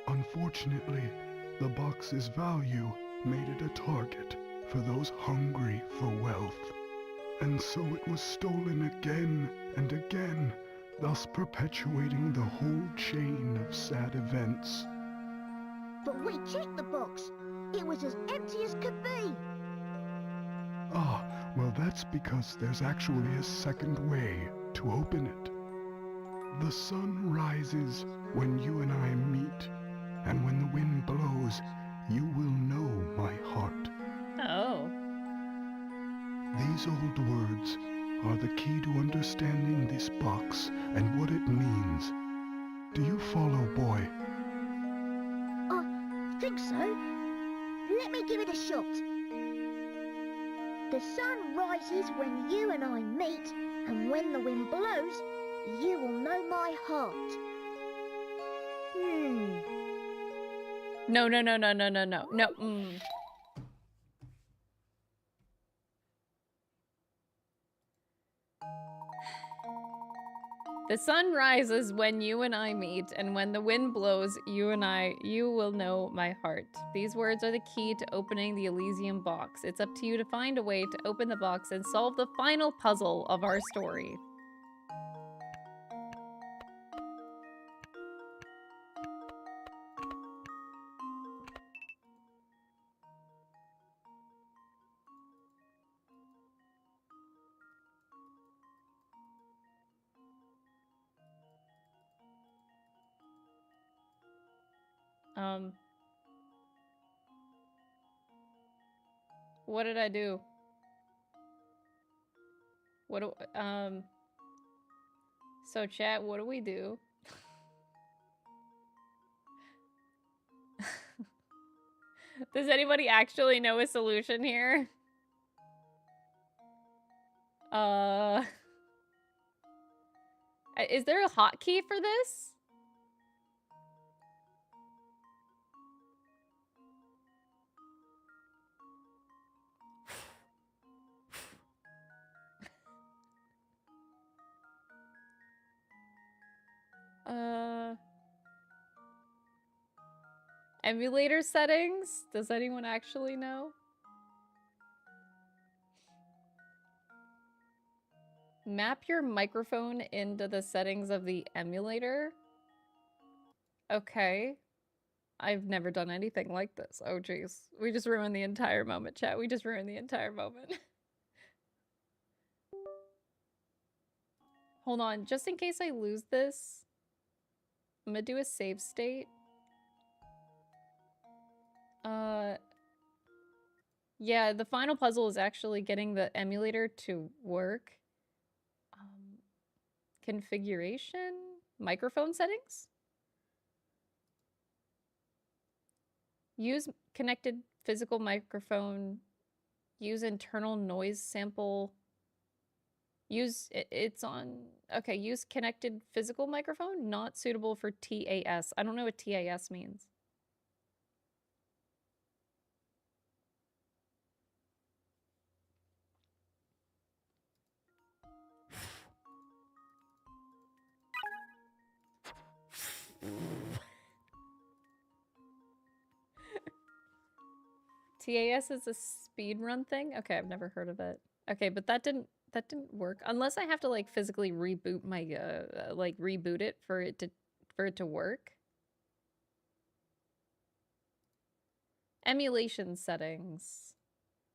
Speaker 10: Unfortunately, the box's value made it a target for those hungry for wealth. And so it was stolen again and again, thus perpetuating the whole chain of sad events.
Speaker 5: But we checked the box. It was as empty as could be.
Speaker 10: Ah, well that's because there's actually a second way to open it. The sun rises when you and I meet, and when the wind blows, you will know my heart.
Speaker 1: Oh.
Speaker 10: These old words are the key to understanding this box and what it means. Do you follow, boy?
Speaker 5: I think so. Let me give it a shot. The sun rises when you and I meet, and when the wind blows, you will know my heart.
Speaker 1: No. No. The sun rises when you and I meet, and when the wind blows, you will know my heart. These words are the key to opening the Elysian Box. It's up to you to find a way to open the box and solve the final puzzle of our story. What did I do? So chat, what do we do? Does anybody actually know a solution here? Is there a hotkey for this? Emulator settings? Does anyone actually know? Map your microphone into the settings of the emulator? Okay. I've never done anything like this. Oh jeez. We just ruined the entire moment, chat. We just ruined the entire moment. Hold on, just in case I lose this, I'm gonna do a save state. Yeah, the final puzzle is actually getting the emulator to work. Configuration? Microphone settings? Use connected physical microphone. Use internal noise sample. It's on... Okay, use connected physical microphone. Not suitable for TAS. I don't know what TAS means. TAS is a speedrun thing? Okay, I've never heard of it. Okay, but that didn't work. Unless I have to like physically reboot my reboot it for it to work. Emulation settings.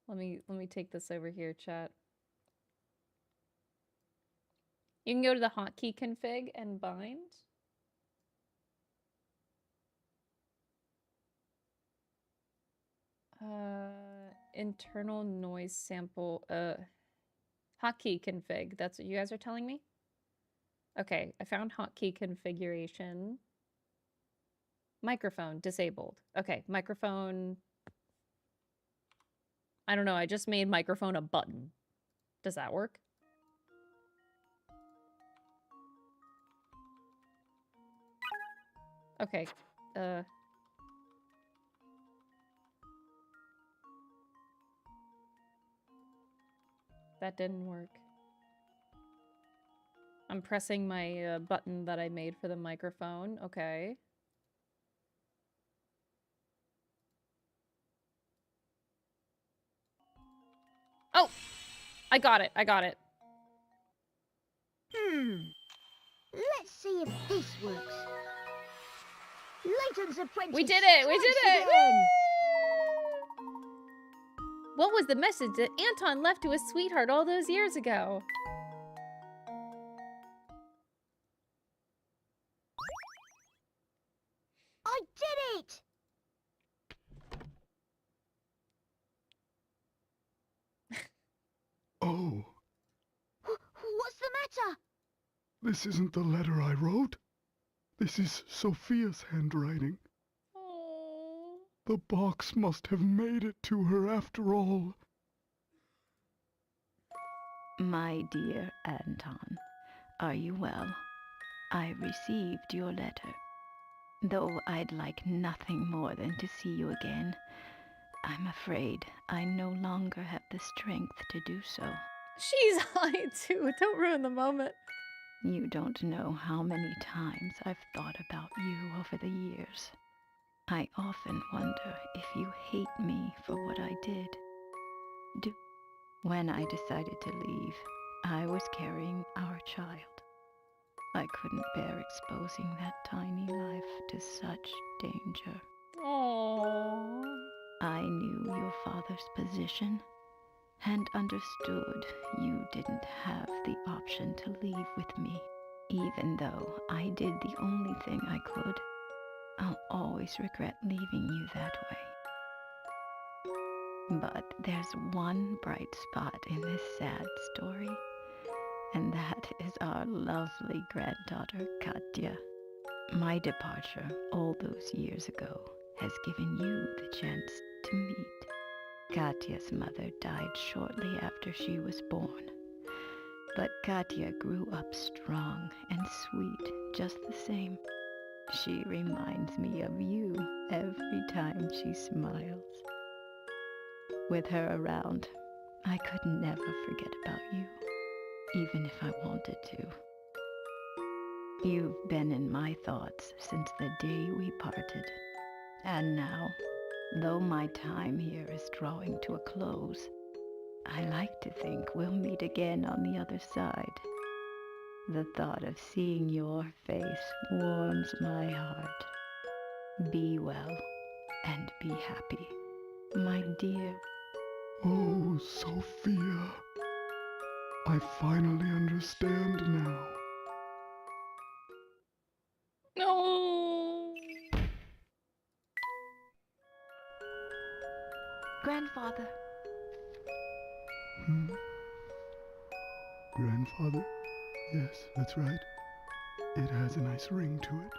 Speaker 1: Let me take this over here, chat. You can go to the hotkey config and bind. Internal noise sample, hotkey config. That's what you guys are telling me? Okay, I found hotkey configuration. Microphone disabled. Okay, microphone. I don't know, I just made microphone a button. Does that work? Okay, that didn't work. I'm pressing my button that I made for the microphone. Okay. Oh! I got it. I got it.
Speaker 5: Let's see if this works. Layton's apprentice.
Speaker 1: We did it! We did it!
Speaker 5: Woo!
Speaker 1: What was the message that Anton left to his sweetheart all those years ago?
Speaker 5: I did it!
Speaker 7: Oh,
Speaker 5: What's the matter?
Speaker 7: this isn't the letter I wrote. This is Sophia's handwriting.
Speaker 1: Oh.
Speaker 7: The box must have made it to her after all.
Speaker 8: My dear Anton, are you well? I received your letter. Though I'd like nothing more than to see you again, I'm afraid I no longer have the strength to do so.
Speaker 1: She's high too. Don't ruin the moment.
Speaker 8: You don't know how many times I've thought about you over the years. I often wonder if you hate me for what I did. When I decided to leave, I was carrying our child. I couldn't bear exposing that tiny life to such danger.
Speaker 1: Aww.
Speaker 8: I knew your father's position and understood you didn't have the option to leave with me. Even though I did the only thing I could, I'll always regret leaving you that way. But there's one bright spot in this sad story, and that is our lovely granddaughter, Katya. My departure all those years ago has given you the chance to meet. Katya's mother died shortly after she was born, but Katya grew up strong and sweet just the same. She reminds me of you every time she smiles. With her around, I could never forget about you, even if I wanted to. You've been in my thoughts since the day we parted. And now, though my time here is drawing to a close, I like to think we'll meet again on the other side. The thought of seeing your face warms my heart. Be well and be happy, my dear.
Speaker 7: Oh, Sophia. I finally understand now.
Speaker 1: No.
Speaker 8: Grandfather.
Speaker 7: Grandfather? Yes, that's right. It has a nice ring to it.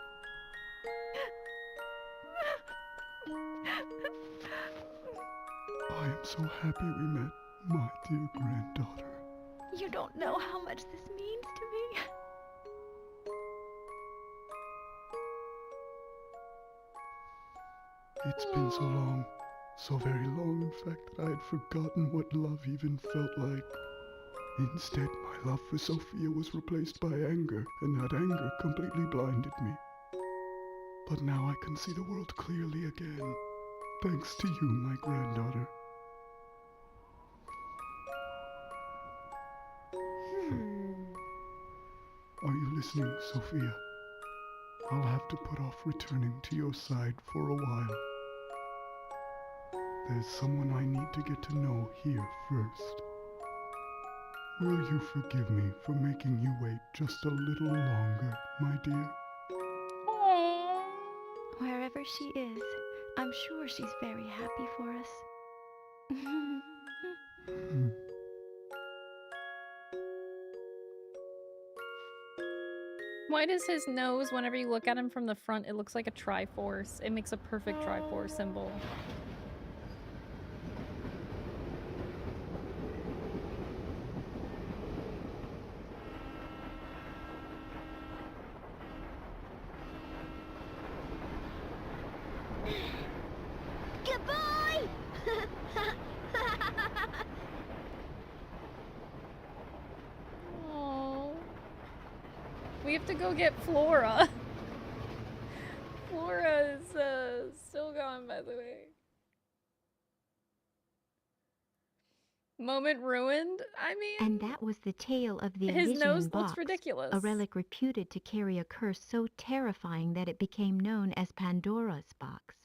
Speaker 10: am so happy we met, my dear granddaughter.
Speaker 8: You don't know how much this means to me.
Speaker 10: It's been so long, so very long, in fact, that I had forgotten what love even felt like. Instead, my love for Sophia was replaced by anger, and that anger completely blinded me. But now I can see the world clearly again, thanks to you, my granddaughter. Are you listening, Sophia? I'll have to put off returning to your side for a while. There's someone I need to get to know here first. Will you forgive me for making you wait just a little longer, my dear?
Speaker 8: Wherever she is, I'm sure she's very happy for us.
Speaker 1: Why does his nose, whenever you look at him from the front, it looks like a Triforce? It makes a perfect Triforce symbol.
Speaker 5: Goodbye!
Speaker 1: Aww. We have to go get Flora. Flora is still gone, by the way. Moment ruined? I mean...
Speaker 11: And that was the tale of the
Speaker 1: his
Speaker 11: Elysian
Speaker 1: nose
Speaker 11: Box,
Speaker 1: looks ridiculous.
Speaker 11: a relic reputed to carry a curse so terrifying that it became known as Pandora's Box.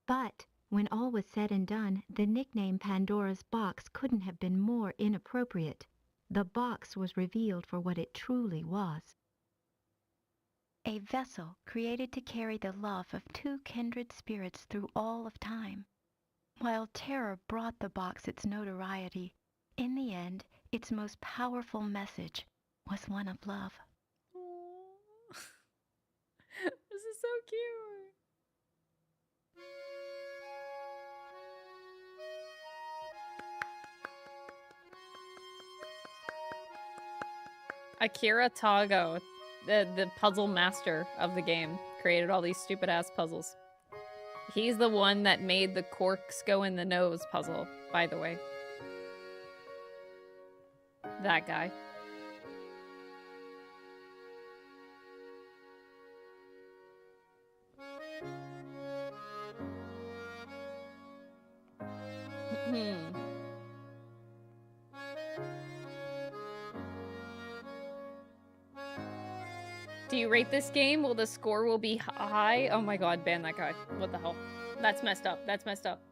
Speaker 11: But when all was said and done, the nickname Pandora's Box couldn't have been more inappropriate. The box was revealed for what it truly was.
Speaker 8: A vessel created to carry the love of two kindred spirits through all of time. While terror brought the box its notoriety, in the end, its most powerful message was one of love.
Speaker 1: Aww. This is so cute. Akira Tago, the puzzle master of the game, created all these stupid ass puzzles. He's the one that made the corks go in the nose puzzle, by the way. That guy. Do you rate this game? Will the score will be high? Oh my god, ban that guy. What the hell? That's messed up. That's messed up.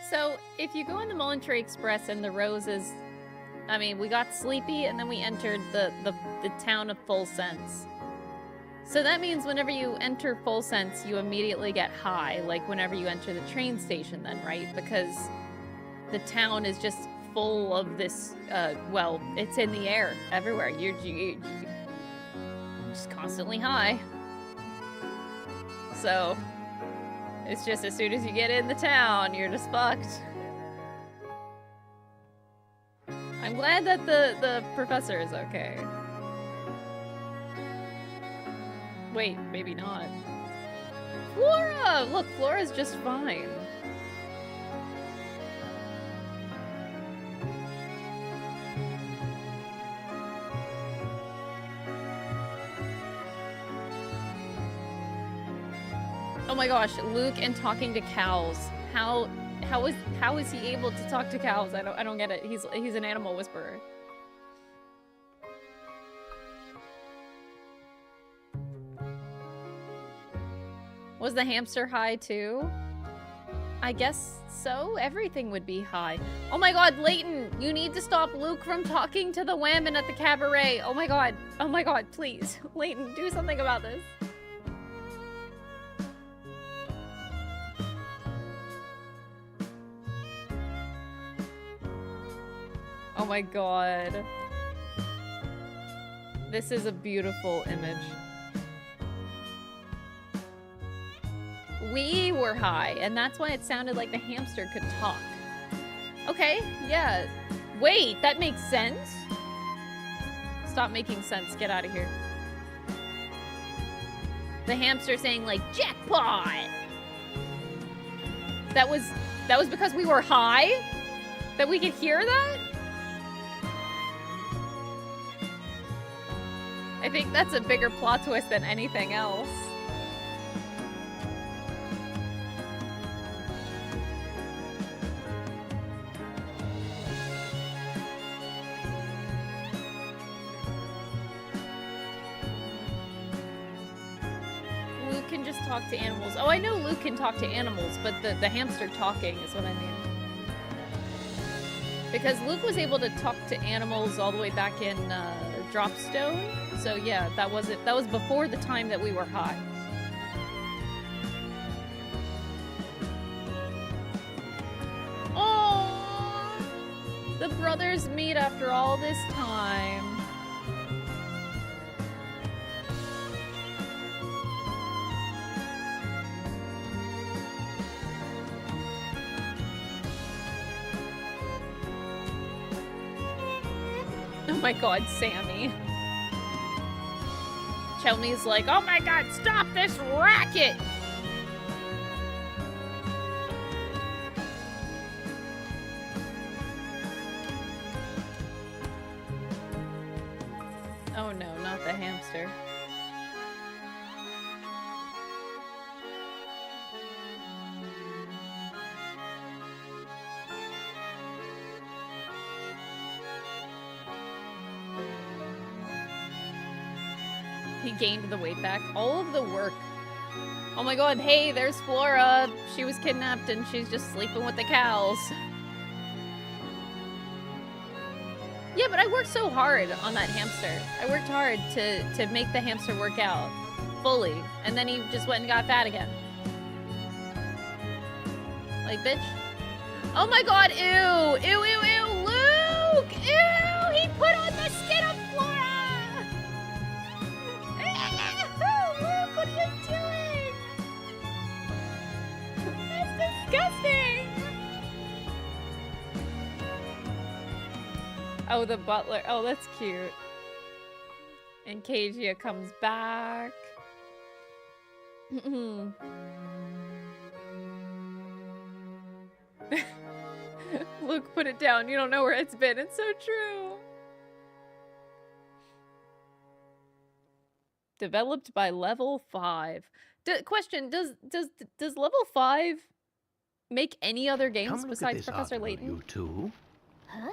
Speaker 1: So, if you go on the Momentary Express and the roses, I mean, we got sleepy and then we entered the town of Full Sense. So that means whenever you enter Full Sense, you immediately get high, like whenever you enter the train station then, right? Because the town is just full of this, well, it's in the air everywhere. You're just constantly high. So, it's just as soon as you get in the town, you're just fucked. I'm glad that the professor is okay. Wait, maybe not. Flora! Look, Flora's just fine. Oh my gosh, Luke and talking to cows. How is he able to talk to cows? I don't get it. He's an animal whisperer. Was the hamster high too? I guess so. Everything would be high. Oh my god, Layton, you need to stop Luke from talking to the women at the cabaret. Oh my god, please. Layton, do something about this. Oh my god. This is a beautiful image. We were high, and that's why it sounded like the hamster could talk. Okay, yeah. Wait, that makes sense? Stop making sense. Get out of here. The hamster saying, like, jackpot! That was because we were high? That we could hear that? I think that's a bigger plot twist than anything else. Luke can just talk to animals. Oh, I know Luke can talk to animals, but the hamster talking is what I mean. Because Luke was able to talk to animals all the way back in Dropstone. So yeah, that was it. That was before the time that we were high. Oh, the brothers meet after all this time. Oh my god, Sammy. Chelmy's like, oh my god, stop this racket! Oh no, not the hamster. He gained the weight back. All of the work. Oh my god, hey, there's Flora. She was kidnapped and she's just sleeping with the cows. Yeah, but I worked so hard on that hamster. I worked hard to make the hamster work out fully. And then he just went and got fat again. Like, bitch. Oh my god, ew. Ew, ew, ew. Luke! Ew! He put on the skin of Flora! Luke, what are you doing? That's disgusting! Oh, the butler. Oh, that's cute. And Kajia comes back. Luke, put it down. You don't know where it's been. It's so true. Developed by level 5. Question, does level 5 make any other games besides Professor Layton?
Speaker 6: You two.
Speaker 5: Huh?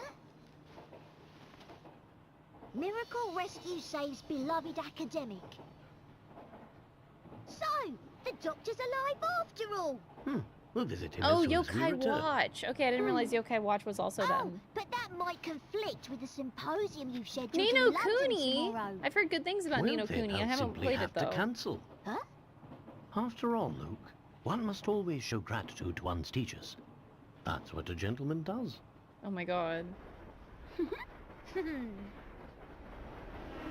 Speaker 5: Miracle Rescue saves beloved academic. So, the doctor's alive after all.
Speaker 6: We'll visit him
Speaker 1: Oh,
Speaker 6: as soon as we
Speaker 1: Yokai
Speaker 6: return.
Speaker 1: Watch. Okay, I didn't realize Yokai Watch was also them.
Speaker 5: But that might conflict with the symposium you've scheduled
Speaker 1: Ni
Speaker 5: in
Speaker 1: no
Speaker 5: London
Speaker 1: Kuni.
Speaker 5: tomorrow.
Speaker 1: I've heard good things about Ni no
Speaker 6: Well, then
Speaker 1: Kuni. I
Speaker 6: I'll
Speaker 1: haven't
Speaker 6: simply
Speaker 1: played
Speaker 6: have
Speaker 1: it though.
Speaker 6: to cancel.
Speaker 5: Huh?
Speaker 6: After all, Luke, one must always show gratitude to one's teachers. That's what a gentleman does.
Speaker 1: Oh my god.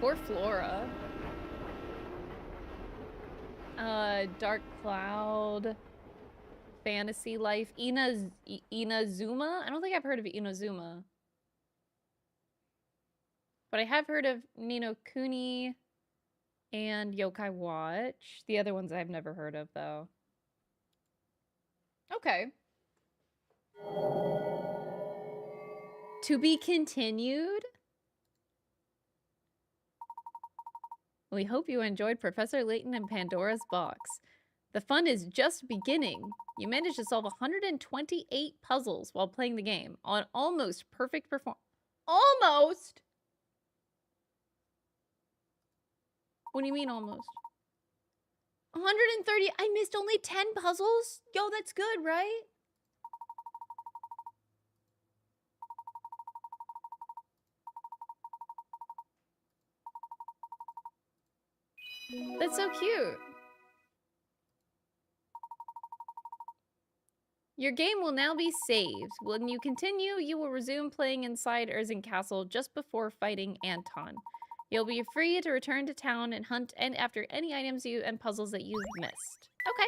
Speaker 1: Poor Flora. Dark Cloud. Fantasy Life. Inazuma? I don't think I've heard of Inazuma. But I have heard of Ni no Kuni and Yokai Watch. The other ones I've never heard of, though. Okay. To be continued? We hope you enjoyed Professor Layton and Pandora's Box. The fun is just beginning. You managed to solve 128 puzzles while playing the game on almost perfect performance. Almost? What do you mean almost? 130? I missed only 10 puzzles? Yo, that's good, right? That's so cute. Your game will now be saved. When you continue, you will resume playing inside Erzin Castle just before fighting Anton. You'll be free to return to town and hunt and after any items and puzzles that you've missed. Okay.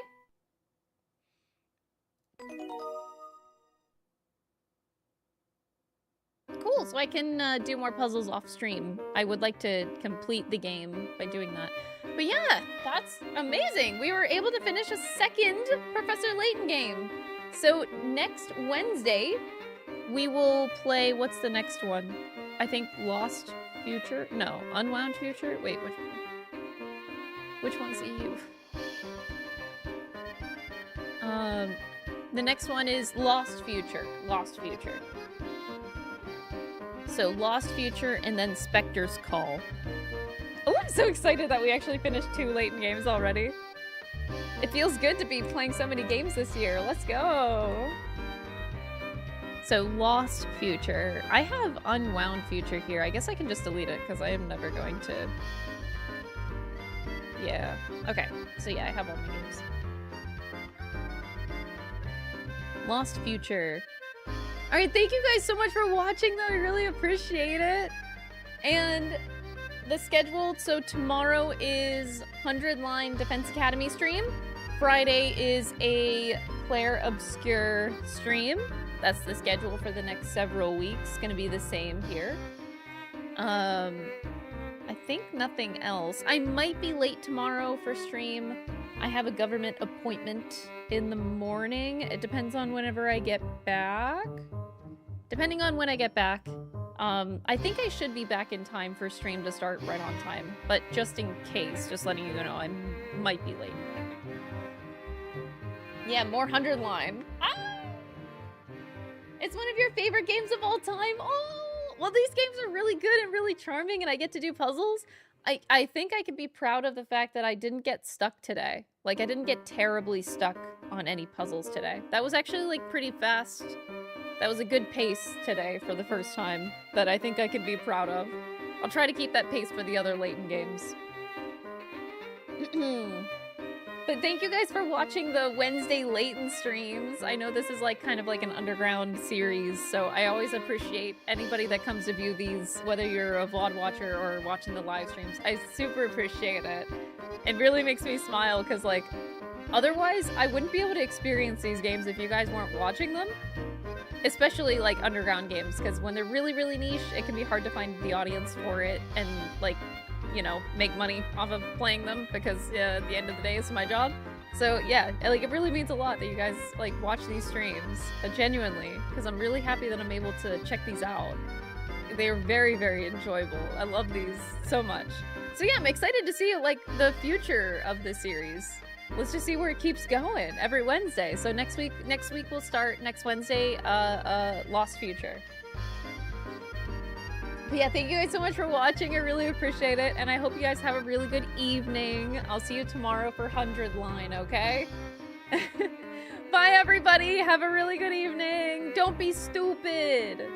Speaker 1: Cool, so I can do more puzzles off stream. I would like to complete the game by doing that. But yeah, that's amazing. We were able to finish a second Professor Layton game. So next Wednesday, we will play, what's the next one? I think Lost Future? No, Unwound Future? Wait, which one? Which one's EU? The next one is Lost Future. Lost Future. So Lost Future and then Spectre's Call. Oh, I'm so excited that we actually finished 2 Layton games already. It feels good to be playing so many games this year. Let's go. So Lost Future. I have Unwound Future here. I guess I can just delete it because I am never going to... Yeah. Okay. So yeah, I have all my games. Lost Future. Alright, thank you guys so much for watching though. I really appreciate it. And the schedule, so tomorrow is 100 Line Defense Academy stream. Friday is a Claire Obscure stream. That's the schedule for the next several weeks. Gonna be the same here. I think nothing else. I might be late tomorrow for stream. I have a government appointment in the morning. It depends on whenever I get back. Depending on when I get back. I think I should be back in time for stream to start right on time. But just in case, just letting you know, I might be late. Yeah, more 100 Line. Ah! It's one of your favorite games of all time. Oh! Well, these games are really good and really charming, and I get to do puzzles. I think I could be proud of the fact that I didn't get stuck today. Like, I didn't get terribly stuck on any puzzles today. That was actually, like, pretty fast. That was a good pace today for the first time that I think I could be proud of. I'll try to keep that pace for the other Layton games. But thank you guys for watching the Wednesday Layton streams. I know this is like kind of like an underground series, so I always appreciate anybody that comes to view these, whether you're a VOD watcher or watching the live streams. I super appreciate it. It really makes me smile because like, otherwise I wouldn't be able to experience these games if you guys weren't watching them. Especially like underground games, because when they're really, really niche, it can be hard to find the audience for it and like, you know, make money off of playing them because at the end of the day, it's my job. So yeah, like it really means a lot that you guys like watch these streams, genuinely, because I'm really happy that I'm able to check these out. They are very, very enjoyable. I love these so much. So yeah, I'm excited to see like the future of the series. Let's just see where it keeps going every Wednesday. So next week we'll start next Wednesday, Lost Future. But yeah, thank you guys so much for watching. I really appreciate it. And I hope you guys have a really good evening. I'll see you tomorrow for 100 Line, okay? Bye, everybody. Have a really good evening. Don't be stupid.